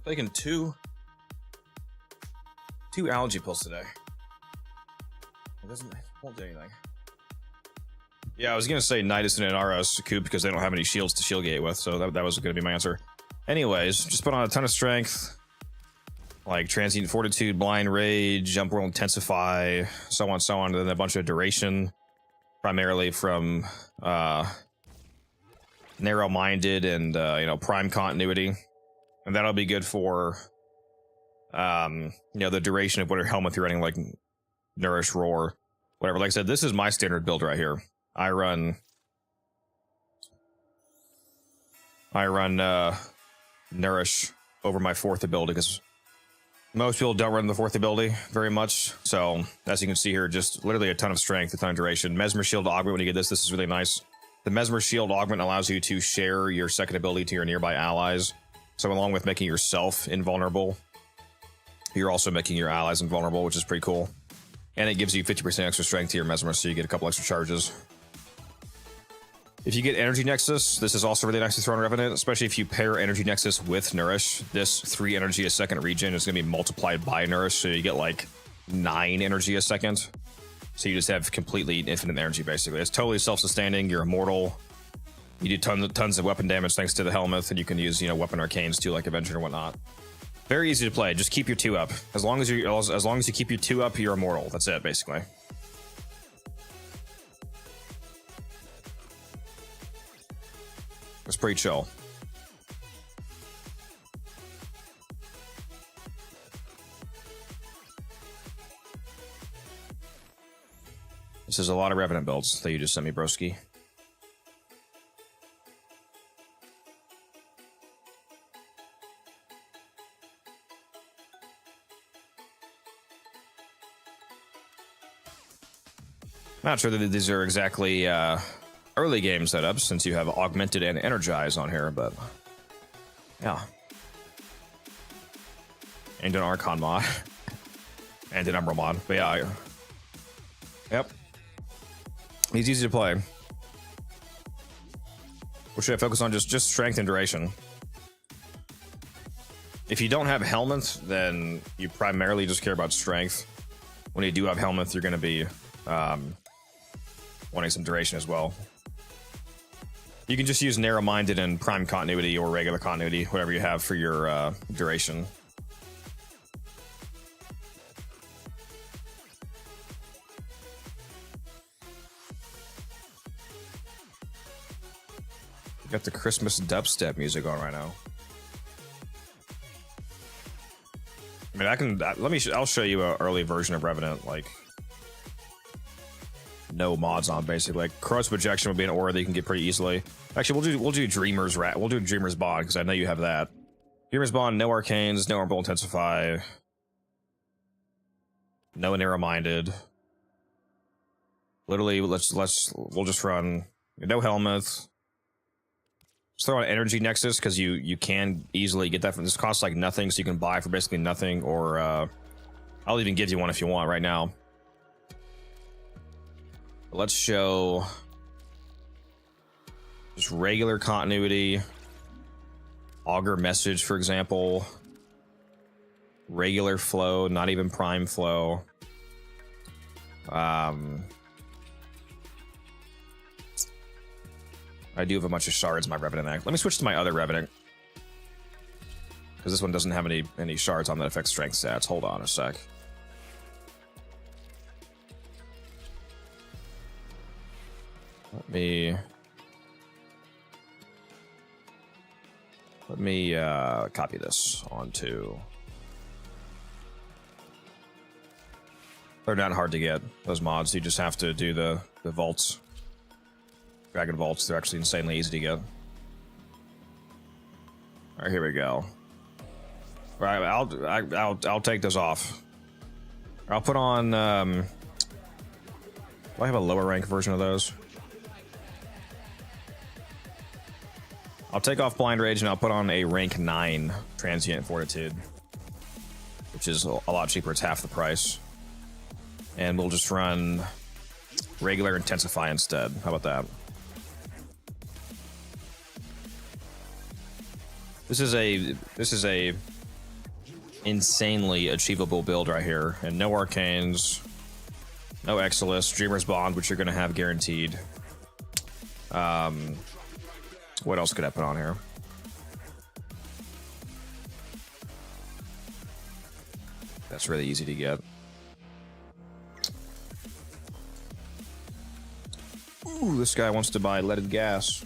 Taking two allergy pills today. It won't do anything. Yeah, I was gonna say Nidus and Inaros Coop because they don't have any shields to shield gate with, so that was gonna be my answer. Anyways, just put on a ton of strength, like Transient Fortitude, Blind Rage, Jump Roll Intensify, so on, and then a bunch of duration, primarily from Narrow-Minded and you know, Prime Continuity. And that'll be good for, you know, the duration of whatever helmet you're running, like Nourish, Roar, whatever. Like I said, this is my standard build right here. I run Nourish over my fourth ability because most people don't run the fourth ability very much. So as you can see here, just literally a ton of strength, a ton of duration. Mesmer Shield Augment, when you get this is really nice. The Mesmer Shield Augment allows you to share your second ability to your nearby allies. So along with making yourself invulnerable, you're also making your allies invulnerable, which is pretty cool. And it gives you 50% extra strength to your Mesmer, so you get a couple extra charges. If you get Energy Nexus, this is also really nice to throw on Revenant, especially if you pair Energy Nexus with Nourish. This 3 energy a second regen is going to be multiplied by Nourish, so you get like 9 energy a second. So you just have completely infinite energy, basically. It's totally self-sustaining. You're immortal. You do tons of weapon damage thanks to the helmet, and you can use, you know, weapon arcanes too, like Avenger and whatnot. Very easy to play. Just keep your 2 up. As long as you keep your 2 up, you're immortal. That's it, basically. It's pretty chill. This is a lot of Revenant builds that you just sent me, broski. Not sure that these are exactly early game setups, since you have Augmented and Energize on here, but yeah. And an Archon mod. And an Emerald mod, but yeah. Yep. He's easy to play. What should I focus on? Just strength and duration. If you don't have Helmet, then you primarily just care about strength. When you do have Helmet, you're going to be wanting some duration as well. You can just use Narrow-Minded and Prime Continuity or regular continuity, whatever you have for your duration. Got the Christmas dubstep music on right now. I mean, I can I'll show you an early version of Revenant, like no mods on, basically. Like Corrosive Projection would be an aura that you can get pretty easily. Actually, we'll do Dreamer's Bond, because I know you have that. Dreamer's Bond, no arcanes, no Orbital Intensify, no Narrow-Minded. Literally, we'll just run no Helmet. Just throw on Energy Nexus, because you can easily get that from this. Costs like nothing, so you can buy for basically nothing, or I'll even give you one if you want right now. Let's show just regular continuity, Augur Message, for example, regular flow, not even prime flow. I do have a bunch of shards in my Revenant act. Let me switch to my other Revenant, because this one doesn't have any shards on that affect strength stats. Hold on a sec. Let me copy this onto. They're not hard to get, those mods. You just have to do the vaults. Dragon vaults, they're actually insanely easy to get. Alright, here we go. Right, I'll take those off. I'll put on do I have a lower rank version of those? I'll take off Blind Rage and I'll put on a rank 9 Transient Fortitude, which is a lot cheaper. It's half the price. And we'll just run regular Intensify instead. How about that? This is a insanely achievable build right here, and no arcanes, no Exilus, Dreamer's Bond, which you're going to have guaranteed. What else could I put on here? That's really easy to get. Ooh, this guy wants to buy leaded gas.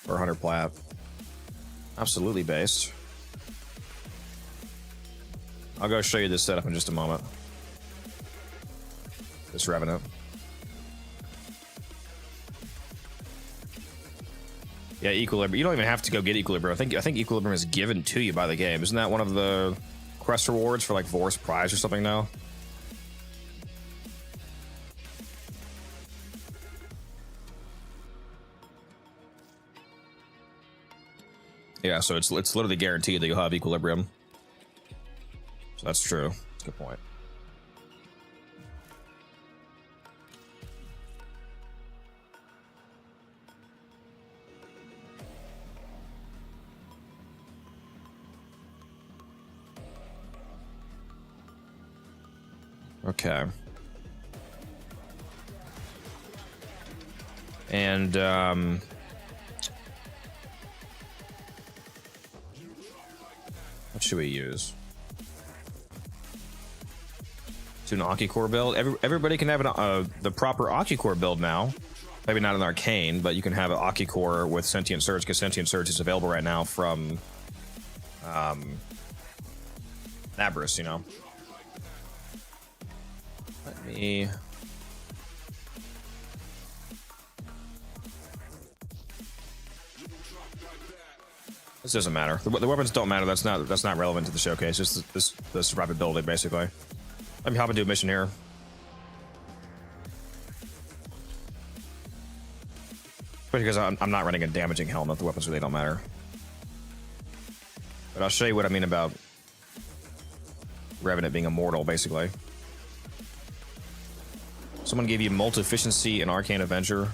Or 100 plat. Absolutely based. I'll go show you this setup in just a moment. This Revenant. Yeah, Equilibrium. You don't even have to go get Equilibrium. I think Equilibrium is given to you by the game. Isn't that one of the quest rewards for like Vor's Prize or something now? Yeah, so it's literally guaranteed that you'll have Equilibrium. That's true. That's a good point. Okay. And what should we use? To an Aki-Core build. Everybody can have the proper Aki-Core build now. Maybe not an Arcane, but you can have an Aki-Core with Sentient Surge, because Sentient Surge is available right now from Naberus, you know. Let me... This doesn't matter. The weapons don't matter. That's not relevant to the showcase. Just this rapid building, basically. Let me hop into a mission here. Especially because I'm not running a damaging helmet. The weapons really don't matter. But I'll show you what I mean about Revenant being immortal, basically. Someone gave you multi-efficiency and Arcane Avenger.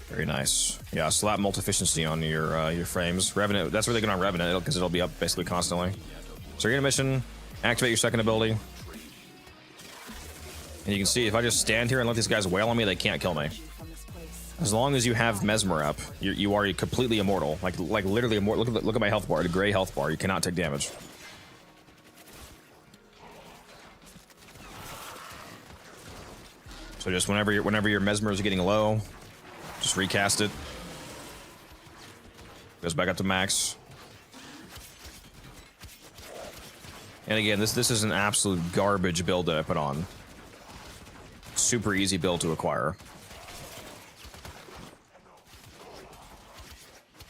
Very nice. Yeah, slap multi-efficiency on your frames. Revenant, that's really good on Revenant, because it'll be up basically constantly. So you're in a mission, activate your second ability. And you can see, if I just stand here and let these guys wail on me, they can't kill me. As long as you have Mesmer up, you are completely immortal. Like literally immortal. Look at my health bar, the gray health bar. You cannot take damage. So just whenever your Mesmer is getting low, just recast it. Goes back up to max. And again, this is an absolute garbage build that I put on. Super easy build to acquire.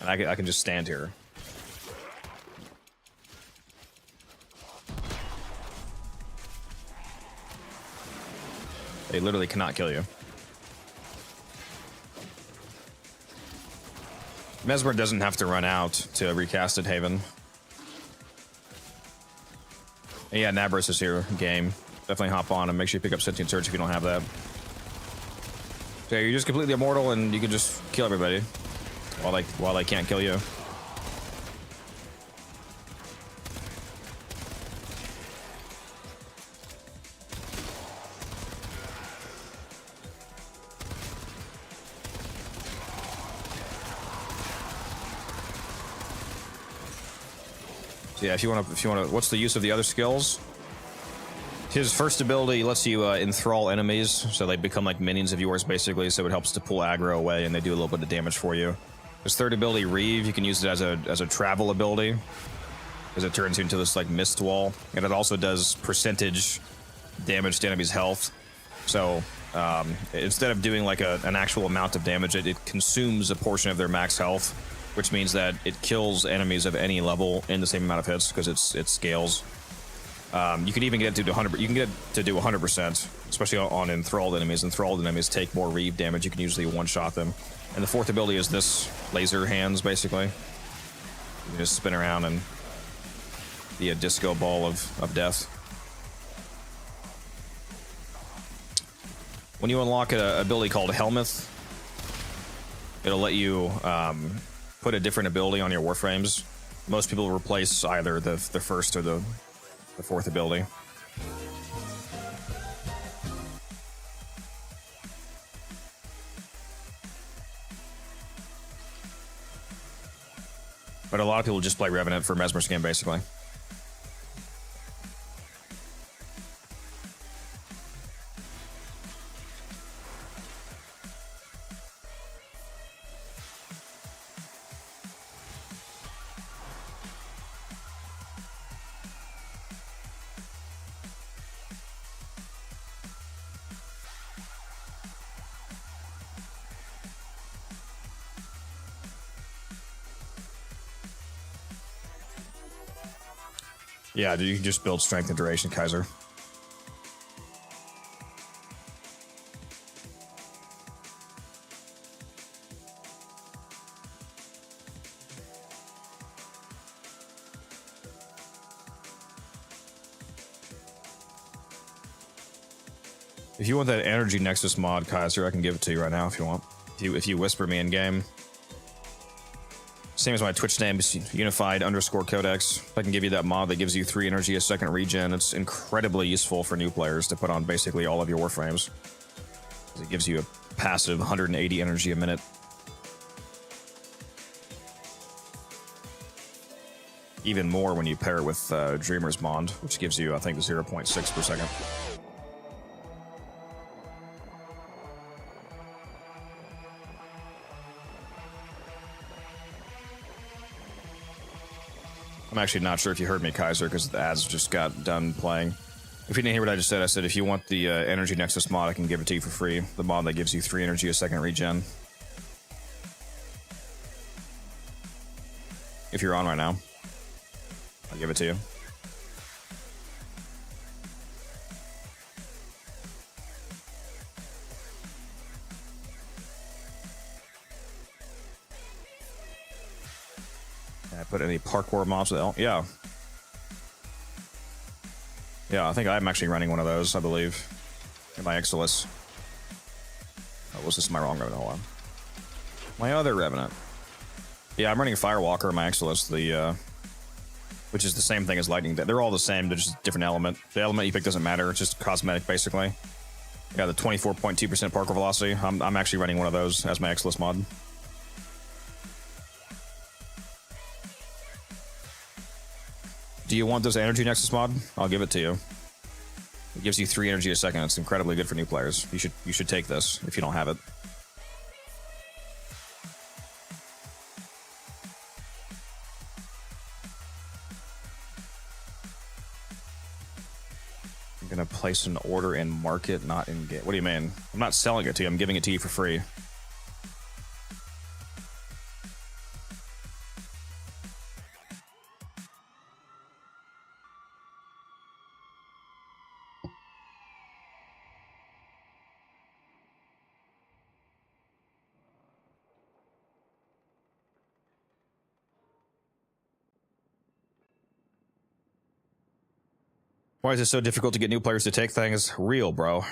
And I can just stand here. They literally cannot kill you. Mesmer doesn't have to run out to recast it, Haven. And yeah, Naberus is here, game. Definitely hop on and make sure you pick up Sentient Surge if you don't have that. So you're just completely immortal and you can just kill everybody while they can't kill you. So yeah, if you want to, what's the use of the other skills? His first ability lets you enthrall enemies, so they become like minions of yours, basically. So it helps to pull aggro away, and they do a little bit of damage for you. His third ability, Reeve, you can use it as a travel ability, because it turns you into this like mist wall, and it also does percentage damage to enemies' health. So instead of doing like an actual amount of damage, it consumes a portion of their max health, which means that it kills enemies of any level in the same amount of hits, because it scales. You can even get it to 100. You can get it to do 100%, especially on enthralled enemies. Enthralled enemies take more Reeve damage. You can usually one-shot them. And the fourth ability is this laser hands, basically. You can just spin around and be a disco ball of death. When you unlock an ability called Helmuth, it'll let you put a different ability on your Warframes. Most people replace either the first or the fourth ability. But a lot of people just play Revenant for Mesmer skin, basically. Yeah, you can just build strength and duration, Kaiser. If you want that Energy Nexus mod, Kaiser, I can give it to you right now if you want. If you whisper me in game. Same as my Twitch name, unified_codex. I can give you that mod that gives you 3 energy a second regen. It's incredibly useful for new players to put on basically all of your Warframes. It gives you a passive 180 energy a minute. Even more when you pair it with Dreamer's Bond, which gives you, I think, 0.6 per second. I'm actually not sure if you heard me, Kaiser, because the ads just got done playing. If you didn't hear what I just said, I said if you want the Energy Nexus mod, I can give it to you for free. The mod that gives you 3 energy a second regen. If you're on right now, I'll give it to you. Can I put any parkour mobs with L? Yeah. Yeah, I think I'm actually running one of those, I believe. In my Exilus. Oh, was this my wrong Revenant? Hold on. My other Revenant. Yeah, I'm running Firewalker in my Exilus, which is the same thing as Lightning. They're all the same, they're just a different element. The element you pick doesn't matter, it's just cosmetic, basically. Yeah, the 24.2% parkour velocity. I'm actually running one of those as my Exilus mod. Do you want this Energy Nexus mod? I'll give it to you. It gives you 3 energy a second. It's incredibly good for new players. You should take this if you don't have it. I'm gonna place an order in market, not in game. What do you mean? I'm not selling it to you. I'm giving it to you for free. Why is it so difficult to get new players to take things? Real, bro.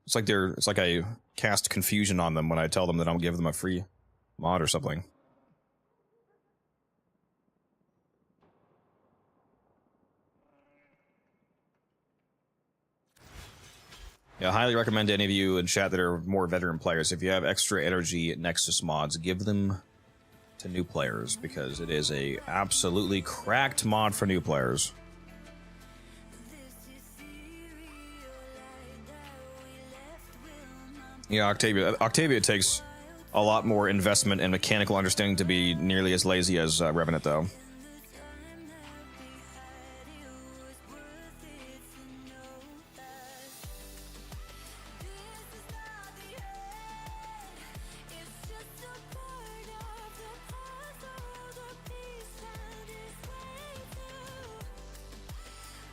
It's like I cast confusion on them when I tell them that I'll give them a free mod or something. Yeah, I highly recommend to any of you in chat that are more veteran players, if you have extra energy Nexus mods, give them to new players, because it is a absolutely cracked mod for new players. Yeah, Octavia takes a lot more investment and mechanical understanding to be nearly as lazy as Revenant, though.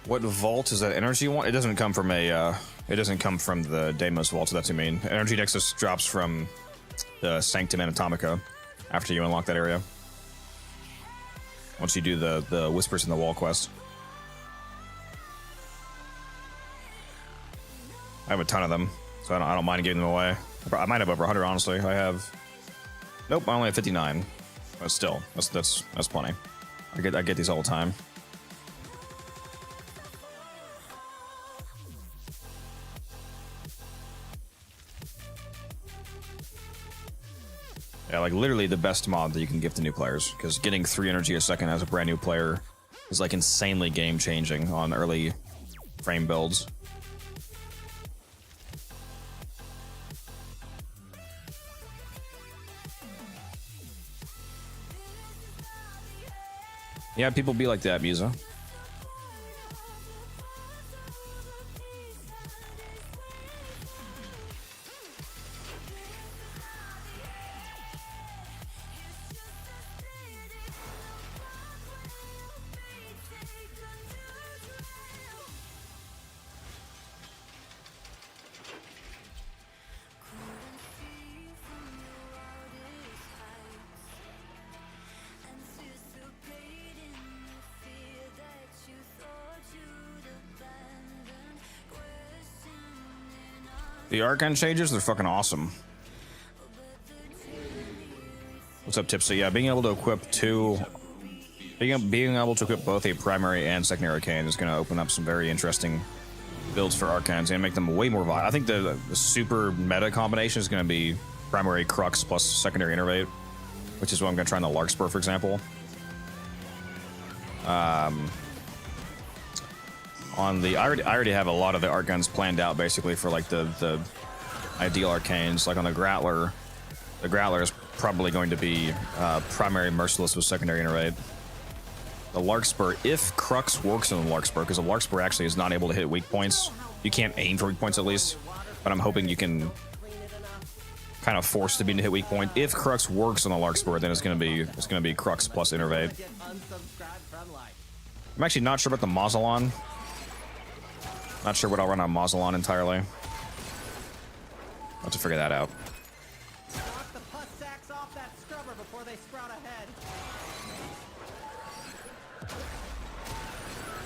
What vault is that energy one? It doesn't come from a, it doesn't come from the Damos vault, so that's what I mean. Energy Nexus drops from the Sanctum Anatomica after you unlock that area. Once you do the Whispers in the Wall quest. I have a ton of them, so I don't mind giving them away. I might have over 100, honestly. I have... Nope, I only have 59. But still, that's plenty. I get these all the time. Yeah, like literally the best mod that you can give to new players, because getting 3 energy a second as a brand new player is like insanely game changing on early frame builds. Yeah, people be like that, Mesa. The Archon changes, they're fucking awesome. What's up, Tipsy? Yeah, being able to equip being able to equip both a primary and secondary arcane is going to open up some very interesting builds for Archons and make them way more viable. I think the super meta combination is going to be primary Crux plus secondary Innervate, which is what I'm going to try in the Larkspur, for example. On the, I already have a lot of the Archons planned out basically for like the ideal arcanes. Like on the Grattler is probably going to be primary Merciless with secondary Innervate. The Larkspur, if Crux works in the Larkspur, because the Larkspur actually is not able to hit weak points. You can't aim for weak points at least, but I'm hoping you can kind of force the beam to hit weak point. If Crux works on the Larkspur, then it's gonna be Crux plus Innervate. I'm actually not sure about the Mausolon. Not sure what I'll run on Mausolon entirely. I'll have to figure that out.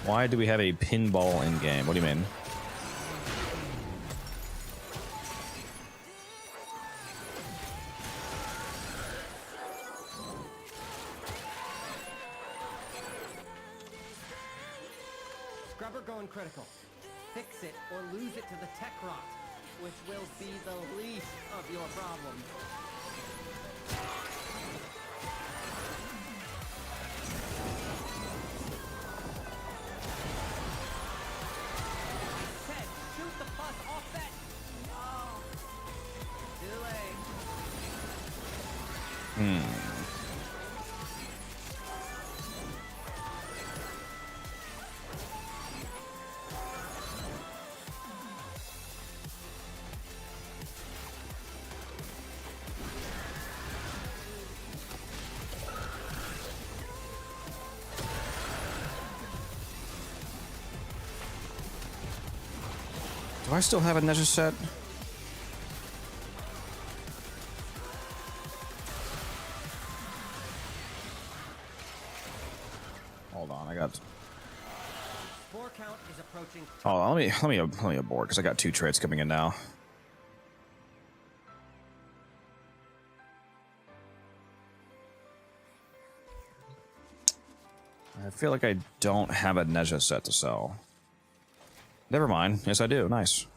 Why do we have a pinball in game? What do you mean? Scrubber going critical. Fix it or lose it to the tech rot, which will be the least of your problems. Ted, shoot the pus off that. Oh, too late. Do I still have a Nezha set? Hold on, I got. Spore count is approaching. Oh, let me abort because I got 2 trades coming in now. I feel like I don't have a Nezha set to sell. Never mind. Yes, I do. Nice.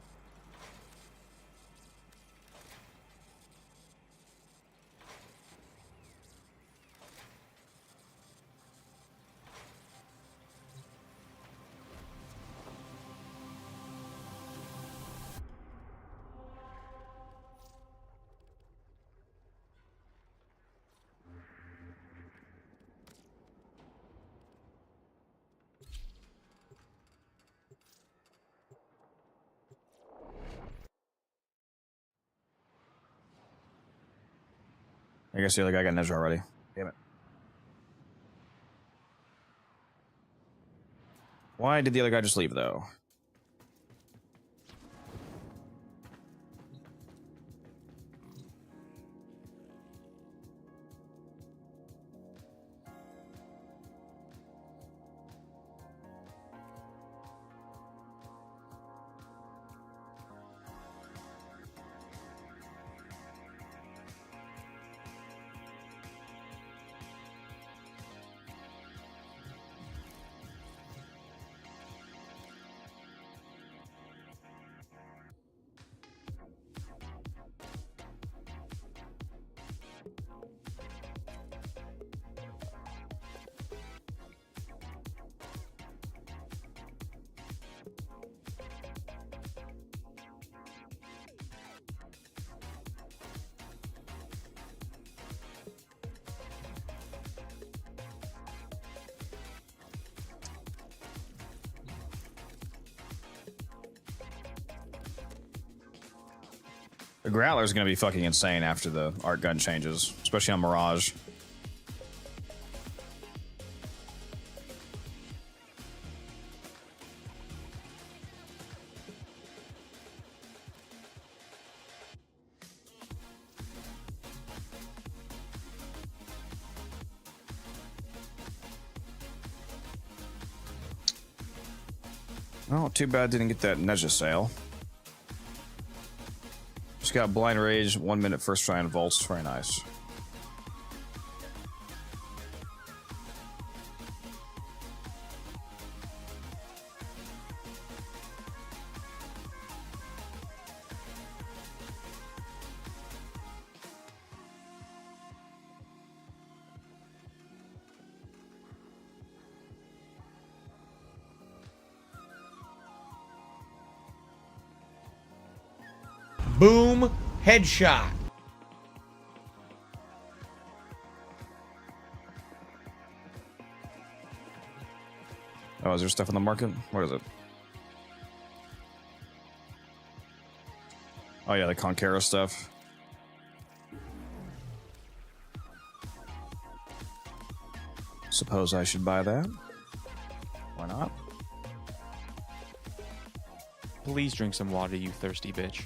I guess the other guy got Nezha already. Damn it. Why did the other guy just leave, though? The Growler is going to be fucking insane after the art gun changes, especially on Mirage. Oh, too bad didn't get that Nezha sale. got Blind Rage, 1 minute first try on Vaults. Very nice. Boom, headshot. Oh, is there stuff in the market? What is it? Oh yeah, the Conquera stuff. Suppose I should buy that. Why not? Please drink some water, you thirsty bitch.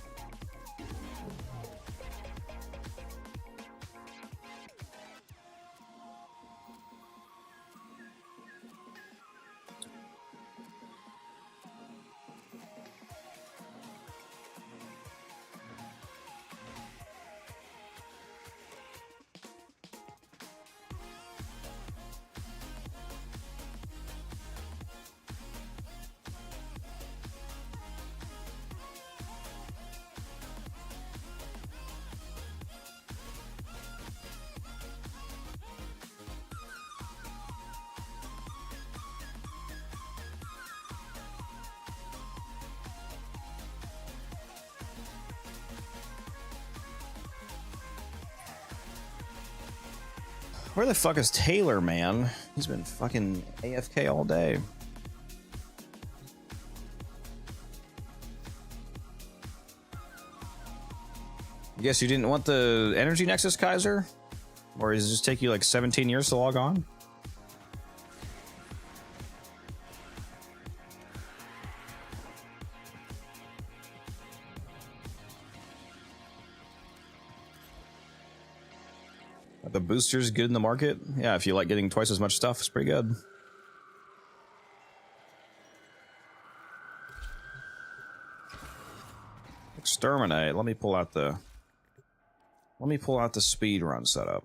Where the fuck is Taylor, man? He's been fucking AFK all day. I guess you didn't want the Energy Nexus, Kaiser? Or does it just take you like 17 years to log on? The boosters good in the market? Yeah, if you like getting twice as much stuff, it's pretty good. Exterminate. Let me pull out the speed run setup.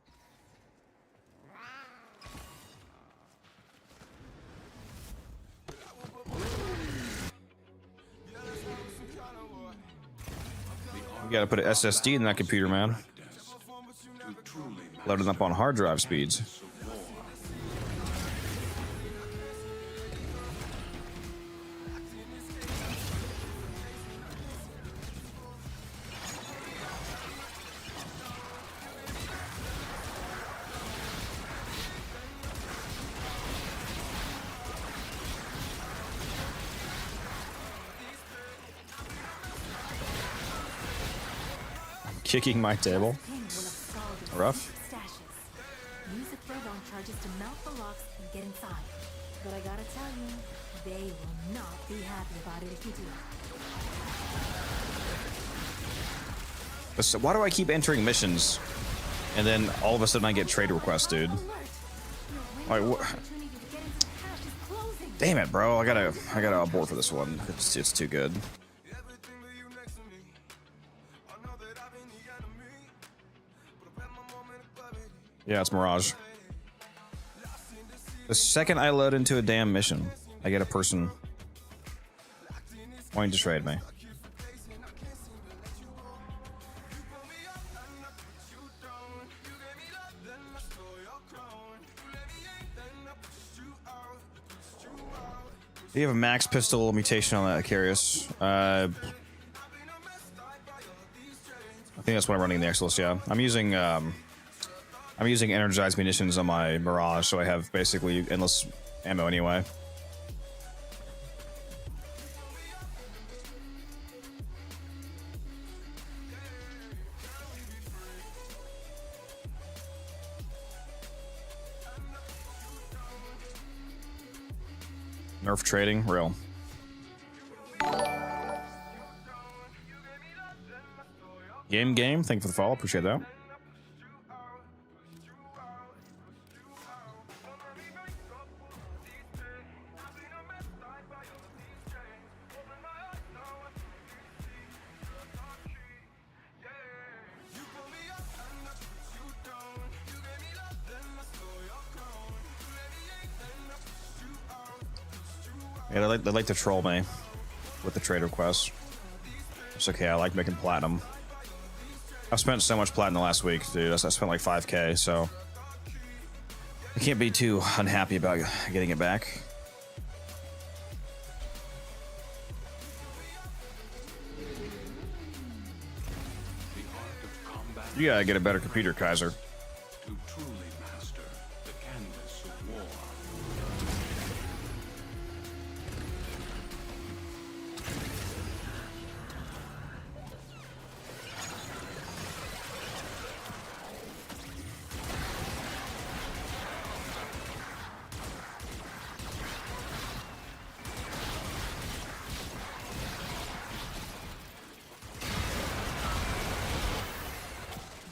You gotta put an SSD in that computer, man. Loading up on hard drive speeds. I'm kicking my table. Rough. Use the throwdown charges to melt the locks and get inside. But I gotta tell you, they will not be happy about it if you do. So why do I keep entering missions, and then all of a sudden I get trade requests, dude? Damn it, bro! I gotta abort for this one. It's too good. Yeah, it's Mirage. The second I load into a damn mission, I get a person wanting to trade me. Do you have a max pistol mutation on that, Curious? I think that's what I'm running in the Exilus, yeah. I'm using energized munitions on my Mirage, so I have basically endless ammo anyway. Nerf trading, real. Game, thank you for the follow, appreciate that. Yeah, they like to troll me with the trade requests. It's okay, I like making platinum. I've spent so much platinum last week, dude. I spent like 5K, so I can't be too unhappy about getting it back. You gotta get a better computer, Kaiser. To truly master the canvas of war.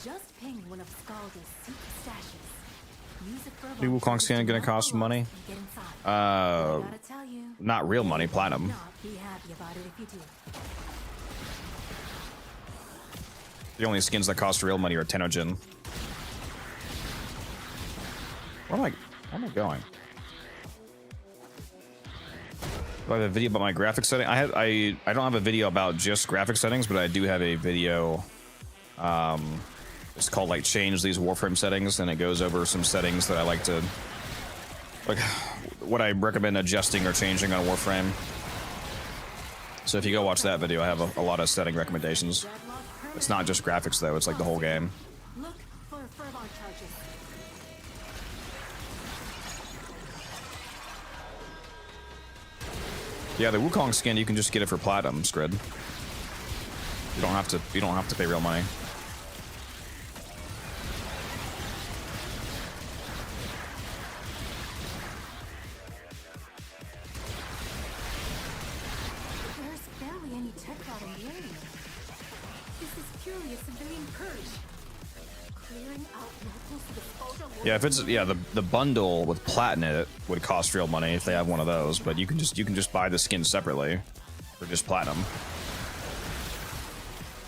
Just ping one of Scalda's secret stashes. Use it for a The Wukong skin gonna cost some money? Not real money, platinum. Not be happy about it if you do. The only skins that cost real money are TennoCreate. Where am I going? Do I have a video about my graphics setting? I don't have a video about just graphic settings, but I do have a video. It's called like change these Warframe settings, and it goes over some settings that I like to, like what I recommend adjusting or changing on Warframe. So if you go watch that video, I have a lot of setting recommendations. It's not just graphics though, it's like the whole game. Look for furlong charges. Yeah, the Wukong skin, you can just get it for platinum, Scrid. You don't have to pay real money. There's barely any tech rot in the area. This is purely a civilian purge. Clearing out locals to dispose of. Yeah, if it's the bundle with platinum in it would cost real money if they have one of those, but you can just buy the skin separately for just platinum.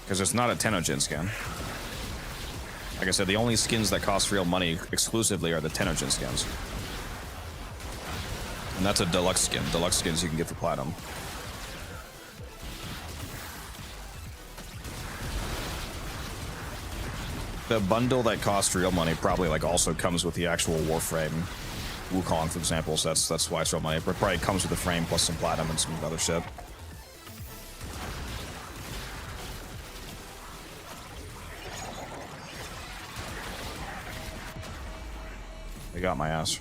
Because it's not a TennoCreate skin. Like I said, the only skins that cost real money exclusively are the TennoCreate skins. And that's a deluxe skin. Deluxe skins you can get for platinum. The bundle that costs real money probably like also comes with the actual Warframe Wukong, for example, so that's why it's real money. It probably comes with the frame plus some platinum and some other shit. They got my ass.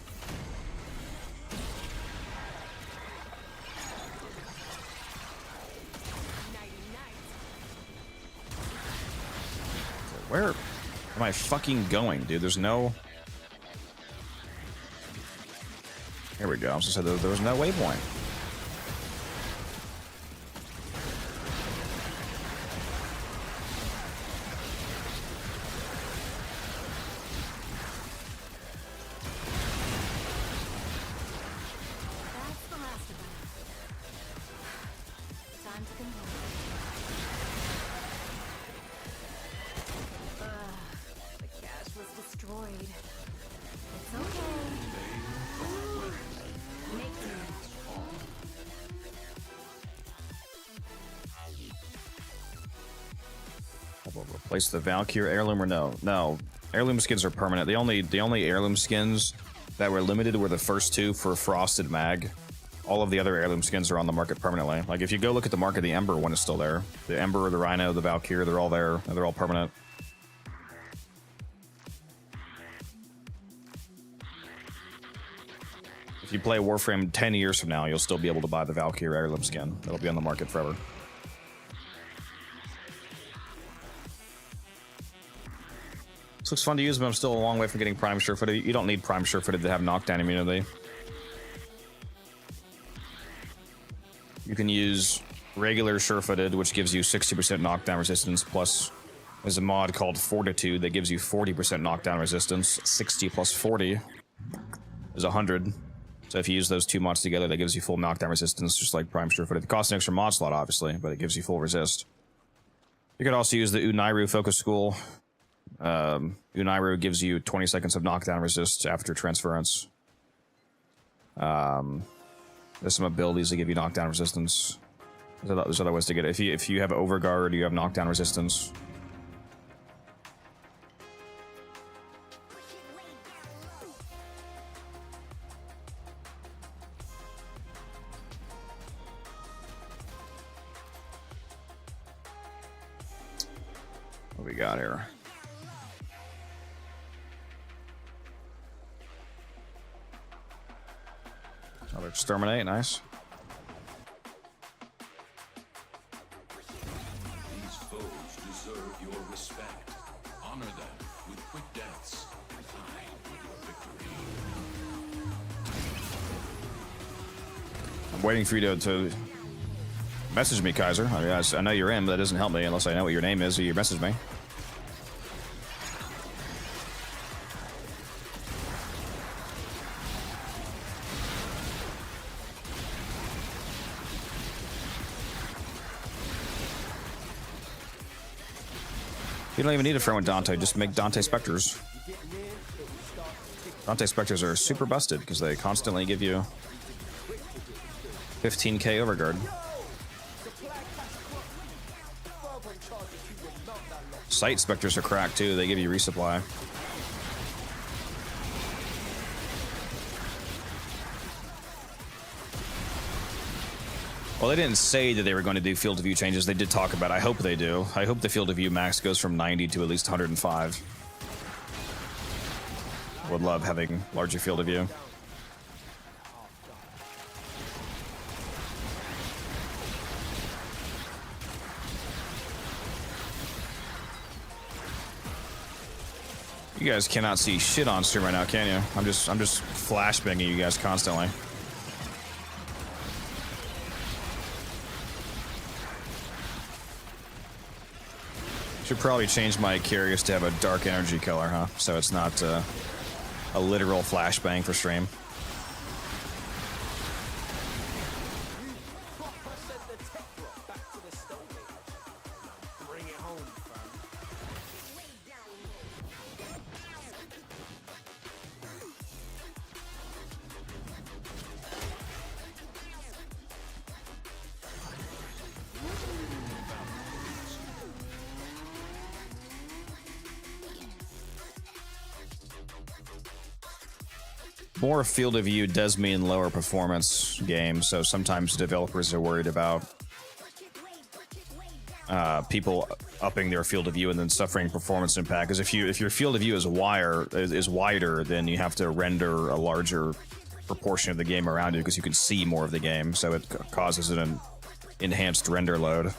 Where am I fucking going, dude? There's no... Here we go. I was just saying there was no waypoint. That's the last of them. Time to go. The cache was destroyed. It's okay. Make do. We'll replace the Valkyrie heirloom or no? No, heirloom skins are permanent. The only heirloom skins that were limited were the first two for Frosted Mag. All of the other heirloom skins are on the market permanently. Like if you go look at the market, the Ember one is still there. The Ember, the Rhino, the Valkyrie, they're all there, and they're all permanent. If you play Warframe 10 years from now, you'll still be able to buy the Valkyrie heirloom skin. It'll be on the market forever. This looks fun to use, but I'm still a long way from getting Prime Sure-Footed. You don't need Prime Sure-Footed to have knockdown immunity. You can use regular Sure-Footed, which gives you 60% knockdown resistance, plus there's a mod called Fortitude that gives you 40% knockdown resistance. 60 plus 40 is 100. So if you use those two mods together, that gives you full knockdown resistance, just like Prime Sure-Footed. It costs an extra mod slot, obviously, but it gives you full resist. You could also use the Unairu Focus School. Unairu gives you 20 seconds of knockdown resist after transference. There's some abilities that give you knockdown resistance. There's other ways to get it. If you have overguard, you have knockdown resistance. What we got here? Another exterminate, nice. These foes deserve your respect. Honor them with quick deaths. I with your victory. I'm waiting for you to message me, Kaiser. I know you're in, but that doesn't help me unless I know what your name is or you message me. You don't even need a friend with Dante, just make Dante Spectres. Dante Spectres are super busted because they constantly give you 15k overguard. Sight Spectres are cracked too, they give you resupply. Well, they didn't say that they were going to do field of view changes. They did talk about it. I hope they do. I hope the field of view max goes from 90 to at least 105. Would love having larger field of view. You guys cannot see shit on stream right now, can you? I'm just flashbanging you guys constantly. Should probably change my carriers to have a dark energy color, huh? So it's not a literal flashbang for stream. More field of view does mean lower performance games, so sometimes developers are worried about people upping their field of view and then suffering performance impact. Because if your field of view is wider, then you have to render a larger proportion of the game around you because you can see more of the game, so it causes an enhanced render load.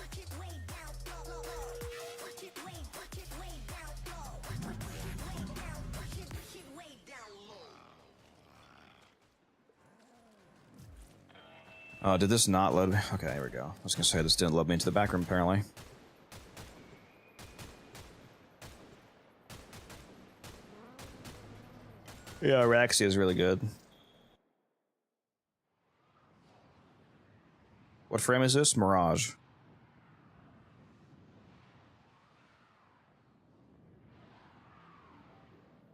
Did this not load me? Okay, here we go. I was gonna say this didn't load me into the back room, apparently. Yeah, Raxia is really good. What frame is this? Mirage.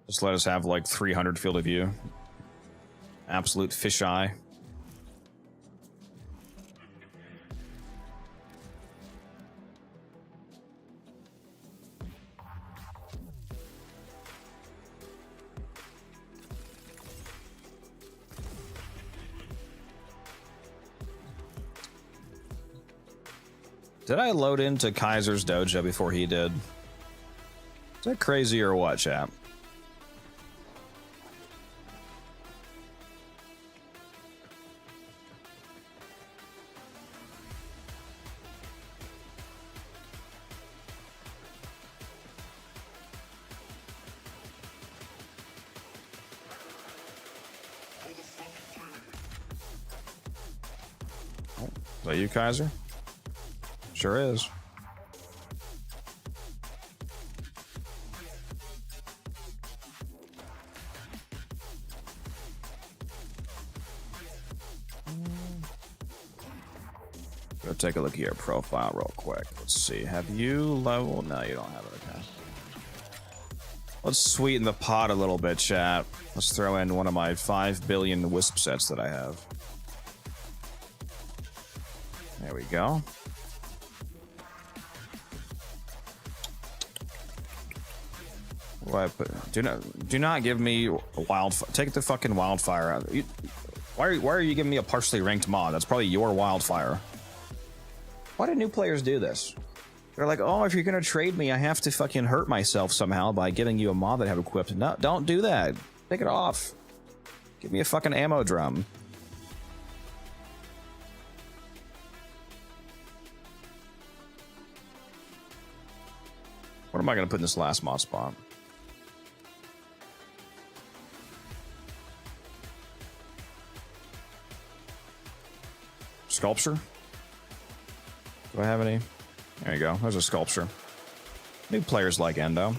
Just let us have like 300 field of view. Absolute fisheye. Did I load into Kaiser's dojo before he did? Is that crazy or what, chap? Oh, is that you, Kaiser? Sure is. Go take a look at your profile real quick. Let's see. Have you leveled? No, you don't have it. Okay. Let's sweeten the pot a little bit, chat. Let's throw in one of my 5 billion wisp sets that I have. There we go. What do I put? Do not give me wildfire. Take the fucking wildfire out. Why are you giving me a partially ranked mod? That's probably your wildfire. Why do new players do this? They're like, oh, if you're gonna trade me, I have to fucking hurt myself somehow by giving you a mod that I have equipped. No, don't do that. Take it off. Give me a fucking ammo drum. What am I gonna put in this last mod spot? Sculpture? Do I have any? There you go. There's a sculpture. New players like Endo.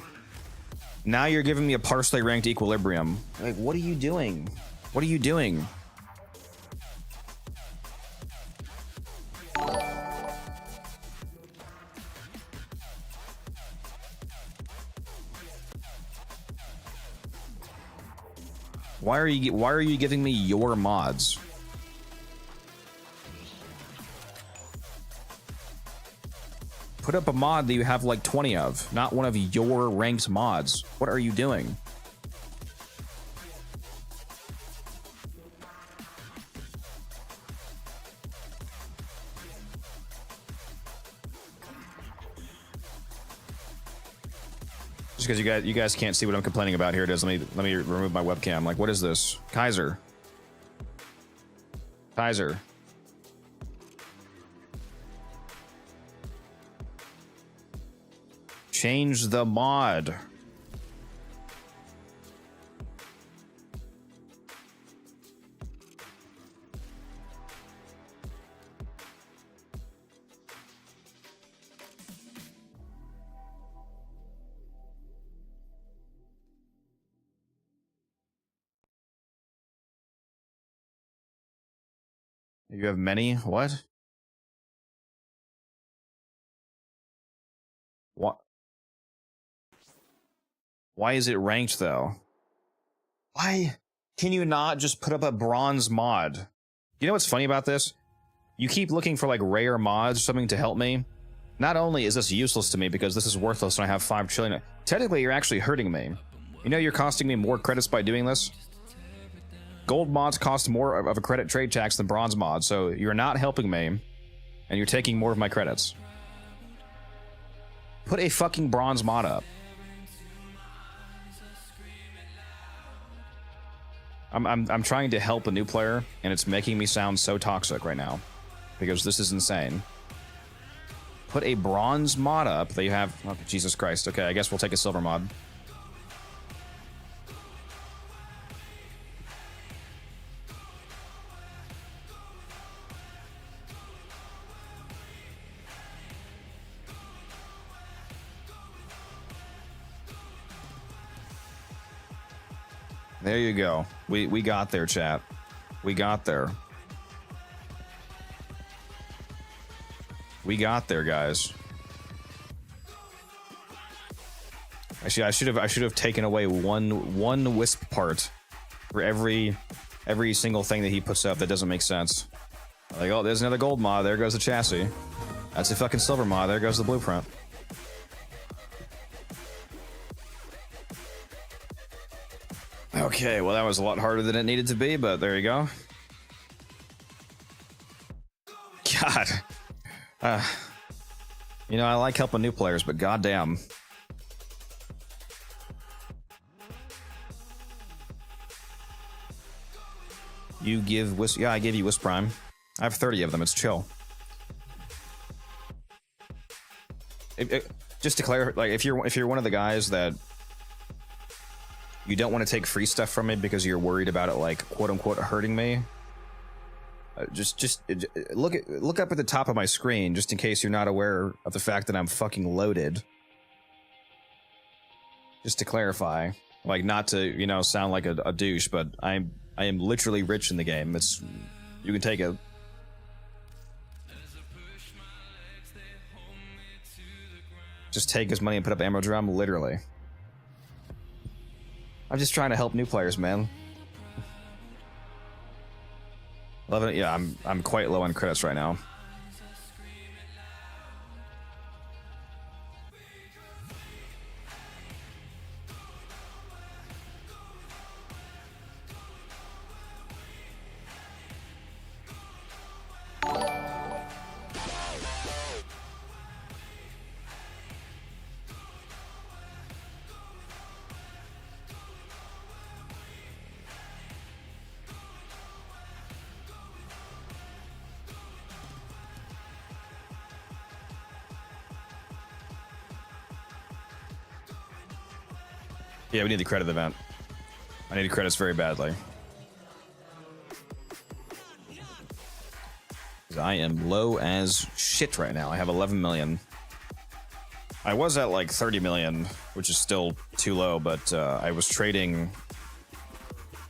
Now you're giving me a partially ranked equilibrium. Like, what are you doing? What are you doing? Why are you giving me your mods? Put up a mod that you have like 20 of, not one of your ranked mods. What are you doing? Just because you guys can't see what I'm complaining about, here it is. Let me remove my webcam. Like, what is this? Kaiser. Kaiser. Change the mod. You have many? What? What? Why is it ranked, though? Why can you not just put up a bronze mod? You know what's funny about this? You keep looking for, like, rare mods, something to help me. Not only is this useless to me because this is worthless and I have 5 trillion... Technically, you're actually hurting me. You know you're costing me more credits by doing this? Gold mods cost more of a credit trade tax than bronze mods, so you're not helping me, and you're taking more of my credits. Put a fucking bronze mod up. I'm trying to help a new player, and it's making me sound so toxic right now. Because this is insane. Put a bronze mod up that you have... Oh, Jesus Christ. Okay, I guess we'll take a silver mod. There you go. We got there, chat. We got there. We got there, guys. Actually, I should have taken away one wisp part for every single thing that he puts up that doesn't make sense. Like, oh, there's another gold mod. There goes the chassis. That's a fucking silver mod. There goes the blueprint. Okay, well, that was a lot harder than it needed to be, but there you go. God. You know, I like helping new players, but goddamn. You give Wisp... Yeah, I gave you Wisp Prime. I have 30 of them. It's chill. Just to clarify, like, if you're one of the guys that you don't want to take free stuff from me because you're worried about it, like, quote-unquote, hurting me, just look up at the top of my screen, just in case you're not aware of the fact that I'm fucking loaded. Just to clarify. Like, not to, you know, sound like a douche, but I am literally rich in the game. It's... You can take it. Just take his money and put up ammo drum, literally. I'm just trying to help new players, man. Love it. Yeah, I'm quite low on credits right now. Yeah, we need the credit event. I need credits very badly. I am low as shit right now. I have 11 million. I was at like 30 million, which is still too low, but I was trading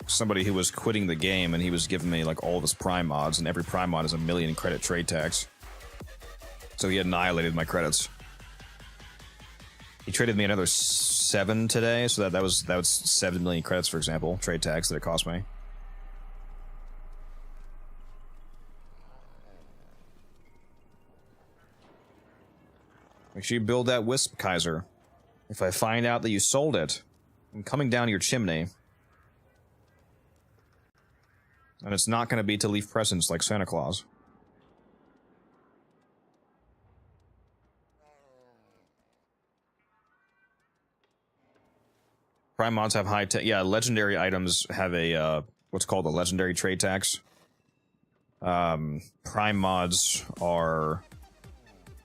somebody who was quitting the game, and he was giving me like all of his prime mods, and every prime mod is 1 million credit trade tax. So he annihilated my credits. He traded me another 7 today, so that was 7 million credits, for example, trade tax that it cost me. Make sure you build that Wisp, Kaiser. If I find out that you sold it, I'm coming down your chimney. And it's not going to be to leave presents like Santa Claus. Prime mods have high tech. Yeah, legendary items have a what's called a legendary trade tax. Prime mods are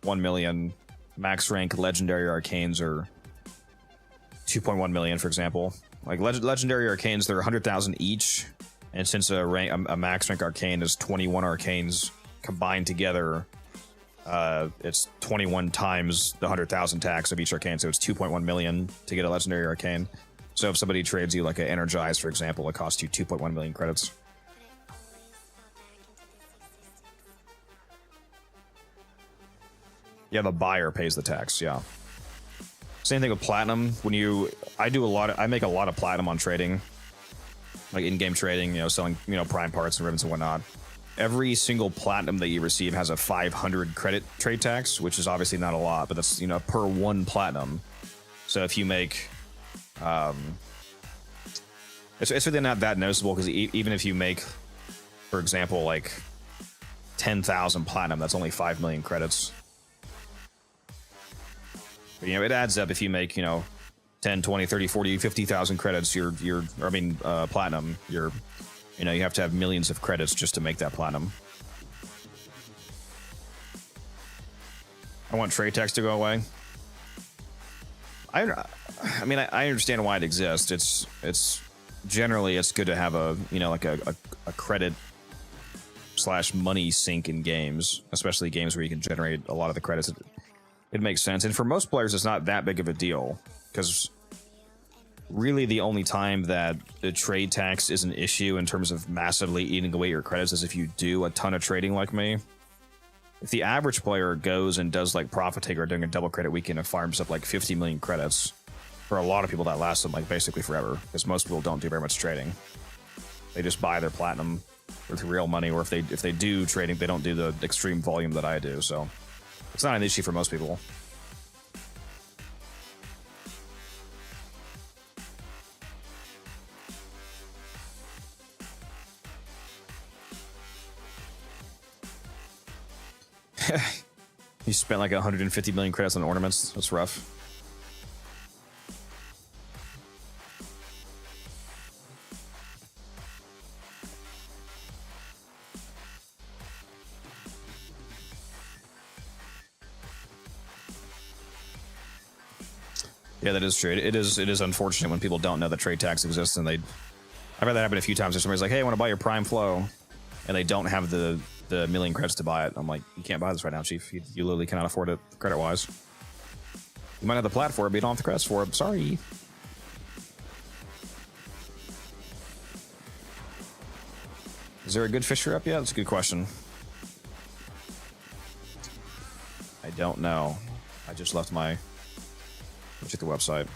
1 million. Max rank legendary arcanes are 2.1 million, for example. Like legendary arcanes, they're 100,000 each, and since a max rank arcane is 21 arcanes combined together, it's 21 times the 100,000 tax of each arcane, so it's 2.1 million to get a legendary arcane. So if somebody trades you like an Energize, for example, it costs you 2.1 million credits. Yeah, the buyer pays the tax, yeah. Same thing with platinum. I make a lot of platinum on trading. Like in-game trading, you know, selling, you know, prime parts and ribbons and whatnot. Every single platinum that you receive has a 500 credit trade tax, which is obviously not a lot, but that's, you know, per 1 platinum. So if you make, it's really not that noticeable, because even if you make, for example, like 10,000 platinum, that's only 5 million credits. But, you know, it adds up if you make, you know, 10, 20, 30, 40, 50,000 credits, platinum, you know, you have to have millions of credits just to make that platinum. I want trade tax to go away. I mean, I understand why it exists. It's generally, it's good to have a, you know, like a credit / money sink in games, especially games where you can generate a lot of the credits. It makes sense. And for most players, it's not that big of a deal, because really the only time that the trade tax is an issue in terms of massively eating away your credits is if you do a ton of trading like me. If the average player goes and does like Profit Taker during a double credit weekend and farms up like 50 million credits, for a lot of people that lasts them like basically forever, because most people don't do very much trading. They just buy their platinum with real money, or if they do trading, they don't do the extreme volume that I do, so it's not an issue for most people. You spent like 150 million credits on ornaments. That's rough. Yeah, that is true. It is unfortunate when people don't know the trade tax exists, and I've had that happen a few times. Where somebody's like, "Hey, I want to buy your Prime Flow," and they don't have the million credits to buy it. I'm like, "You can't buy this right now, Chief. You literally cannot afford it credit-wise. You might have the plat for it, but you don't have the credits for it. Sorry." Is there a good fisher up yet? That's a good question. I don't know. I just left my... Let's check the website.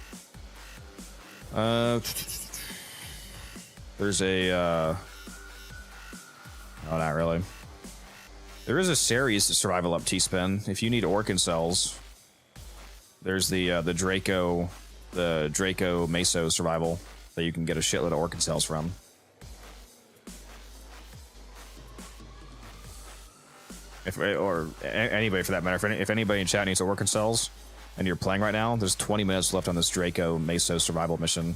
There's a... No, not really. There is a series to survival up T-Spin. If you need Orkin cells, there's the Draco Mesa survival that you can get a shitload of Orkin cells from. Or anybody for that matter. If anybody in chat needs Orkin cells and you're playing right now, there's 20 minutes left on this Draco Mesa survival mission.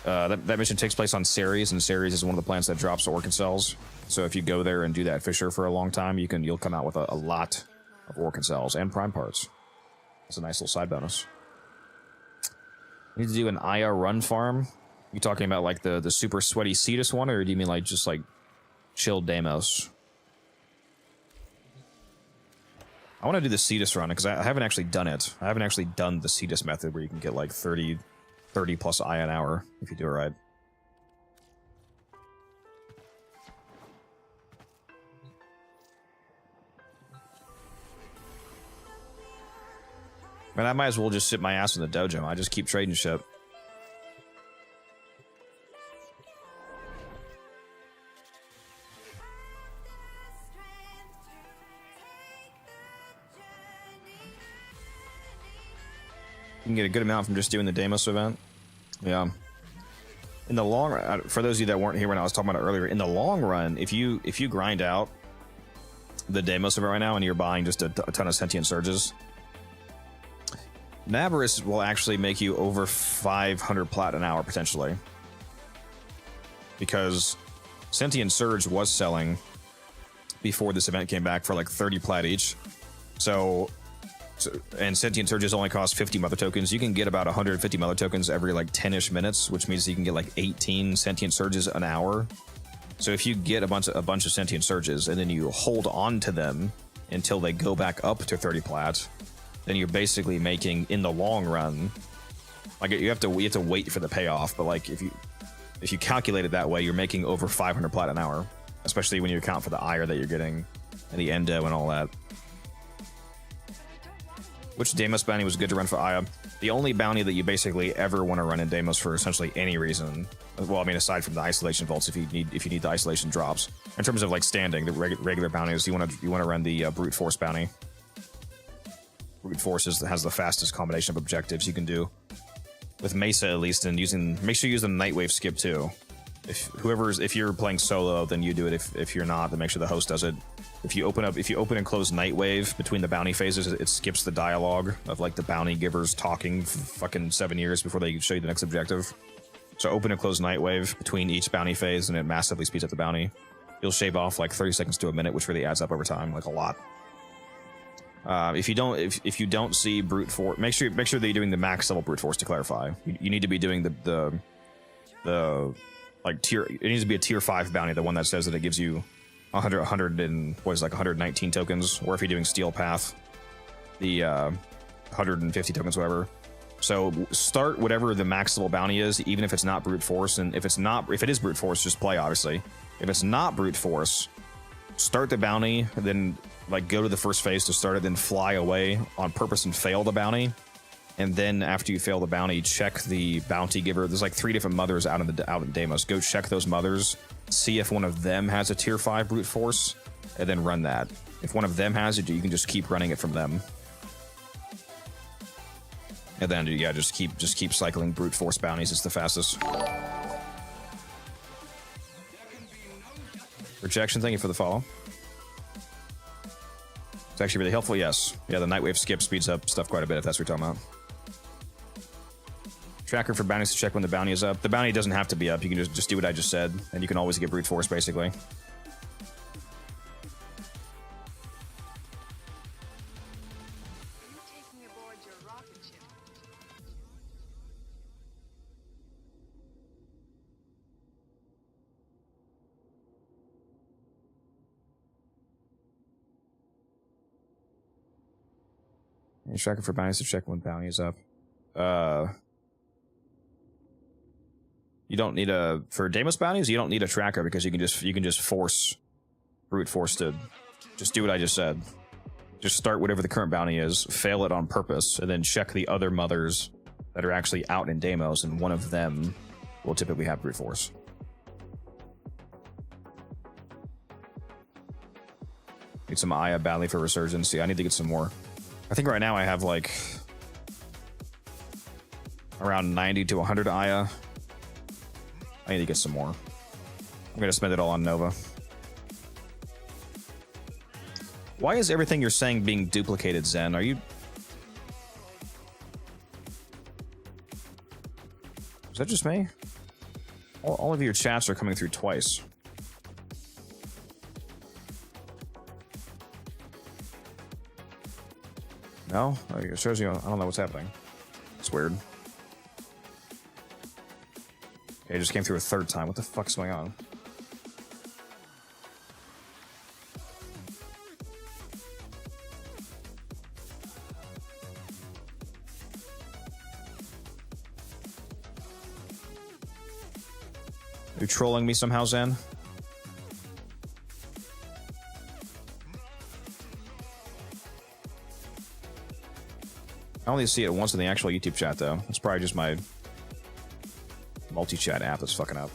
That mission takes place on Ceres, and Ceres is one of the planets that drops Orkin cells. So if you go there and do that fisher for a long time, you'll come out with a lot of Orkin cells and prime parts. It's a nice little side bonus. You need to do an Aya run farm. You talking about like the super sweaty Cetus one, or do you mean like just like chill Damos? I want to do the Cetus run because I haven't actually done it. I haven't actually done the Cetus method where you can get like 30 plus Aya an hour if you do it right. Man, I might as well just sit my ass in the dojo. I just keep trading shit. You can get a good amount from just doing the Damos event. Yeah. In the long run, for those of you that weren't here when I was talking about it earlier, in the long run, if you grind out the Damos event right now and you're buying just a ton of Sentient Surges, Naberus will actually make you over 500 plat an hour potentially. Because Sentient Surge was selling before this event came back for like 30 plat each. And Sentient Surges only cost 50 mother tokens. You can get about 150 mother tokens every like 10-ish minutes, which means you can get like 18 Sentient Surges an hour. So if you get a bunch of Sentient Surges and then you hold on to them until they go back up to 30 plat, then you're basically making, in the long run, like you have to wait for the payoff. But like if you calculate it that way, you're making over 500 plat an hour, especially when you account for the ire that you're getting and the endo and all that. Which Damos bounty was good to run for Aya? The only bounty that you basically ever want to run in Damos for essentially any reason. Well, I mean, aside from the isolation vaults, if you need the isolation drops. In terms of like standing, the regular bounties, you want to run the brute force bounty. Brute force has the fastest combination of objectives you can do with Mesa, at least, and make sure you use the Nightwave skip too. If you're playing solo, then you do it. If you're not, then make sure the host does it. If you open and close Nightwave between the bounty phases, it skips the dialogue of like the bounty givers talking for fucking 7 years before they show you the next objective. So open and close Nightwave between each bounty phase, and it massively speeds up the bounty. You'll shave off like 30 seconds to a minute, which really adds up over time, like a lot. If you don't see brute force, make sure that you're doing the max level brute force. To clarify, you need to be doing the like tier. It needs to be a tier 5 bounty, the one that says that it gives you 119 tokens, or if you're doing Steel Path, the 150 tokens, whatever. So start whatever the max level bounty is, even if it's not brute force. And if it is brute force, just play, obviously. If it's not brute force, start the bounty, then like go to the first phase to start it, then fly away on purpose and fail the bounty. And then after you fail the bounty, check the bounty giver. There's like 3 different mothers out in Damos. Go check those mothers, see if one of them has a tier 5 brute force, and then run that. If one of them has it, you can just keep running it from them. And then yeah, just keep cycling brute force bounties. It's the fastest. Rejection, thank you for the follow. It's actually really helpful, yes. Yeah, the Nightwave skip speeds up stuff quite a bit if that's what you're talking about. Tracker for bounties to check when the bounty is up. The bounty doesn't have to be up. You can just do what I just said, and you can always get brute force, basically. Tracker for bounties to check when bounty is up. You don't need for Damos bounties, you don't need a tracker because you can just force brute force to just do what I just said. Just start whatever the current bounty is, fail it on purpose, and then check the other mothers that are actually out in Damos, and one of them will typically have brute force. Need some Aya badly for Resurgence. Yeah, I need to get some more. I think right now I have like around 90 to 100 Aya. I need to get some more. I'm gonna spend it all on Nova. Why is everything you're saying being duplicated, Zen? Are you... Is that just me? All of your chats are coming through twice. No? It shows you... I don't know what's happening. It's weird. Okay, it just came through a third time. What the fuck's going on? Are you trolling me somehow, Zen? I only see it once in the actual YouTube chat, though. It's probably just my multi-chat app that's fucking up.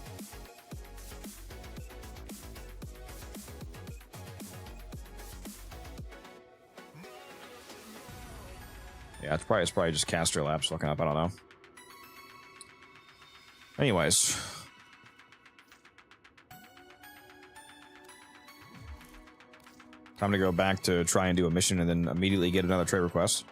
Yeah, it's probably just Caster Labs fucking up. I don't know. Anyways. Time to go back to try and do a mission and then immediately get another trade request.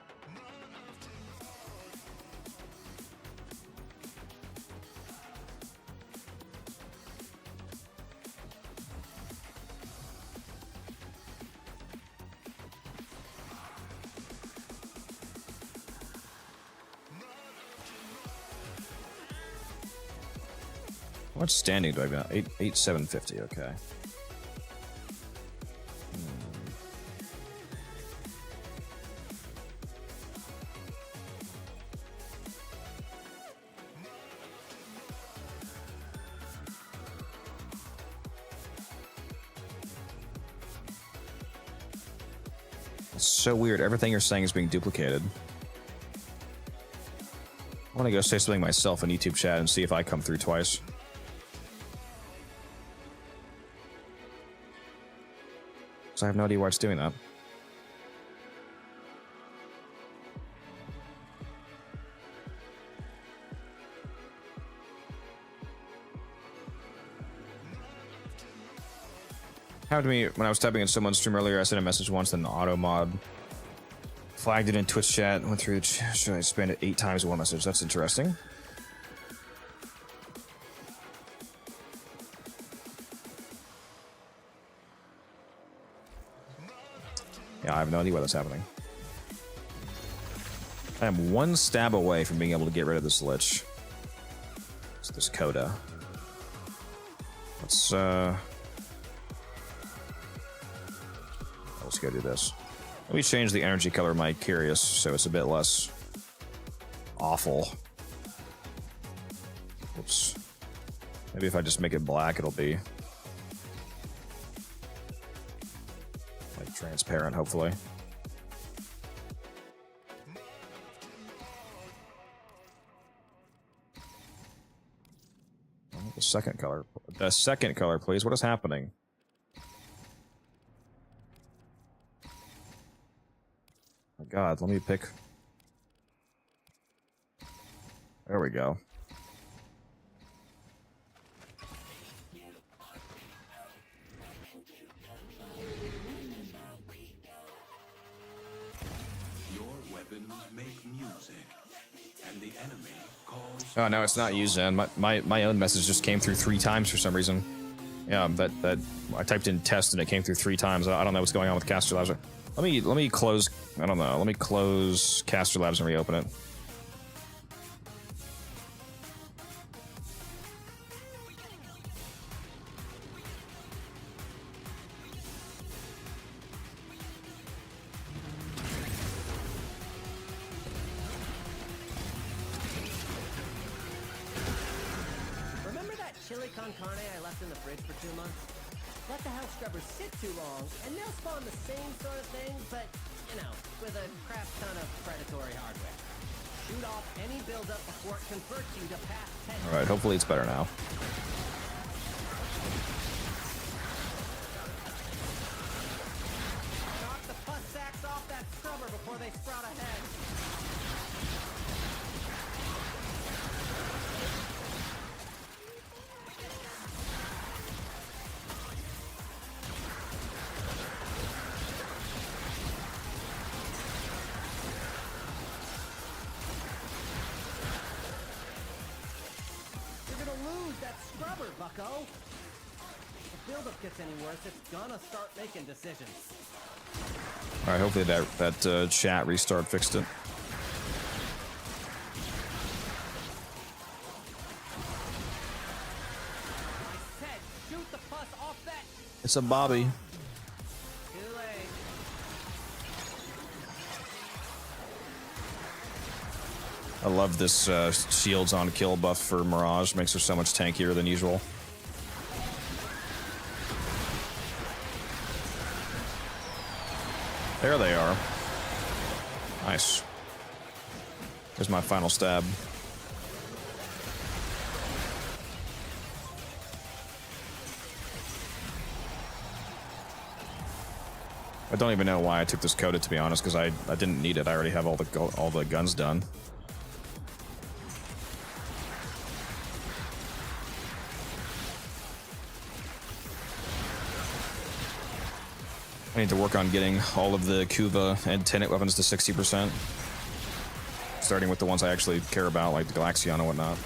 What standing do I got? 750. Okay. It's so weird. Everything you're saying is being duplicated. I want to go say something myself in YouTube chat and see if I come through twice. I have no idea why it's doing that. Happened to me when I was typing in someone's stream earlier. I sent a message once, then the auto mod flagged it in Twitch chat. Went through the chat. I spammed it 8 times in one message. That's interesting. Yeah, I have no idea why that's happening. I am one stab away from being able to get rid of this Lich. It's this Coda. Let's go do this. Let me change the energy color of my Curious so it's a bit less awful. Oops. Maybe if I just make it black, it'll be transparent, hopefully. The second color. The second color, please. What is happening? Oh God, let me pick. There we go. Oh no, it's not you, Zen. My own message just came through 3 times for some reason. Yeah, that I typed in test and it came through 3 times. I don't know what's going on with Caster Labs. Let me close. I don't know. Let me close Caster Labs and reopen it. Alright, hopefully it's better now. Knock the pus sacks off that scrubber before they sprout ahead. Bucko. If buildup gets any worse, it's gonna start making decisions. All right, hopefully that chat restart fixed it. It's a Bobby. I love this shields on kill buff for Mirage. Makes her so much tankier than usual. There they are. Nice. Here's my final stab. I don't even know why I took this coda, to be honest, because I didn't need it. I already have all the guns done. I need to work on getting all of the Kuva and Tenet weapons to 60%. Starting with the ones I actually care about, like the Galaxion and whatnot.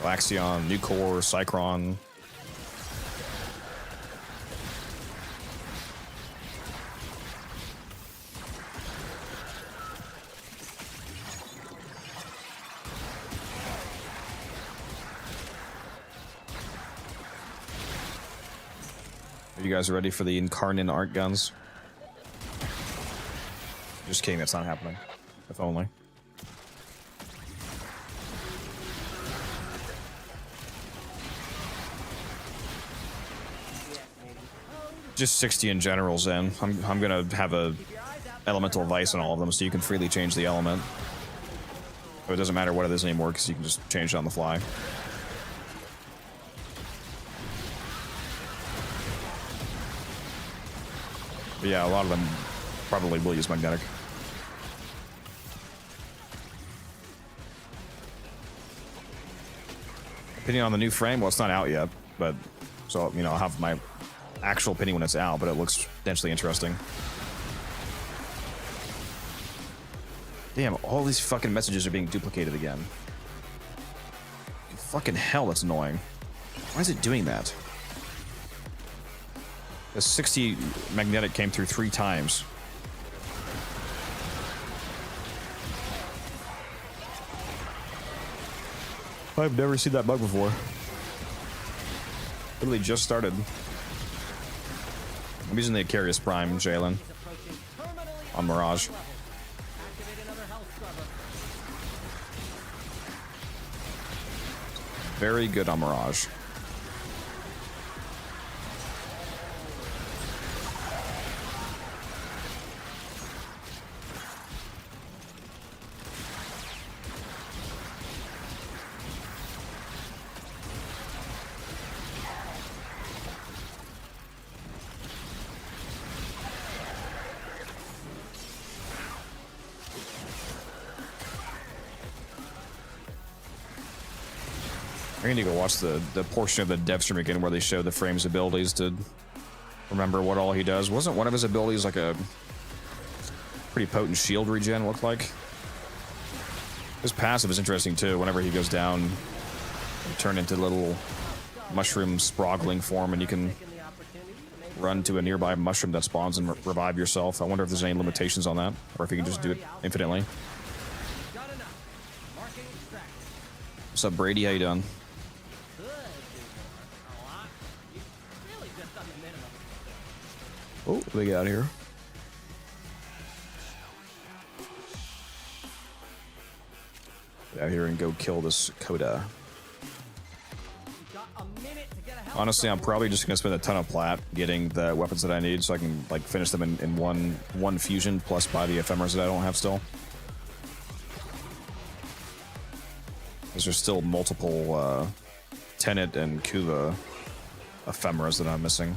Galaxion, Nucor, Cycron. Are you guys ready for the Incarnate Art guns? Just kidding, that's not happening. If only. Just 60 in general, Zen. I'm gonna have a elemental vice on all of them, so you can freely change the element. So it doesn't matter what it is anymore, because you can just change it on the fly. But yeah, a lot of them probably will use magnetic. Opinion on the new frame? Well, it's not out yet, but so, you know, I'll have my actual opinion when it's out, but it looks potentially interesting. Damn, all these fucking messages are being duplicated again. Fucking hell, that's annoying. Why is it doing that? The 60 magnetic came through 3 times. I've never seen that bug before. Literally just started. I'm using the Acarius Prime, Jalen. On Mirage. Very good on Mirage. I need to go watch the portion of the dev stream again where they show the Frame's abilities to remember what all he does. Wasn't one of his abilities like a pretty potent shield regen, looked like? His passive is interesting too. Whenever he goes down, you turn into little mushroom sproggling form and you can run to a nearby mushroom that spawns and revive yourself. I wonder if there's any limitations on that, or if you can just do it infinitely. What's up, Brady? How you doing? Oh, what do we got here? Get out here and go kill this Coda. Honestly, I'm probably just gonna spend a ton of plat getting the weapons that I need, so I can like finish them in one fusion, plus buy the ephemeras that I don't have still. Because there's still multiple Tenet and Kuva ephemeras that I'm missing.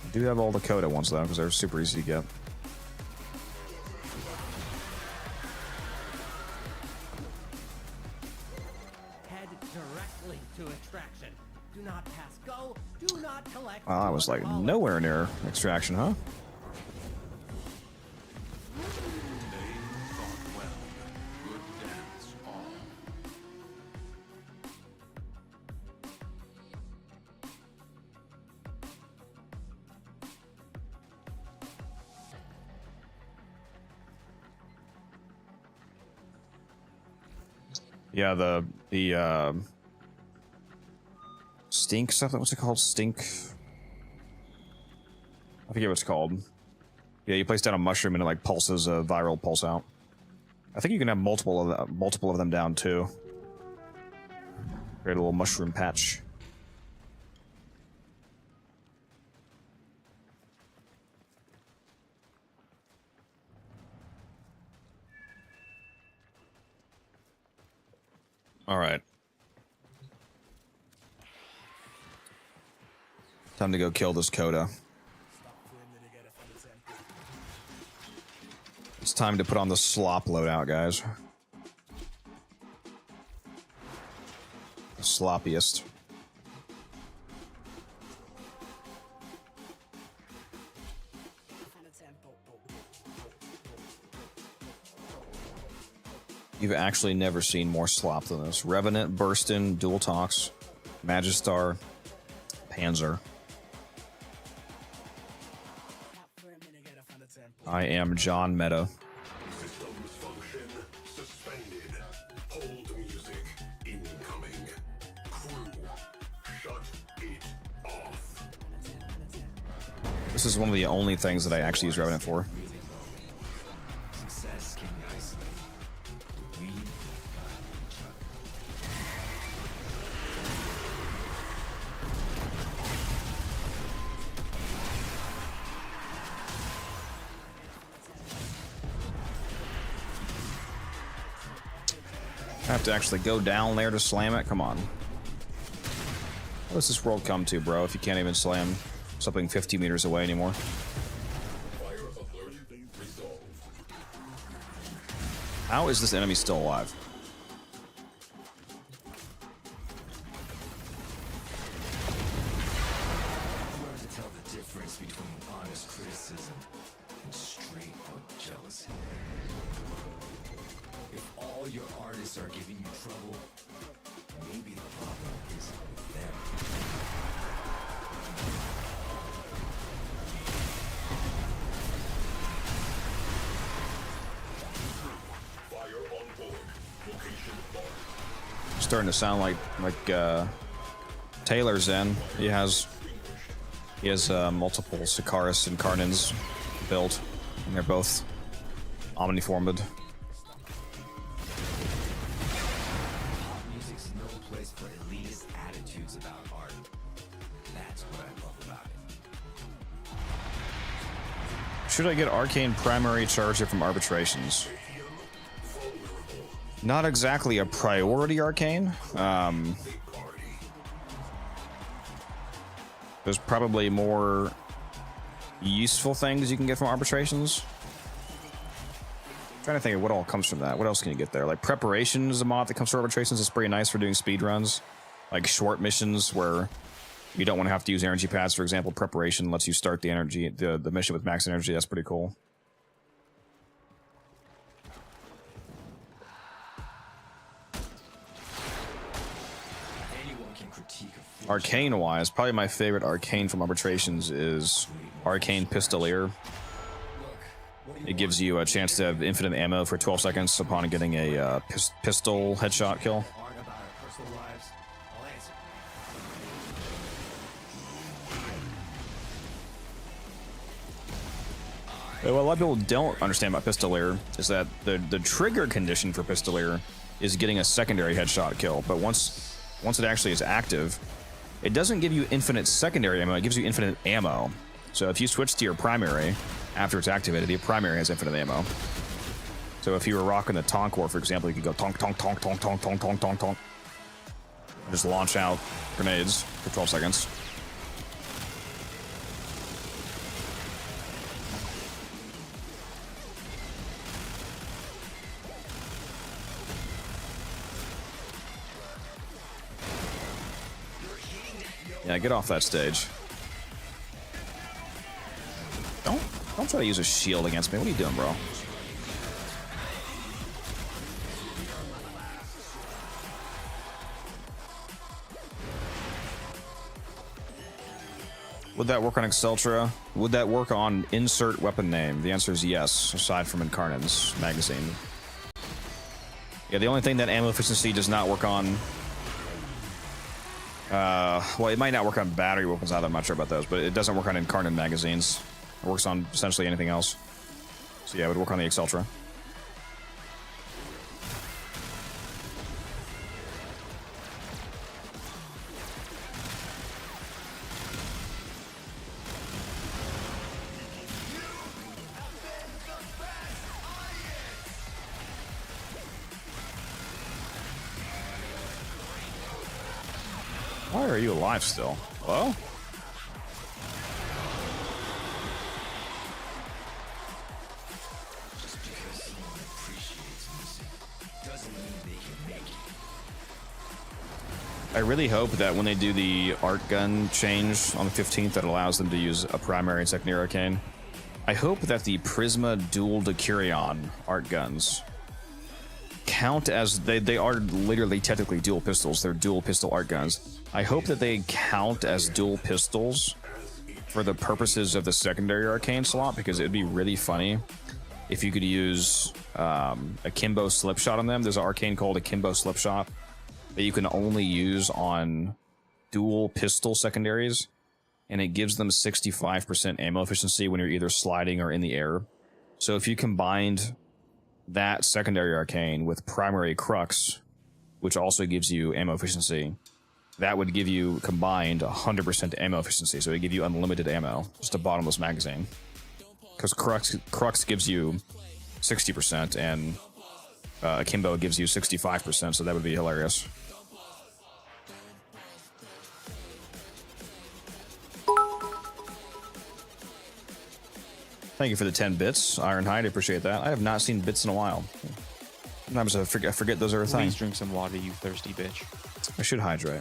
I do have all the Coda ones though, because they're super easy to get. Head directly to extraction. Do not pass go. Do not collect. I was like nowhere near extraction, huh? Yeah, the stink stuff. What's it called? Stink. I forget what it's called. Yeah, you place down a mushroom and it like pulses a viral pulse out. I think you can have multiple of them down too. Create a little mushroom patch. All right. Time to go kill this Coda. It's time to put on the slop loadout, guys. The sloppiest. You've actually never seen more slop than this. Revenant, Burstin, Dual Talks, Magistar, Panzer. I am John Meta. Systems function suspended. Hold music incoming. Crew, shut it off. This is one of the only things that I actually use Revenant for. Success can be isolated. We got each other. I have to actually go down there to slam it? Come on. What does this world come to, bro, if you can't even slam something 50 meters away anymore? How is this enemy still alive? Learn to tell the difference between honest criticism and straight up jealousy. If all your artists are giving you trouble, maybe the problem is with them. Fire on board. Location marked. Starting to sound like Taylor Zen. He has multiple Sikaris and Karnins built, and they're both omniformed. Pop music's no place for elitist attitudes about art. That's what I love about it. Should I get Arcane Primary Charger from Arbitrations? Not exactly a priority Arcane. There's probably more useful things you can get from Arbitrations. I'm trying to think of what all comes from that. What else can you get there? Like Preparation is a mod that comes from Arbitrations. It's pretty nice for doing speed runs. Like short missions where you don't want to have to use energy pads. For example, Preparation lets you start the mission with max energy. That's pretty cool. Anyone can critique a fool. Arcane wise, probably my favorite Arcane from Arbitrations is Arcane Pistolier. It gives you a chance to have infinite ammo for 12 seconds upon getting a pistol headshot kill. Art about our personal lives. I'll answer. What a lot of people don't understand about Pistolier is that the trigger condition for Pistolier is getting a secondary headshot kill, but once it actually is active, it doesn't give you infinite secondary ammo, it gives you infinite ammo. So if you switch to your primary after it's activated, the primary has infinite ammo. So if you were rocking the Tonk War, for example, you could go tonk, tonk, tonk, tonk, tonk, tonk, tonk, tonk, tonk. And just launch out grenades for 12 seconds. Yeah, get off that stage. Don't try to use a shield against me. What are you doing, bro? Would that work on Exceltra? Would that work on insert weapon name? The answer is yes, aside from Incarnate's magazine. Yeah, the only thing that ammo efficiency does not work on... well, it might not work on battery weapons either. I'm not sure about those, but it doesn't work on incarnate magazines. It works on essentially anything else. So yeah, it would work on the Exceltra. Why are you alive still? Hello? I really hope that when they do the art gun change on the 15th that allows them to use a primary and secondary arcane, I hope that the Prisma Dual Decurion art guns count as they are literally technically dual pistols. They're dual pistol art guns. I hope that they count as dual pistols for the purposes of the secondary arcane slot, because it'd be really funny if you could use Akimbo Slipshot on them. There's an arcane called Akimbo Slipshot that you can only use on dual pistol secondaries, and it gives them 65% ammo efficiency when you're either sliding or in the air. So if you combined that secondary arcane with primary crux, which also gives you ammo efficiency, that would give you combined 100% ammo efficiency. So it would give you unlimited ammo, just a bottomless magazine. Because crux gives you 60% and Akimbo gives you 65%, so that would be hilarious. Thank you for the 10 bits, Ironhide. I appreciate that. I have not seen bits in a while. Sometimes I forget those are a thing. Please drink some water, you thirsty bitch. I should hydrate.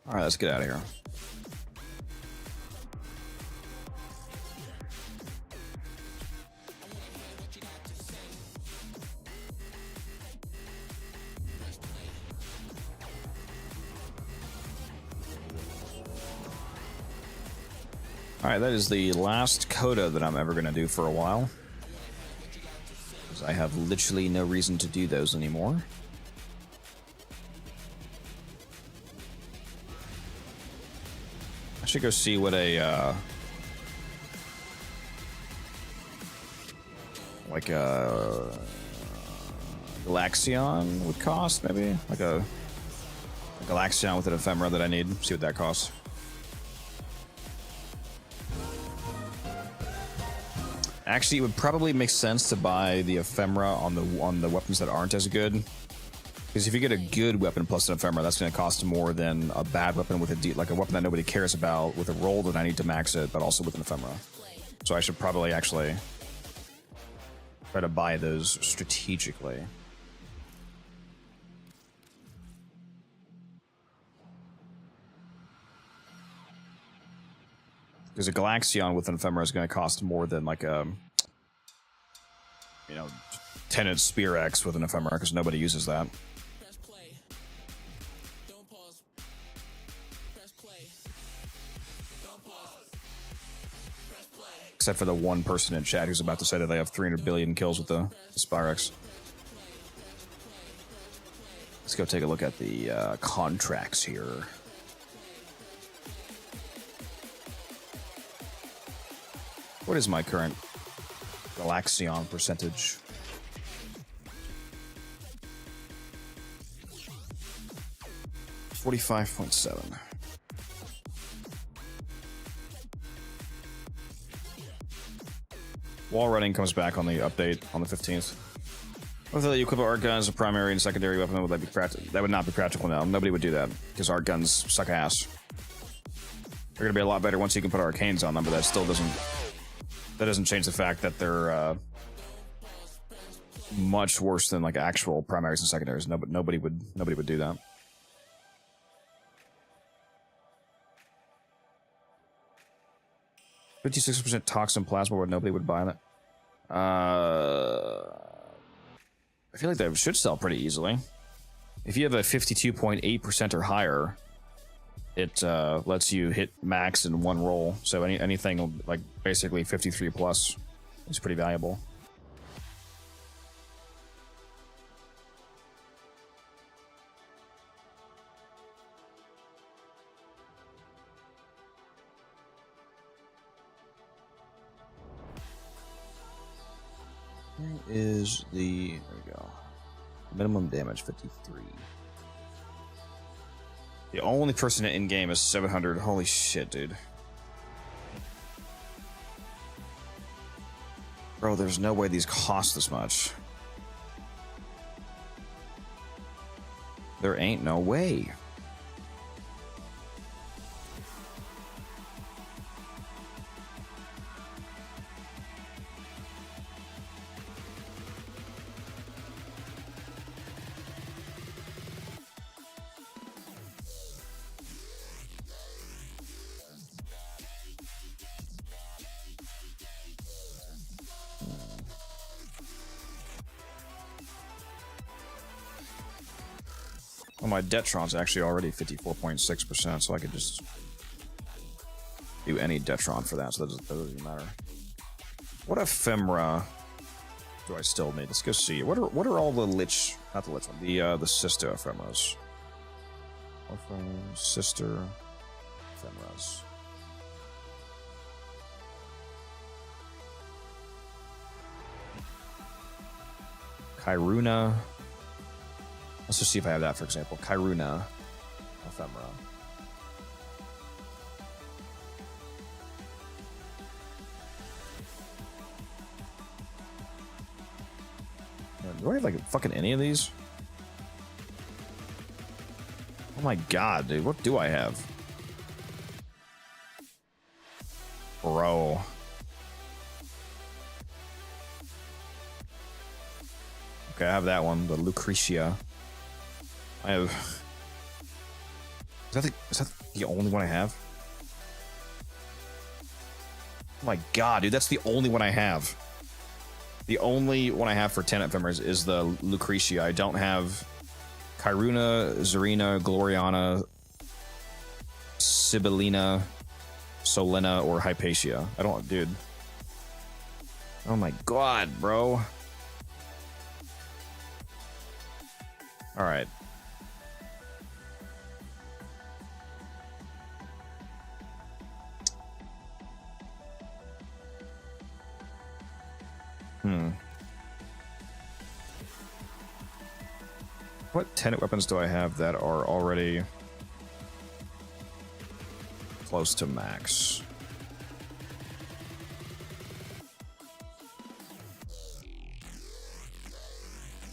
All right, let's get out of here. All right, that is the last coda that I'm ever going to do for a while, because I have literally no reason to do those anymore. I should go see what a like a Galaxion would cost, maybe like a Galaxion with an ephemera that I need. See what that costs. Actually, it would probably make sense to buy the ephemera on the weapons that aren't as good, because if you get a good weapon plus an ephemera, that's going to cost more than a bad weapon with like a weapon that nobody cares about with a roll that I need to max it, but also with an ephemera. So I should probably actually try to buy those strategically. Because a Galaxion with an ephemera is going to cost more than like a, you know, Tenet Spear X with an ephemera, because nobody uses that. Except for the one person in chat who's about to say that they have 300 billion kills with the Spyrex. Let's go take a look at the contracts here. What is my current Galaxion percentage? $45.7. Wall running comes back on the update on the 15th. Whether you equip art guns, a primary and secondary weapon, would that be practical? That would not be practical now. Nobody would do that, because art guns suck ass. They're gonna be a lot better once you can put arcanes on them, but that still doesn't... That doesn't change the fact that they're much worse than like actual primaries and secondaries. Nobody would do that. %56% toxin plasma, where nobody would buy that. I feel like that should sell pretty easily. If you have a 52.8% or higher, it lets you hit max in one roll. So anything like basically 53 plus is pretty valuable. Where is the... There we go. Minimum damage, 53. The only person in game is 700. Holy shit, dude. Bro, there's no way these cost this much. There ain't no way. Well, my Detron's actually already 54.6%, so I could just do any Detron for that, so that doesn't even matter. What ephemera do I still need? Let's go see. What are all the lich, not the lich one, the sister ephemeras? Warframe, sister ephemeras. Kyruna. Let's just see if I have that, for example. Kyruna ephemera. Do I have like fucking any of these? Oh my god, dude. What do I have? Bro. Okay, I have that one, the Lucretia. I have... Is that the only one I have? Oh my god, dude, that's the only one I have. The only one I have for 10 ephemeras is the Lucretia. I don't have Kyruna, Zarina, Gloriana, Sibyllina, Solena, or Hypatia. I don't... Dude. Oh my god, bro. Alright. What tenant weapons do I have that are already close to max?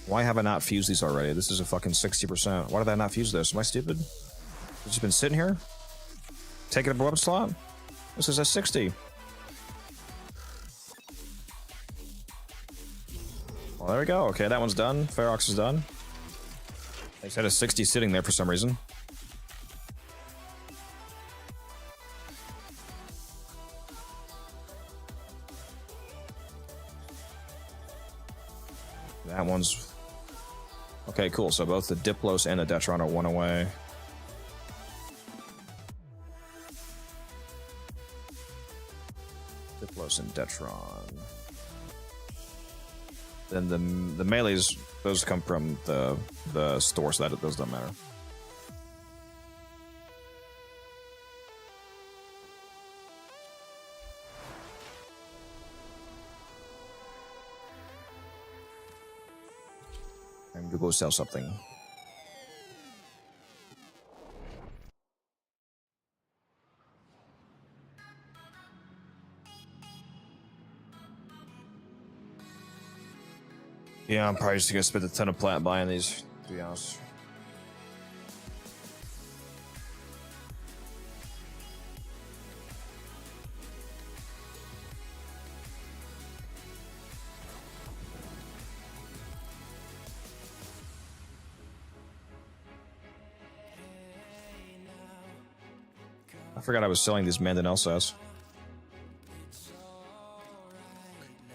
Why have I not fused these already? This is a fucking 60%. Why did I not fuse this? Am I stupid? It's just been sitting here? Taking up a weapon slot? This is a 60. Well, there we go. Okay, that one's done. Ferox is done. I just had a 60 sitting there for some reason. That one's... Okay, cool. So both the Diplos and the Detron are one away. Diplos and Detron. Then the melees, those come from the store, so those don't matter. I'm gonna go sell something. Yeah, I'm probably just gonna spend a ton of plat buying these, to be honest. I forgot I was selling these Mandinel sets.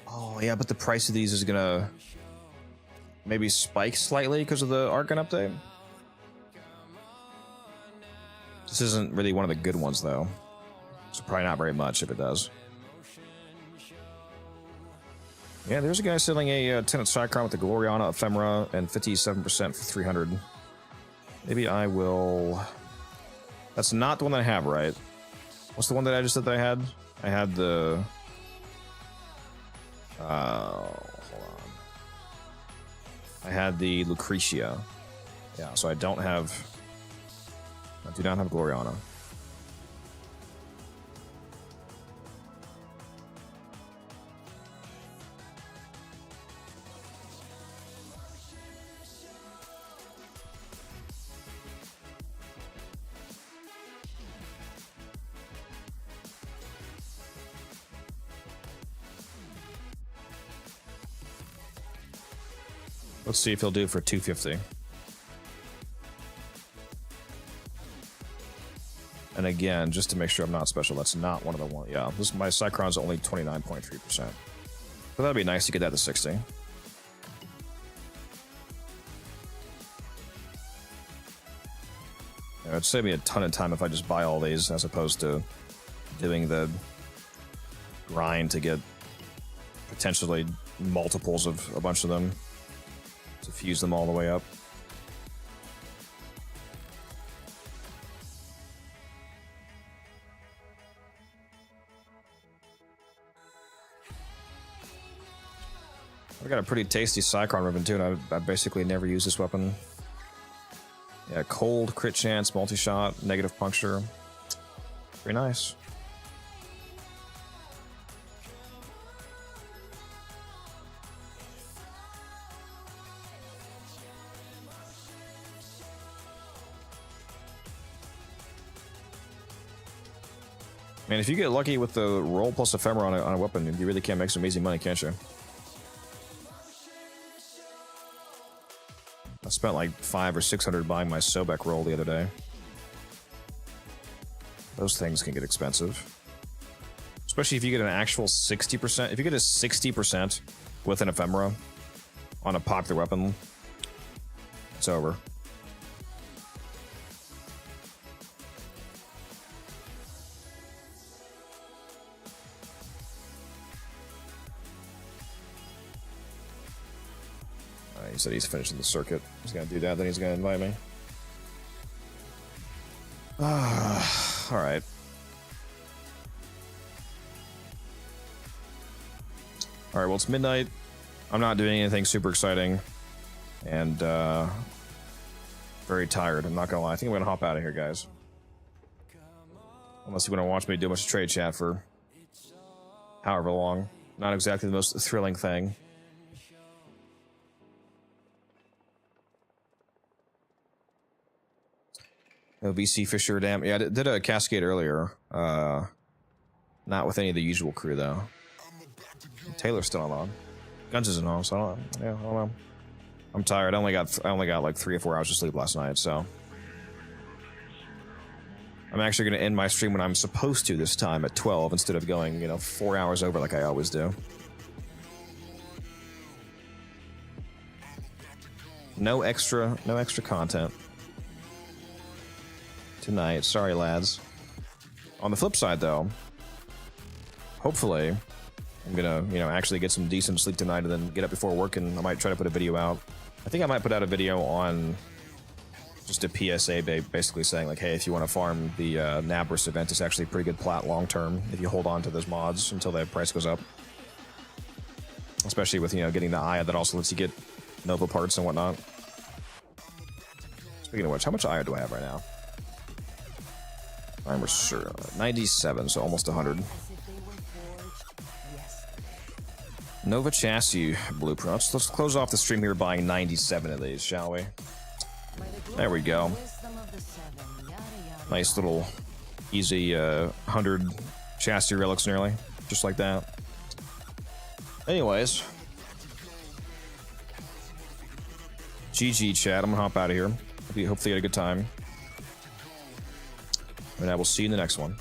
Oh yeah, but the price of these is gonna maybe spike slightly because of the Archon update. This isn't really one of the good ones, though. So probably not very much if it does. Yeah, there's a guy selling a Tenet Cyclone with the Gloriana Ephemera and 57% for 300. Maybe I will... That's not the one that I have, right? What's the one that I just said that I had? I had the... hold on. I had the Lucretia. Yeah, so I don't have... I do not have Gloriana. Let's see if he'll do it for 250. And again, just to make sure I'm not special, that's not one of the ones. Yeah, this my Cycron's only 29.3%. So that'd be nice to get that to 60. It'd save me a ton of time if I just buy all these as opposed to doing the grind to get potentially multiples of a bunch of them to fuse them all the way up. I got a pretty tasty Cyclone Riven too, and I basically never use this weapon. Yeah, cold, crit chance, multi-shot, negative puncture. Pretty nice. Man, if you get lucky with the roll plus ephemera on a weapon, you really can make some easy money, can't you? I spent like 500 or 600 buying my Sobek roll the other day. Those things can get expensive. Especially if you get an actual 60%. If you get a 60% with an ephemera on a popular weapon, it's over. He said he's finishing the circuit. He's gonna do that, then he's gonna invite me. Alright. Alright, well, it's midnight. I'm not doing anything super exciting. And, very tired, I'm not gonna lie. I think I'm gonna hop out of here, guys. Unless you want to watch me do a bunch of trade chat for however long. Not exactly the most thrilling thing. Oh, VC Fisher, damn. Yeah, I did a Cascade earlier. Not with any of the usual crew, though. Taylor's still on. Guns isn't on, so I don't know. I'm tired. I only got like 3 or 4 hours of sleep last night, so. I'm actually going to end my stream when I'm supposed to this time at 12 instead of going, 4 hours over like I always do. No extra content tonight. Sorry, lads. On the flip side, though, hopefully I'm gonna, actually get some decent sleep tonight and then get up before work, and I might try to put a video out. I think I might put out a video on just a PSA basically saying, like, hey, if you want to farm the Naberus event, it's actually a pretty good plat long-term if you hold on to those mods until the price goes up. Especially with, getting the Aya that also lets you get Nova parts and whatnot. Speaking of which, how much Aya do I have right now? I'm sure 97, so almost 100. Nova chassis blueprint. Let's close off the stream here buying 97 of these, shall we? There we go. Nice little easy 100 chassis relics nearly, just like that. Anyways, GG chat. I'm gonna hopefully you had a good time. And I will see you in the next one.